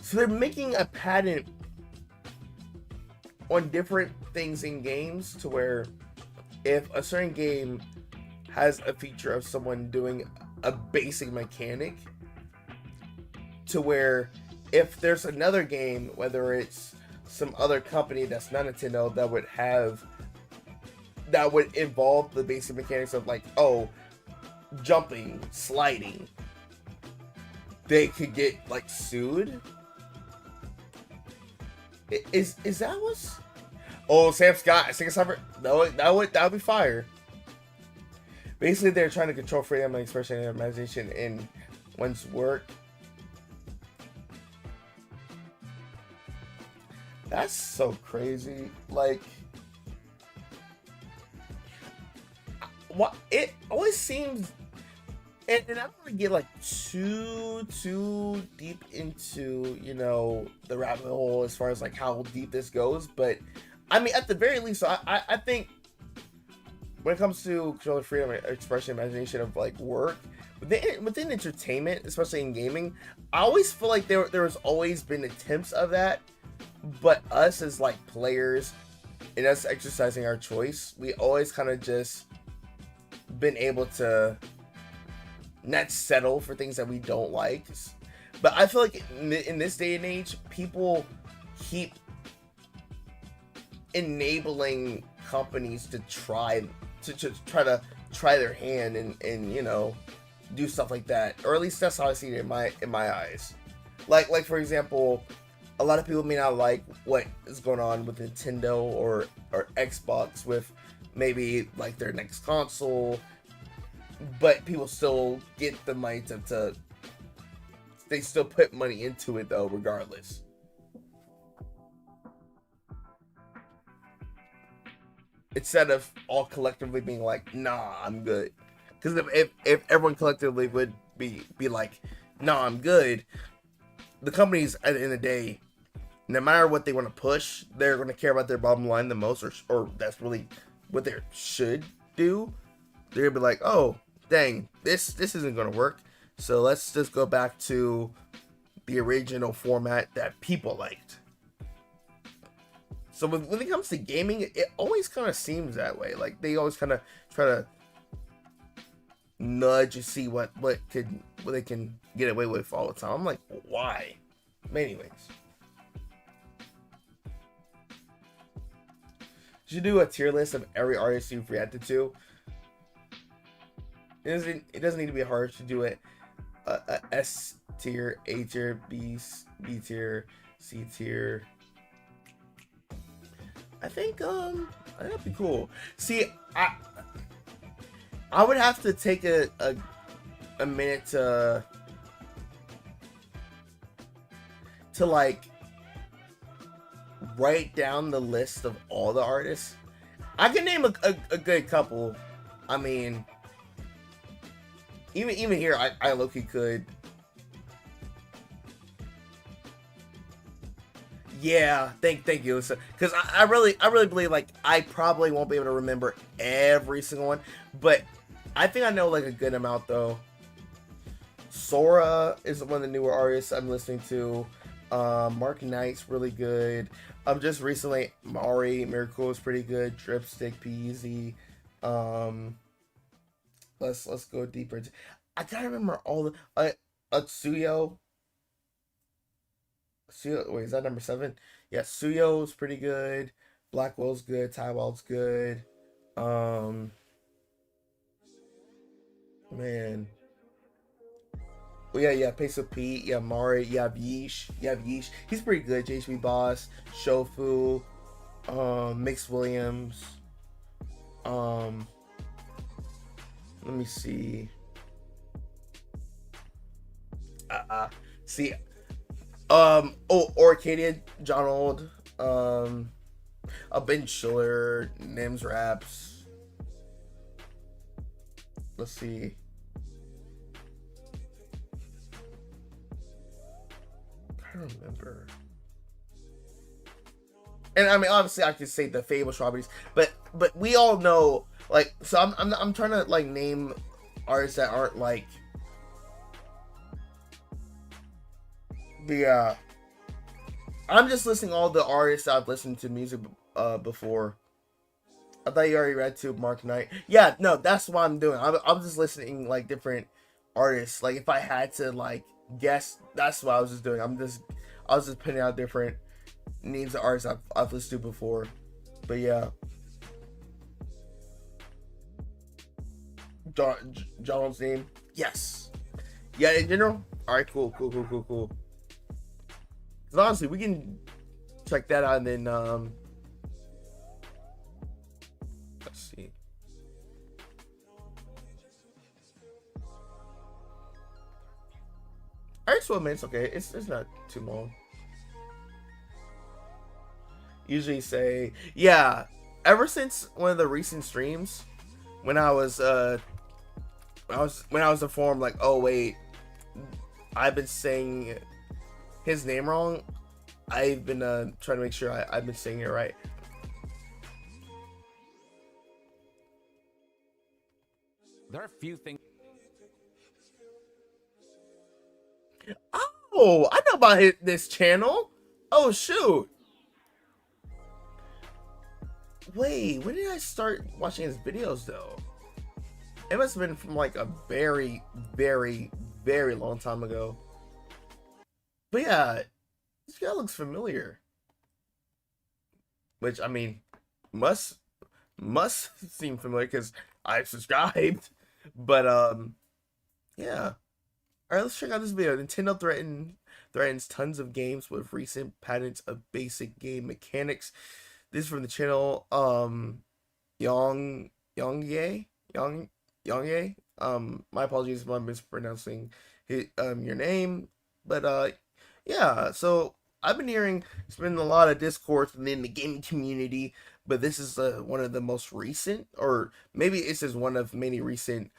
So they're making a patent on different things in games to where if a certain game has a feature of someone doing a basic mechanic, to where if there's another game, whether it's some other company that's not Nintendo that would involve the basic mechanics of like, oh, jumping, sliding, they could get like sued. Is that what's? Oh, Sam Scott, that would be fire. Basically, they're trying to control freedom of expression and imagination in one's work. That's so crazy. Like, what it always seems, and I don't want to get like too deep into, you know, the rabbit hole as far as like how deep this goes, but I mean, at the very least, I think when it comes to controlling freedom of expression, imagination of like work within entertainment, especially in gaming, I always feel like there's always been attempts of that, but us as like players and us exercising our choice, we always kind of just been able to not settle for things that we don't like. But I feel like in this day and age, people keep enabling companies to try their hand and you know, do stuff like that, or at least that's how I see it in my eyes. Like for example, a lot of people may not like what is going on with Nintendo or Xbox with maybe like their next console, but people still get the money to they still put money into it though, regardless. Instead of all collectively being like, nah, I'm good. Because if everyone collectively would be like, nah, I'm good, the companies at the end of the day, no matter what they want to push, they're going to care about their bottom line the most, or that's really what they should do. They're going to be like, oh, dang, this isn't going to work, so let's just go back to the original format that people liked. So when it comes to gaming, it always kind of seems that way. Like they always kind of try to nudge and see what they can get away with all the time. I'm like, why? But anyways, you should do a tier list of every artist you've reacted to. It doesn't need to be hard to do it. A S tier, A tier, B tier, C tier. I think that'd be cool. See, I would have to take a minute to like write down the list of all the artists. I can name a good couple. I mean, even here, I low-key could Yeah, thank you. Because I really believe like I probably won't be able to remember every single one, but I think I know like a good amount though. Sora is one of the newer artists I'm listening to. Mark Knight's really good. Just recently Mari Miracle is pretty good. Dripstick, Peasy. Let's go deeper. I gotta remember all the Atsuyo. Suyo, wait, is that number 7? Yeah, Suyo's pretty good. Blackwell's good. Tywell's good. Man. Well, yeah, Peso Pete. Yeah, Mari. Yeah, Yeesh. Yeah, Yeesh. He's pretty good. JHB Boss. Shofu. Mix Williams. Let me see. See. Orcadia, John Old. Ben Schiller, Nims Raps. Let's see. I don't remember. And I mean, obviously, I could say the Fable Strawberries, but we all know, like, so I'm trying to like name artists that aren't like the I'm just listing all the artists I've listened to music before. I thought you already read to Mark Knight. Yeah, no, that's what I'm doing. I'm just listening like different artists. Like if I had to like guess, that's what I was just doing. I was just putting out different names of artists I've listened to before. But yeah, John's name. Yes. Yeah, in general. All right, cool. Because honestly, we can check that out and then let's see. Alright, so man, it's okay. It's not too long. Usually say, yeah. Ever since one of the recent streams, when I was informed like, oh wait, I've been saying his name wrong. I've been trying to make sure I've been saying it right. There are a few things. Oh, I know about this channel. Oh shoot. Wait, when did I start watching his videos though? It must have been from like a very, very, very long time ago. But yeah, this guy looks familiar. Which I mean, must seem familiar because I've subscribed. But yeah. Alright, let's check out this video. Nintendo threatens tons of games with recent patents of basic game mechanics. This is from the channel Yongye. My apologies if I'm mispronouncing your name. But yeah, so I've been hearing there's been a lot of discourse within the gaming community, but this is one of the most recent, or maybe this is one of many recent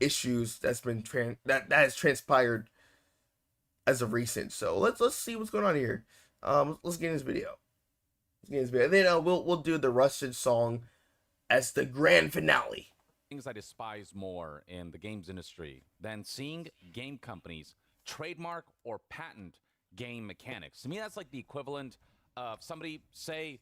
issues that's been that has transpired as of recent. So let's see what's going on here. Let's get in this video. And then we'll do the Rusted song as the grand finale. Things I despise more in the games industry than seeing game companies trademark or patent game mechanics. To me, that's like the equivalent of somebody saying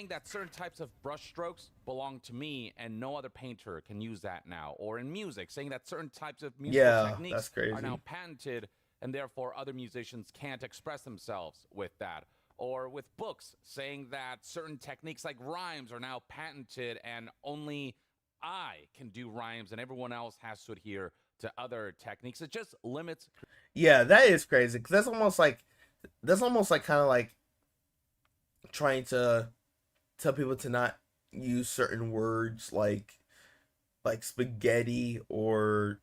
that certain types of brush strokes belong to me and no other painter can use that now. Or in music, saying that certain types of musical techniques are now patented and therefore other musicians can't express themselves with that. Or with books, saying that certain techniques like rhymes are now patented and only I can do rhymes and everyone else has to adhere to other techniques. It just limits. Yeah, that is crazy because that's almost like kind of like trying to tell people to not use certain words like spaghetti or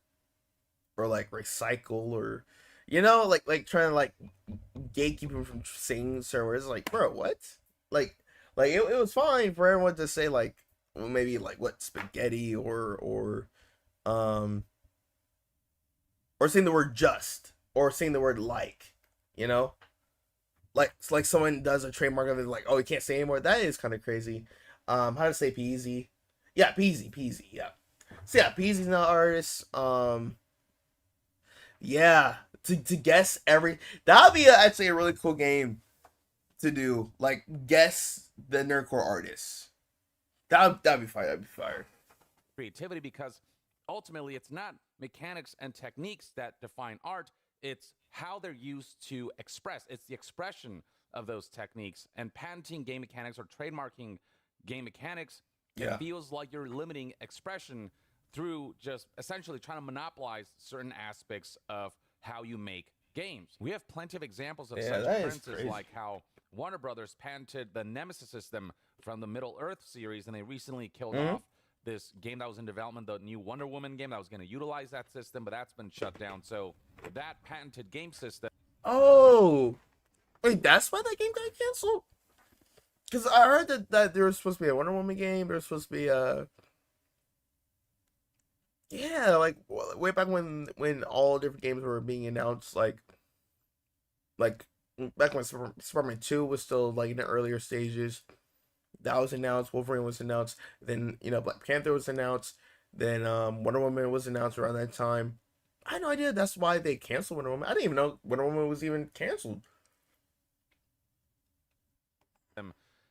like recycle, or like trying to like gatekeep people from saying certain words. Like, bro, what? Like it was fine for everyone to say like maybe like what spaghetti or saying the word just or saying the word like, like someone does a trademark of it, like, oh, you can't say anymore. That is kind of crazy. How to say Peasy? Yeah, Peasy. Yeah. So yeah, Peasy's not an artist. Yeah, to guess every that would be actually a really cool game to do. Like guess the nerdcore artists. That'd be fire. That'd be fire. Creativity, because ultimately it's not mechanics and techniques that define art, it's how they're used to express. It's the expression of those techniques, and patenting game mechanics or trademarking game mechanics, Yeah. it feels like you're limiting expression through just essentially trying to monopolize certain aspects of how you make games. We have plenty of examples of Yeah, such that is occurrences, crazy. like how Warner Brothers patented the Nemesis system from the Middle Earth series, and they recently killed Mhm. off this game that was in development, the new Wonder Woman game that was going to utilize that system, but that's been shut down. So that patented game system. Oh, wait, that's why that game got canceled? Because I heard that there was supposed to be a Wonder Woman game. There was supposed to be a yeah, like way back when all different games were being announced, like back when Spider-Man 2 was still like in the earlier stages. That was announced. Wolverine was announced. Then Black Panther was announced. Then Wonder Woman was announced around that time. I had no idea that's why they canceled Wonder Woman. I didn't even know Wonder Woman was even canceled.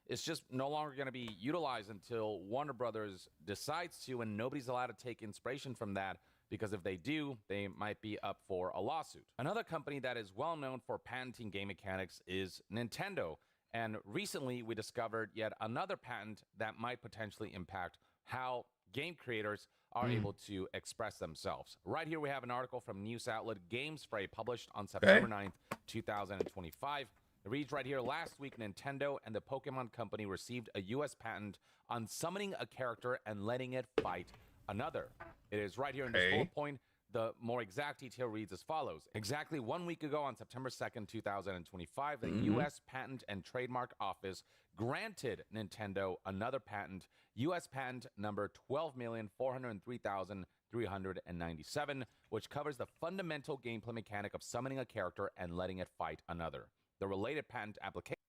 It's just no longer going to be utilized until Warner Brothers decides to, and nobody's allowed to take inspiration from that, because if they do, they might be up for a lawsuit. Another company that is well known for patenting game mechanics is Nintendo, and recently we discovered yet another patent that might potentially impact how game creators are able to express themselves. Right here we have an article from news outlet GameSpray published on September 9th, 2025. It reads right here, last week, Nintendo and the Pokemon Company received a U.S. patent on summoning a character and letting it fight another. It is right here in this bullet point. The more exact detail reads as follows. Exactly 1 week ago on September 2nd, 2025, the U.S. Patent and Trademark Office granted Nintendo another patent, U.S. patent number 12,403,397, which covers the fundamental gameplay mechanic of summoning a character and letting it fight another. The related patent application.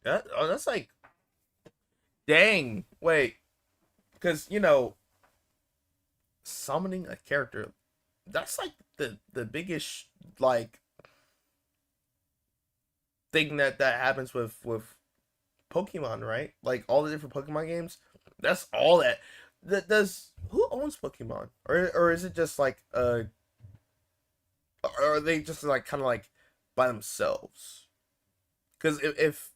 That's like, dang. Wait, because summoning a character, that's like the biggest like thing that happens with Pokemon, right? Like all the different Pokemon games. That's all that. Does who owns Pokemon, or is it just like or are they just like kind of like by themselves? Because if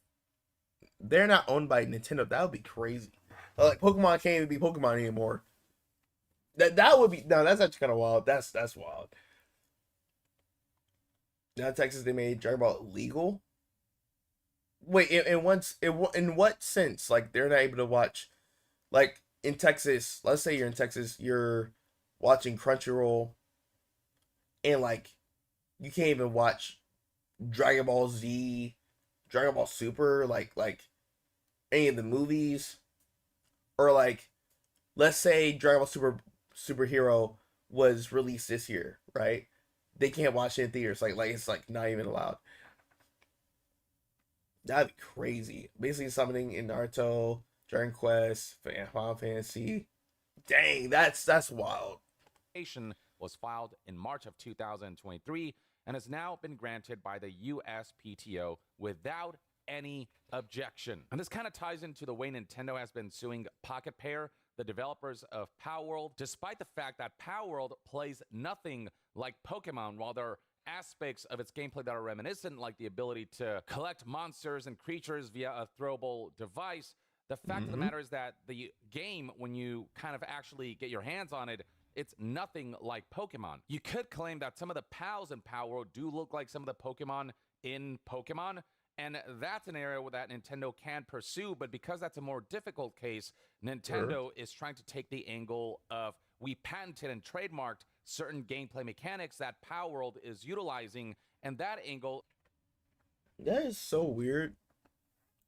they're not owned by Nintendo, that would be crazy. Like Pokemon can't even be Pokemon anymore. That would be no. That's actually kind of wild. That's wild. Now in Texas they made Dragon Ball legal. Wait, in what sense? Like they're not able to watch, like in Texas. Let's say you're in Texas, you're watching Crunchyroll, and like you can't even watch Dragon Ball Z, Dragon Ball Super, like any of the movies, or like let's say Dragon Ball Superhero was released this year, right? They can't watch it in theaters. Like it's like not even allowed. That'd be crazy. Basically summoning in Naruto, Dragon Quest, Final Fantasy. Dang, that's wild. Was filed in March of 2023 and has now been granted by the USPTO without any objection. And this kind of ties into the way Nintendo has been suing Pocket Pair, the developers of Power World, despite the fact that Power World plays nothing like Pokemon, while there are aspects of its gameplay that are reminiscent, like the ability to collect monsters and creatures via a throwable device. The fact of the matter is that the game, when you kind of actually get your hands on it, it's nothing like Pokemon. You could claim that some of the pals in Power World do look like some of the Pokemon in Pokemon, and that's an area that Nintendo can pursue, but because that's a more difficult case, Nintendo is trying to take the angle of we patented and trademarked certain gameplay mechanics that Power World is utilizing, and that angle. That is so weird.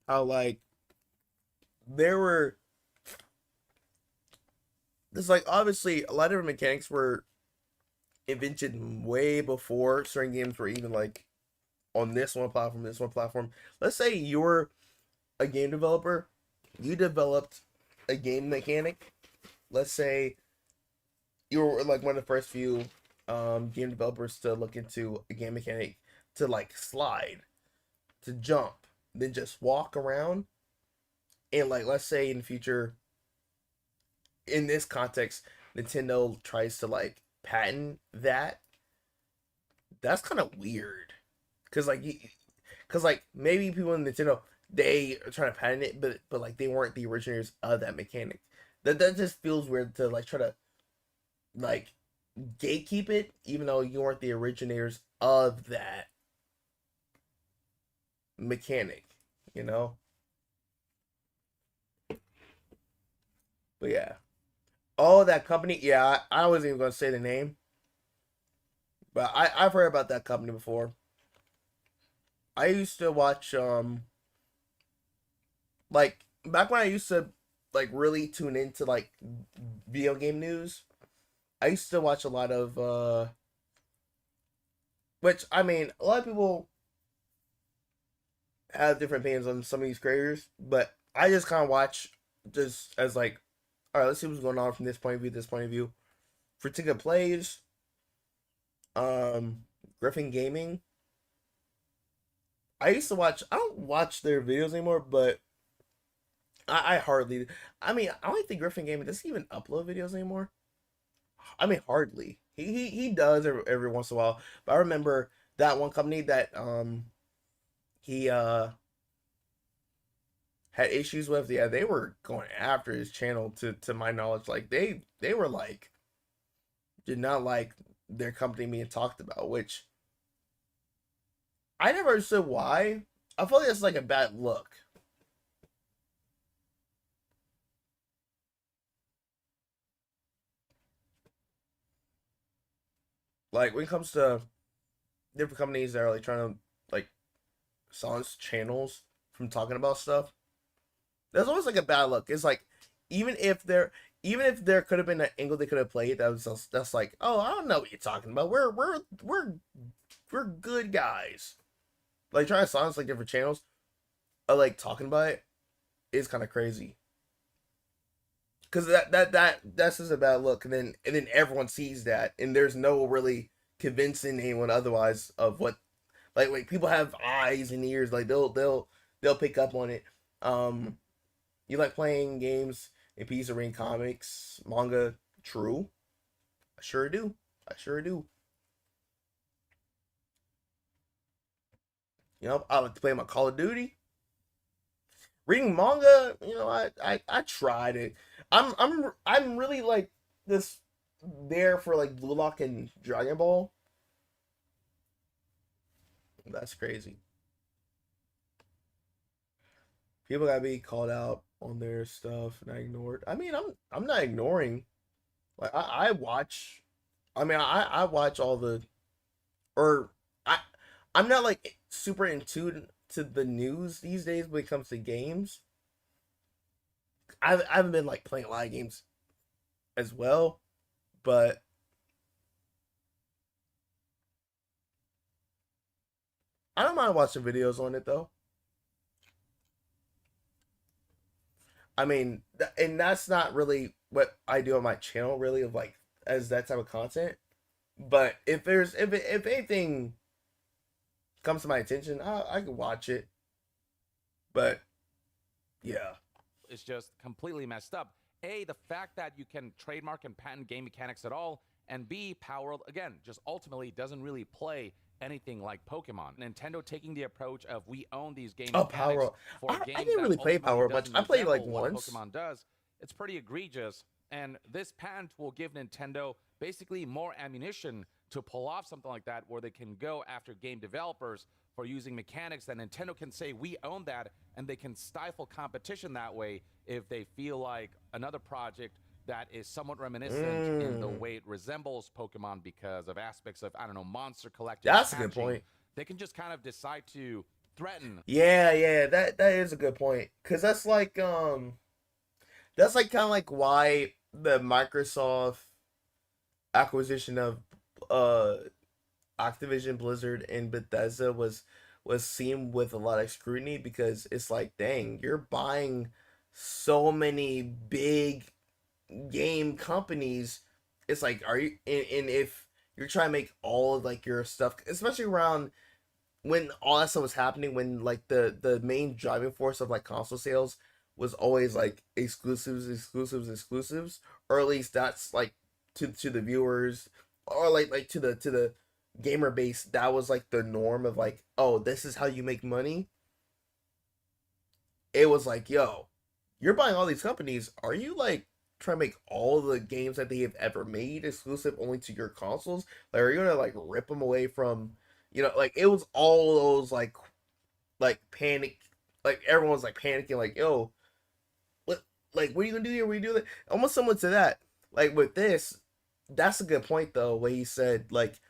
How like there's like obviously a lot of mechanics were invented way before certain games were even like on this one platform. Let's say you're a game developer, you developed a game mechanic. Let's say you're like one of the first few game developers to look into a game mechanic to like slide, to jump, then just walk around. And like, let's say in the future, in this context, Nintendo tries to like patent that. That's kind of weird, cause like maybe people in Nintendo, they are trying to patent it, but like they weren't the originators of that mechanic. That just feels weird to like try to like gatekeep it, even though you weren't the originators of that mechanic, you know. But yeah, oh, that company. Yeah, I wasn't even gonna say the name, but I've heard about that company before. I used to watch like back when I used to like really tune into like video game news. I used to watch a lot of which I mean a lot of people have different opinions on some of these creators, but I just kind of watch just as like, all right, let's see what's going on from this point of view, this point of view. Fratica Plays, Griffin Gaming. I used to watch. I don't watch their videos anymore, but I hardly. I mean, I don't think Griffin Gaming does he even upload videos anymore. I mean, hardly. He does every once in a while. But I remember that one company that he had issues with. Yeah, they were going after his channel to my knowledge. Like they were like did not like their company being talked about, which I never understood why. I feel like it's like a bad look. Like when it comes to different companies that are like trying to like silence channels from talking about stuff, there's always like a bad look. It's like even if there could have been an angle they could have played that's like, oh, I don't know what you're talking about. We're good guys. Like trying to silence like different channels, like talking about it is kind of crazy. Because that's just a bad look, and then everyone sees that, and there's no really convincing anyone otherwise of what like people have eyes and ears, like they'll pick up on it. You like playing games and pieces of reading comics, manga? True, I sure do. I sure do. You know, I like to play my Call of Duty. Reading manga, you know, I tried it. I'm really like this there for like Blue Lock and Dragon Ball. That's crazy. People gotta be called out on their stuff and I ignored. I mean, I'm not ignoring. Like I watch. I mean, I watch all the or I I'm not like super in tune to the news these days when it comes to games. I haven't been like playing a lot of games as well, but I don't mind watching videos on it though. I mean, and that's not really what I do on my channel, really, of like as that type of content. But if anything comes to my attention, I can watch it. But yeah, It's just completely messed up. A, the fact that you can trademark and patent game mechanics at all, and B, Power World, again, just ultimately doesn't really play anything like Pokemon. Nintendo taking the approach of we own these game oh, mechanics Power. for I games didn't that really play ultimately Power much. doesn't I played like resemble what once. Pokemon does. It's pretty egregious, and this patent will give Nintendo basically more ammunition to pull off something like that where they can go after game developers for using mechanics that Nintendo can say we own that, and they can stifle competition that way if they feel like another project that is somewhat reminiscent in the way it resembles Pokemon because of aspects of, I don't know, monster collecting. That's a good hatching, point. They can just kind of decide to threaten. Yeah, that is a good point. Cause that's like kind of like why the Microsoft acquisition of uh Activision Blizzard and Bethesda was seen with a lot of scrutiny because it's like, dang, you're buying so many big game companies. It's like, are you, and if you're trying to make all of like your stuff, especially around when all that stuff was happening, when like the main driving force of like console sales was always like exclusives, or at least that's like to the viewers, or like to the gamer base, that was like the norm of like, oh, this is how you make money. It was like, yo, you're buying all these companies, are you like trying to make all the games that they have ever made exclusive only to your consoles? Like, are you gonna like rip them away from, like, it was all those like panic, like everyone was like panicking, like, yo, what are you gonna do here? What are you doing? Almost similar to that. Like with this, that's a good point though, where he said like,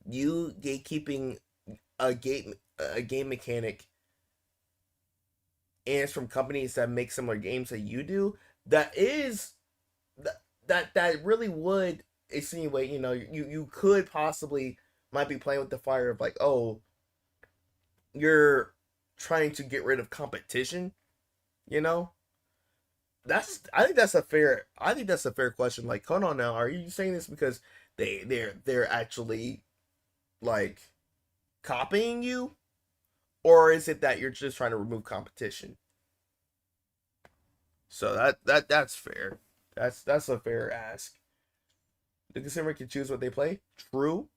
you gatekeeping a game mechanic, and it's from companies that make similar games that you do. That is that really would insinuate, you could possibly might be playing with the fire of like, oh, you're trying to get rid of competition, you know? I think that's a fair question. Like, hold on now, are you saying this because they're actually like copying you, or is it that you're just trying to remove competition? So that's fair. That's a fair ask. The consumer can choose what they play. True.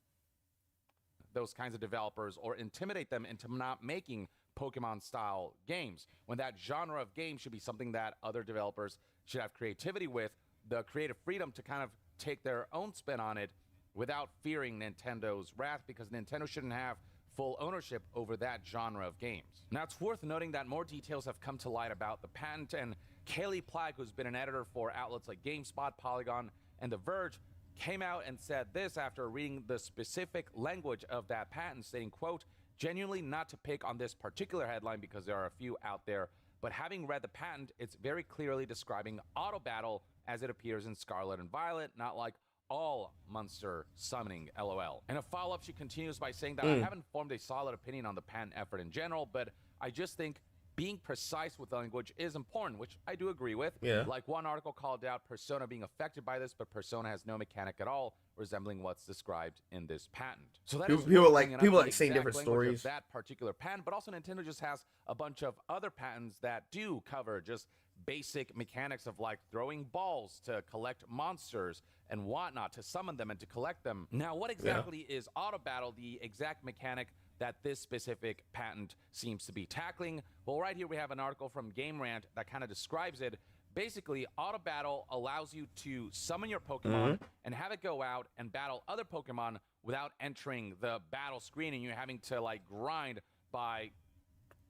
Those kinds of developers, or intimidate them into not making Pokemon style games, when that genre of game should be something that other developers should have creativity with, the creative freedom to kind of take their own spin on it without fearing Nintendo's wrath, because Nintendo shouldn't have full ownership over that genre of games. Now, it's worth noting that more details have come to light about the patent, and Kaylee Plagg, who's been an editor for outlets like GameSpot, Polygon, and The Verge, came out and said this after reading the specific language of that patent, saying, quote, "Genuinely not to pick on this particular headline because there are a few out there, but having read the patent, it's very clearly describing auto battle as it appears in Scarlet and Violet, not like all monster summoning, lol." In a follow-up, she continues by saying that I haven't formed a solid opinion on the patent effort in general, but I just think being precise with language is important, which I do agree with. Yeah. Like one article called out Persona being affected by this, but Persona has no mechanic at all, resembling what's described in this patent. So that People is worth like bringing up people the like saying exact different language of stories. that particular patent, but also Nintendo just has a bunch of other patents that do cover just basic mechanics of like throwing balls to collect monsters and whatnot, to summon them and to collect them. Now, what exactly is auto battle, the exact mechanic that this specific patent seems to be tackling? Well, right here we have an article from Game Rant that kind of describes it. Basically, auto battle allows you to summon your Pokemon and have it go out and battle other Pokemon without entering the battle screen, and you're having to like grind by.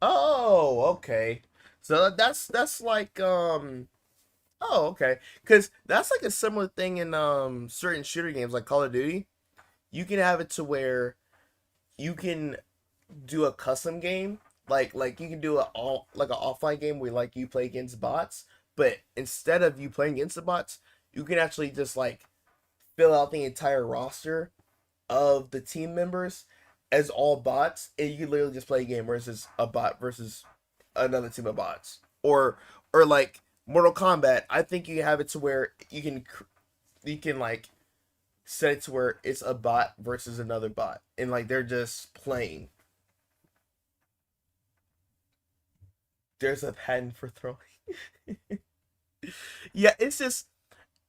Oh, okay. So that's like oh, okay. Cuz that's like a similar thing in certain shooter games like Call of Duty. You can have it to where you can do a custom game, like you can do an offline game where like you play against bots, but instead of you playing against the bots, you can actually just like fill out the entire roster of the team members as all bots, and you can literally just play a game versus a bot versus another team of bots, or like Mortal Kombat. I think you have it to where you can like set it to where it's a bot versus another bot, and like they're just playing. There's a patent for throwing. Yeah, it's just,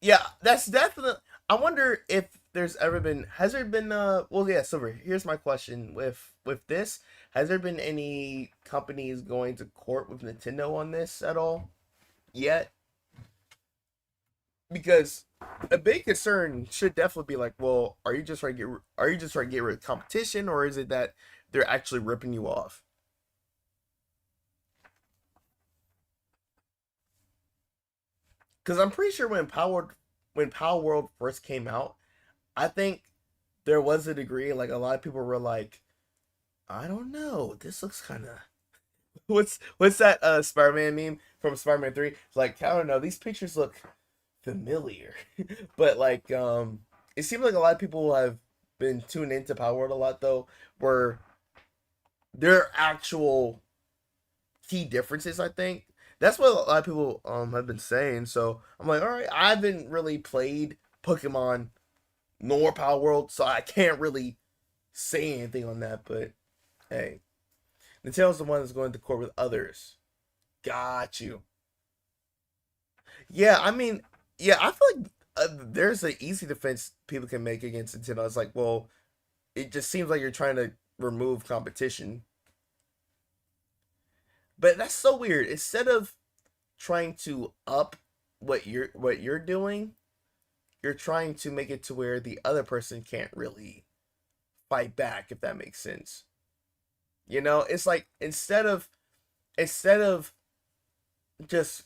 yeah, that's definitely. I wonder if has there been well, yeah, Silver, here's my question with this. Has there been any companies going to court with Nintendo on this at all yet? Because a big concern should definitely be like, well, are you just trying to get rid of competition, or is it that they're actually ripping you off? Because I'm pretty sure when Power World first came out, I think there was a degree, like a lot of people were like, I don't know, this looks kind of what's that Spider-Man meme from Spider-Man 3? It's like, I don't know, these pictures look familiar. But like it seems like a lot of people have been tuned into Power World a lot though, where there are actual key differences. I think that's what a lot of people have been saying. So I'm like, all right, I haven't really played Pokemon nor Power World, so I can't really say anything on that. But hey, Nintendo's the one that's going to court with others. Got you. Yeah, I mean, yeah, I feel like there's an easy defense people can make against Nintendo. It's like, well, it just seems like you're trying to remove competition. But that's so weird. Instead of trying to up what you're doing, you're trying to make it to where the other person can't really fight back, if that makes sense. You know, it's like instead of just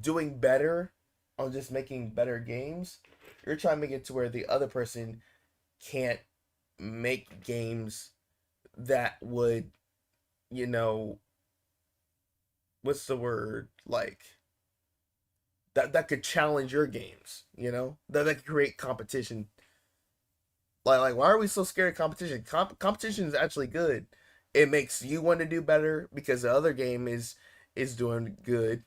doing better on just making better games, you're trying to make it to where the other person can't make games that would, you know, what's the word, like that could challenge your games, you know, that could create competition. Like why are we so scared of competition? Competition is actually good. It makes you want to do better because the other game is doing good.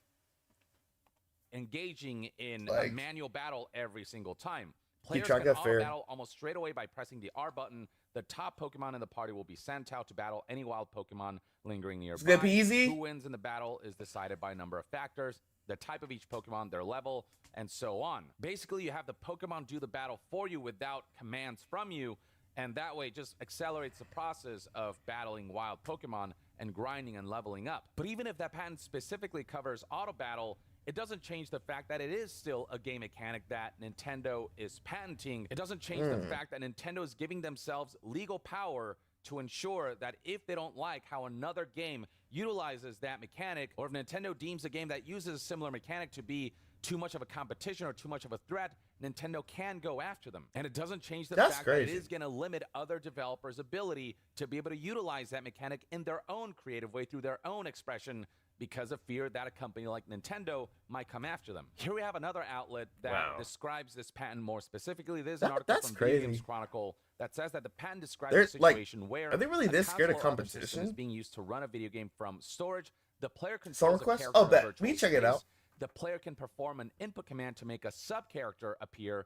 Engaging in Like, a manual battle every single time. keep Players track can of auto fair. battle almost straight away by pressing the R button. The top Pokemon in the party will be sent out to battle any wild Pokemon lingering nearby. It's gonna be easy. Who wins in the battle is decided by a number of factors: the type of each Pokemon, their level, and so on. Basically, you have the Pokemon do the battle for you without commands from you, and that way just accelerates the process of battling wild Pokemon and grinding and leveling up. But even if that patent specifically covers auto battle, it doesn't change the fact that it is still a game mechanic that Nintendo is patenting. It doesn't change the fact that Nintendo is giving themselves legal power to ensure that if they don't like how another game utilizes that mechanic, or if Nintendo deems a game that uses a similar mechanic to be too much of a competition or too much of a threat, Nintendo can go after them. And it doesn't change the fact that it is going to limit other developers' ability to be able to utilize that mechanic in their own creative way through their own expression, because of fear that a company like Nintendo might come after them. Here we have another outlet that describes this patent more specifically. There's an article from Video Games Chronicle that says that the patent describes a situation where are they really this scared of competition? is being used to run a video game from storage. The player controls a Request? character Oh, in bet. virtual We can check it space. out. The player can perform an input command to make a sub-character appear.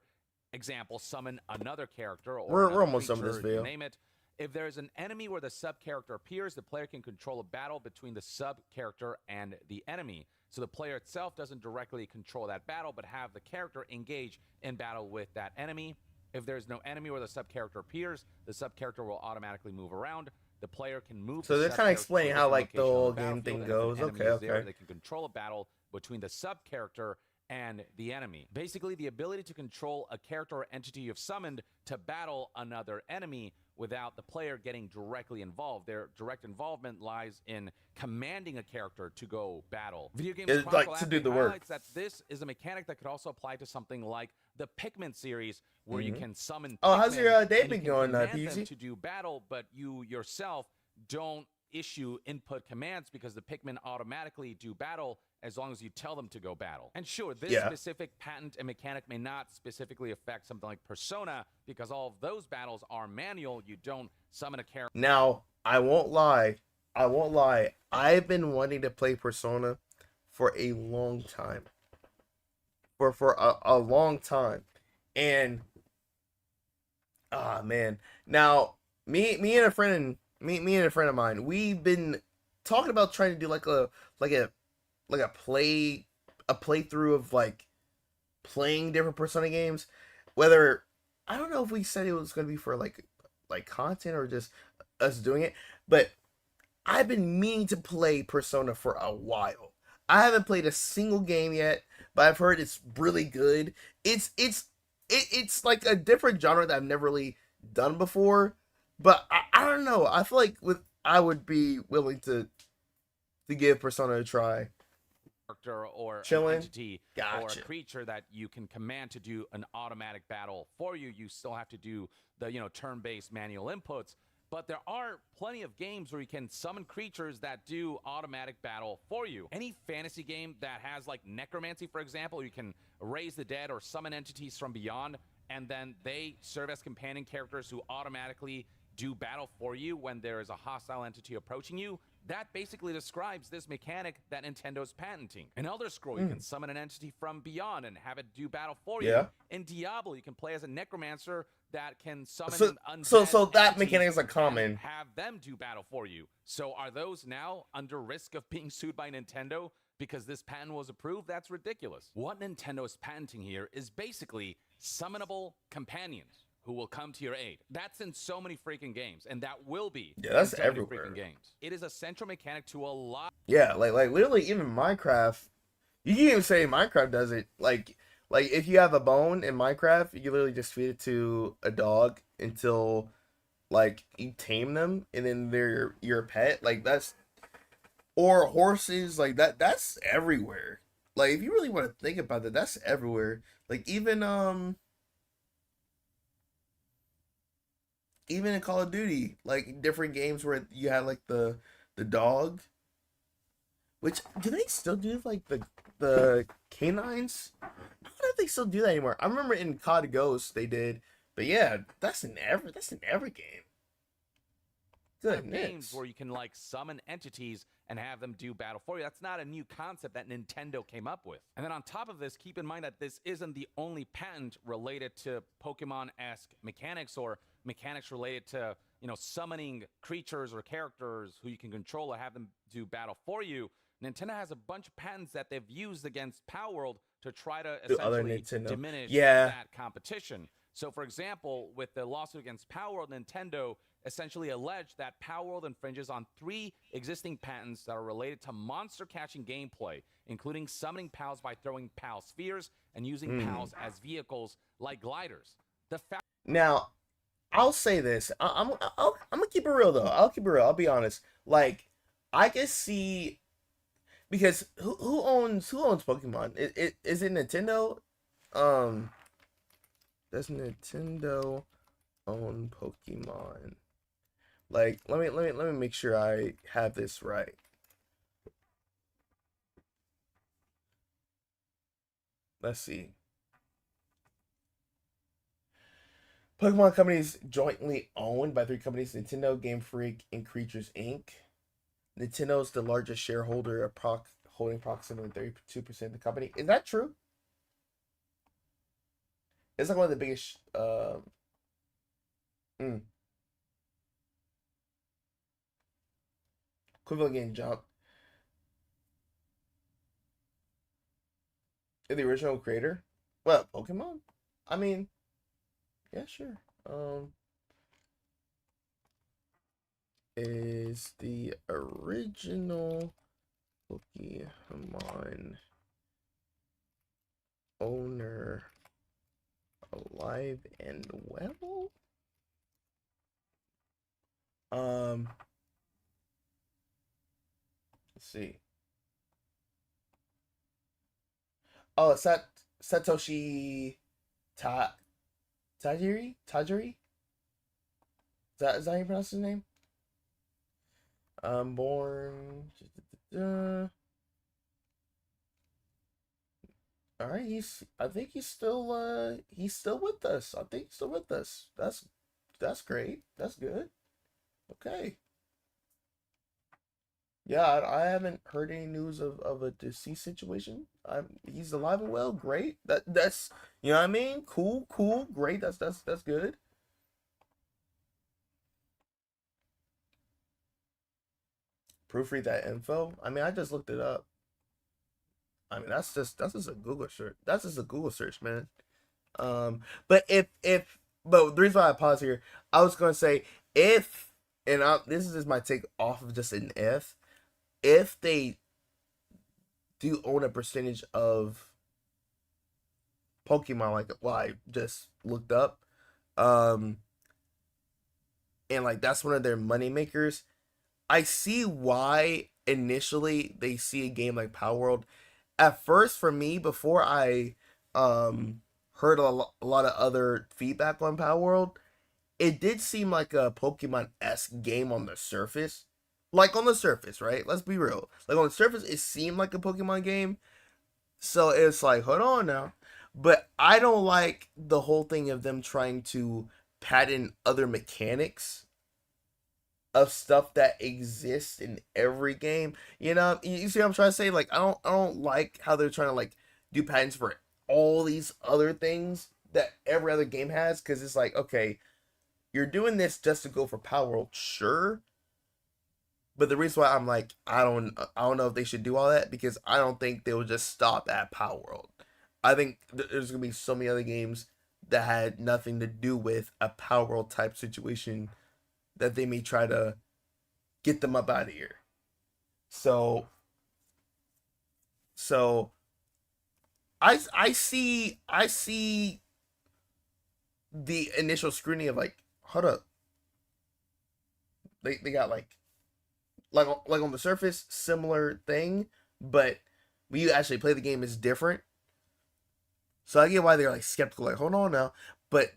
Example, summon another character or We're another almost done with this creature, video. you name it. If there's an enemy where the sub-character appears, the player can control a battle between the sub-character and the enemy. So the player itself doesn't directly control that battle, but have the character engage in battle with that enemy. If there's no enemy where the sub-character appears, the sub-character will automatically move around. The player can move. So the they're kind of sub-character to explaining a how different like the location on whole the game battlefield, thing and if an goes. enemy Okay, is there, okay. they can control a battle between the sub-character and the enemy. Basically, the ability to control a character or entity you've summoned to battle another enemy without the player getting directly involved. Their direct involvement lies in commanding a character to go battle. Video Games It's Chronicle like to do the work. highlights that this is a mechanic that could also apply to something like the Pikmin series, where you can summon Oh, how's Pikmin your day and been you can going, command them PZ? to do battle, but you yourself don't issue input commands because the Pikmin automatically do battle as long as you tell them to go battle. And sure, this specific patent and mechanic may not specifically affect something like Persona, because all of those battles are manual. You don't summon a character. Now, I won't lie. I've been wanting to play Persona for a long time. For a long time. And man. Now, me and a friend of mine, we've been talking about trying to do like a playthrough of like playing different Persona games. Whether, I don't know if we said it was going to be for like content or just us doing it, but I've been meaning to play Persona for a while. I haven't played a single game yet, but I've heard it's really good. It's like a different genre that I've never really done before, but I don't know. I feel like I would be willing to give Persona a try. Character or Chillin'. an entity or a Gotcha. creature that you can command to do an automatic battle for you. You still have to do the turn-based manual inputs, but there are plenty of games where you can summon creatures that do automatic battle for you. Any fantasy game that has like necromancy, for example, you can raise the dead or summon entities from beyond, and then they serve as companion characters who automatically do battle for you when there is a hostile entity approaching you, that basically describes this mechanic that Nintendo's patenting. In Elder Scroll, you can summon an entity from beyond and have it do battle for you. Yeah. In Diablo, you can play as a necromancer that can summon So that entities mechanic is like and common. have them do battle for you. So are those now under risk of being sued by Nintendo because this patent was approved? That's ridiculous. What Nintendo is patenting here is basically summonable companions who will come to your aid. That's in so many freaking games, and that will be that's in so everywhere. many freaking games. It is a central mechanic to a lot. Yeah, like literally even Minecraft. You can even say Minecraft does it. Like if you have a bone in Minecraft, you can literally just feed it to a dog until like you tame them, and then they're your pet. Like that's, or horses, like that's everywhere. Like if you really want to think about that, that's everywhere. Like even in Call of Duty, like different games where you had like the dog. Which, do they still do like the canines? I don't know if they still do that anymore. I remember in COD Ghost they did, but yeah, that's in every game. Games where you can like summon entities and have them do battle for you. That's not a new concept that Nintendo came up with. And then on top of this, keep in mind that this isn't the only patent related to Pokemon-esque mechanics or mechanics related to, you know, summoning creatures or characters who you can control or have them do battle for you. Nintendo has a bunch of patents that they've used against Palworld to try to essentially diminish that competition. So, for example, with the lawsuit against Palworld, Nintendo essentially alleged that Palworld infringes on 3 existing patents that are related to monster catching gameplay, including summoning pals by throwing pal spheres and using pals as vehicles like gliders. Now, I'll say this. I'm gonna keep it real though. I'll keep it real. I'll be honest. Like, I can see, because who owns Pokemon? Is it Nintendo? Does Nintendo own Pokemon? Like, let me make sure I have this right. Let's see. Pokemon Company is jointly owned by 3 companies: Nintendo, Game Freak, and Creatures Inc. Nintendo is the largest shareholder, holding approximately 32% of the company. Is that true? It's like one of the biggest. Equivalent getting jumped. The original creator? What, Pokemon? I mean, yeah, sure. Is the original Pokemon owner alive and well? Let's see. Oh, it's Satoshi Tajiri? Tajiri? Is that how you pronounce his name? Born. All right, I think he's still with us. I think he's still with us. That's great. That's good. Okay. Yeah, I haven't heard any news of a deceased situation. He's alive and well. Great. That's, you know what I mean? Cool, great. That's good. Proofread that info. I mean, I just looked it up. I mean, that's just a Google search. That's just a Google search, man. But but the reason why I pause here, I was gonna say this is just my take off of just an if they do own a percentage of Pokemon, like what I just looked up, and like that's one of their money makers, I see why initially they see a game like Power World. At first, for me, before I heard a lot of other feedback on Power World, it did seem like a Pokemon-esque game on the surface. Like, on the surface, right? Let's be real. Like, on the surface, it seemed like a Pokemon game. So, it's like, hold on now. But I don't like the whole thing of them trying to patent other mechanics of stuff that exists in every game. You know, you see what I'm trying to say? Like, I don't like how they're trying to like do patents for all these other things that every other game has, because it's like, okay, you're doing this just to go for Power World, sure. But the reason why I'm like, I don't know if they should do all that, because I don't think they will just stop at Power World. I think there's gonna be so many other games that had nothing to do with a Power World type situation that they may try to get them up out of here. So I see the initial scrutiny of like, hold up. They got like on the surface similar thing, but when you actually play the game, it's different. So I get why they're like skeptical, like, hold on now. But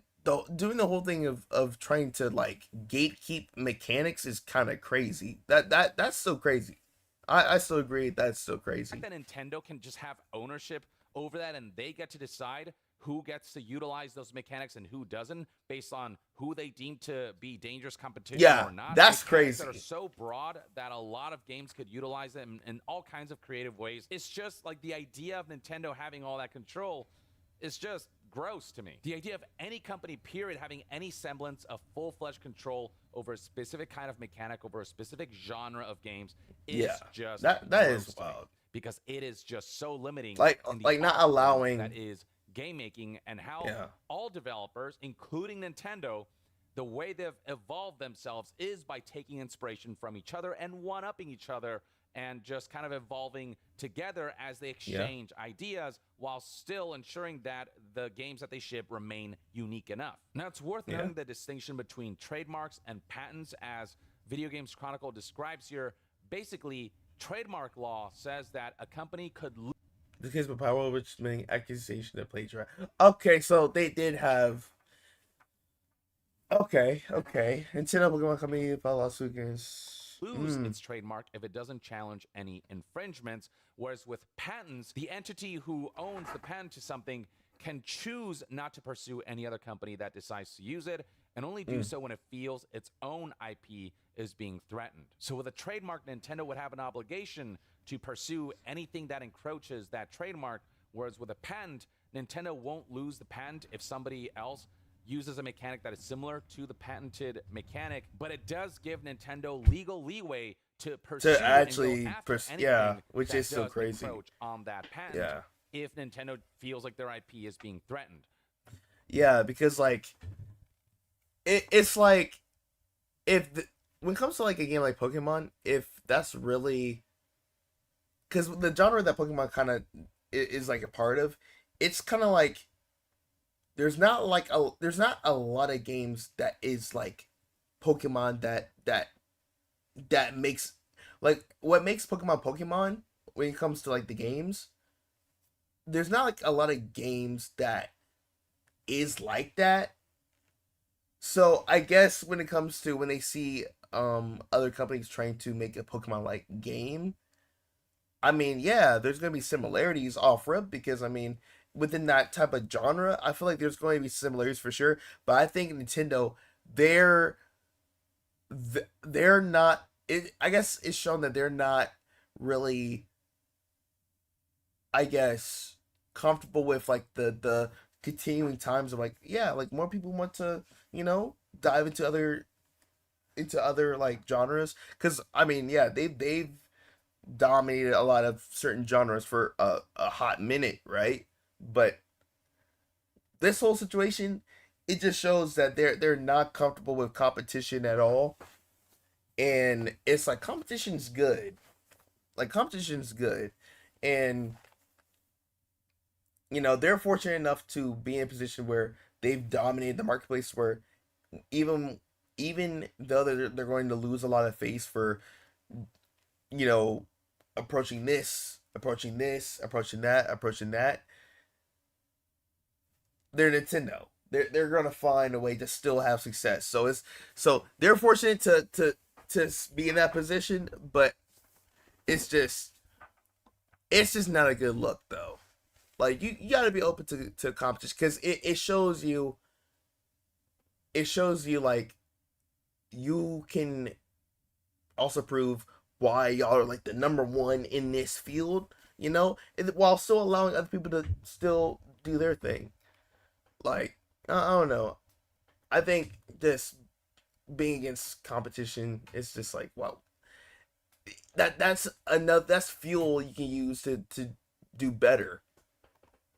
doing the whole thing of trying to like gatekeep mechanics is kind of crazy. That's so crazy. I still agree that's still crazy. That Nintendo can just have ownership over that, and they get to decide who gets to utilize those mechanics and who doesn't, based on who they deem to be dangerous competition or not. That's mechanics crazy. That are so broad that a lot of games could utilize them in all kinds of creative ways. It's just like the idea of Nintendo having all that control is just gross to me. The idea of any company, period, having any semblance of full-fledged control over a specific kind of mechanic, over a specific genre of games, is just that is wild, because it is just so limiting. Like in the not art form allowing that is game making, and how all developers, including Nintendo, the way they've evolved themselves is by taking inspiration from each other and one-upping each other, and just kind of evolving together as they exchange ideas, while still ensuring that the games that they ship remain unique enough. Now, it's worth noting the distinction between trademarks and patents, as Video Games Chronicle describes here. Basically, trademark law says that a company could the case with Power, which meaning accusation of plagiarism. Okay, so they did have. Okay. Nintendo Pokemon Company filed lawsuit against. Lose its trademark if it doesn't challenge any infringements, whereas with patents, the entity who owns the patent to something can choose not to pursue any other company that decides to use it, and only do so when it feels its own IP is being threatened. So with a trademark, Nintendo would have an obligation to pursue anything that encroaches that trademark, whereas with a patent, Nintendo won't lose the patent if somebody else uses a mechanic that is similar to the patented mechanic, but it does give Nintendo legal leeway to pursue actually anything which that is so does crazy encroach on that patent if Nintendo feels like their IP is being threatened. Yeah, because like it's like if when it comes to like a game like Pokemon, if that's really, because the genre that Pokemon kind of is like a part of, it's kind of like there's not a lot of games that is like Pokemon that makes like what makes Pokemon when it comes to like the games. There's not like a lot of games that is like that. So I guess when it comes to when they see other companies trying to make a Pokemon like game, I mean, yeah, there's gonna be similarities off rip, because I mean, within that type of genre, I feel like there's going to be similarities for sure. But I think Nintendo, they're not. I guess it's shown that they're not really, I guess, comfortable with like the continuing times of like, yeah, like more people want to, dive into other like genres, because I mean, yeah, they've dominated a lot of certain genres for a hot minute, right? But this whole situation, it just shows that they're not comfortable with competition at all. And it's like competition's good. Like competition's good. And they're fortunate enough to be in a position where they've dominated the marketplace, where even though they're going to lose a lot of face for approaching this, approaching that, they're Nintendo. They're gonna find a way to still have success. So they're fortunate to be in that position, but it's just not a good look though. Like you gotta be open to competition, because it shows you like you can also prove why y'all are like the number one in this field, you know, while still allowing other people to still do their thing. Like, I don't know. I think this being against competition is just like, wow, that's enough. That's fuel you can use to do better.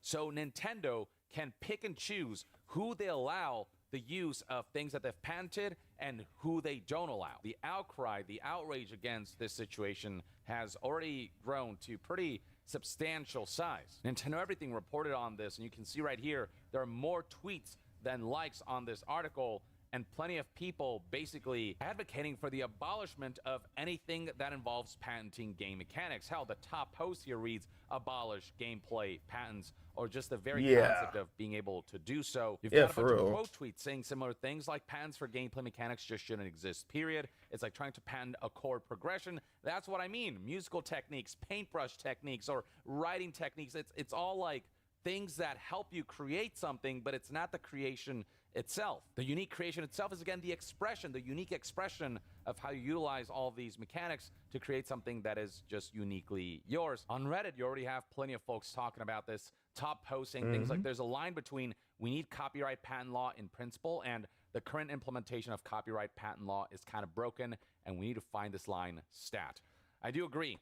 So Nintendo can pick and choose who they allow the use of things that they've patented and who they don't allow. The outcry, the outrage against this situation has already grown to pretty substantial size. Nintendo Everything reported on this, and you can see right here, there are more tweets than likes on this article, and plenty of people basically advocating for the abolishment of anything that involves patenting game mechanics. Hell, the top post here reads, abolish gameplay patents, or just the very concept of being able to do so. You've got a bunch of quote tweets saying similar things like patents for gameplay mechanics just shouldn't exist, period. It's like trying to patent a chord progression. That's what I mean. Musical techniques, paintbrush techniques, or writing techniques. It's all like things that help you create something, but it's not the creation itself. The unique creation itself is, again, the expression, the unique expression of how you utilize all these mechanics to create something that is just uniquely yours. On Reddit, you already have plenty of folks talking about this, top posting things like there's a line between we need copyright patent law in principle and the current implementation of copyright patent law is kind of broken and we need to find this line stat. I do agree.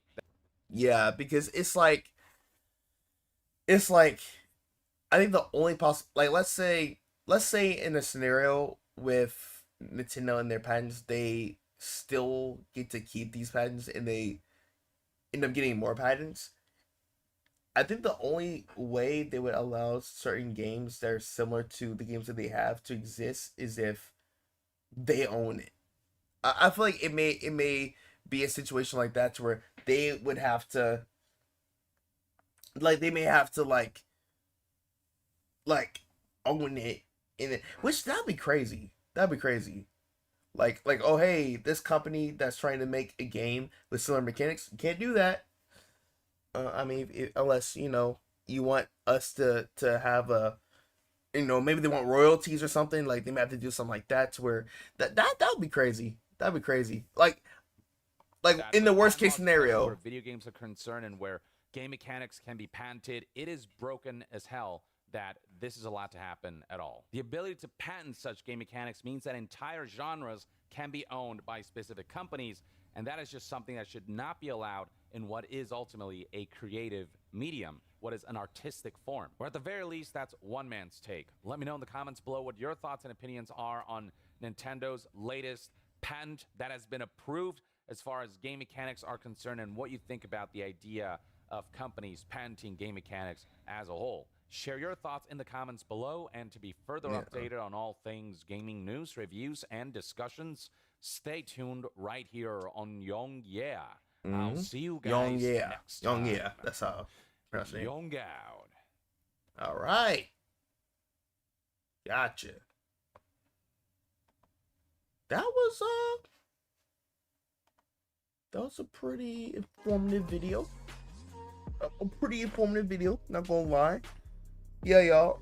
Yeah, because it's like I think the only possible, like, let's say in a scenario with Nintendo and their patents, they still get to keep these patents and they end up getting more patents. I think the only way they would allow certain games that are similar to the games that they have to exist is if they own it. I feel like it may be a situation like that to where they would have to, like, they may have to like own it in it, which that'd be crazy. That'd be crazy. Like, oh hey, this company that's trying to make a game with similar mechanics, you can't do that. I mean, unless you want us to have a, maybe they want royalties or something. Like they may have to do something like that to where that would be crazy. That'd be crazy. Like in the worst case scenario, where video games are concerned and where game mechanics can be patented, it is broken as hell that this is allowed to happen at all. The ability to patent such game mechanics means that entire genres can be owned by specific companies, and that is just something that should not be allowed in what is ultimately a creative medium, what is an artistic form. Or at the very least, that's one man's take. Let me know in the comments below what your thoughts and opinions are on Nintendo's latest patent that has been approved as far as game mechanics are concerned, and what you think about the idea of companies patenting game mechanics as a whole. Share your thoughts in the comments below, and to be further updated on all things gaming news, reviews, and discussions, stay tuned right here on Young Yeah. I'll see you guys next time. Young Yeah. That's how. Young out. All right. Gotcha. That was a pretty informative video. A pretty informative video, not gonna lie. Yeah, y'all.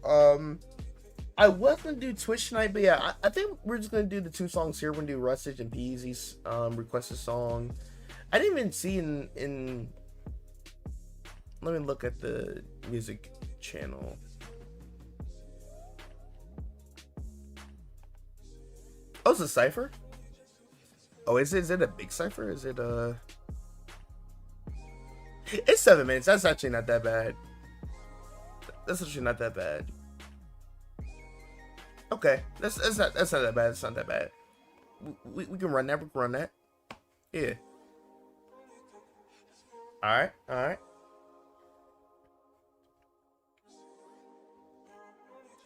I was gonna do Twitch tonight, but yeah, I think we're just gonna do the two songs here. We're gonna do Rustage and Peasy's requested song. I didn't even see in let me look at the music channel. Oh, it's a cipher? Oh, is it a big cipher? Is it It's 7 minutes. That's actually not that bad. That's actually not that bad. Okay, that's not that bad. It's not that bad. We can run that. We can run that. Yeah. All right. All right.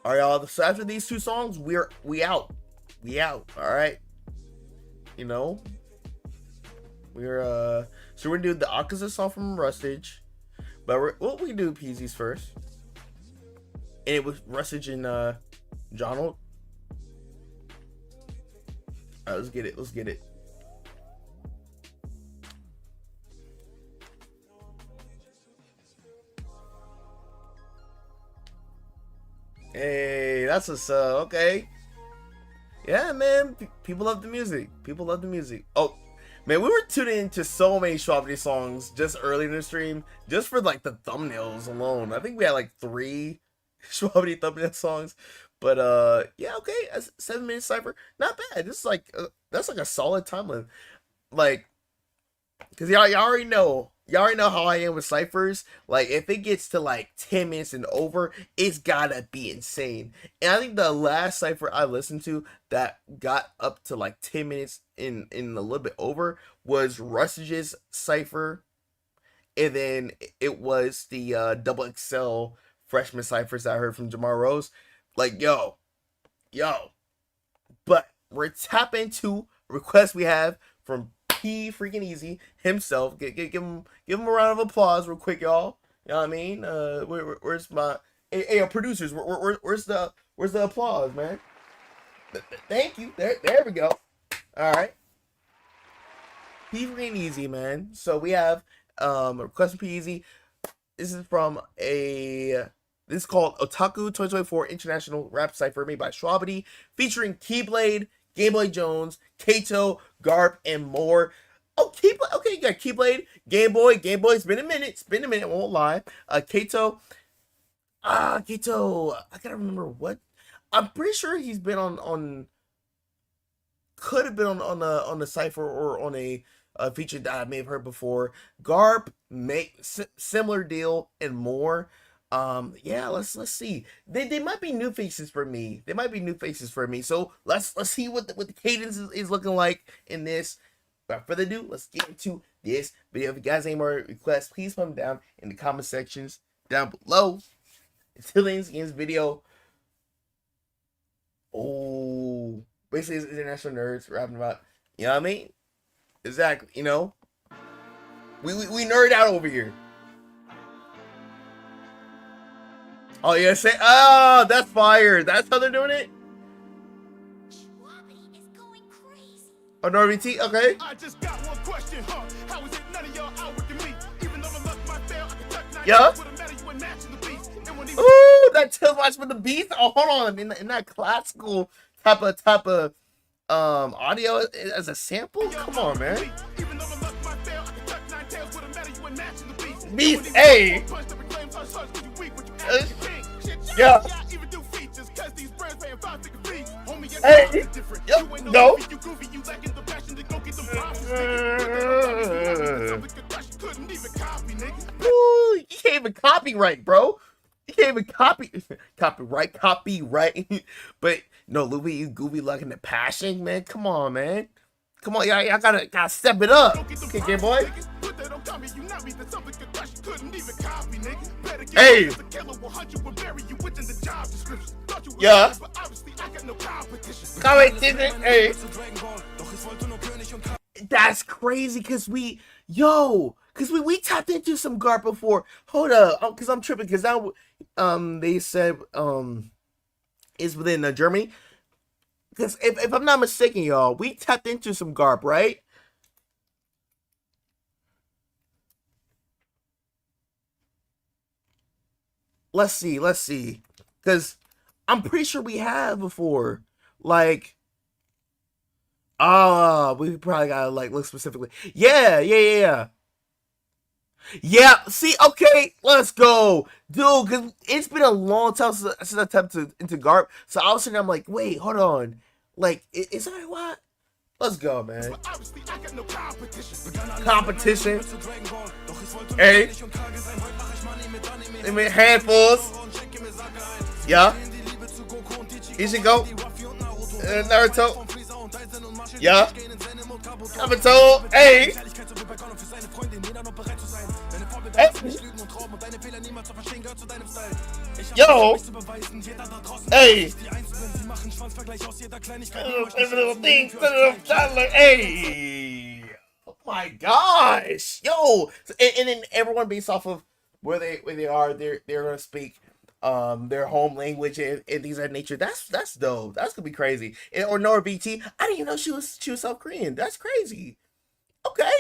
All right, y'all. So after these two songs, we out. We out. All right. We're so we're gonna do the Akaza song from Rustage, but we can do Peasy's first. And it was Rustage and Jonald. Alright, let's get it. Let's get it. Hey, that's what's up. Okay. Yeah, man. People love the music. People love the music. Oh, Man, we were tuning into so many Shwabadi songs just early in the stream, just for like the thumbnails alone. I think we had like 3 Shwabadi thumbnail songs. But yeah, okay, 7 minute cipher, not bad. This is like that's like a solid time limit. Like, cause y'all already know. Y'all already know how I am with ciphers. Like, if it gets to like 10 minutes and over, it's gotta be insane. And I think the last cipher I listened to that got up to like 10 minutes in a little bit over was Rustage's cipher. And then it was the double XL freshman ciphers that I heard from Jamar Rose. Like, yo. But we're tapping into a request we have from P freaking Easy himself. Give him a round of applause real quick, y'all. You know what I mean? Where's my producers? Where's the applause, man? Thank you. There we go. All right. P freaking Easy, man. So we have a request from P Easy. This is from this is called Otaku 2024 International Rap Cypher made by Shwabadi, featuring Keyblade, Game Boy Jones, Kato, Garp, and more. Oh, Keyblade. Okay, you got Keyblade, Game Boy. It's been a minute. I won't lie. Kato. Kato. I gotta remember what. I'm pretty sure he's been on. Could have been on the cipher or on a feature that I may have heard before. Garp, similar deal and more. Yeah, let's see. They might be new faces for me. So let's see what the cadence is looking like in this. Without further ado, let's get into this video. If you guys have any more requests, please put them down in the comment sections down below. Until the end of this video. Oh, basically it's international nerds rapping about, you know what I mean? Exactly, you know? We nerd out over here. Oh, yeah, that's fire. That's how they're doing it? Oh, NorVT? Okay. I just got one question, huh? How is it none of y'all outworking me? Even though the luck might fail, I can tuck 9 yeah. With a matter you ain't matching the beast. Ooh, that Tilt Watch with the beast. Oh, hold on. In that classical type of audio as a sample? Come on, man. Beast, hey. Yeah. Hey. Yep. No. Ooh, you can't even copyright, bro. You can't even copyright. But no, Louis, you goofy looking at passion, man. Come on, man. Come on, y'all gotta step it up. Okay, Game Boy. Hey. Yeah. Competition. Hey. That's crazy, cause we tapped into some Garp before. Hold up, cause I'm tripping, cause now they said is within Germany. Because if I'm not mistaken, y'all, we tapped into some Garp, right? Let's see. Because I'm pretty sure we have before. Like, we probably gotta like look specifically. Yeah. Yeah, see, okay, let's go. Dude, because it's been a long time since I tapped into Garp. So all of a sudden I'm like, wait, hold on. Like, is that what? Let's go, man. Competition. Hey. I mean, handfuls. Yeah. Ichigo. Naruto. Yeah. Kabuto. Hey. Yo! Hey! Hey! Oh my gosh! Yo! And then everyone based off of where they are, they're gonna speak their home language and things of that nature. That's dope. That's gonna be crazy. Or Nora BT. I didn't even know she was South Korean. That's crazy. Okay.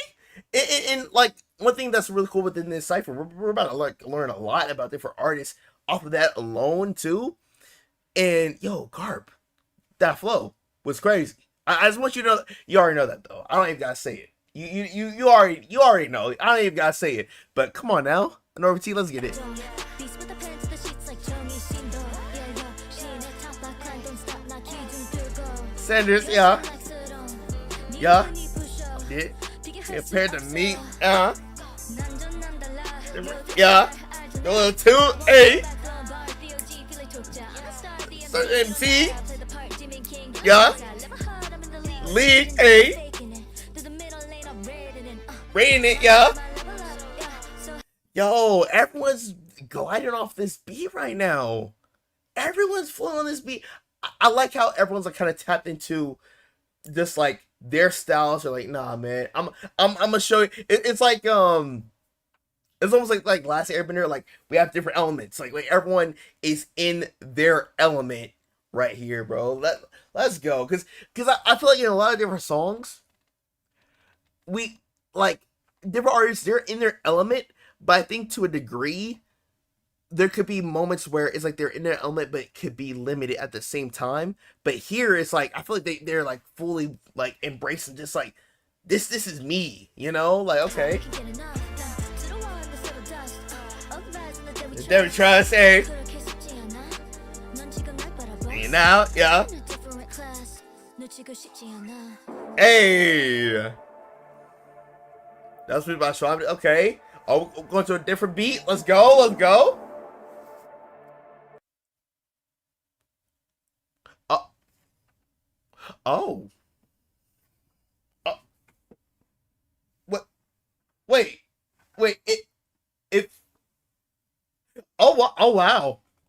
And like one thing that's really cool within this cipher, we're about to like learn a lot about different artists off of that alone too. And yo, Garp, that flow was crazy. I just want you to know, you already know that though. I don't even gotta say it. You already know. I don't even gotta say it. But come on now, Norby T, let's get it. Sanders, yeah. Yeah. Compared to me, yeah. The little 2A. MC. Yeah. League A. Rating it, yeah. Yo, everyone's gliding off this beat right now. Everyone's flowing on this beat. I like how everyone's like kind of tapped into just like their styles. Are like, nah, man, I'm gonna show you. It's like it's almost like Last Airbender. Like we have different elements. Like everyone is in their element right here, bro. Let's go. Cause I feel like in a lot of different songs, we like different artists. They're in their element, but I think to a degree, there could be moments where it's like they're in their element, but it could be limited at the same time. But here it's like I feel like they're like fully like embracing just like this is me, you know? Like okay. Never try to say now, yeah. Hey, that's what about Schwab. Okay. Oh, we're going to a different beat. Let's go. Let's go. Oh. What? Wait. It. Oh wow.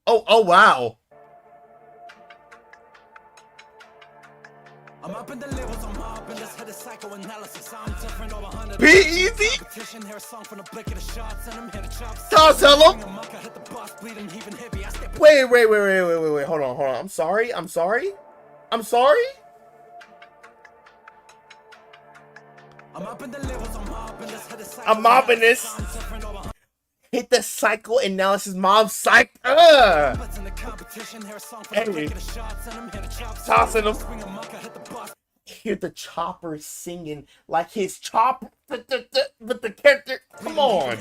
Oh wow. I'm up in the levels, I'm hopping, let's hit a psychoanalysis. I'm different over 100. Be easy. Competition, hear a song from the blick of the shots, and I'm here to chop. Tell him. Wait. Hold on. I'm sorry. I'm up in the levels, I'm hopping, let's hit a psychoanalysis. I'm mopping this. Hit the psychoanalysis mob psych. Hey. Tossing him. Hear the chopper singing like his chopper with the character. Come on.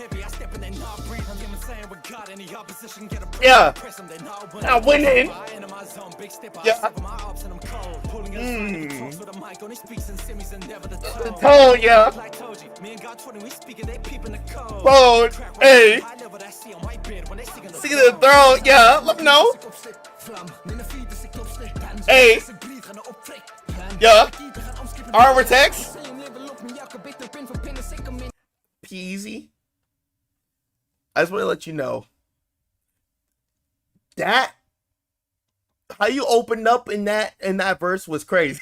Yeah. Now winning. Yeah. The tone, yeah. Bold. Hey. See the throne, yeah. Let me know. Hey. Yeah. Armor text. Peasy. I just want to let you know that how you opened up in that verse was crazy.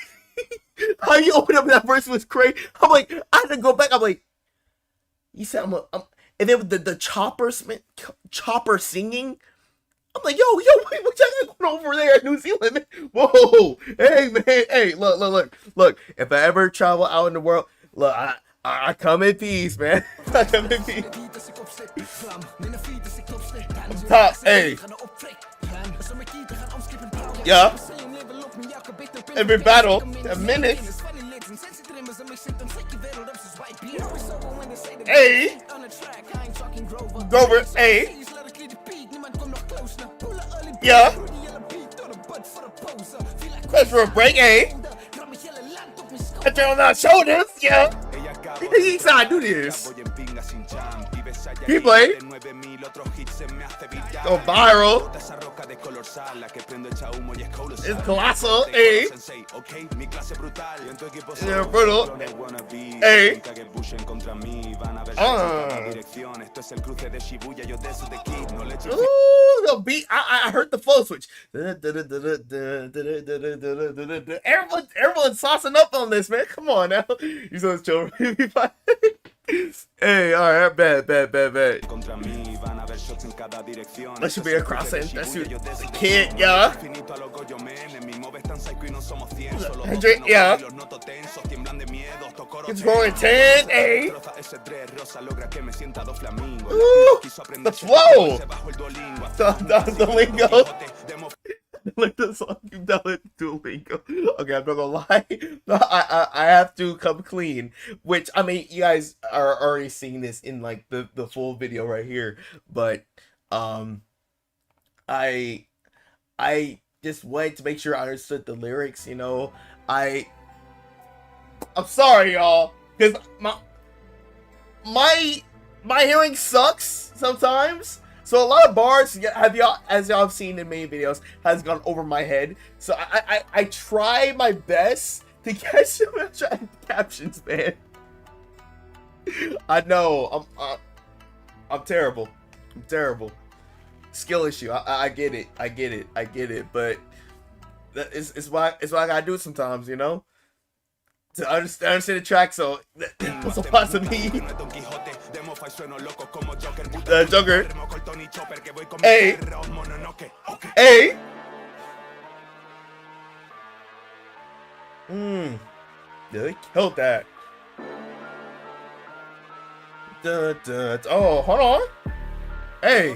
How you opened up in that verse was crazy. I'm like, I had to go back. I'm like, you said and then with the chopper singing. I'm like, yo, wait, what y'all going over there in New Zealand? Whoa, hey man, hey, look. If I ever travel out in the world, look, I come in peace, man. I come in peace. Top, hey. Yeah. Every battle, a minute. Hey. Grover, hey. Yeah. Press for a break, hey. I turn on our shoulders, yeah. He's how I do this. He play. Go viral. It's colossal, hey. Yeah, brutal. Hey. Ooh, the beat. I heard the flow switch. Everyone's saucing up on this, man. Come on now. You so chill. Hey, alright, bad. That should be a crossing. That's the kid, yeah. Hendrick, yeah. It's rolling 10, hey. Ooh, the flow. The lingo. Like the song you downloaded Duolingo. Okay, I'm not gonna lie. No, I have to come clean. Which I mean, you guys are already seeing this in like the full video right here. But I just wanted to make sure I understood the lyrics. You know, I'm sorry, y'all, because my hearing sucks sometimes. So a lot of bars, as y'all have seen in many videos, has gone over my head. So I try my best to catch some captions, man. I know I'm terrible. I'm terrible. Skill issue. I get it. I get it. I get it. But it's why I gotta do it sometimes, you know. To understand the track, so it's a lot of me. Joker. Hey. Hey. Yeah, they killed that. Oh, hold on. Hey.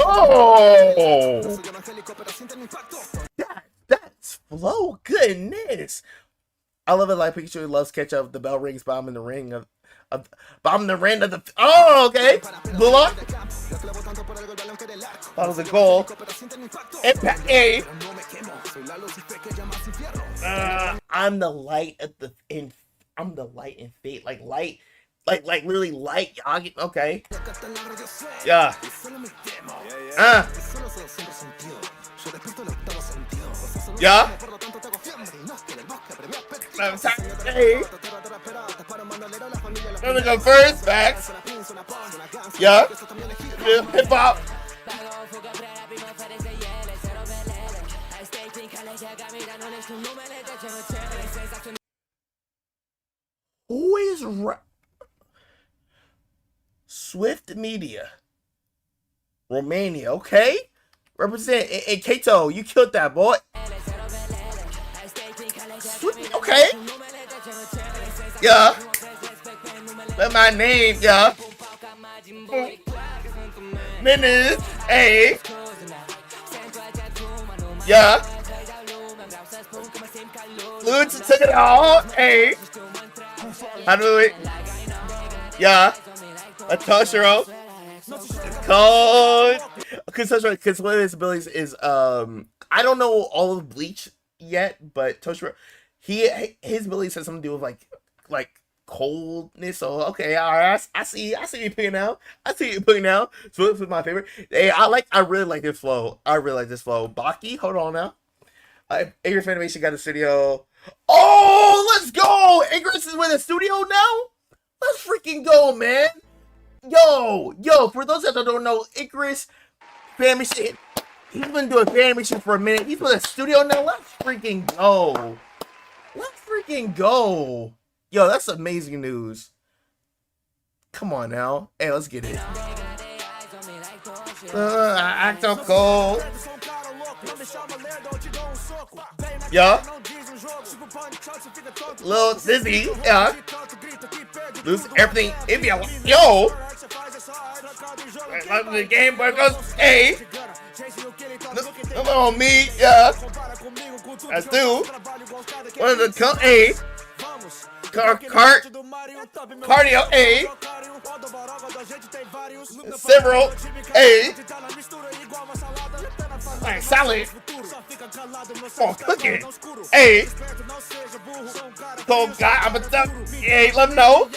Oh. That's flow. Goodness. I love it. Like Pikachu loves catch up. The bell rings. Bomb in the ring of bomb in the ring of the. Oh, okay. Blue lock. That was a goal. Impact A. I'm the light at the in. I'm the light in fate. Like light. Like literally light. Okay. Yeah. Yeah. Hey. Let me go first. Facts. Yeah. Hip hop. Who is Swift Media? Romania. Okay. Represent. Hey, Kato, you killed that, boy. Okay. Yeah. That's my name, yeah. Minutes. Hey. Yeah. Lutz took it all. Hey. How do it? Yeah. A Toshiro. Code. Because one of his abilities is I don't know all of Bleach yet, but Toshiro, his abilities has something to do with like coldness. So okay, all right, I see you picking out. I see you picking out. So this is my favorite. Hey, I really like this flow. I really like this flow. Baki, hold on now. Igris Animation got a studio. Oh, let's go! Igris is with a studio now. Let's freaking go, man. Yo, for those that don't know, Igris Animation, he's been doing fan animation for a minute. He's with a studio now. Let's freaking go. Let's freaking go. Yo, that's amazing news. Come on now. Hey, let's get it. Acto Cole. Yeah. Lil Dizzy. Yeah. Lose everything. If you yo. The Game Boy goes. Hey. Come on, me. Yeah. That's two. One of the come. Hey. Cardio, A. Several, A. Like salad. Oh, cooking. A. Cold guy, I'm a duck. A. Let him know.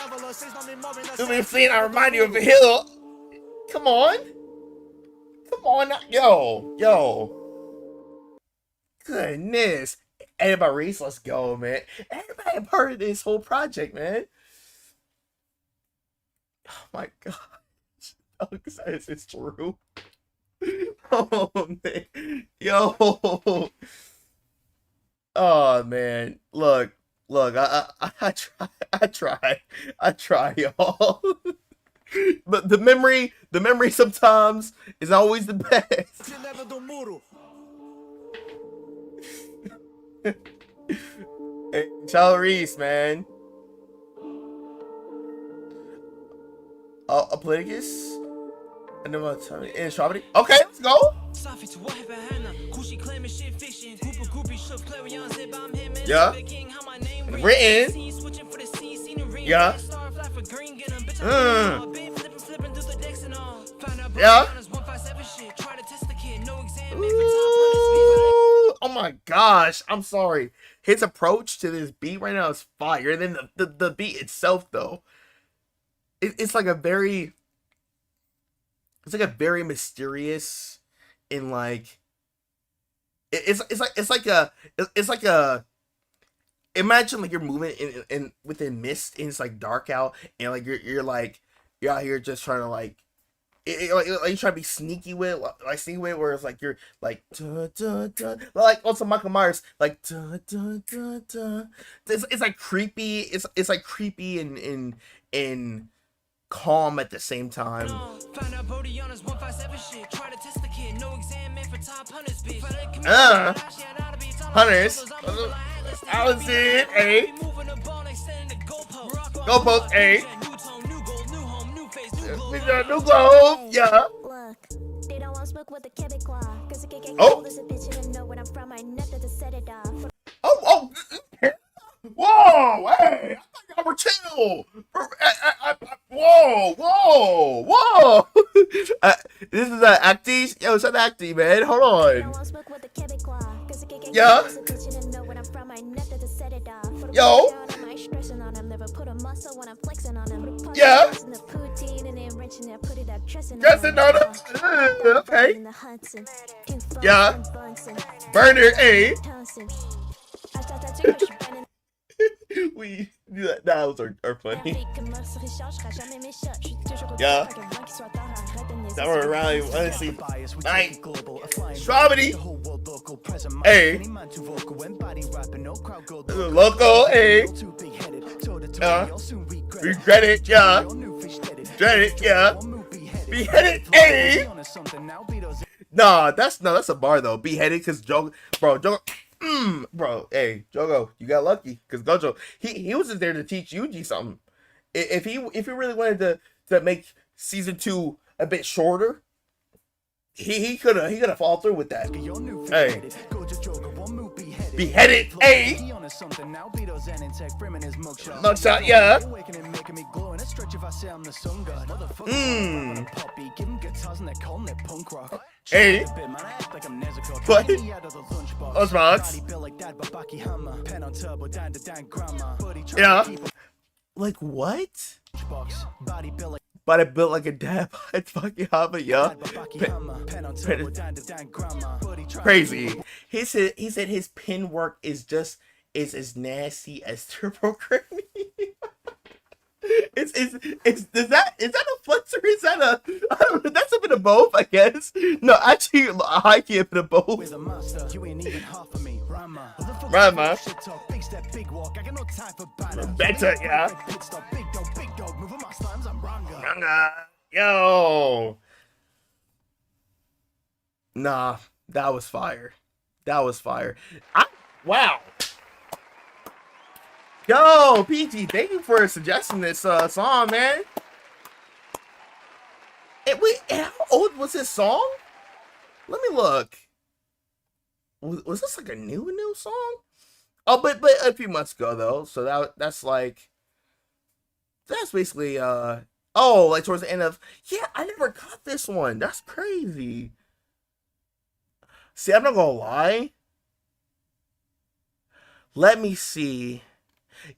Do me a scene, I remind you of a hill. Come on. Come on. Yo. Goodness. Everybody Reese, let's go, man. Everybody a part of this whole project, man. Oh my gosh. Doug says it's true. Oh man. Yo. Oh man. Look, I try, y'all. But the memory sometimes is always the best. Hey, Charles Reese, man. Politicus? In Strawberry. Okay, let's go. Yeah. Written. Yeah. Yeah. Ooh, oh my gosh. I'm sorry. His approach to this beat right now is fire. And then the beat itself, though. It's like a very... It's like a very mysterious and like... It's like a... Imagine like you're moving in within mist and it's like dark out and like you're out here just trying to like like you try to be sneaky with where it's like you're like dun, dun, dun, like also Michael Myers like dun, dun, dun, dun. It's like creepy. It's like creepy and calm at the same time. Hunters. Allison, A. Goalpost, A. New globe, yeah. Oh, whoa, hey, I thought y'all were chill. Whoa. This is Acty. Yo, it's an Acty, man. Hold on. Yeah. Yo. Yeah. Dressing on him. Okay. Yeah. Burner, A. We that was our funny. Yeah. That were around honestly. Night. Strawberry. Hey. Loco. Hey. Regret it. Yeah. Dread it. Yeah. Beheaded. Hey. Nah, that's a bar though. Beheaded because Joe. Bro, hey, Jogo, you got lucky because Gojo, he was just there to teach Yuji something. If he really wanted to make season 2 a bit shorter, he could have followed through with that. Hey, beheaded, hey, mugshot, yeah. Hey, what? Osmox. Yeah. Like what? Body built like a dad. It's fucking hot, yeah. Crazy. He said his pin work is as nasty as turbo granny. Is that a flex or is that a I don't know, that's a bit of both, I guess. No, actually I key a bit of both. Rama. Better, yeah. Yo. Nah, that was fire. Wow. Yo, PG, thank you for suggesting this song, man. Wait, how old was this song? Let me look. Was this like a new song? Oh, but a few months ago though. So that's basically like towards the end of I never caught this one. That's crazy. See, I'm not gonna lie. Let me see.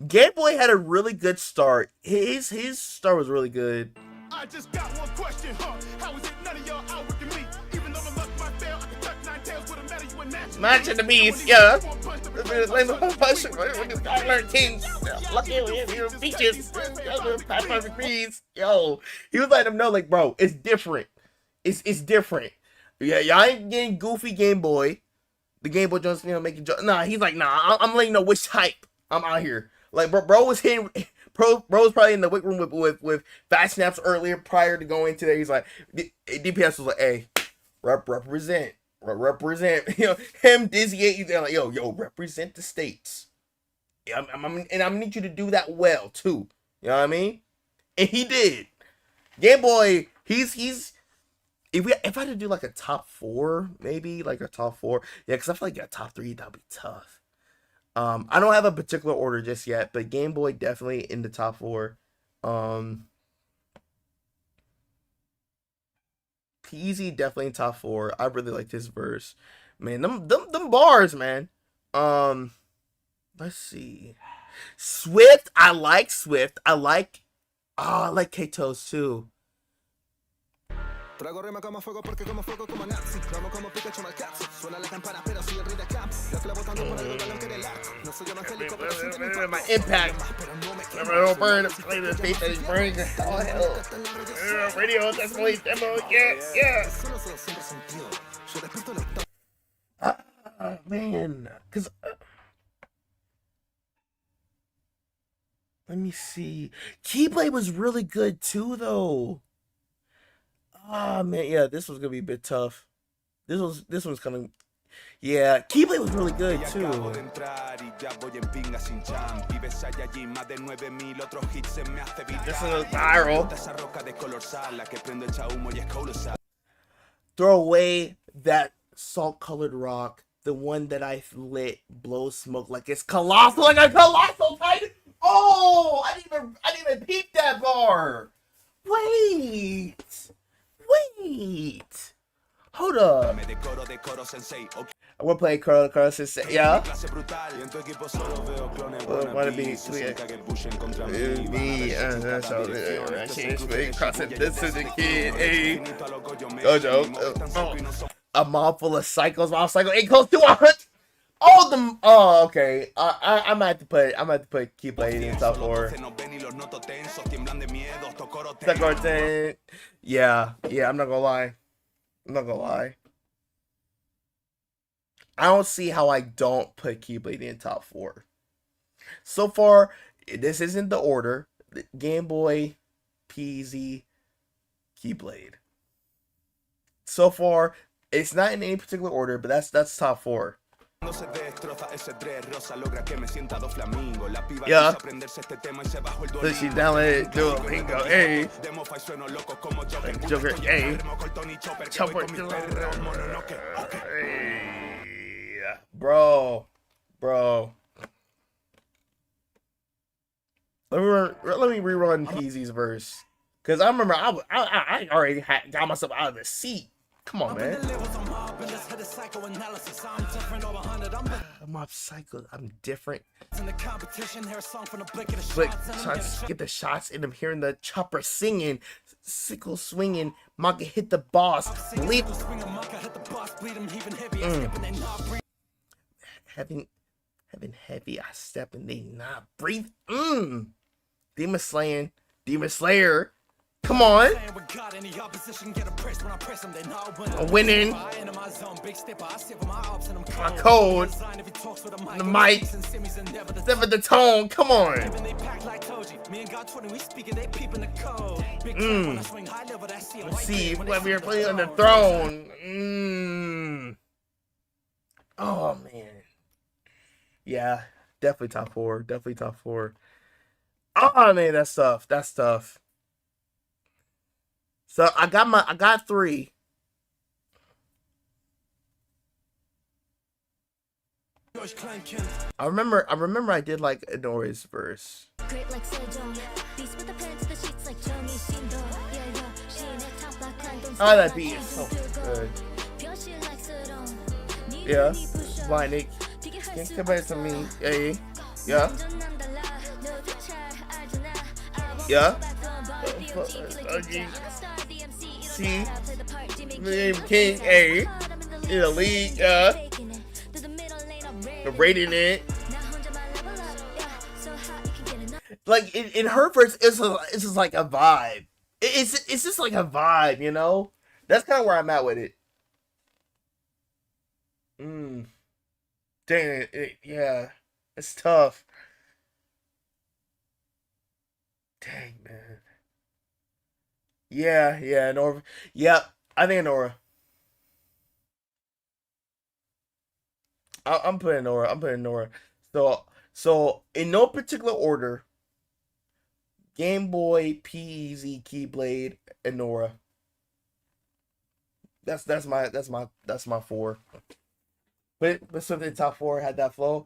Game Boy had a really good start. His start was really good. I just got one question, huh? How is it none of y'all outworking me? Even though the luck might fail, I can tuck 9 tails with a matter you imagine. Match of the beast, yeah. Kings. Lucky you, beaches. 500 degrees. Yo, he was letting them know, like, bro, it's different. It's different. Yeah, y'all ain't getting goofy Game Boy. The Game Boy just making jokes. Nah, he's like, nah, I'm letting you know which type I'm out here. Like, bro was hitting. Bro was probably in the weight room with fast snaps earlier prior to going into there. He's like, DPS was like, hey, represent. You know, him, Dizzy 8, they're like, yo, represent the states. Yeah, and I need you to do that well too. You know what I mean? And he did. Game Boy, he's if I had to do like a top 4, maybe like a top 4, yeah, because I feel like a top 3 that'd be tough. I don't have a particular order just yet, but Game Boy definitely in the top 4. Peasy definitely in top 4. I really like this verse, man. Them bars, man. Let's see. Swift, I like Swift. I like Kato's too. Trago rima como fuego porque como fuego como Nazi. Vamos como Pikachu mal cazzo. Suena la campana pero soy el rey de camp. Lo que le botando por el balón que del arco. No soy evangélico pero siento mi My impact. Don't burn. Play the faith that is burning. Oh hell. Radio, that's my demo. Yeah. Man, cause let me see. Keyblade was really good too, though. Ah, man, yeah, this was gonna be a bit tough. This one's coming. Yeah, Keyblade was really good too. This is viral. Throw away that salt-colored rock. The one that I lit blows smoke like it's colossal, like a colossal titan. Oh, I didn't even peep that bar. Wait. Hold up. I want to play Koro Sensei. Yeah. Want to be this is the kid. Hey, Gojo. A mob full of cycles. Mob cycle. It goes to 100. All them. Oh, okay. I might have to put Keyblade in the top 4. Yeah. I'm not gonna lie. I don't see how I don't put Keyblade in top 4. So far, this isn't the order. Game Boy, PZ, Keyblade. So far, it's not in any particular order, but that's top 4. Yeah. So she downloaded Duolingo, hey. Joker, hey. Chopper, hey. Bro. Let me rerun PZ's verse, cause I remember I already got myself out of the seat. Come on, man. I'm off cycle. I'm different. But get the shots in him, hearing the chopper singing, sickle swinging. Maka hit the boss. Bleed. Having heavy. I step and they not breathe. Demon Slayer. Come on. I'm winning. My code. The mic. Step at the tone. Come on. Let's see. Whoever you're playing on the throne. Oh, man. Yeah. Definitely top 4. Oh, man. That's tough. So I got 3. I remember I did like Inora's verse. Oh, that beat is so good. Yeah. Blinding. Can't compare to me. Yeah. See, King A in the league, rating it. Like in her verse, it's just like a vibe. It's just like a vibe, you know. That's kind of where I'm at with it. Dang it, yeah, it's tough. Dang, man. Yeah, Nora. Yep, I think Nora. I'm putting Nora. So in no particular order, Game Boy, PZ, Keyblade, and Nora. That's my 4. But Swift in top 4 had that flow.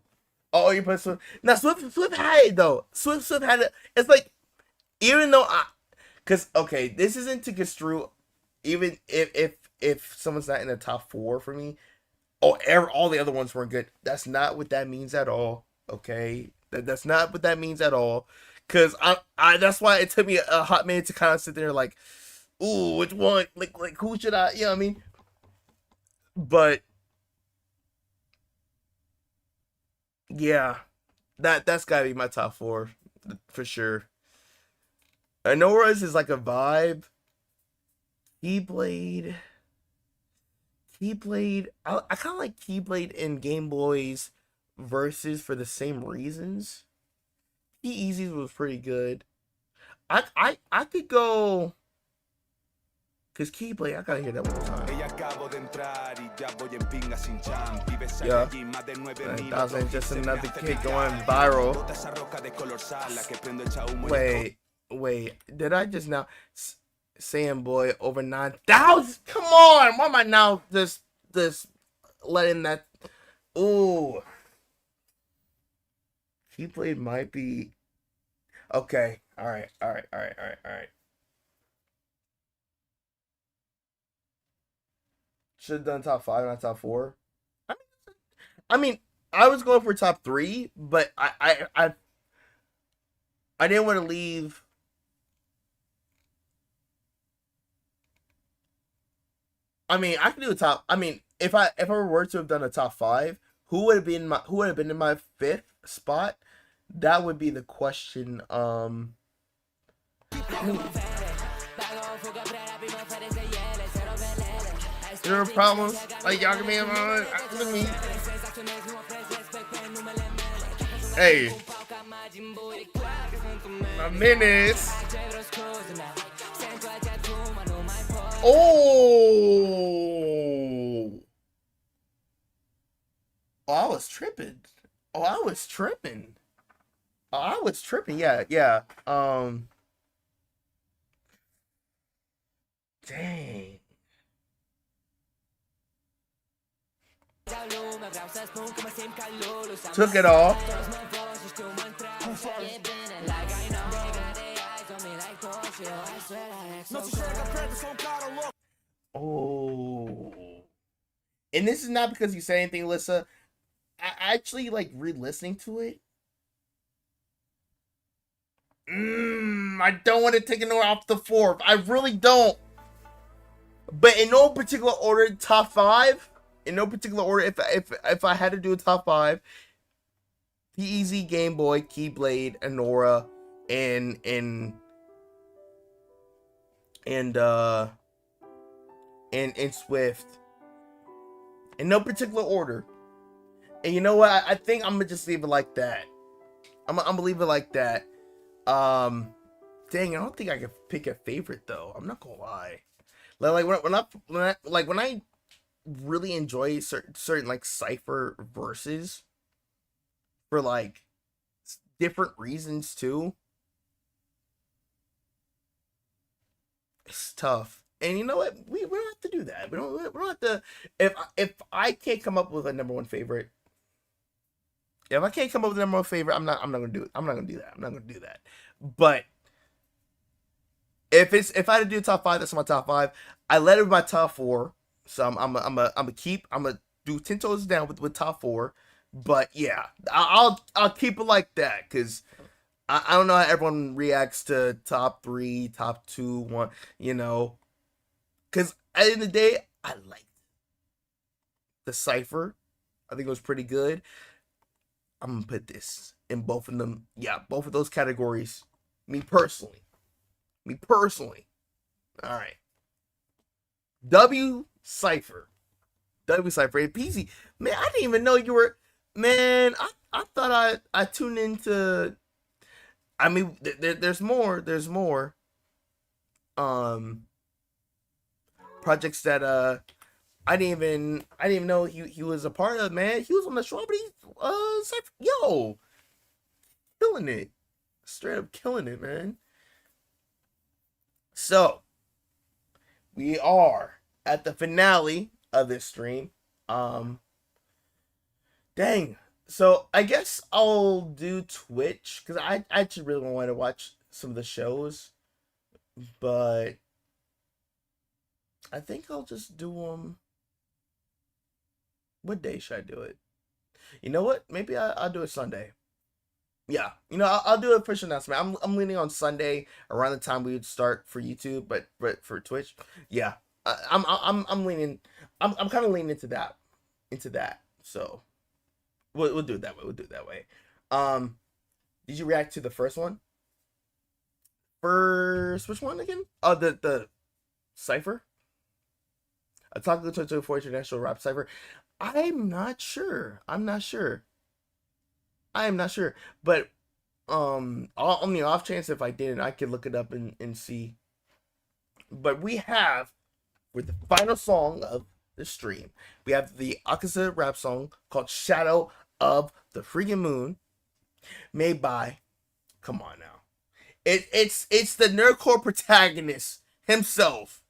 Oh, you put Swift. Now Swift had it though. Swift had it. It's like, even though cause okay, this isn't to construe. Even if someone's not in the top 4 for me, all the other ones weren't good. That's not what that means at all. Okay, that's not what that means at all. Cause I that's why it took me a hot minute to kind of sit there like, ooh, which one? Like who should I? You know what I mean? But yeah, that's gotta be my top 4 for sure. Anora's is like a vibe. Keyblade. I kind of like Keyblade and Game Boy's versus for the same reasons. P-Easy's was pretty good. I could go, cause Keyblade, I gotta hear that one more time. Yeah, 9,000, just another kid going viral. Wait, did I just now? Saiyan Boy over 9,000. Come on, why am I now just letting that? Ooh, Keyblade might be okay. All right. Should have done top 5, not top 4. I mean, I was going for top 3, but I didn't want to leave. I mean, I can do a top. I mean, if I were to have done a top 5, who would have been in my 5th spot? That would be the question. There are problems like y'all can be with me. Hey, my minutes. Oh, I was tripping. Yeah. Dang. Took it off. Oh. And this is not because you say anything, Alyssa. I actually like re-listening to it. I don't want to take it off the 4th. I really don't. But in no particular order, top 5. In no particular order, if I had to do a top 5, P-Eazy, Game Boy, Keyblade, Anora, and Swift. In no particular order. And you know what? I think I'm gonna just leave it like that. I'm gonna leave it like that. Dang, I don't think I can pick a favorite though. I'm not gonna lie. Like when I really enjoy certain like Cypher verses for like different reasons too. It's tough. And you know what? We don't have to do that. We don't have to. If I can't come up with a number 1 favorite, if I can't come up with a number 1 favorite, I'm not gonna do it. I'm not gonna do that. But if I had to do top 5, that's my top 5. I led it with my top 4, so I'm gonna do 10 toes down with top 4. But yeah, I'll keep it like that because I don't know how everyone reacts to top 3, top 2, 1. You know, because at the end of the day, I liked the Cypher. I think it was pretty good. I'm gonna put this in both of them. Yeah, both of those categories. Me personally. All right. W Cypher. Peasy. Man, I didn't even know you were. Man, I thought I tuned into. I mean, there's more. Projects that I didn't even know he was a part of. Man, he was on the Strawberry Cypher. Yo, killing it. Straight up killing it, man. So we are at the finale of this stream. Dang. So I guess I'll do Twitch because I actually really want to watch some of the shows, but I think I'll just do them. What day should I do it? You know what? Maybe I'll do it Sunday. Yeah, you know, I'll do a official announcement. I'm leaning on Sunday around the time we would start for YouTube, but for Twitch, yeah, I'm leaning. I'm kind of leaning into that. So we'll do it that way. We'll do it that way. Did you react to the first one? Which one again? Oh, the cipher. A Taco 2024 International Rap Cipher. I'm not sure. But on the off chance if I didn't, I could look it up and see. But we have, with the final song of the stream, we have the Akaza rap song called Shadow of the Freaking Moon, made by, come on now, it's the nerdcore protagonist himself,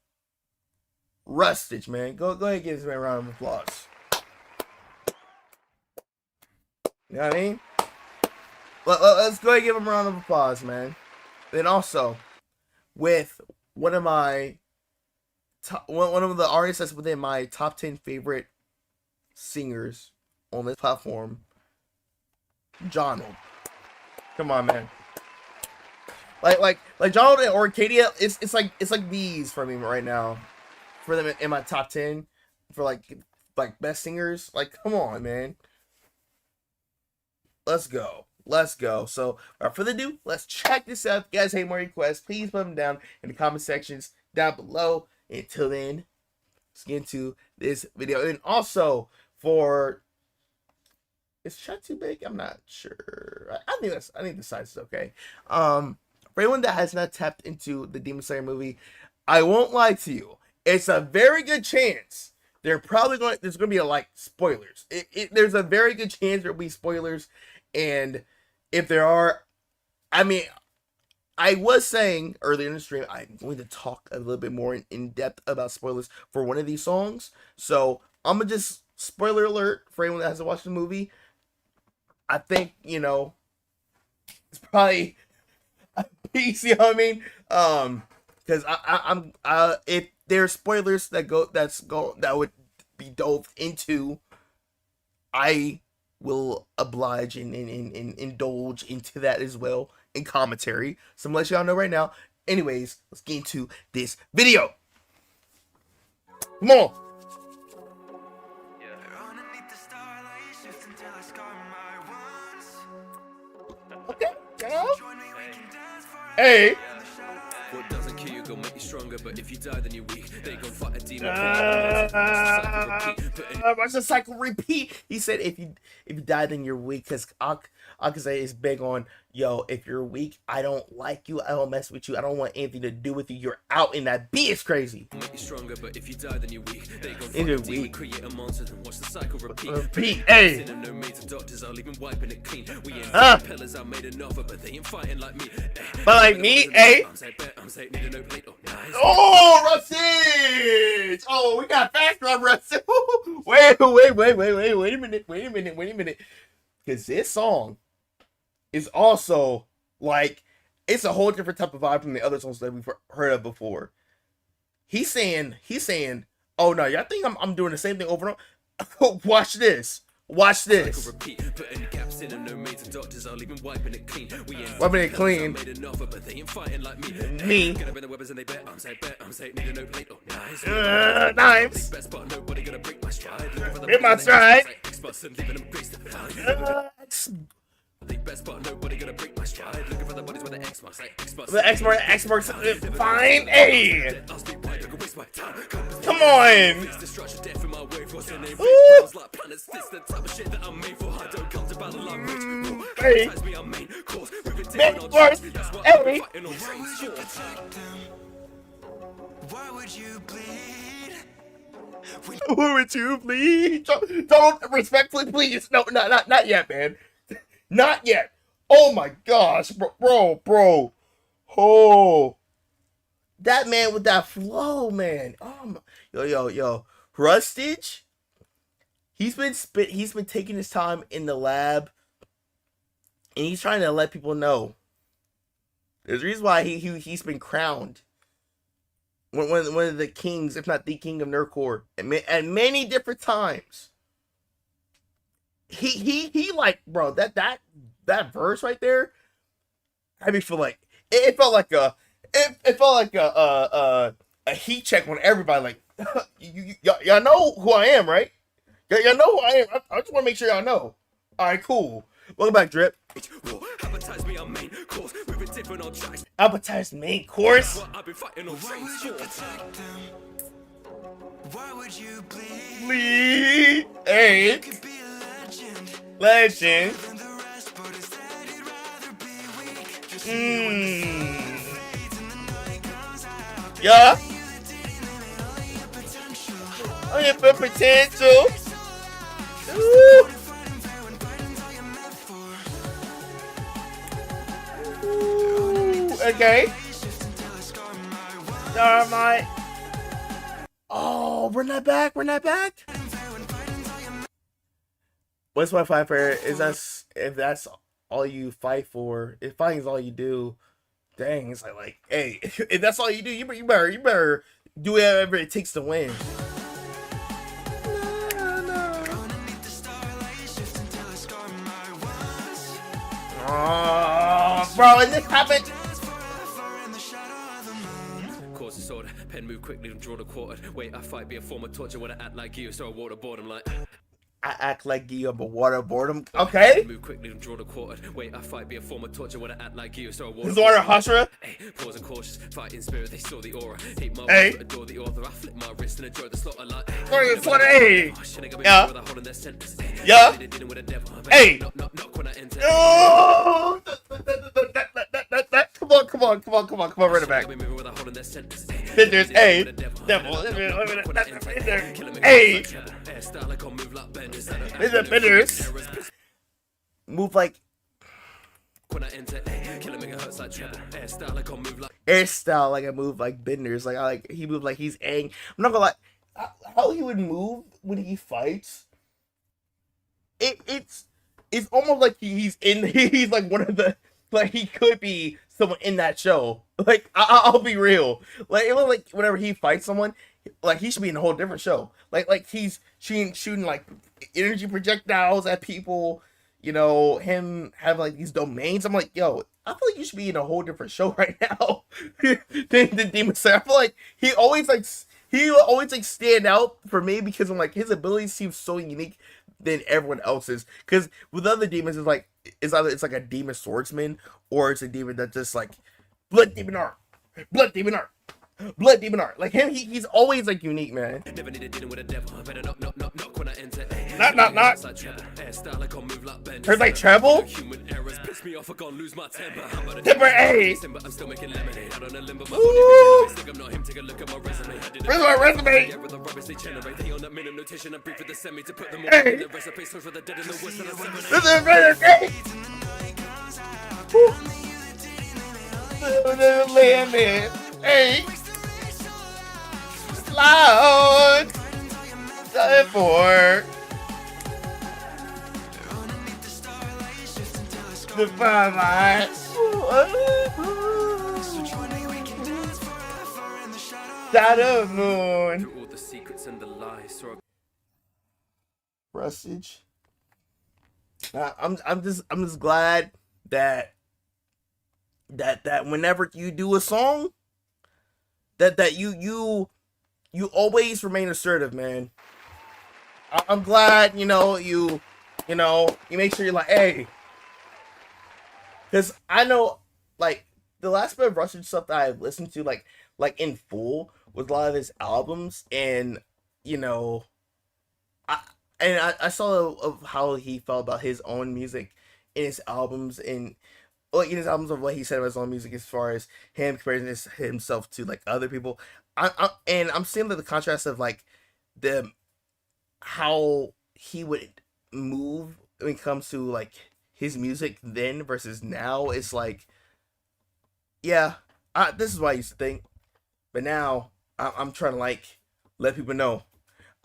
Rustage, man. Go ahead and give this man a round of applause. You know what I mean? Let's go ahead and give him a round of applause, man. Then also, with one of the artists that's within my top 10 favorite singers on this platform, Jonald. Come on, man. Like Jonald and Orcadia, it's like these for me right now. For them in my top 10 for like best singers. Like, come on, man. Let's go. So, without further ado, let's check this out. If you guys hate more requests, please put them down in the comment sections down below. Until then, let's get into this video. And also, is chat too big? I'm not sure. I think the size is okay. For anyone that has not tapped into the Demon Slayer movie, I won't lie to you. It's a very good chance there's going to be spoilers. There's a very good chance there'll be spoilers, and if there are, I mean, I was saying earlier in the stream I'm going to talk a little bit more in depth about spoilers for one of these songs. So I'm gonna just spoiler alert for anyone that hasn't watched the movie. I think it's probably a piece. You know what I mean? Because I'm if there's spoilers that would be dove into, I will oblige and indulge into that as well in commentary. So I'm gonna let y'all know right now. Anyways, let's get into this video. Come on. Okay, hey. What doesn't kill you gon' make you stronger, but if you die then you're weak. They gon' fight a demon. Watch the cycle repeat. He said if you die then you're weak, because Akaza is big on, yo, if you're weak, I don't like you, I don't mess with you, I don't want anything to do with you, you're out, and that beat is crazy. Make you stronger, but if you die then you're weak. They gon' fight a demon, create a monster, then watch the cycle repeat. Hey. No maids and doctors, I'll even wiping it clean. We ain't pillars, I made an offer, but they ain't fighting like me. But like me, hey. Oh, Rustage! Oh, we got fast on Rustage. Wait a minute. Because this song is also it's a whole different type of vibe from the other songs that we've heard of before. He's saying, oh no, y'all think I'm doing the same thing over and over? Watch this. Wiping it clean. Me. Knives. Hit my stride. The X marks fine. Hey. Come on. Hey. Hey. Why would you bleed? Why would you bleed? Don't respectfully, please. No, not yet, man. Not yet. Oh my gosh, bro. Oh, That man with that flow, man. Yo. Rustage. He's been taking his time in the lab, and he's trying to let people know. There's a reason why he's been crowned one of the kings, if not the king of nerdcore, at many different times. He like, bro, that verse right there. I mean, feel like it felt like a heat check on everybody. Like, y'all know who I am, right? Y'all know who I am. I just want to make sure y'all know. All right, cool. Welcome back, Drip. Appetize main course. Why would you bleed? Hey. Legend. Yeah. Oh, yeah, for potential. Ooh. Okay. Dynamite. Oh, we're not back. What's my fight for? Is that if that's all you fight for? If fighting is all you do, dang, it's like, hey, if that's all you do, you better do whatever it takes to win. Oh, bro, and this happened. Course is order, pen move quickly and draw the quarter. Wait, I fight, be a form of torture when I act like you, so I waterboard him like. I act like you, but waterboard him. Okay. Move quickly and draw the quarter. Wait, I fight, be a form of torture when I act like you, so I waterboard. His order, Hashra. Hey, pause and cautious, fighting spirit, they saw the aura. Hate my hey. But adore the author. I flip my wrist and enjoy the slaughter like. Hey. Yeah. Yeah. Hey. Oh. Come on, run it back. There's hey. Devil. Hey. There's a benders. Move like. Airstyle like I move like benders. Like he moved like he's angry. I'm not gonna lie. How he would move when he fights. It's almost like he's like one of the, like he could be someone in that show. Like I'll be real. Like it was like whenever he fights someone, like he should be in a whole different show. Like he's shooting like energy projectiles at people. You know, him have like these domains. I'm like, yo, I feel like you should be in a whole different show right now than Demon Slayer. I feel like he will always like stand out for me because I'm like his abilities seem so unique than everyone else's. Because with other demons, it's either it's like a demon swordsman or it's a demon that just like blood demon art. Like him, he's always like unique, man. Not. There's like treble. Timber A. Where's my resume? Hey. This is resume. Limit. Hey. Loud. Teleport. The fire. Shadow Moon. All the secrets and the lies. Rustage. I'm just glad that whenever you do a song, that you always remain assertive, man. I'm glad, you make sure you're like, hey, because I know, like, the last bit of Russian stuff that I've listened to, like in full, was a lot of his albums, and I saw of how he felt about his own music in his albums, and like in his albums of what he said about his own music as far as him comparing himself to like other people. I'm seeing the contrast of like how he would move when it comes to like his music then versus now. It's like, yeah, this is what I used to think. But now I'm trying to like let people know.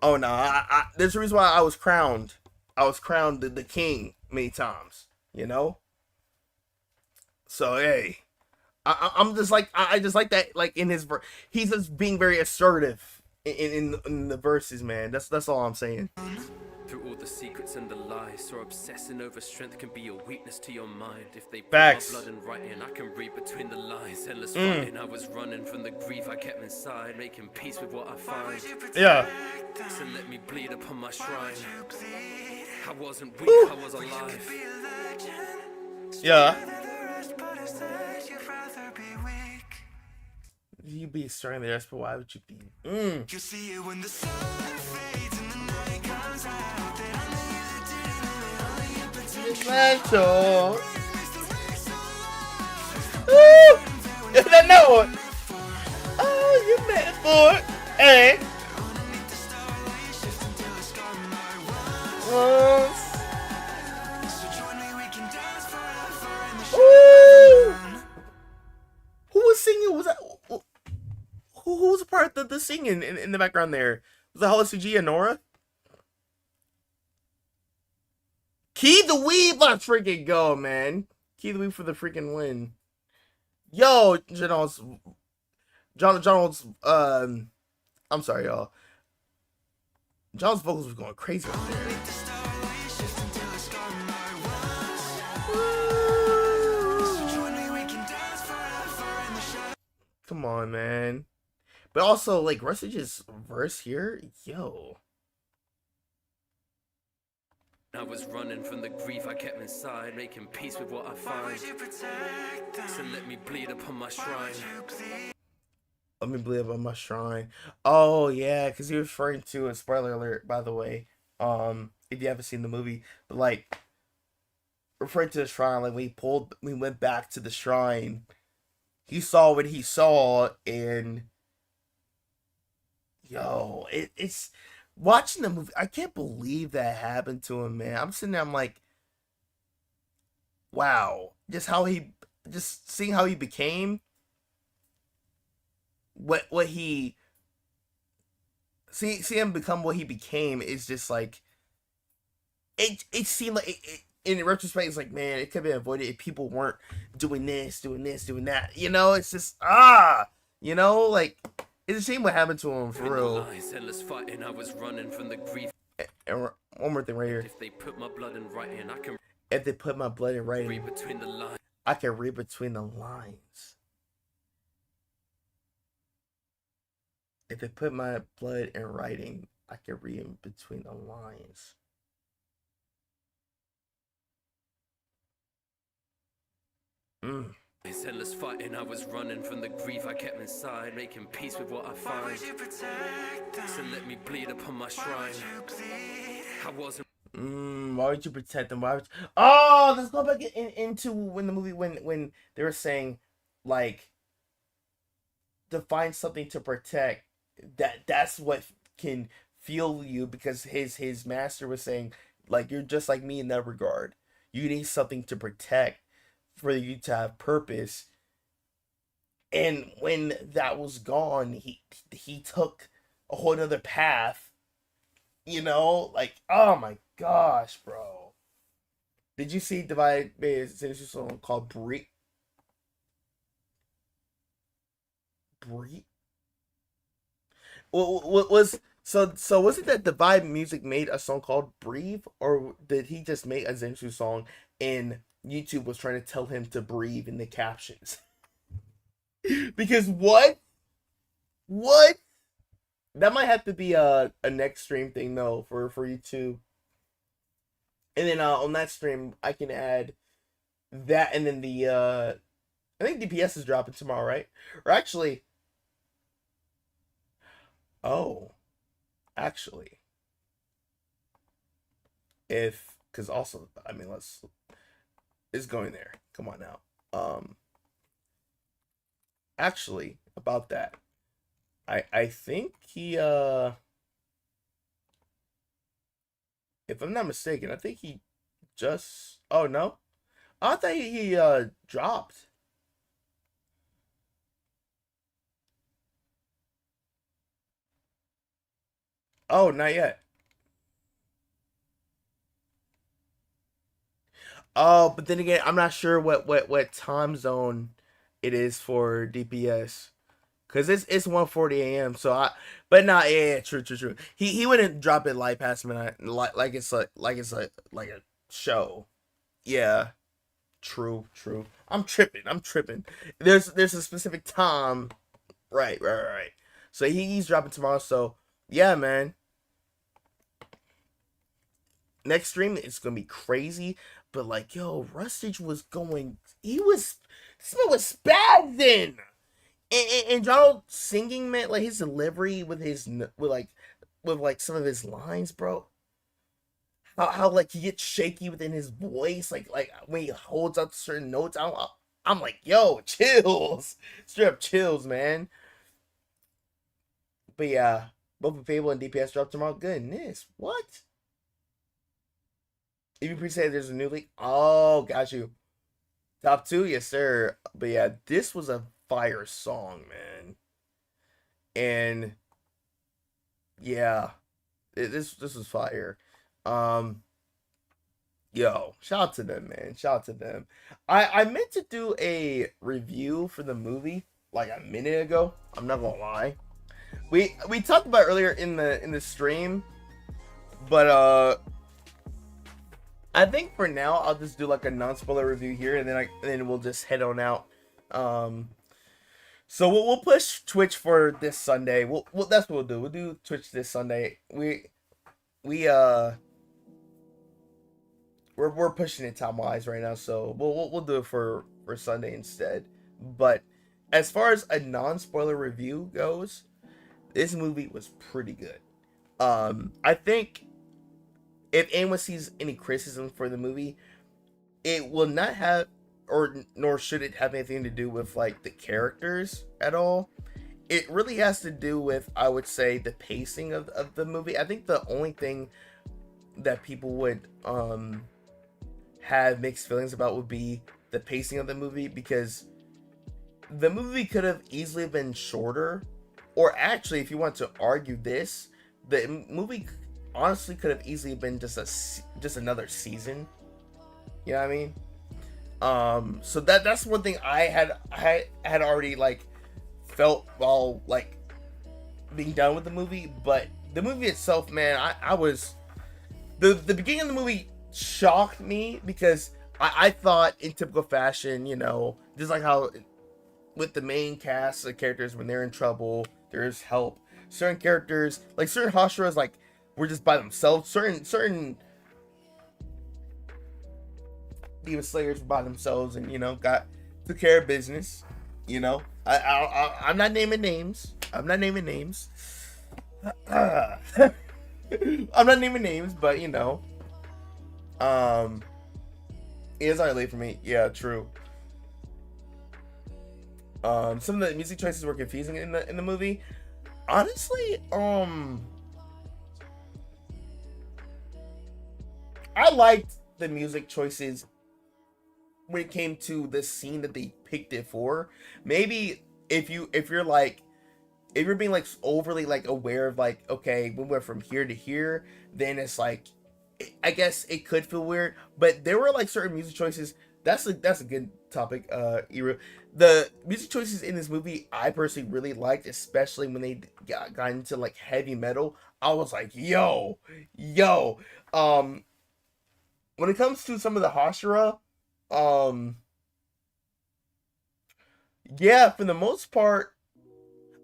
Oh no, there's a reason why I was crowned. I was crowned the king many times. You know. So hey, I'm just like I just like that like in his he's just being very assertive in the verses, man. That's all I'm saying. Through all the secrets and the lies, or obsessing over strength can be a weakness to your mind. If they put Facts. my blood in writing, I can read between the lines. Endless fighting, I was running from the grief I kept inside, making peace with what I find. Yeah. So let me bleed upon my shrine. I wasn't weak, I was alive. Yeah. You be strong there, but why would you be? You see it when the sun fades and the night comes out. That I know you didn't really Special. Woo! That note. Oh, you meant for it. Hey. Who was singing? Was that who was a part of the singing in the background there? Was that Holly CG and Nora? Key the Weave, let's freaking go, man. Key the Weave for the freaking win. Yo, John's I'm sorry, y'all. John's vocals was going crazy right there. Come on, man. But also, like, Rustage's verse here, yo. I was running from the grief I kept inside, making peace with what I find. So let me bleed upon my shrine. Let me bleed upon my shrine. Oh yeah, because he was referring to a spoiler alert, by the way. If you haven't seen the movie, but like referring to the shrine, like we went back to the shrine, he saw what he saw, and yo, it's watching the movie. I can't believe that happened to him, man. I'm sitting there, I'm like, wow, just seeing how he became, what he see him become what he became is just like it seemed like in retrospect it's like, man, it could have been avoided if people weren't doing this, doing that. You know, it's just you know, like it's a shame what happened to him for real. Endless fighting, I was running from the grief. And one more thing right here. If they put my blood in writing, I can read between the lines. I can read between the lines. If they put my blood in writing, I can read in between the lines. Endless fighting, I was running from the grief I kept inside, making peace with what I find. So let me bleed upon my shrine. I wasn't. Why would you protect them? Oh, let's go back into when the movie when they were saying like to find something to protect. That's what can fuel you, because his master was saying like, you're just like me in that regard. You need something to protect for you to have purpose. And when that was gone, he took a whole other path. You know, like, oh my gosh, bro. Did you see Divide made a song called Breathe? What was so was it that Divide Music made a song called Breathe, or did he just make a Zensu song and YouTube was trying to tell him to breathe in the captions? Because what that might have to be a next stream thing though for YouTube. And then on that stream I can add that, and then the I think DPS is dropping tomorrow, right? Or actually, actually, because also, I mean, it's going there. Come on now. Actually, about that, I think he if I'm not mistaken, I think he just, oh no, I thought he dropped. Oh, not yet. Oh, but then again, I'm not sure what time zone it is for DPS. Cause it's 1:40 a.m. So but not yeah, true. He wouldn't drop it like past midnight, like it's like a show. Yeah, true. I'm tripping. There's a specific time. Right. So he's dropping tomorrow. So yeah, man. Next stream it's gonna be crazy. But like, yo, Rustage was going. This man was spazzing. And Donald singing, man, like his delivery with like some of his lines, bro. How like he gets shaky within his voice, like when he holds up certain notes. I'm like, yo, chills, straight up chills, man. But yeah, both Fable and DPS drop tomorrow. Goodness, what? If you pre-say there's a new league, oh, got you. Top 2, yes sir. But yeah, this was a fire song, man. And yeah, this was fire. Yo, shout out to them, man. Shout out to them. I meant to do a review for the movie like a minute ago. I'm not gonna lie. We talked about it earlier in the stream, but I think for now I'll just do like a non-spoiler review here, and then we'll just head on out. So we'll push Twitch for this Sunday. We'll that's what we'll do. We'll do Twitch this Sunday. We're pushing it time wise right now, so we'll do it for Sunday instead. But as far as a non-spoiler review goes, this movie was pretty good. I think if anyone sees any criticism for the movie, it will not have, or nor should it have anything to do with like the characters at all. It really has to do with, I would say, the pacing of the movie. I think the only thing that people would have mixed feelings about would be the pacing of the movie, because the movie could have easily been shorter, or actually, if you want to argue this, the movie honestly could have easily been just another season. You know what I mean? So that's one thing I had already like felt while like being done with the movie. But the movie itself, man, I was the beginning of the movie shocked me, because I thought in typical fashion, you know, just like how with the main cast of characters, when they're in trouble, there's help. Certain characters, like certain Hashiras, like were just by themselves. Certain Demon Slayers were by themselves, and you know, took care of business. You know, I'm not naming names. I'm not naming names, but you know, it is already late for me. Yeah, true. Some of the music choices were confusing in the movie. Honestly, I liked the music choices when it came to the scene that they picked it for. Maybe if you're being like overly like aware of like, okay, we went from here to here, then it's like, I guess it could feel weird. But there were like certain music choices. That's a good topic, Iru. The music choices in this movie I personally really liked, especially when they got into like heavy metal. I was like, yo. When it comes to some of the Hashira, yeah, for the most part,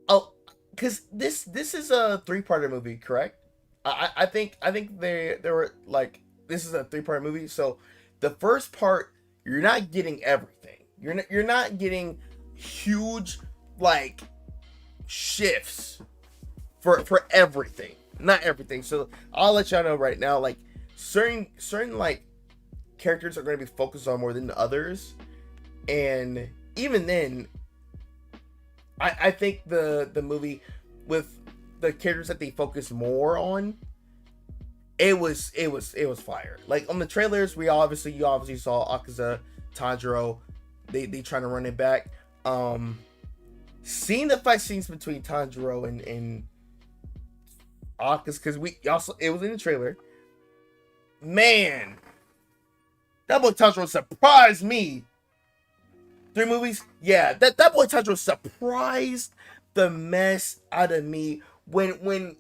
oh, because this is a 3-parter movie, correct? I think they were like, this is a 3-part movie. So the first part, you're not getting everything. You're not getting huge like shifts for everything. Not everything. So I'll let y'all know right now, like certain like characters are going to be focused on more than the others, and even then, I think the movie, with the characters that they focus more on, it was fire. Like on the trailers, you obviously saw Akaza, Tanjiro, they trying to run it back. Seeing the fight scenes between Tanjiro and because we also it was in the trailer. Man, that boy Tanjiro surprised me. 3 movies, yeah. That boy Tanjiro surprised the mess out of me when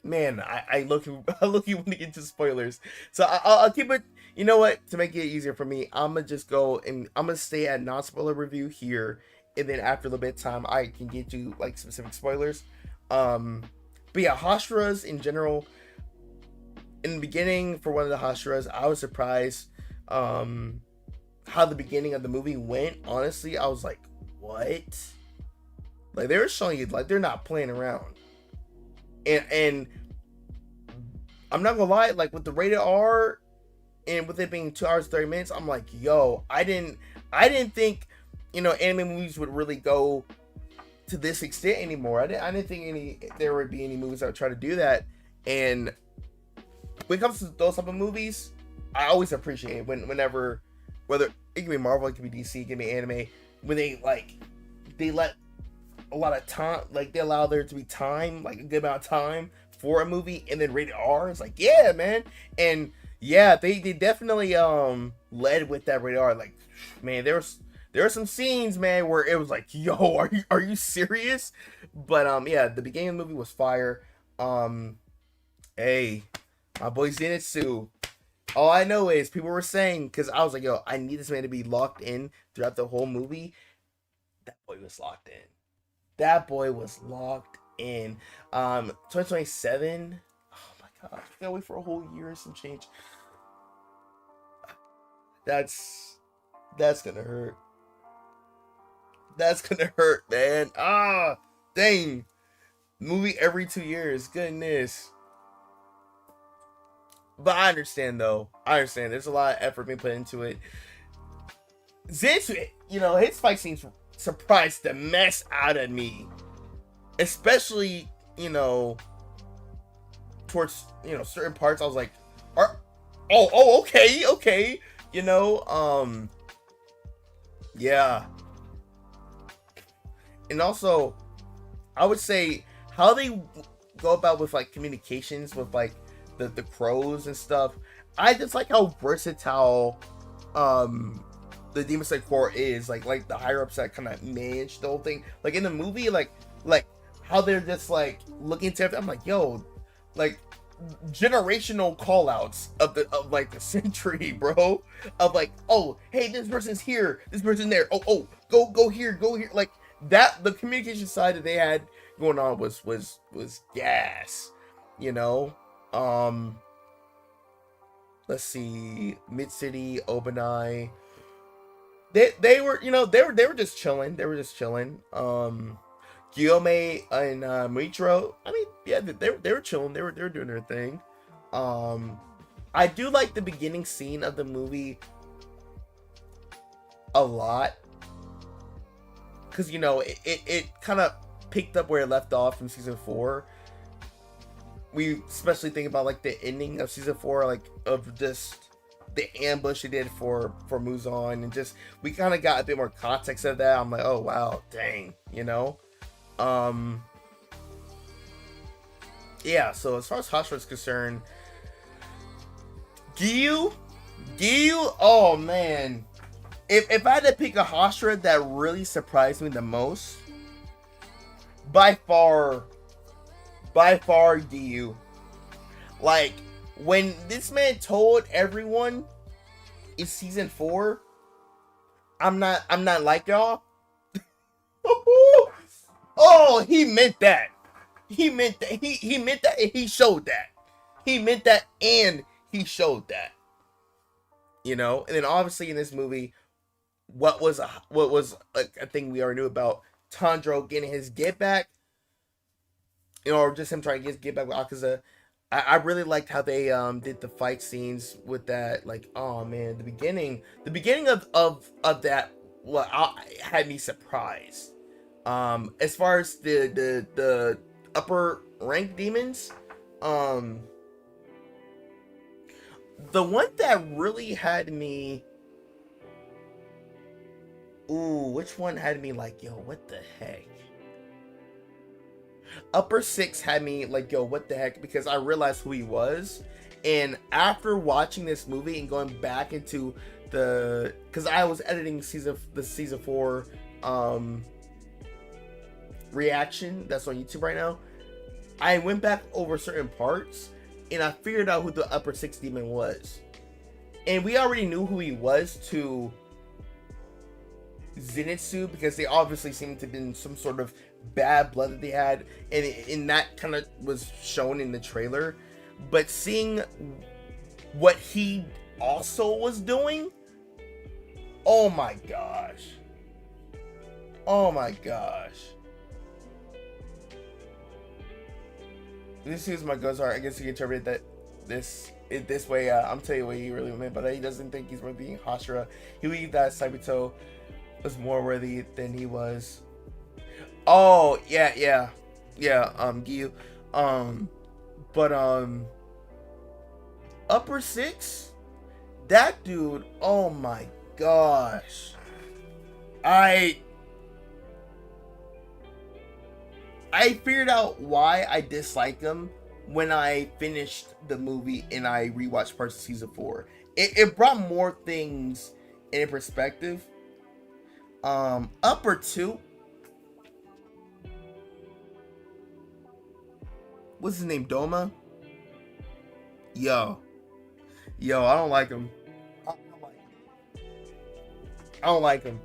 man, I look you want to get into spoilers, so I'll keep it. You know what? To make it easier for me, I'm gonna just go and I'm gonna stay at non-spoiler review here, and then after a little bit of time, I can get to like specific spoilers. But yeah, Hashiras in general. In the beginning, for one of the Hashiras, I was surprised how the beginning of the movie went. Honestly, I was like, what? Like, they were showing you, like, they're not playing around. And I'm not gonna lie, like, with the rated R and with it being 2 hours 30 minutes, I'm like, yo, I didn't think, anime movies would really go to this extent anymore. I didn't think there would be any movies that would try to do that. And when it comes to those type of movies, I always appreciate it whenever, whether it can be Marvel, it can be DC, it can be anime, when they let a lot of time, like they allow there to be time, like a good amount of time for a movie, and then rated R. It's like, yeah, man. And yeah, they definitely led with that rated R. Like, man, there were some scenes, man, where it was like, yo, are you serious? But yeah, the beginning of the movie was fire. Hey, my boy Zenitsu. All I know is people were saying, because I was like, yo, I need this man to be locked in throughout the whole movie. That boy was locked in. That boy was locked in. 2027. Oh my gosh, I gotta wait for a whole year and some change. That's gonna hurt. That's gonna hurt, man. Ah, dang. Movie every 2 years. Goodness. But I understand, though. I understand. There's a lot of effort being put into it. Zenitsu, his fight scenes surprised the mess out of me. Especially, towards, certain parts. I was like, okay. Yeah. And also, I would say how they go about with, like, communications with, like, the crows and stuff. I just like how versatile the Demon Slayer Corps is. Like the higher ups that kind of manage the whole thing. Like in the movie, like how they're just like looking to everything. I'm like, yo, like generational call outs of like the century, bro. Of like, oh, hey, this person's here, this person there. Oh, go here. Like that, the communication side that they had going on was gas, let's see, Mid City, Obanai. They were just chilling. Guillaume and Mitro. I mean, yeah, they were chilling. They were doing their thing. I do like the beginning scene of the movie a lot, because it kind of picked up where it left off from season 4. We especially think about like the ending of season 4, like of just the ambush they did for Muzan, and just we kind of got a bit more context of that. I'm like, oh wow, dang, yeah. So as far as Hashira is concerned, Giyu, oh man, if I had to pick a Hashira that really surprised me the most, by far Giyu. Like, when this man told everyone it's season 4, I'm not like y'all. Oh, he meant that. He meant that. He meant that, and he showed that. He meant that, and he showed that. And then obviously in this movie, what was a thing we already knew about Tanjiro getting his get back, or just him trying to get back with Akaza. I really liked how they did the fight scenes with that. Like, oh man, the beginning of that, well, had me surprised. As far as the upper rank demons, the one that really had me, which one had me like, yo, what the heck? Upper Six had me like, yo, what the heck? Because I realized who he was. And after watching this movie and going back into because I was editing the season 4 reaction that's on YouTube right now, I went back over certain parts and I figured out who the Upper Six Demon was. And we already knew who he was to Zenitsu because they obviously seemed to have been some sort of bad blood that they had, and that kind of was shown in the trailer. But seeing what he also was doing, oh my gosh. This is my Ghost Heart. I guess you can interpret that this way. I'm telling you what he really meant, but he doesn't think he's worthy. Hashira, he believed that Saibito was more worthy than he was. Oh yeah, Giyu. But Upper Six, that dude. Oh my gosh, I figured out why I dislike him when I finished the movie and I rewatched parts of season 4. It brought more things in perspective. Upper 2. What's his name? Doma? Yo, I don't like him. I don't like him.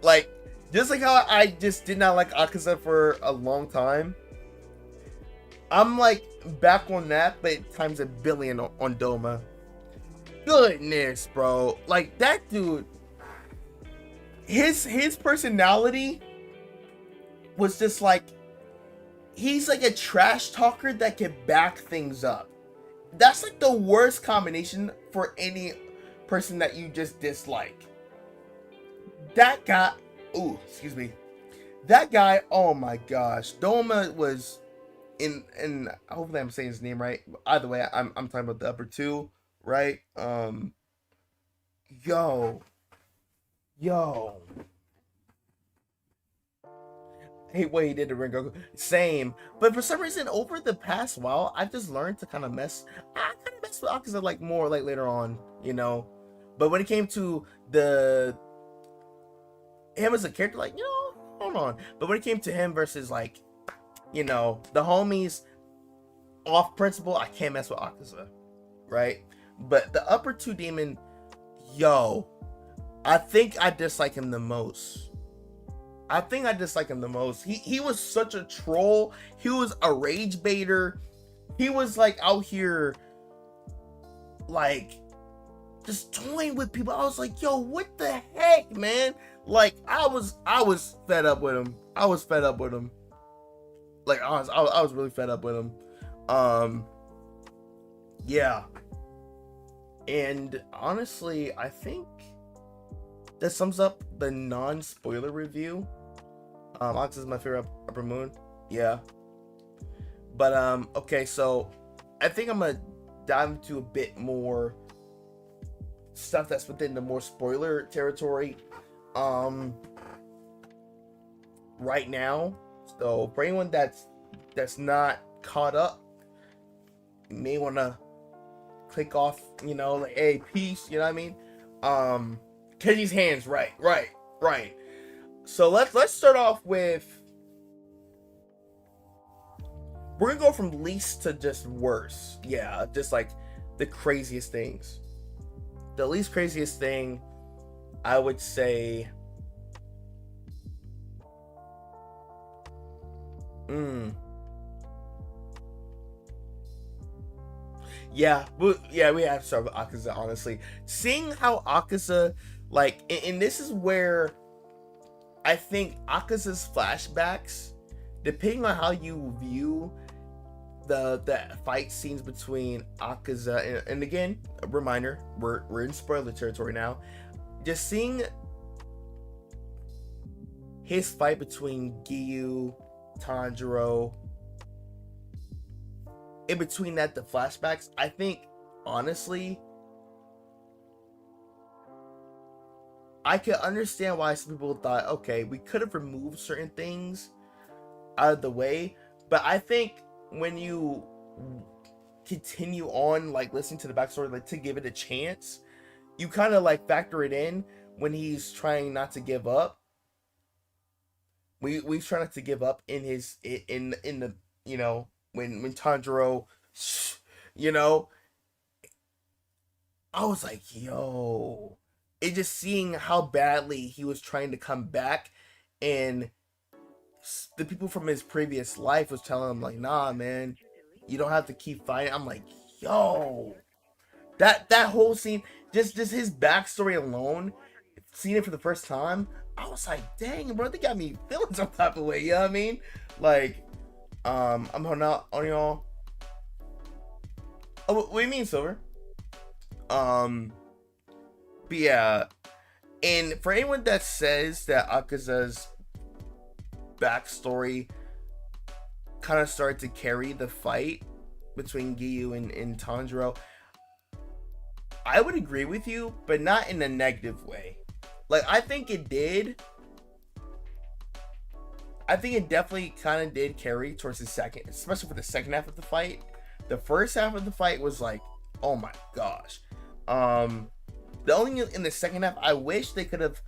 Like, just like how I just did not like Akaza for a long time, I'm like back on that, but times a billion on Doma. Goodness, bro. Like, that dude, his personality was just like, he's like a trash talker that can back things up. That's like the worst combination for any person that you just dislike. That guy, ooh, excuse me. That guy, oh my gosh. Doma was in hopefully I'm saying his name right. Either way, I'm talking about the Upper 2, right? Yo. I hate what he did to Rengoku. Same. But for some reason, over the past while, I've just learned to kind of mess with Akaza like more like later on, you know. But when it came to him as a character, like, you know, hold on. But when it came to him versus like, you know, the homies off principle, I can't mess with Akaza, right? But the Upper 2 Demon, yo, I think I dislike him the most. He was such a troll. He was a rage baiter. He was like out here like just toying with people. I was like, yo, what the heck, man? Like, I was fed up with him. Like, honestly, I was really fed up with him. Yeah. And honestly, I think that sums up the non-spoiler review. Ox is my favorite Upper Moon. Yeah. But okay, so I think I'm gonna dive into a bit more stuff that's within the more spoiler territory right now. So for anyone that's not caught up, you may want to click off, you know, like, hey, peace, you know what I mean? Kenji's hands, right. So let's start off with, we're gonna go from least to just worse. Yeah, just like the craziest things. The least craziest thing, I would say, yeah, we have to start with Akaza, honestly. Seeing how Akaza, like, and this is where I think Akaza's flashbacks, depending on how you view the fight scenes between Akaza and again, a reminder, we're in spoiler territory now. Just seeing his fight between Giyu, Tanjiro, in between that, the flashbacks, I think, honestly, I could understand why some people thought, okay, we could have removed certain things out of the way, But I think when you continue on, like, listening to the backstory, like, to give it a chance, you kind of, like, factor it in when he's trying not to give up. We try not to give up in his in the, you know, when Tanjiro, you know, I was like, yo, it just seeing how badly he was trying to come back, and the people from his previous life was telling him like, nah, man, you don't have to keep fighting. I'm like, yo, that whole scene, just his backstory alone, seeing it for the first time, I was like, dang, bro, they got me feeling some type of way. You know what I mean? Like, I'm holding out on y'all. Oh, what do you mean, Silver? But yeah, and for anyone that says that Akaza's backstory kind of started to carry the fight between Giyu and Tanjiro, I would agree with you, but not in a negative way. Like, I think it did. I think it definitely kind of did carry towards the second, especially for the second half of the fight. The first half of the fight was like, oh my gosh. The only in the second half, I wish they could have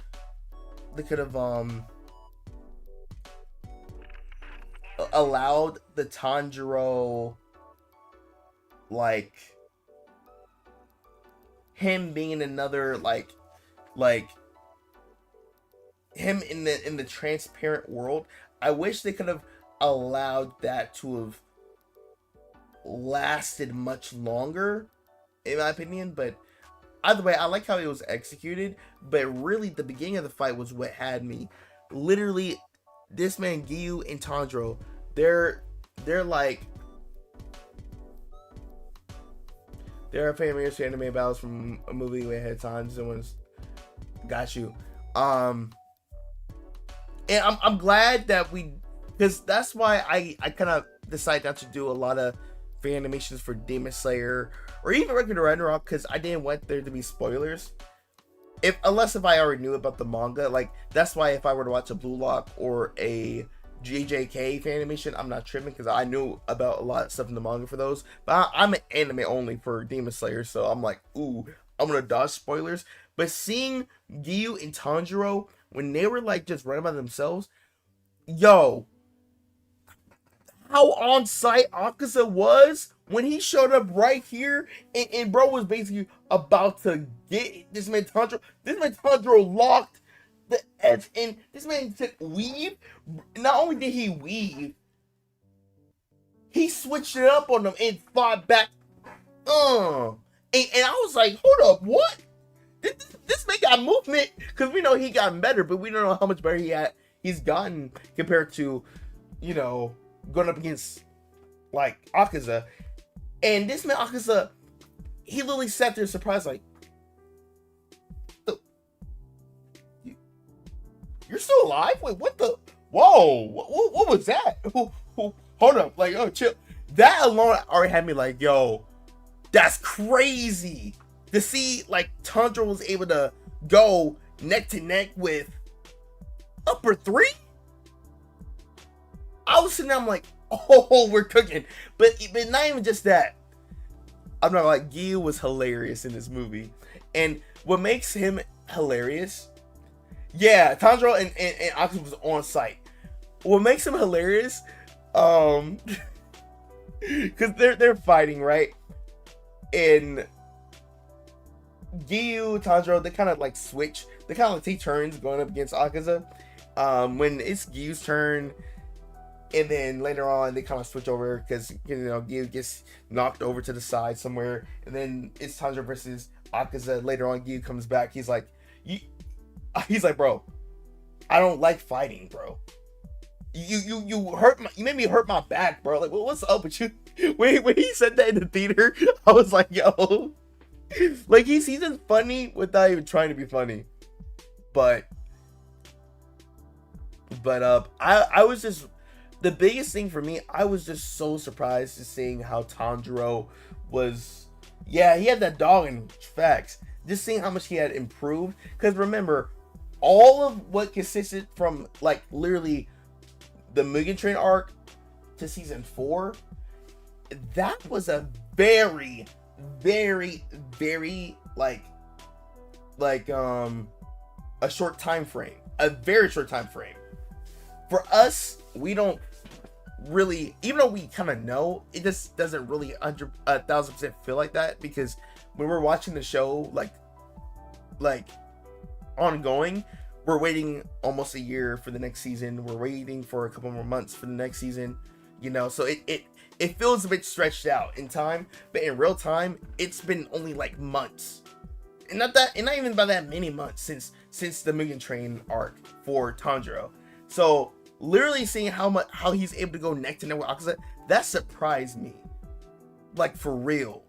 allowed the Tanjiro, like, him being in another, like him in the transparent world. I wish they could have allowed that to have lasted much longer, in my opinion. But either way, I like how it was executed. But really, the beginning of the fight was what had me. Literally, this man Giyu and Tanjiro, they're like, they're famous anime battles from a movie way ahead of time. Someone's got you. And I'm glad that because that's why I kind of decided not to do a lot of fan animations for Demon Slayer or even regular Ragnarok, because I didn't want there to be spoilers. Unless if I already knew about the manga. Like, that's why if I were to watch a Blue Lock or a JJK fan animation, I'm not tripping, because I knew about a lot of stuff in the manga for those. But I'm an anime only for Demon Slayer, so I'm like, ooh, I'm gonna dodge spoilers. But seeing Giyu and Tanjiro, when they were like just running by themselves, yo, how on site Akaza was when he showed up right here, and bro was basically about to get this man Tanjiro. This man Tanjiro locked the edge, and this man said weave. Not only did he weave, he switched it up on them and fought back. And I was like, hold up, what? This man got movement, because we know he gotten better, but we don't know how much better he's gotten compared to, you know, going up against like Akaza. And this man Akaza, he literally sat there surprised, like, you're still alive? Wait, what the? Whoa, what was that? Hold up, like, oh, chill. That alone already had me like, yo, that's crazy to see, like, Tanjiro was able to go neck to neck with upper 3. I was sitting there, I'm like, oh, we're cooking. But not even just that. I'm not like, Giyu was hilarious in this movie. And what makes him hilarious, yeah, Tanjiro and Akaza was on site. What makes him hilarious, because they're fighting, right? And Giyu, Tanjiro, they kind of like switch. They kind of like take turns going up against Akaza. When it's Giyu's turn, and then later on they kind of switch over because, you know, Giyu gets knocked over to the side somewhere, and then it's Tanjiro versus Akaza. Later on, Giyu comes back. He's like, bro, I don't like fighting, bro. You made me hurt my back, bro. Like, what's up with you? When he said that in the theater, I was like, yo, like, he's just funny without even trying to be funny. But I was just, the biggest thing for me, I was just so surprised to seeing how Tanjiro was, yeah, he had that dog in facts. Just seeing how much he had improved. Because remember, all of what consisted from, like, literally the Mugen Train arc to season 4, that was a very, very, very a short time frame. A very short time frame. For us, we don't really, even though we kind of know, it just doesn't really 1,000% feel like that, because when we're watching the show like ongoing, we're waiting almost a year for the next season. We're waiting for a couple more months for the next season, you know, so it feels a bit stretched out in time, but in real time, it's been only like months. And not even by that many months since the Mugen Train arc for Tanjiro. So literally seeing how he's able to go neck to neck with Akaza, that surprised me. Like for real.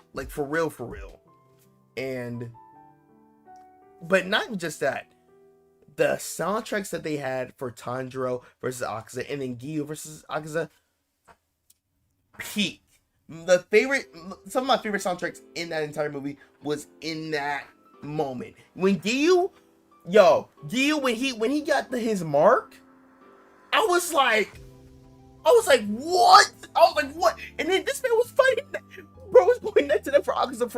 But not even just that. The soundtracks that they had for Tanjiro versus Akaza, and then Giyu versus Akaza, peak. Some of my favorite soundtracks in that entire movie was in that moment. When Giyu, when he got his mark, I was like, what? And then this man was fighting. Bro was going neck to neck for Akaza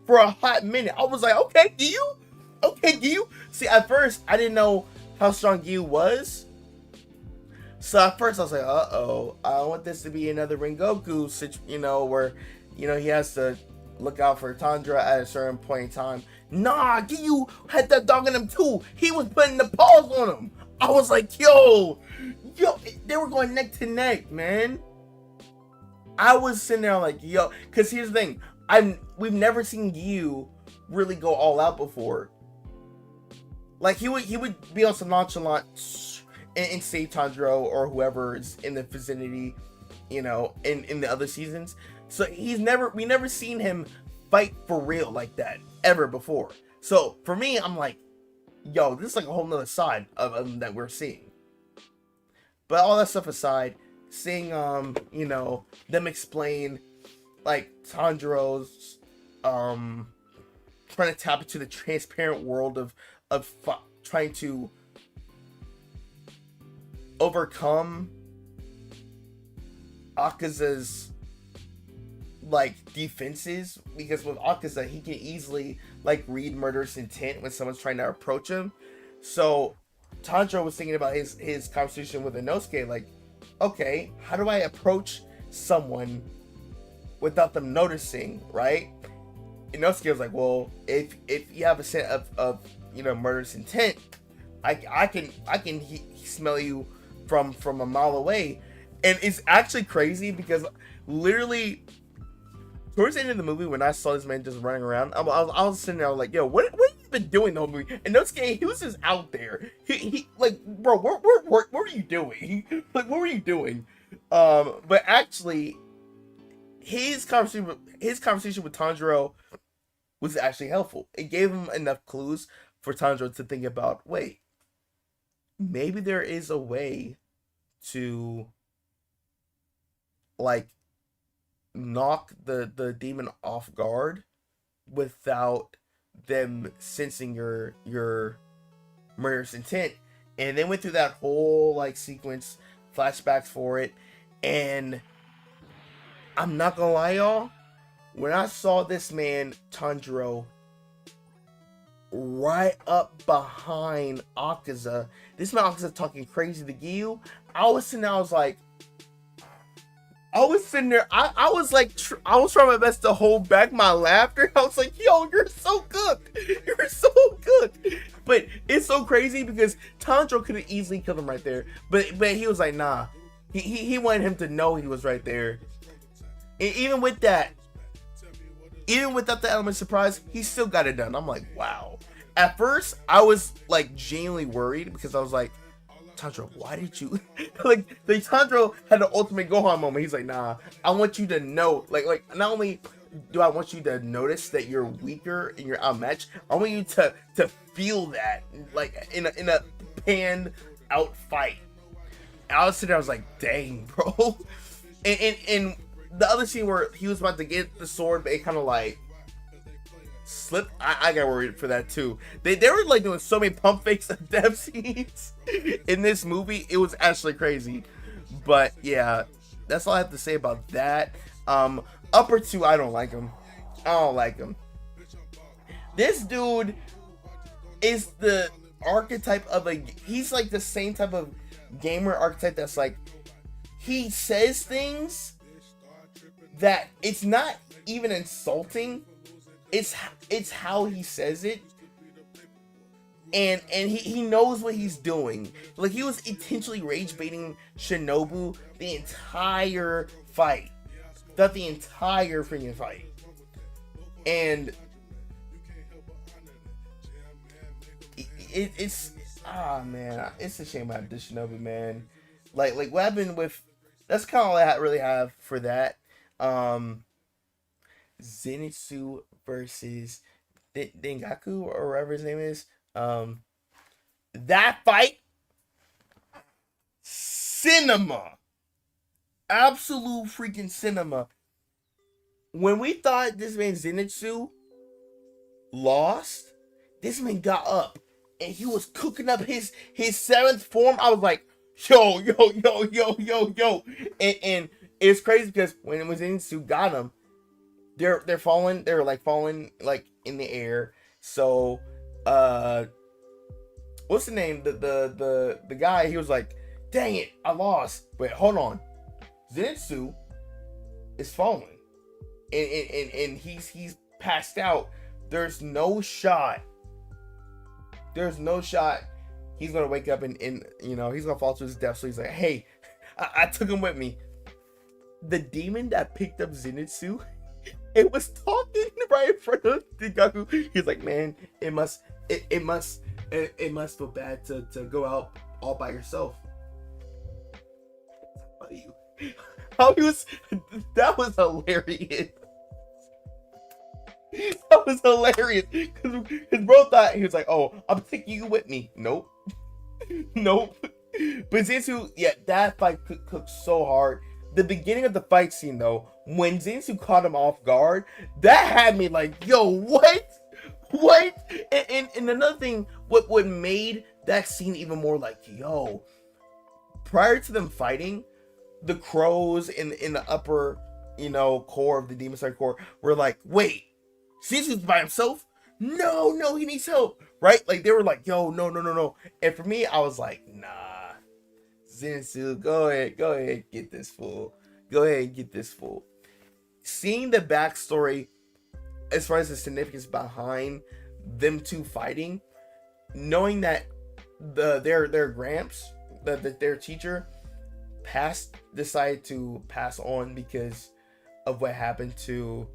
for a hot minute. I was like, okay, Giyu. See, at first I didn't know how strong Giyu was. So at first I was like, uh-oh, I don't want this to be another Rengoku where, he has to look out for Tanjiro at a certain point in time. Nah, Giyu had that dog in him too. He was putting the paws on him. I was like, yo, they were going neck to neck, man. I was sitting there like, yo, because here's the thing. We've never seen Giyu really go all out before. Like, he would be on some nonchalant and save Tanjiro or whoever is in the vicinity, in the other seasons. So we never seen him fight for real like that ever before. So for me, I'm like, yo, this is like a whole nother side of him that we're seeing. But all that stuff aside, seeing them explain like Tanjiro's trying to tap into the transparent world of trying to overcome Akaza's defenses, because with Akaza he can easily read murderous intent when someone's trying to approach him. So Tanjiro was thinking about his conversation with Inosuke, okay, how do I approach someone without them noticing, right? Inosuke was like, well, if you have a sense of murderous intent, I can smell you from a mile away. And it's actually crazy because literally towards the end of the movie, when I saw this man just running around, I was sitting there like, yo, what have you been doing the whole movie? And Inosuke, he was just out there. He bro, what were you doing? What were you doing? But actually, his conversation with Tanjiro was actually helpful. It gave him enough clues for Tanjiro to think about, wait, maybe there is a way to knock the demon off guard without them sensing your murderous intent. And they went through that whole sequence, flashbacks for it, and I'm not gonna lie, y'all, when I saw this man Tanjiro right up behind Akaza, this man Akaza talking crazy to Giyu, I was sitting there, I was trying my best to hold back my laughter. I was like, yo, you're so good. You're so good. But it's so crazy because Tanjiro could have easily killed him right there. But he was like, nah. He wanted him to know he was right there. And even with that, even without the element of surprise, he still got it done. I'm like, wow. At first, I was genuinely worried because I was like, Tanjiro, why did you Tanjiro had the ultimate Gohan moment. He's like, nah, I want you to know, not only do I want you to notice that you're weaker and you're outmatched, I want you to feel that in a panned out fight. And I was sitting there, I was like, dang, bro. And the other scene where he was about to get the sword, but it kind of slipped. I got worried for that too. They were doing so many pump fakes of death scenes in this movie. It was actually crazy. But yeah, That's all I have to say about that. Upper 2, I don't like him. I don't like him. This dude is the archetype of he's like the same type of gamer archetype that's like, he says things that it's not even insulting. It's how he says it. And he knows what he's doing. Like, he was intentionally rage baiting Shinobu the entire fight. The entire freaking fight. And it's man, it's a shame about this Shinobu, man. Like what happened with, that's kind of all I really have for that. Zenitsu versus Dengaku, or whatever his name is. That fight, cinema, absolute freaking cinema. When we thought this man Zenitsu lost, this man got up and he was cooking up his 7th form. I was like, yo. And it's crazy because when it was Zenitsu got him, they're falling like in the air. So what's the name? The guy, he was like, dang it, I lost. Wait, hold on. Zenitsu is falling. And he's passed out. There's no shot. He's gonna wake up and he's gonna fall to his death. So he's like, hey, I took him with me. The demon that picked up Zenitsu, it was talking right in front of Dengaku. He's like, man, it must feel bad to go out all by yourself. That was hilarious. That was hilarious. Because his bro thought, he was like, oh, I'm taking you with me. Nope. But Zenitsu, yeah, that fight cooked so hard. The beginning of the fight scene, though, when Zenitsu caught him off guard, that had me like, yo, what? And another thing, what made that scene even more like, yo, prior to them fighting, the crows in the upper, core of the Demon Side core were like, wait, Zenitsu's by himself? No, he needs help, right? Like, they were like, yo, no. And for me, I was like, nah, Zenitsu, go ahead, get this fool. Seeing the backstory, as far as the significance behind them two fighting, knowing that their Gramps, their teacher, decided to pass on because of what happened to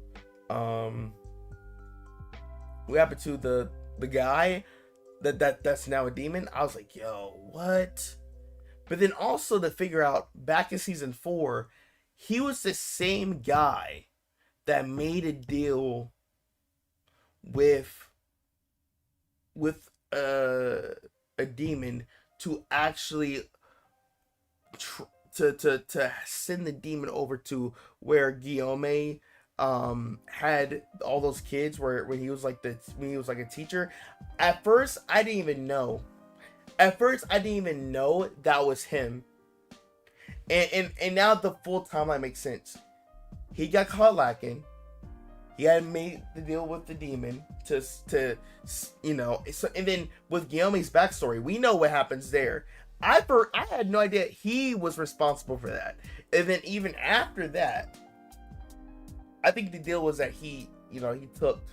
the guy that's now a demon. I was like, yo, what? But then also to figure out, back in season 4, he was the same guy that made a deal with a demon to actually to send the demon over to where Guillaume had all those kids, where when he was like a teacher. At first I didn't even know that was him. And now the full timeline makes sense. He got caught lacking. He had made the deal with the demon to so, and then with Guillaume's backstory, we know what happens there. I had no idea he was responsible for that. And then even after that, I think the deal was that he took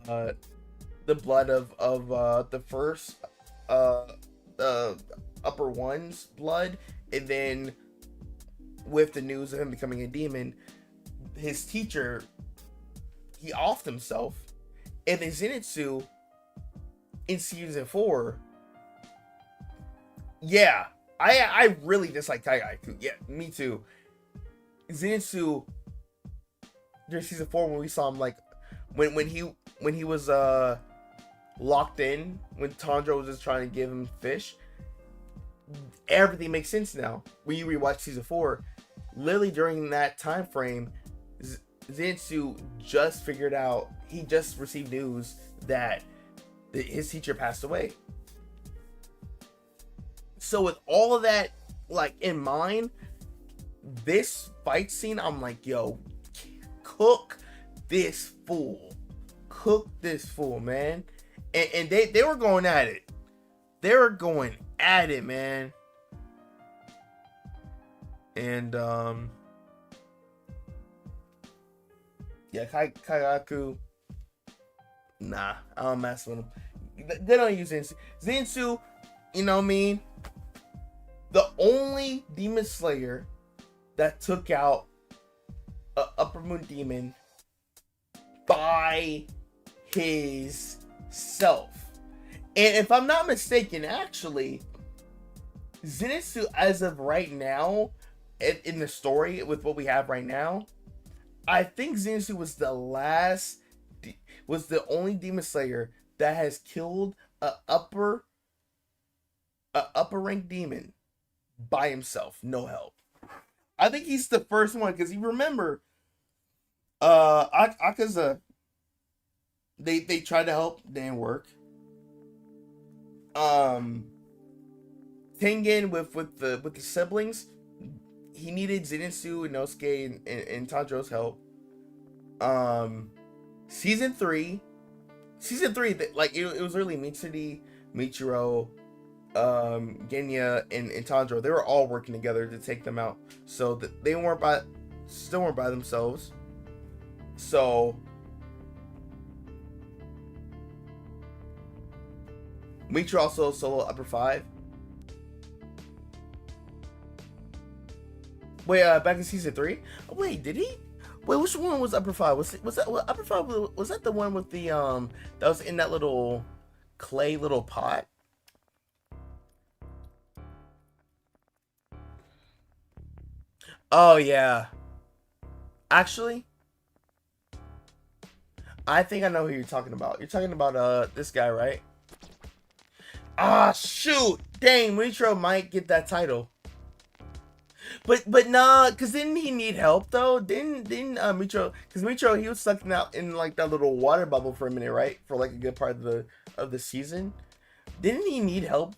the blood of the first upper one's blood, and then with the news of him becoming a demon, his teacher, he offed himself. And then Zenitsu in season 4, yeah, I really dislike Kaigaku. Yeah, me too. Zenitsu during season 4, when we saw him, like when he was locked in, when Tanjiro was just trying to give him fish, everything makes sense now. When you rewatch season 4, literally during that time frame, Zenitsu just figured out, he just received news that his teacher passed away. So with all of that like in mind, this fight scene, I'm like, yo, cook this fool. Cook this fool, man. And they were going at it. They were going at it, man. And yeah, Kagaku. Nah, I don't mess with him. They don't use Zensu. Zensu, you know what I mean? The only demon slayer that took out a Upper Moon demon by his self. And if I'm not mistaken, actually, Zenitsu, as of right now, in the story with what we have right now, I think Zenitsu was the only demon slayer that has killed a upper rank demon by himself, no help. I think he's the first one, because you remember, Akaza, they tried to help, didn't work. Tengen with the siblings, he needed Zenitsu, Inosuke, and Tanjiro's help. Season 3, like it was really Mitsuri, Michiro, Genya, and Tanjiro. They were all working together to take them out, so that they still weren't by themselves. So Michiro also solo upper 5. Wait, back in season 3? Oh, wait, did he? Wait, which one was upper 5? Was that upper 5? Was that the one with the that was in that little clay little pot? Oh yeah. Actually, I think I know who you're talking about. You're talking about this guy, right? Ah, shoot! Dang, Michiro might get that title. But nah, cause didn't he need help though? Didn't Michiro? Cause Michiro, he was stuck out in like that little water bubble for a minute, right? For like a good part of the season. Didn't he need help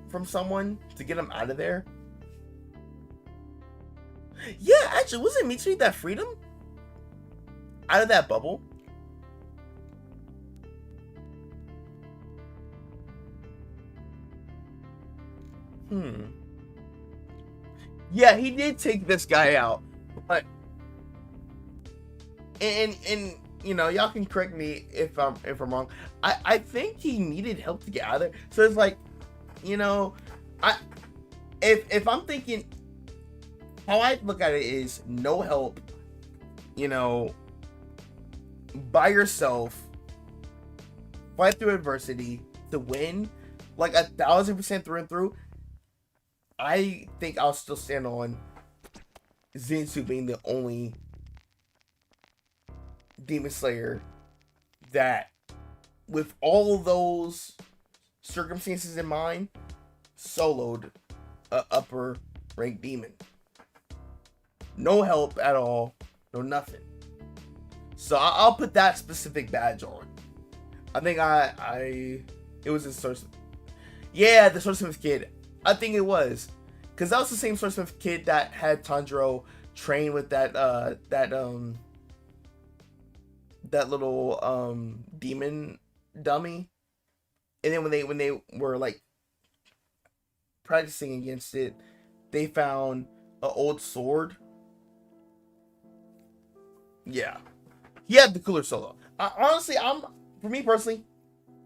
from someone to get him out of there? Yeah, actually, wasn't Michiro that freed him out of that bubble? Yeah, he did take this guy out, but and you know, y'all can correct me if I'm wrong. I think he needed help to get out of there. So it's like, you know, if I'm thinking, how I look at it is no help, you know, by yourself, fight through adversity to win, like 1000% through and through. I think I'll still stand on Zenitsu being the only demon slayer that, with all those circumstances in mind, soloed a upper rank demon. No help at all, no nothing. So I'll put that specific badge on. I think it was the Swordsmith. Yeah, the Swordsmith kid. I think it was, because that was the same Swordsmith kid that had Tanjiro train with that little demon dummy, and then when they were like practicing against it, they found an old sword. Yeah, he had the cooler solo. Honestly, for me personally,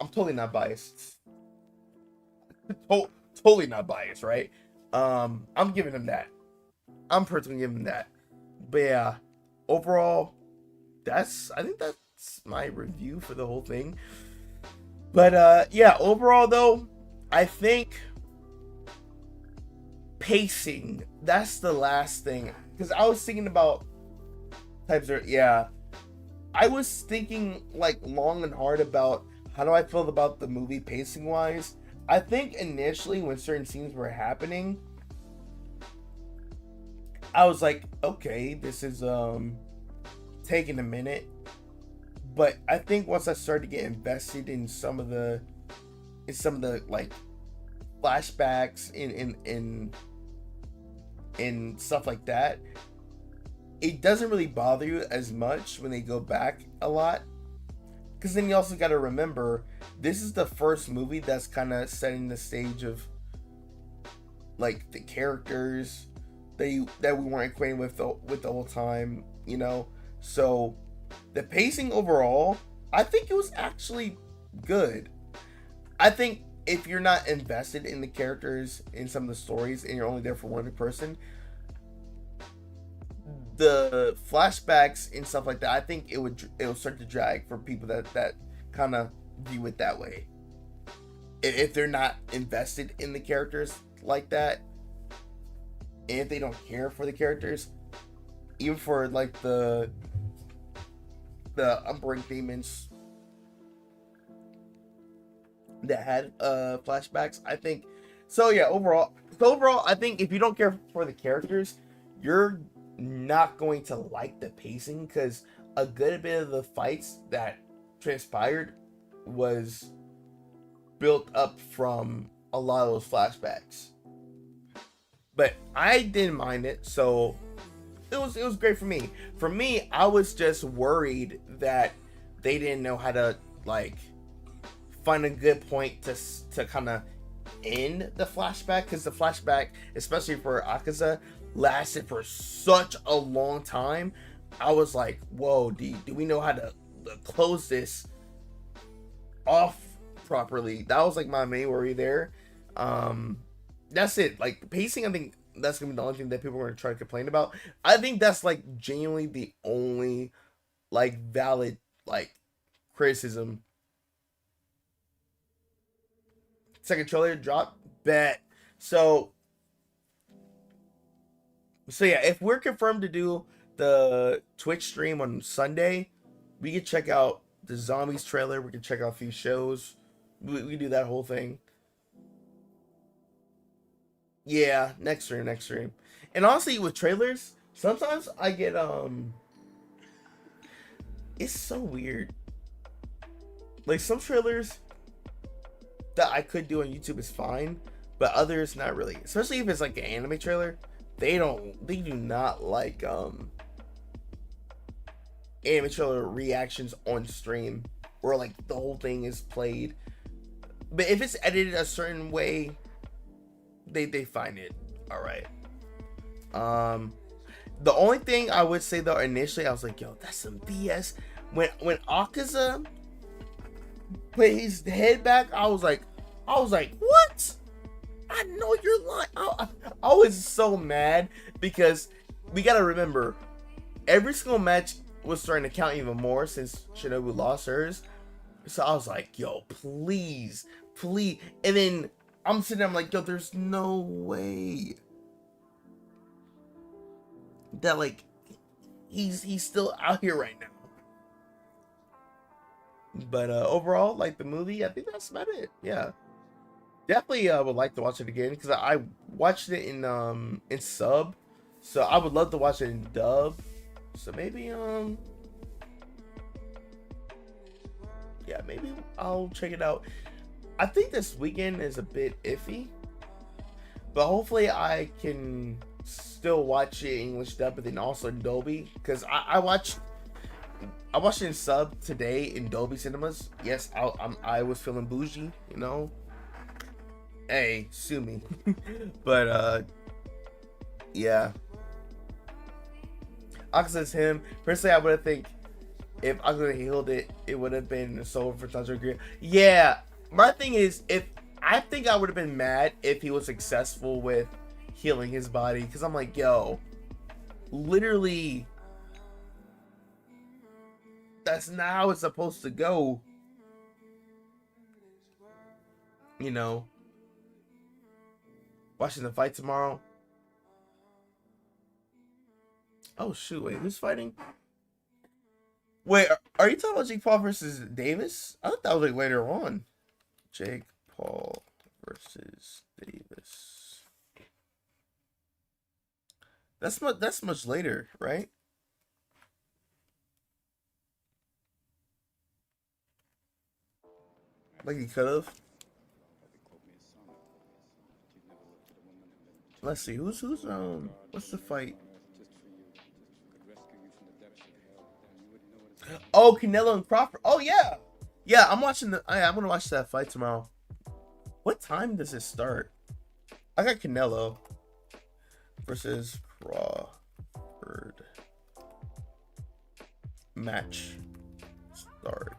I'm totally not biased. Totally not biased, right? I'm giving him that. I'm personally giving him that. But yeah, overall, I think that's my review for the whole thing. But yeah, overall though, I think pacing, that's the last thing. Because I was thinking about types of, yeah. I was thinking like long and hard about how do I feel about the movie pacing wise. I think initially when certain scenes were happening, I was like, okay, this is taking a minute. But I think once I started to get invested in some of the like flashbacks in and stuff like that, it doesn't really bother you as much when they go back a lot. Because then you also got to remember, this is the first movie that's kind of setting the stage of like the characters that we weren't acquainted with the whole time, you know. So the pacing overall, I think it was actually good. I think if you're not invested in the characters in some of the stories and you're only there for one person, the flashbacks and stuff like that, I think it would start to drag for people that kind of view it that way. If they're not invested in the characters like that, and if they don't care for the characters, even for like the unburned demons that had flashbacks, I think. So yeah, overall, I think if you don't care for the characters, you're not going to like the pacing, because a good bit of the fights that transpired was built up from a lot of those flashbacks. But I didn't mind it, so it was great for me. For me, I was just worried that they didn't know how to like find a good point to kind of end the flashback, because the flashback, especially for Akaza, lasted for such a long time. I was like, whoa, do we know how to close this off properly? That was like my main worry there. That's it. Like the pacing, I think that's gonna be the only thing that people are gonna try to complain about. I think that's like genuinely the only like valid like criticism. Second trailer drop, bet. So yeah, if we're confirmed to do the Twitch stream on Sunday, we can check out the Zombies trailer. We can check out a few shows. We can do that whole thing. Yeah, next stream. And honestly, with trailers, sometimes I get it's so weird. Like some trailers that I could do on YouTube is fine, but others not really. Especially if it's like an anime trailer, they do not like anime trailer reactions on stream where like the whole thing is played. But if it's edited a certain way, they find it all right. The only thing I would say though, initially I was like, yo, that's some BS. When Akaza put his head back, I was like, what? I know you're lying. I was so mad, because we gotta remember, every single match was starting to count even more since Shinobu lost hers. So I was like, yo, please. And then I'm sitting there, I'm like, yo, there's no way that like he's still out here right now. But overall, like the movie, I think that's about it. Yeah, definitely would like to watch it again, because I watched it in sub, so I would love to watch it in dub. So maybe yeah, maybe I'll check it out. I think this weekend is a bit iffy, but hopefully I can still watch it in English dub, but then also in Dolby, because I watched it in sub today in Dolby cinemas. Yes, I was feeling bougie, you know. Hey, sue me. But yeah, Akaza's him. Personally, I would think if Akaza healed it, it would have been Soul for Tanjiro. Yeah, my thing is, I think I would have been mad if he was successful with healing his body, because I'm like, yo, literally, that's not how it's supposed to go. You know, watching the fight tomorrow. Oh shoot! Wait, who's fighting? Wait, are you talking about Jake Paul versus Davis? I thought that was like later on. Jake Paul versus Davis. That's much later, right? Like he could have. Let's see, who's what's the fight? Oh, Canelo and Crawford. Oh yeah, yeah. I'm gonna watch that fight tomorrow. What time does it start? I got Canelo versus Crawford. Match start.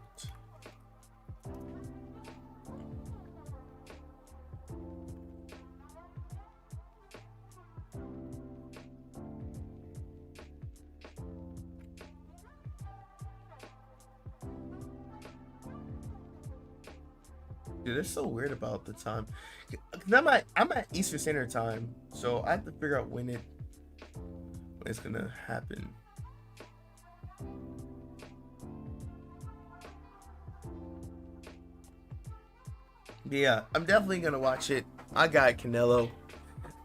Dude, they're so weird about the time. I'm at Eastern Standard Time, so I have to figure out when it's gonna happen. Yeah, I'm definitely gonna watch it. I got Canelo.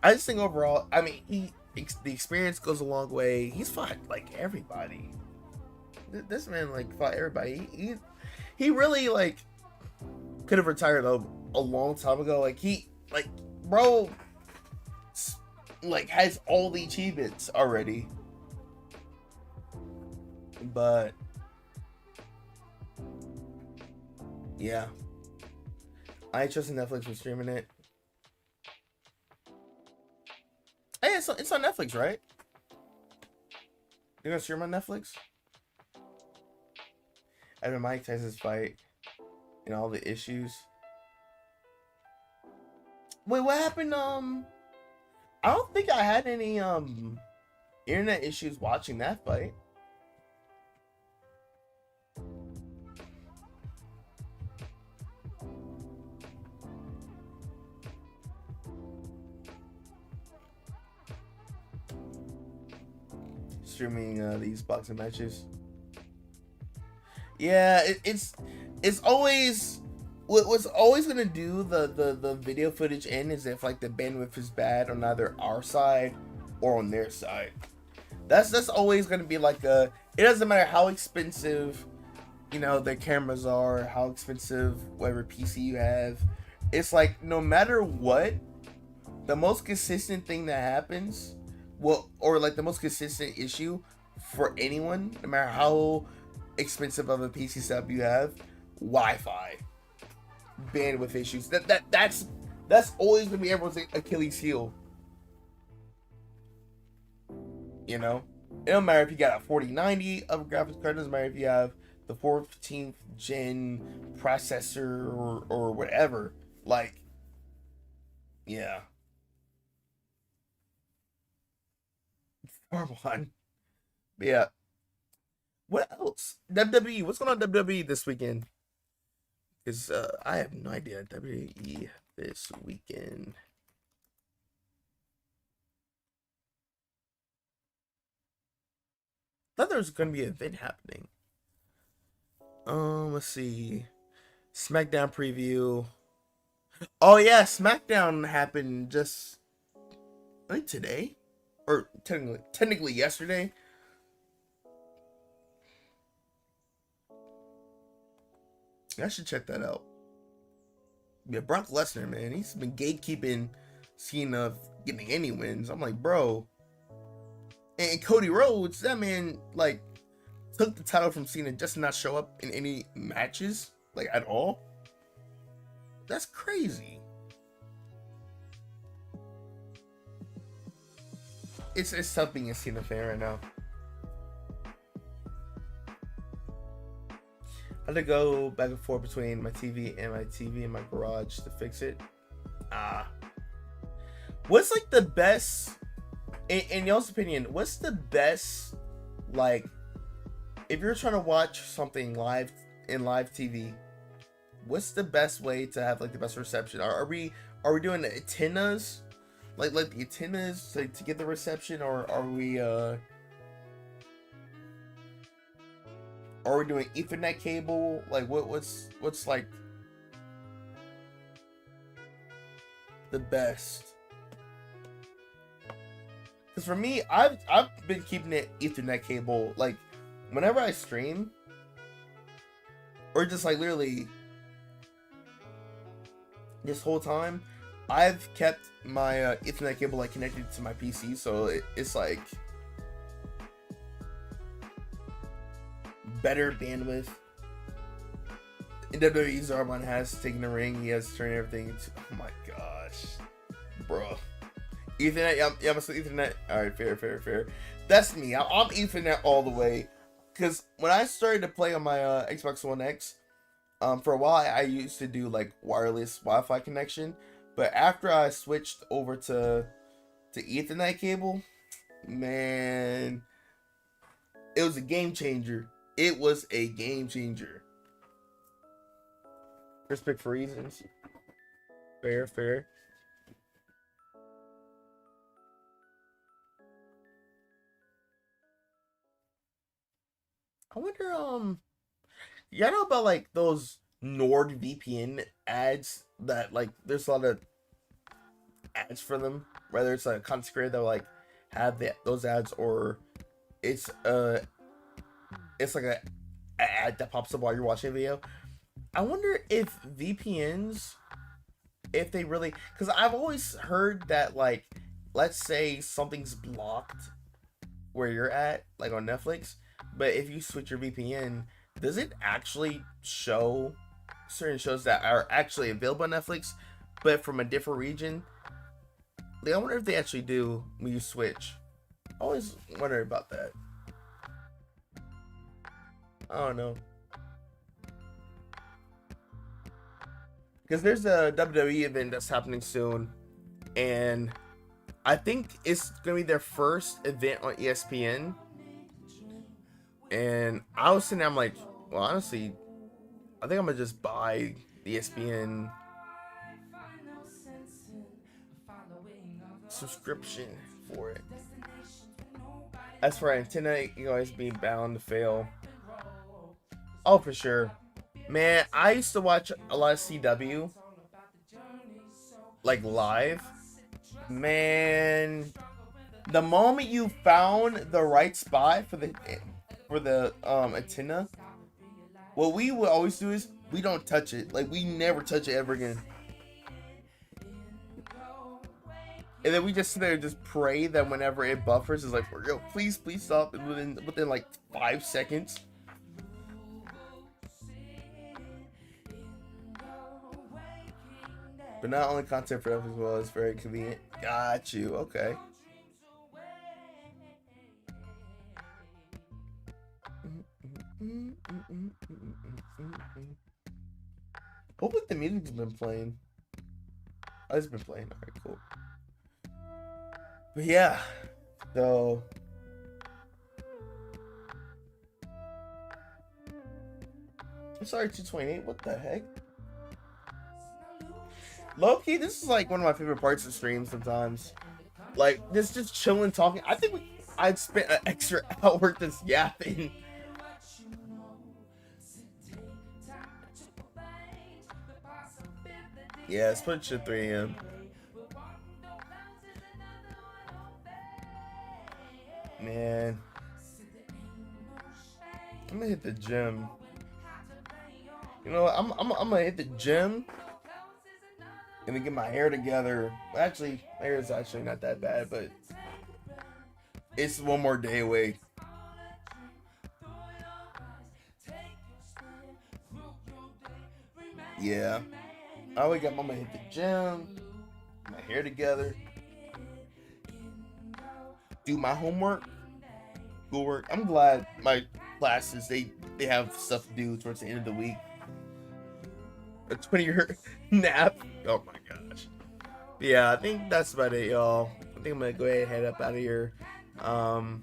I just think overall, I mean, the experience goes a long way. He's fought like everybody. This man like fought everybody. He really like could have retired a long time ago. Like bro, like has all the achievements already. But yeah, I ain't trusting Netflix for streaming it. Hey, it's on Netflix, right? You're gonna stream on Netflix? After Mike Tyson's fight and all the issues. Wait, what happened? I don't think I had any internet issues watching that fight. Streaming these boxing matches. Yeah, it's always what's always gonna do the video footage in is if like the bandwidth is bad on either our side or on their side. That's always gonna be like it doesn't matter how expensive their cameras are, how expensive whatever PC you have. It's like no matter what, the most consistent thing that happens, or like the most consistent issue for anyone, no matter how expensive of a PC setup you have, Wi-Fi, bandwidth issues. That's always gonna be everyone's Achilles heel. It don't matter if you got a 4090 of a graphics card. It doesn't matter if you have the 14th gen processor or whatever. Like, yeah. Horrible one. But yeah. What else? WWE. What's going on WWE this weekend? Because I have no idea. WWE this weekend. I thought there was going to be an event happening. Let's see. SmackDown preview. Oh yeah, SmackDown happened just I think today, or technically yesterday. I should check that out. Yeah, Brock Lesnar, man, he's been gatekeeping Cena getting any wins. I'm like, bro. And Cody Rhodes, that man like took the title from Cena just to not show up in any matches, like at all. That's crazy. It's tough being a Cena fan right now. I had to go back and forth between my TV and my garage to fix it. What's like the best, in y'all's opinion, what's the best, like, if you're trying to watch something live in live TV, what's the best way to have like the best reception? Are we doing the antennas, like the antennas to get the reception, or are we doing Ethernet cable? Like what's like the best? Because for me, I've been keeping it Ethernet cable. Like whenever I stream, or just like literally this whole time, I've kept my Ethernet cable like connected to my PC, so it's like better bandwidth. WWE Zarban has taken the ring. He has turned everything into. Oh my gosh, bro. Ethernet, yeah, I'm still Ethernet. All right, fair. That's me. I'm Ethernet all the way. Cause when I started to play on my Xbox One X, for a while I used to do like wireless Wi-Fi connection, but after I switched over to Ethernet cable, man, it was a game changer. It was a game changer. Respect for reasons. Fair. I wonder, y'all know about like those NordVPN ads that like there's a lot of ads for them, whether it's like a content creator that will, like have those ads, or it's like a ad that pops up while you're watching a video. I wonder if VPNs, if they really, because I've always heard that like, let's say something's blocked where you're at, like on Netflix, but if you switch your VPN, does it actually show certain shows that are actually available on Netflix, but from a different region? Like, I wonder if they actually do when you switch. I always wonder about that. I don't know. Because there's a WWE event that's happening soon, and I think it's going to be their first event on ESPN. And I was sitting there, I'm like, well, honestly, I think I'm going to just buy the ESPN subscription for it. As for antenna, you always be bound to fail. Oh, for sure. Man, I used to watch a lot of CW, like live. Man, the moment you found the right spot for the antenna, what we would always do is we don't touch it. Like, we never touch it ever again. And then we just sit there and just pray that whenever it buffers, it's like, yo, please stop. And within like 5 seconds. But not only content for us as well, it's very convenient. Got you. Okay. Hopefully the music's been playing. Oh, it's been playing. Alright, cool. But yeah. So I'm sorry, 228. What the heck? Low-key, this is like one of my favorite parts of streams sometimes. Like, just chilling, talking. I think I'd spent an extra hour just yapping. Yeah, let's put it at 3 a.m. Man. I'm gonna hit the gym. You know what? I'm gonna hit the gym. And then get my hair together. Actually, my hair is actually not that bad, but it's one more day away. Yeah. I wake up, I'm gonna hit the gym, my hair together, do my homework, schoolwork. I'm glad my classes, they have stuff to do towards the end of the week. A 20-year nap. Oh my gosh. Yeah, I think that's about it, y'all. I think I'm gonna go ahead and head up out of here. And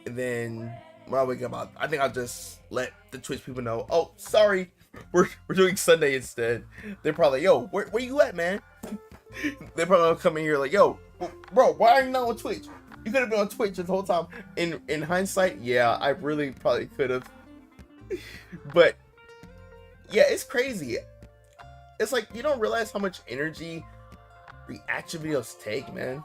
then when I wake up, I think I'll just let the Twitch people know. Oh, sorry, we're doing Sunday instead. They're probably, yo, where you at, man? They're probably gonna come in here like, yo, bro, why are you not on Twitch? You could have been on Twitch this whole time. In hindsight, yeah, I really probably could have. But yeah, it's crazy. It's like you don't realize how much energy reaction videos take, man.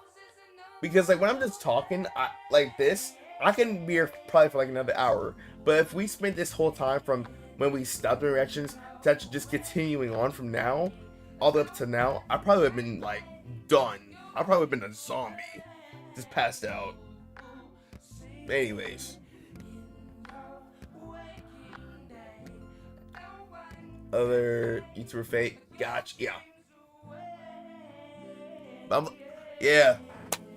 Because like when I'm just talking like this, I can be here probably for like another hour. But if we spent this whole time from when we stopped the reactions to actually just continuing on from now, all the way up to now, I probably would have been like done. I probably would have been a zombie, just passed out. Anyways, other YouTuber fate, gotcha. Yeah, yeah.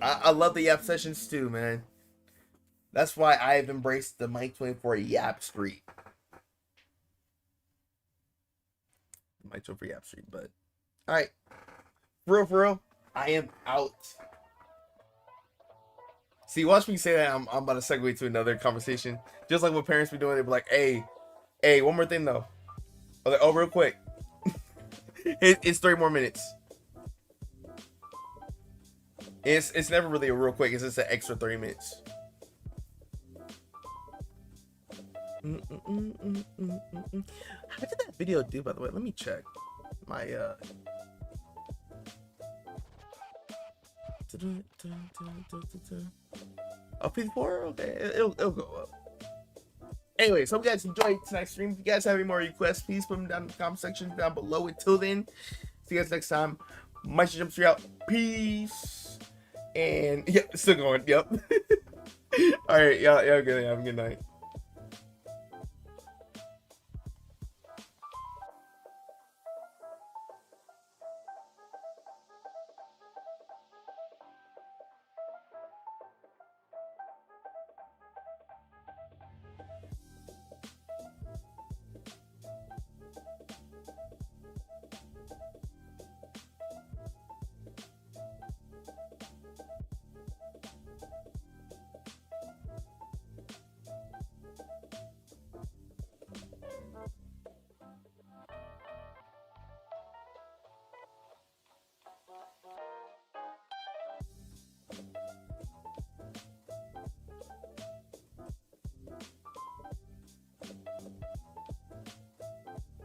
I love the yap sessions too, man. That's why I've embraced the Mike 24 yap street. Mike 24 yap street, but all right, for real, I am out. See, watch me say that. I'm about to segue to another conversation, just like what parents be doing. They be like, "Hey, one more thing though." Okay, oh, real quick. It's 3 more minutes. It's never really a real quick. It's just an extra 3 minutes. How did that video do, by the way? Let me check my Oh, 54? Okay, it'll go up. Anyways, hope you guys enjoyed tonight's stream. If you guys have any more requests, please put them down in the comment section down below. Until then, see you guys next time. Meister Jump Street out. Peace. And yep, still going. Yep. All right, y'all good. Have a good night.